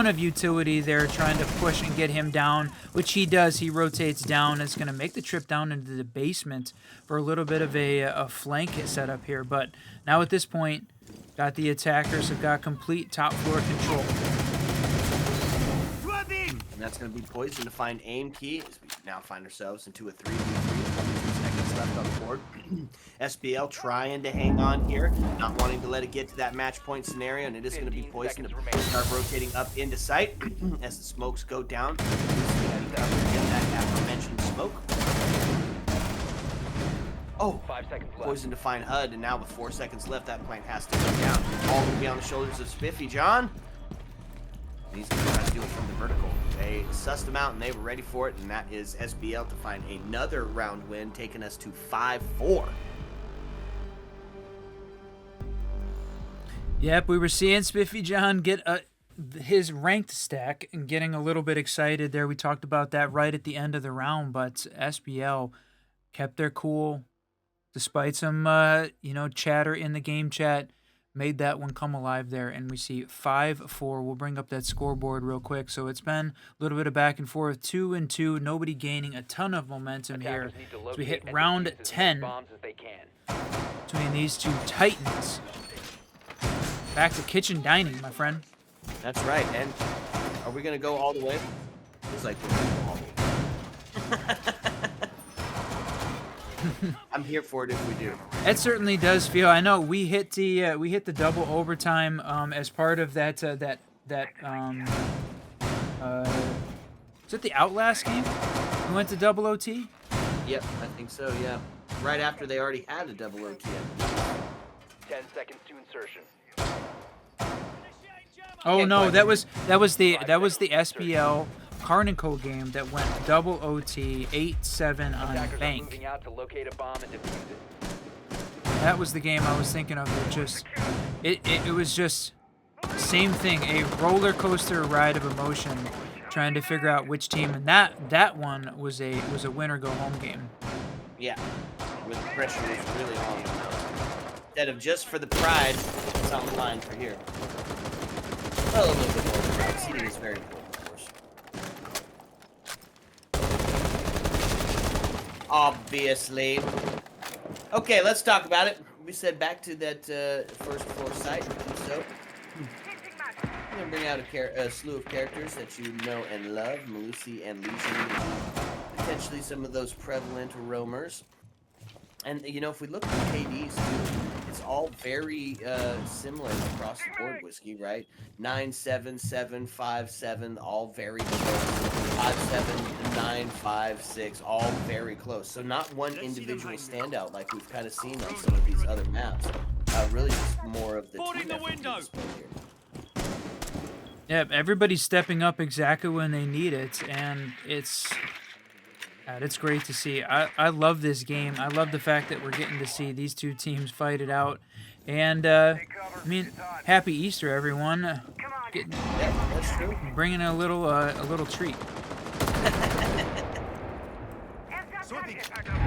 of utility there trying to push and get him down, which he does. He rotates down. It's going to make the trip down into the basement for a little bit of a flank setup here. But now at this point, got the attackers have got complete top floor control. And that's going to be Poison to find Aimkey as we now find ourselves into a 3v3. 2 seconds left on the board. SBL trying to hang on here, not wanting to let it get to that match point scenario, and it is going to be Poison to start rotating up into sight as the smokes go down. And get that aforementioned smoke. Oh, 5 seconds left. Poison to find HUD, and now with 4 seconds left, that plant has to go down. All going to be on the shoulders of Spiffy John. He's going to try to do it from the vertical. They sussed him out and they were ready for it, and that is SBL to find another round win, taking us to 5-4. Yep, we were seeing Spiffy John get his ranked stack and getting a little bit excited there. We talked about that right at the end of the round, but SBL kept their cool despite some chatter in the game chat. Made that one come alive there, and we see 5-4. We'll bring up that scoreboard real quick. So it's been a little bit of back and forth, 2-2. Nobody gaining a ton of momentum here. So we hit round 10 between these two titans. Back to kitchen dining, my friend. That's right. And are we going to go all the way? Looks like we're going to go all the way. I'm here for it if we do. It certainly does feel. I know we hit the double overtime as part of that is it the Outlast game? We went to double OT. Yep, I think so. Yeah, right after they already had a double OT. 10 seconds to insertion. Oh no, that was the SBL Carnico game that went double OT 8-7 on Attackers are Bank. moving out to locate a bomb and defuse it. That was the game I was thinking of. It was just same thing, a roller coaster ride of emotion, trying to figure out which team, and that one was a win or go home game. Yeah, where the pressure is really on. Instead of just for the pride, it's on the line for here. Well, a little bit more than pride. Seeding is very important, of course. Obviously. Okay, let's talk about it. We said back to that first floor site. So, I'm going to bring out a slew of characters that you know and love. Malusi and Legion. Potentially some of those prevalent roamers. And, you know, if we look at KDs, too, it's all very similar across the board, Whiskey, right? 9, 7, 7, 5, 7, all very close. 5, 7, 9, 5, 6, all very close. So not one individual standout like we've kind of seen on some of these other maps. Really just more of the team effort here. Yeah, everybody's stepping up exactly when they need it, and it's great to see. I love this game. I love the fact that we're getting to see these two teams fight it out. And, I mean, happy Easter, everyone. Yeah, that's true. Bringing a little treat.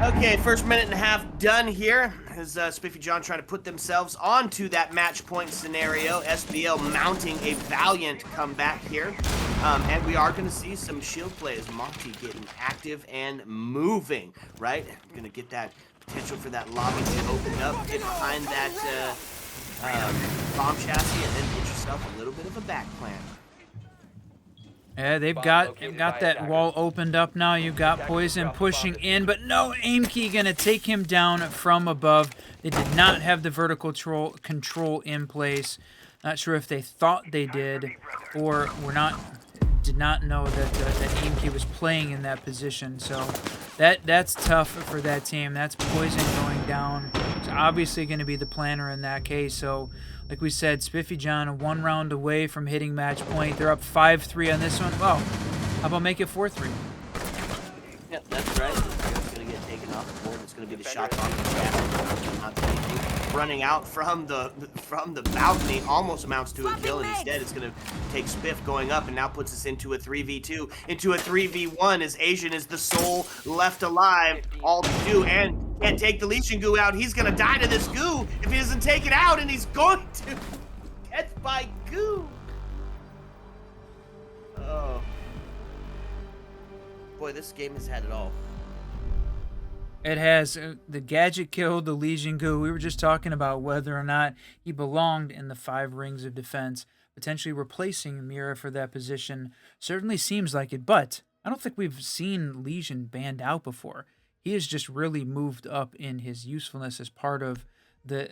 Okay, first minute and a half done here. As Spiffy John trying to put themselves onto that match point scenario. SBL mounting a valiant comeback here. And we are going to see some shield play as Monty getting active and moving, right? Going to get that potential for that lobby to open up, get behind that bomb chassis, and then get yourself a little bit of a back plan. Yeah, they've got that wall opened up now. You've got Poison pushing in, but no, Aimkey gonna take him down from above. They did not have the vertical control in place. Not sure if they thought they did, or did not know that Aimkey was playing in that position. So That's tough for that team. That's poison going down. It's obviously going to be the planner in that case. So, like we said, Spiffy John 1 round away from hitting match point. They're up 5-3 on this one. Well, how about make it 4-3? Yep, that's right. It's going to get taken off the board. It's going to be the shot on the trap. Running out from the balcony almost amounts to a kill, and instead it's going to take Spiff going up and now puts us into a 3v2, into a 3v1 as Asian is the sole left alive. All to do and can't take the Legion goo out. He's going to die to this goo if he doesn't take it out, and he's going to get by goo. Oh. Boy, this game has had it all. It has. The gadget killed the Legion goo. We were just talking about whether or not he belonged in the 5 rings of defense, potentially replacing Mira for that position. Certainly seems like it, but I don't think we've seen Legion banned out before. He has just really moved up in his usefulness as part of the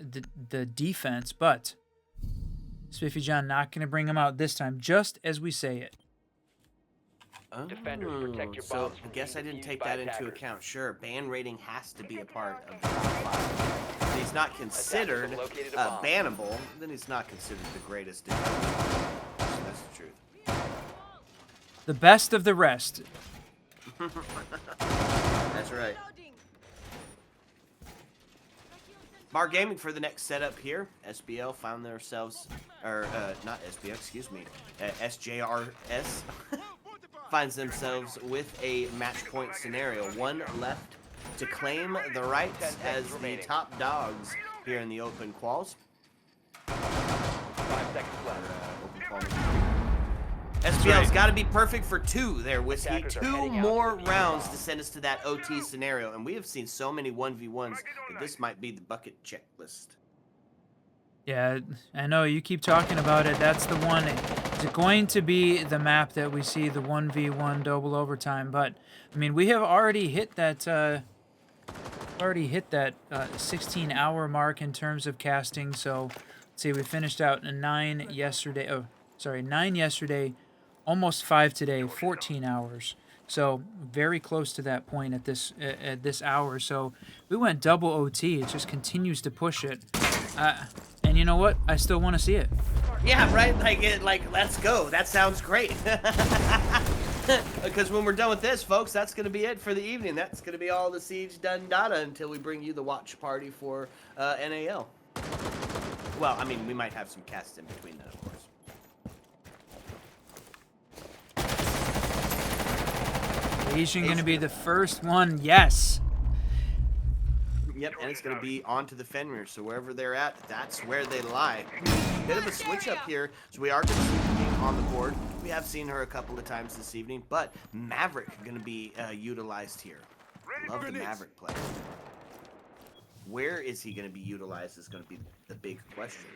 defense, but Spiffy John not going to bring him out this time, just as we say it. Defenders, protect your So bombs I from guess I being didn't defused take by that into attackers. account. Sure, ban rating has to be a part of the top 5. If he's not considered Attackers have located a bomb. bannable, then he's not considered the greatest defender. That's the truth. The best of the rest. That's right. Bar Gaming for the next setup here. SBL found themselves, or not SBL, excuse me, SJRS finds themselves with a match point scenario. 1 left to claim the rights as the top dogs here in the open quals. 5 seconds left. Open qual. SBL's got to be perfect for 2 there, Whiskey. Attackers are 2 heading out more to the rounds bomb. to send us to that OT scenario, and we have seen so many 1v1s that this might be the bucket checklist. Yeah, I know you keep talking about it. That's the one. Is it going to be the map that we see the 1v1 double overtime? But I mean, we have already hit that 16-hour mark in terms of casting. So let's see, we finished out in 9 yesterday. Oh, sorry, 9 yesterday, almost 5 today, 14 hours. So very close to that point at this hour. So we went double OT. It just continues to push it. And you know what? I still want to see it. Yeah, right? Like, let's go. That sounds great. Because when we're done with this, folks, that's going to be it for the evening. That's going to be all the Siege done data until we bring you the watch party for NAL. Well, I mean, we might have some casts in between that, of course. Asian going to be the first one. Yes. Yep, and it's going to be onto the Fenrir, so wherever they're at, that's where they lie. Bit of a switch up here, so we are going to see King on the board. We have seen her a couple of times this evening, but Maverick going to be utilized here. Love the Maverick play. Where is he going to be utilized is going to be the big question.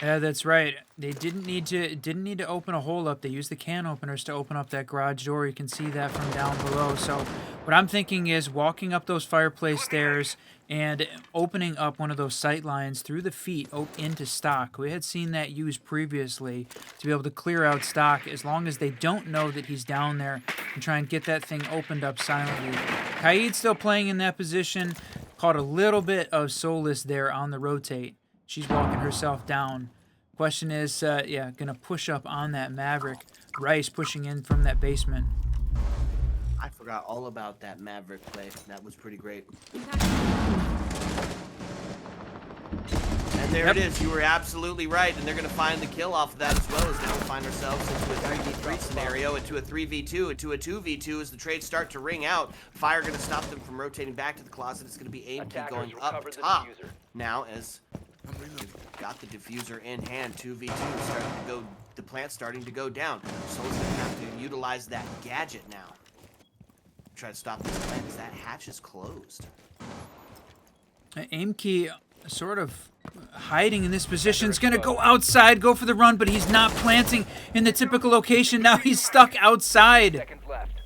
Yeah, that's right. They didn't need to open a hole up. They used the can openers to open up that garage door. You can see that from down below. So what I'm thinking is walking up those fireplace stairs and opening up one of those sight lines through the feet into stock. We had seen that used previously to be able to clear out stock as long as they don't know that he's down there and try and get that thing opened up silently. Kaid's still playing in that position. Caught a little bit of Solus there on the rotate. She's walking herself down. Question is, yeah, gonna push up on that Maverick. Rice pushing in from that basement. I forgot all about that Maverick play. That was pretty great. And there it is. You were absolutely right. And they're going to find the kill off of that as well, as now we find ourselves into a 3v3 scenario, into a 3v2, into a 2v2 as the trades start to ring out. Fire going to stop them from rotating back to the closet. It's going to be AMP going up top. Now as we've got the diffuser in hand, 2v2 starting to go, the plant's starting to go down. Soul's going to have to utilize that gadget now. Try to stop this plant as that hatch is closed. Aimkey sort of hiding in this position. Is going to go outside, go for the run, but he's not planting in the typical location. Now he's stuck outside. Seconds left.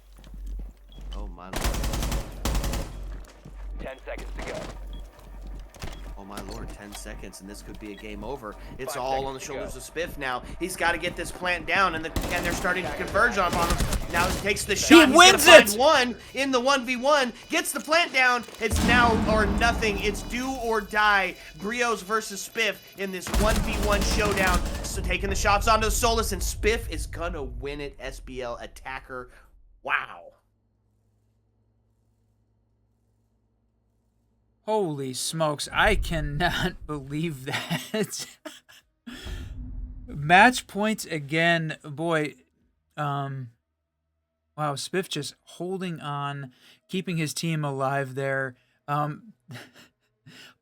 Oh my lord. 10 seconds to go. Oh my lord, 10 seconds, and this could be a game over. It's all on the shoulders of Spiff now. He's got to get this plant down, and they're starting to converge on him. Now he takes the shot. He wins gonna it! find one in the 1v1, gets the plant down. It's now or nothing. It's do or die. Brios versus Spiff in this 1v1 showdown. So taking the shots onto Solus, and Spiff is gonna win it. SBL attacker. Wow. Holy smokes, I cannot believe that. Match points again, boy. Wow, Spiff just holding on, keeping his team alive there.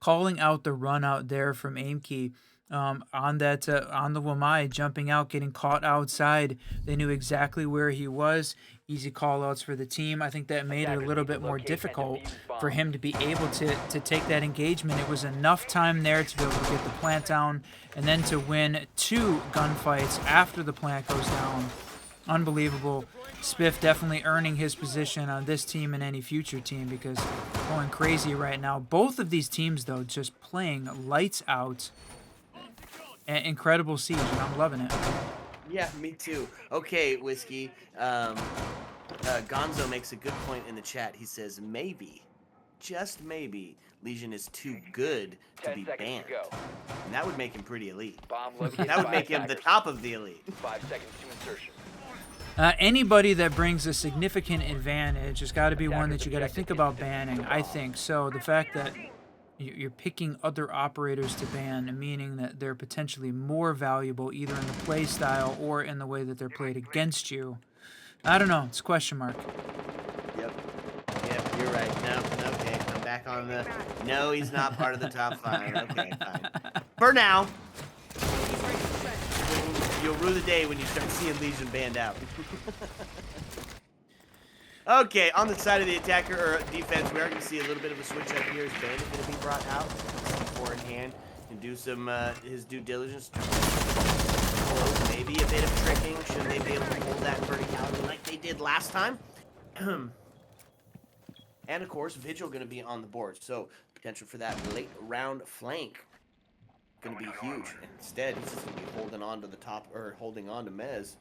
Calling out the run out there from Aimkey. On the Wamai, jumping out, getting caught outside. They knew exactly where he was. Easy call-outs for the team. I think that made it a little bit more difficult for him to be able to take that engagement. It was enough time there to be able to get the plant down and then to win 2 gunfights after the plant goes down. Unbelievable. Spiff definitely earning his position on this team and any future team because going crazy right now. Both of these teams, though, just playing lights out. Incredible siege, and I'm loving it. Yeah, me too. Okay, Whiskey. Gonzo makes a good point in the chat. He says, maybe, just maybe, Legion is too good to be banned. And that would make him pretty elite. That would make him the top of the elite. 5 seconds to insertion. Anybody that brings a significant advantage has got to be one that you got to think about banning, I think. So the fact that you're picking other operators to ban, meaning that they're potentially more valuable either in the play style or in the way that they're played against you. I don't know. It's a question mark. Yep, you're right. No, okay. I'm back on the... No, he's not part of the top 5. Okay, fine. For now. You'll rue the day when you start seeing Legion banned out. Okay, on the side of the attacker or defense, we are going to see a little bit of a switch up here. Is Bandit going to be brought out? C4 in hand and do some his due diligence. Maybe a bit of tricking. Should they be able to hold that verticality like they did last time? And of course, Vigil going to be on the board, so potential for that late round flank going to be huge. And instead, he's just going to be holding on to the top or holding on to Mez.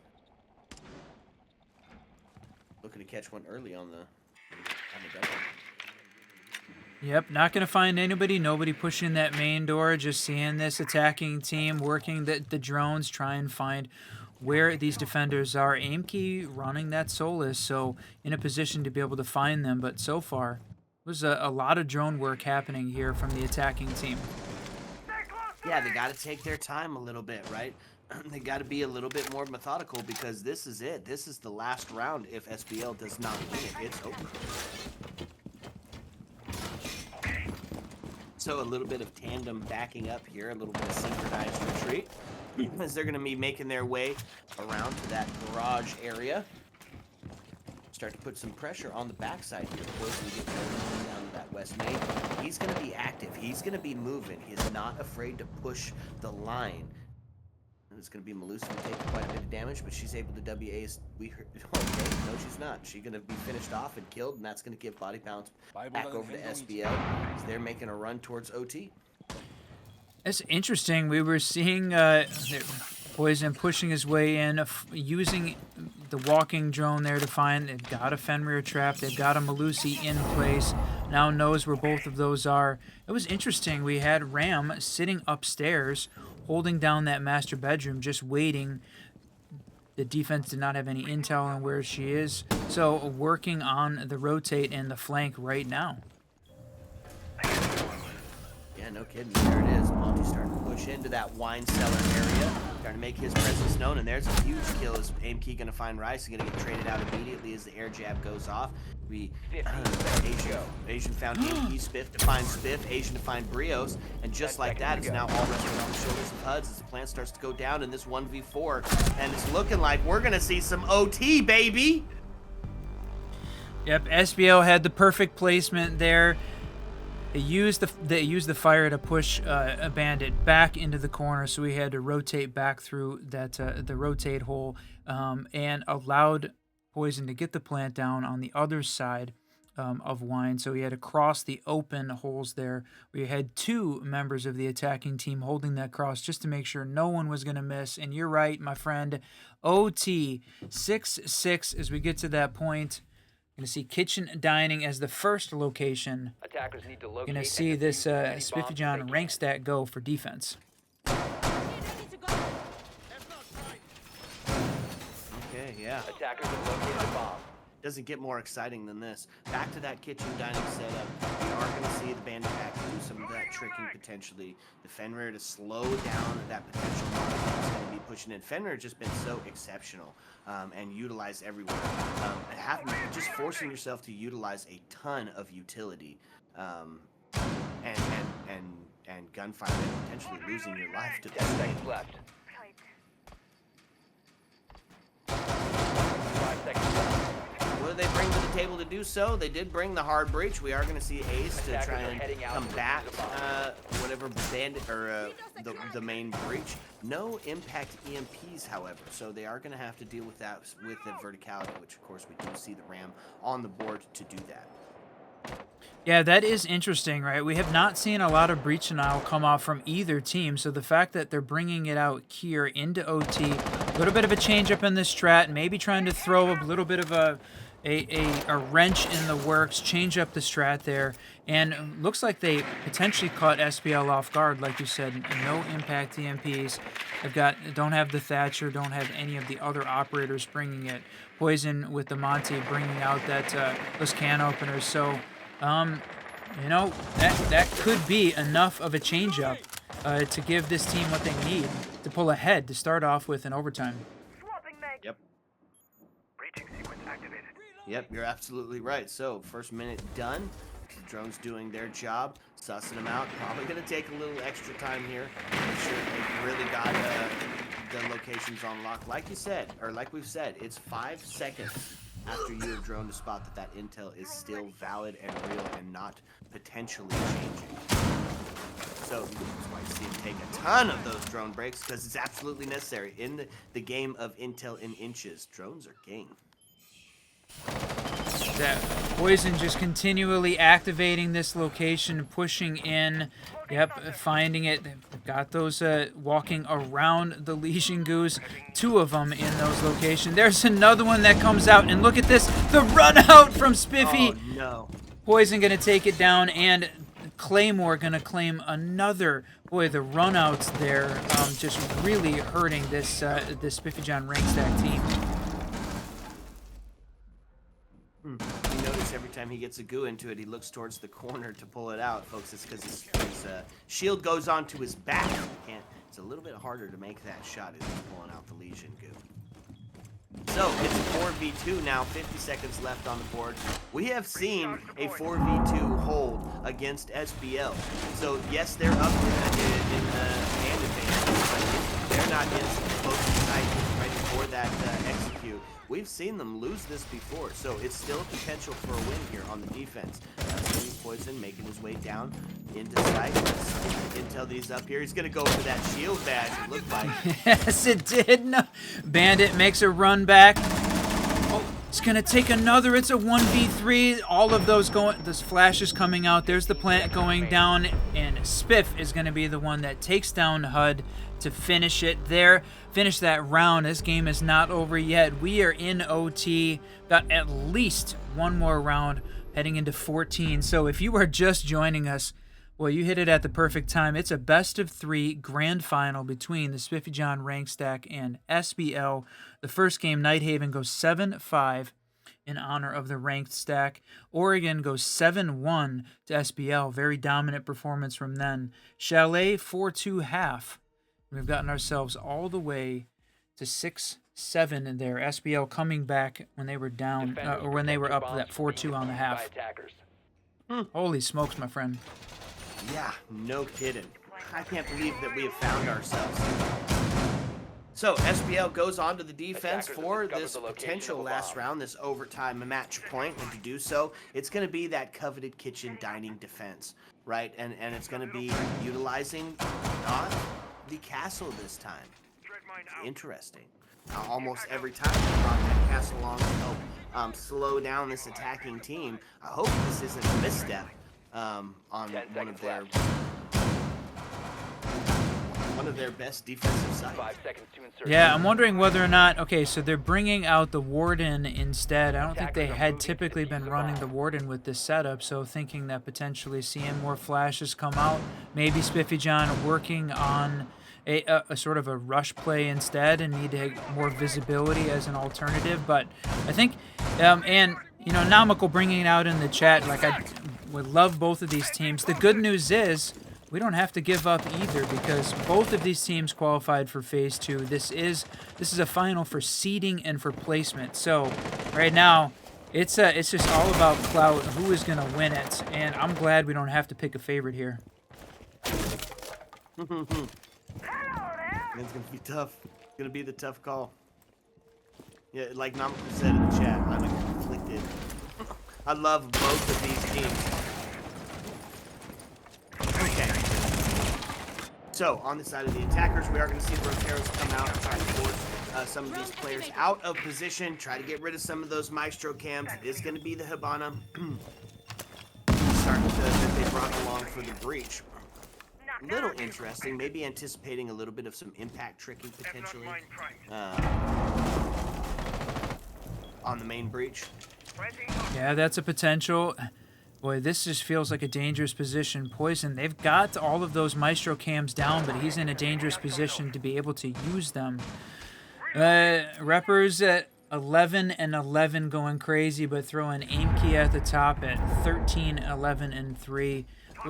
Looking to catch one early on the double. Yep, not going to find anybody. Nobody pushing that main door. Just seeing this attacking team working the drones, try and find where these defenders are. Aimkey running that Solus, so in a position to be able to find them. But so far, there's a lot of drone work happening here from the attacking team. Yeah, they got to take their time a little bit, right? They got to be a little bit more methodical because this is it. This is the last round. If SBL does not win it, it's over. So a little bit of tandem backing up here, a little bit of synchronized retreat as they're going to be making their way around to that garage area. Start to put some pressure on the backside here. Poison gets down to that west main. He's going to be active. He's going to be moving. He's not afraid to push the line. It's going to be Melusa who take quite a bit of damage, but she's able to WA. We heard, okay, no, she's not. She's going to be finished off and killed, and that's going to give body bounce back over to SBL as they're making a run towards OT. It's interesting. We were seeing Poison pushing his way in, using the walking drone there to find. They've got a Fenrir trap. They've got a Melusi in place. Now knows where both of those are. It was interesting. We had Ram sitting upstairs, holding down that master bedroom, just waiting. The defense did not have any intel on where she is, so working on the rotate and the flank right now. Yeah, no kidding. There it is. Monty starting to push into that wine cellar area, starting to make his presence known, and there's a huge kill. Is Aimkey going to find Rice? He's going to get traded out immediately as the air jab goes off. Asian found Aimkey, Spiff to find Spiff, Asian to find Brios, and just like that, it's now all resting on the shoulders of HUDs as the plant starts to go down in this 1v4, and it's looking like we're going to see some OT, baby! Yep, SBL had the perfect placement there. They used the fire to push a bandit back into the corner, so we had to rotate back through that the rotate hole, and allowed Poison to get the plant down on the other side of wine. So he had to cross the open holes there. We had 2 members of the attacking team holding that cross just to make sure no one was going to miss. And you're right, my friend. OT 6-6 as we get to that point. Going to see kitchen dining as the first location. Attackers need to locate Going to and see this defuse any bombs Spiffy that John they rank can. stat go for defense. Okay, yeah. Attackers have located a bomb. Doesn't get more exciting than this. Back to that kitchen dining setup. We are going to see the bandit pack do some of that tricking potentially. The Fenrir to slow down that potential mark that's going to be pushing in. Fenrir has just been so exceptional and utilized everywhere. Just forcing yourself to utilize a ton of utility and gunfire and potentially losing your life to 10 seconds left. Right. 5 seconds left. What did they bring to the table to do so? They did bring the hard breach. We are going to see Ace to Attackers try are and heading out to combat defuse the bomb. whatever bandit or the main breach. No impact EMPs, however, so they are going to have to deal with that with the verticality, which of course we do see the Ram on the board to do that. Yeah, that is interesting, right? We have not seen a lot of breach denial come off from either team, so the fact that they're bringing it out here into OT, a little bit of a change up in this strat, maybe trying to throw a little bit of a wrench in the works, change up the strat there, and looks like they potentially caught SBL off guard, like you said. No impact EMPs. Don't have the Thatcher, don't have any of the other operators bringing it. Poison with the Monty bringing out those can openers. So, you know, that could be enough of a change up to give this team what they need to pull ahead to start off with in overtime. Swapping mag. Yep. Breaching sequence activated. Yep, you're absolutely right. So, first minute done. The drone's doing their job, sussing them out. Probably going to take a little extra time here. Make sure they've really got the locations on lock. Like you said, or like we've said, it's 5 seconds after you have drone to spot that intel is still valid and real and not potentially changing. So that's why you see him take a ton of those drone breaks, because it's absolutely necessary in the game of intel in inches. Drones are king. That Poison just continually activating this location, pushing in. Yep, finding it. They've got those walking around the Legion Goose. 2 of them in those locations. There's another one that comes out, and look at this. The run out from Spiffy. Oh, no. Poison going to take it down, and Claymore going to claim another. Boy, the runouts there just really hurting this Spiffy John rank stack team. You notice every time he gets a goo into it, he looks towards the corner to pull it out, folks. It's because his shield goes onto his back. It's a little bit harder to make that shot as he's pulling out the Legion goo. So it's a 4v2 now, 50 seconds left on the board. We have seen a 4v2 hold against SBL. So yes, they're up in hand advantage, but they're not in close tight ready for that execute. We've seen them lose this before, so it's still a potential for a win here on the defense. Poison making his way down into sight. Intel that he's up here. He's going to go for that shield badge, it looked like. Yes, it did. No. Bandit makes a run back. Oh, it's going to take another. It's a 1v3. All of those flashes coming out. There's the plant going down, and Spiff is going to be the one that takes down HUD to finish it there. Finish that round. This game is not over yet. We are in OT. Got at least one more round heading into 14. So if you are just joining us, well, you hit it at the perfect time. It's a best-of-3 grand final between the Spiffy John rank stack and SBL. The first game, Nighthaven, goes 7-5 in honor of the ranked stack. Oregon goes 7-1 to SBL. Very dominant performance from them. Chalet 4-2 half. We've gotten ourselves all the way to 6-7 in there. SBL coming back when they were down, or when they were up that 4-2 on the half. Holy smokes, my friend. Yeah, no kidding. I can't believe that we have found ourselves. So SBL goes on to the defense for this potential last round, this overtime match point, and to do so, it's going to be that coveted kitchen dining defense, right? And it's going to be utilizing not the castle this time. interesting. Almost every time we brought that castle along to help slow down this attacking team. I hope this isn't a misstep on one of their best defensive sides. 5 seconds to insert. Yeah, I'm wondering whether or not... Okay, so they're bringing out the Warden instead. I don't think they had typically been running the Warden with this setup, so thinking that potentially seeing more flashes come out, maybe Spiffy John working on a sort of a rush play instead and need to have more visibility as an alternative. But I think, and, you know, Namical bringing it out in the chat, like I would love both of these teams. The good news is we don't have to give up either because both of these teams qualified for Phase 2. This is a final for seeding and for placement. So right now, it's just all about clout, who is going to win it, and I'm glad we don't have to pick a favorite here. It's gonna be tough. It's gonna be the tough call. Yeah, like Namico said in the chat, I'm conflicted. I love both of these teams. Okay. So, on the side of the attackers, we are going to see the Roteros come out and try to force some of these players out of position, try to get rid of some of those Maestro cams. It is going to be the Hibana that they brought along for the breach. Little interesting, maybe anticipating a little bit of some impact tricking potentially on the main breach. Yeah, that's a potential. Boy, this just feels like a dangerous position. Poison, they've got all of those Maestro cams down, but he's in a dangerous position to be able to use them. Reppers at 11 and 11 going crazy, but throwing aim key at the top at 13, 11, and 3.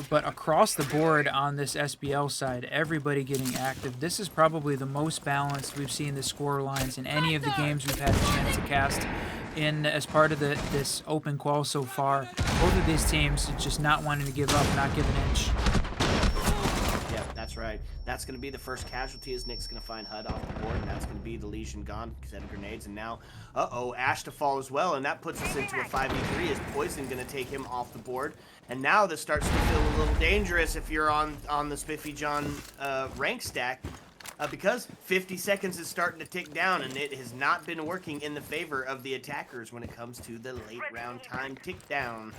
But across the board on this SBL side, everybody getting active. This is probably the most balanced we've seen the score lines in any of the games we've had a chance to cast in as part of this open qual so far. Both of these teams just not wanting to give up, not give an inch. Yeah, that's right. That's going to be the first casualty as Nick's going to find HUD off the board, and that's going to be the Legion gone, set of grenades, and now, Ash to fall as well, and that puts us into a 5v3 as Poison going to take him off the board. And now this starts to feel a little dangerous if you're on the Spiffy John rank stack, because 50 seconds is starting to tick down, and it has not been working in the favor of the attackers when it comes to the late round time tick down.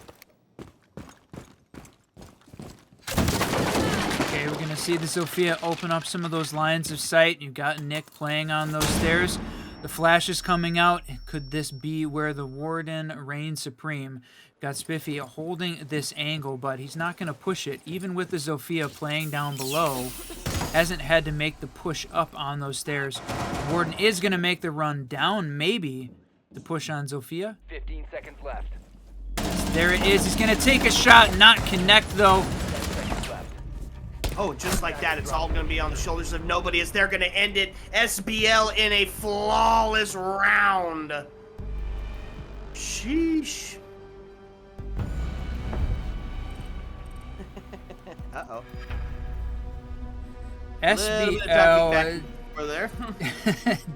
Okay, we're going to see the Zofia open up some of those lines of sight. You've got Nick playing on those stairs. The flash is coming out. Could this be where the Warden reigns supreme? Got Spiffy holding this angle, but he's not going to push it. Even with the Zofia playing down below, hasn't had to make the push up on those stairs. Warden is going to make the run down, maybe, the push on Zofia. 15 seconds left. There it is. He's going to take a shot, not connect, though. 10 seconds left. Oh, just like that, it's all going to be on the shoulders of nobody as they're going to end it. SBL in a flawless round. Sheesh. Uh-oh. SBL there.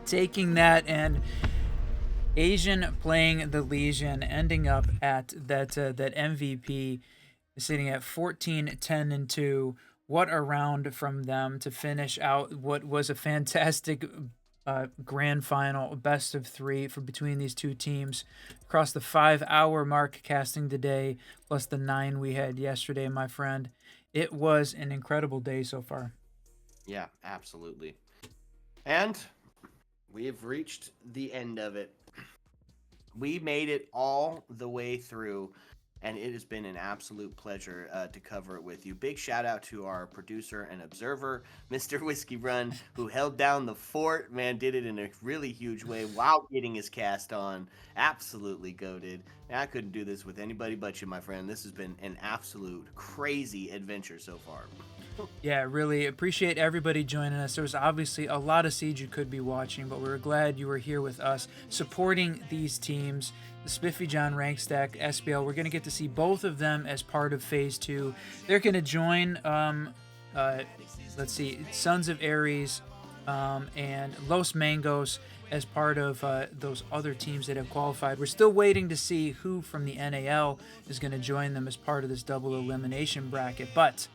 taking that, and Asian playing the Legion, ending up at that MVP, sitting at 14, 10, and 2. What a round from them to finish out what was a fantastic grand final, best of 3 for between these two teams. Across the 5-hour mark casting today, plus the 9 we had yesterday, my friend. It was an incredible day so far. Yeah, absolutely. And we have reached the end of it. We made it all the way through, and it has been an absolute pleasure to cover it with you. Big shout out to our producer and observer, Mr. Whiskey Run, who held down the fort. Man, did it in a really huge way while getting his cast on. Absolutely goated. I couldn't do this with anybody but you, my friend. This has been an absolute crazy adventure so far. Yeah, really appreciate everybody joining us. There was obviously a lot of Siege you could be watching, but we were glad you were here with us supporting these teams. The Spiffy John rank stack, SBL, we're going to get to see both of them as part of Phase 2. They're going to join, let's see, Sons of Ares and Los Mangos as part of those other teams that have qualified. We're still waiting to see who from the NAL is going to join them as part of this double elimination bracket, but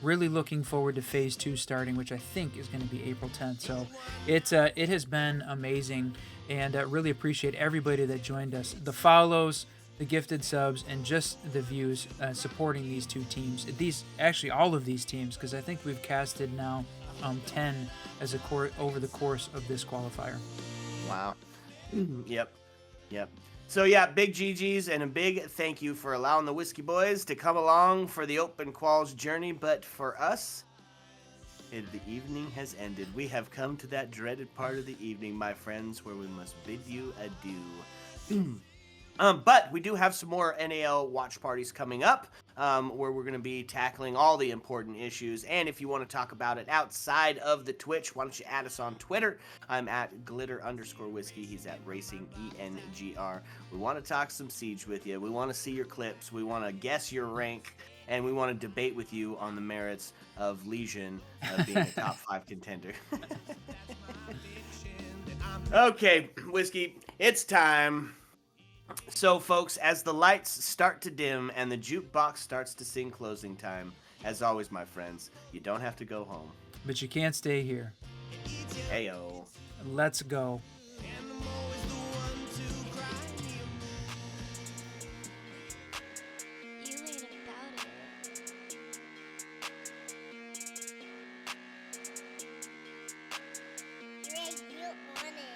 really looking forward to phase 2 starting, which I think is going to be April 10th. So it has been amazing, and really appreciate everybody that joined us. The follows, the gifted subs, and just the views supporting these two teams. Actually all of these teams, because I think we've casted now 10 as over the course of this qualifier. Wow. Yep. So yeah, big GGs and a big thank you for allowing the Whiskey Boys to come along for the Open Quals journey. But for us, the evening has ended. We have come to that dreaded part of the evening, my friends, where we must bid you adieu. But we do have some more NAL watch parties coming up, where we're going to be tackling all the important issues. And if you want to talk about it outside of the Twitch, why don't you add us on Twitter? I'm at glitter_whiskey. He's at racingengr. We want to talk some Siege with you. We want to see your clips. We want to guess your rank. And we want to debate with you on the merits of Legion being a top 5 contender. Okay, Whiskey, it's time. So, folks, as the lights start to dim and the jukebox starts to sing closing time, as always, my friends, you don't have to go home. But you can't stay here. Heyo. Let's go. You ain't about it. Greg, you want it.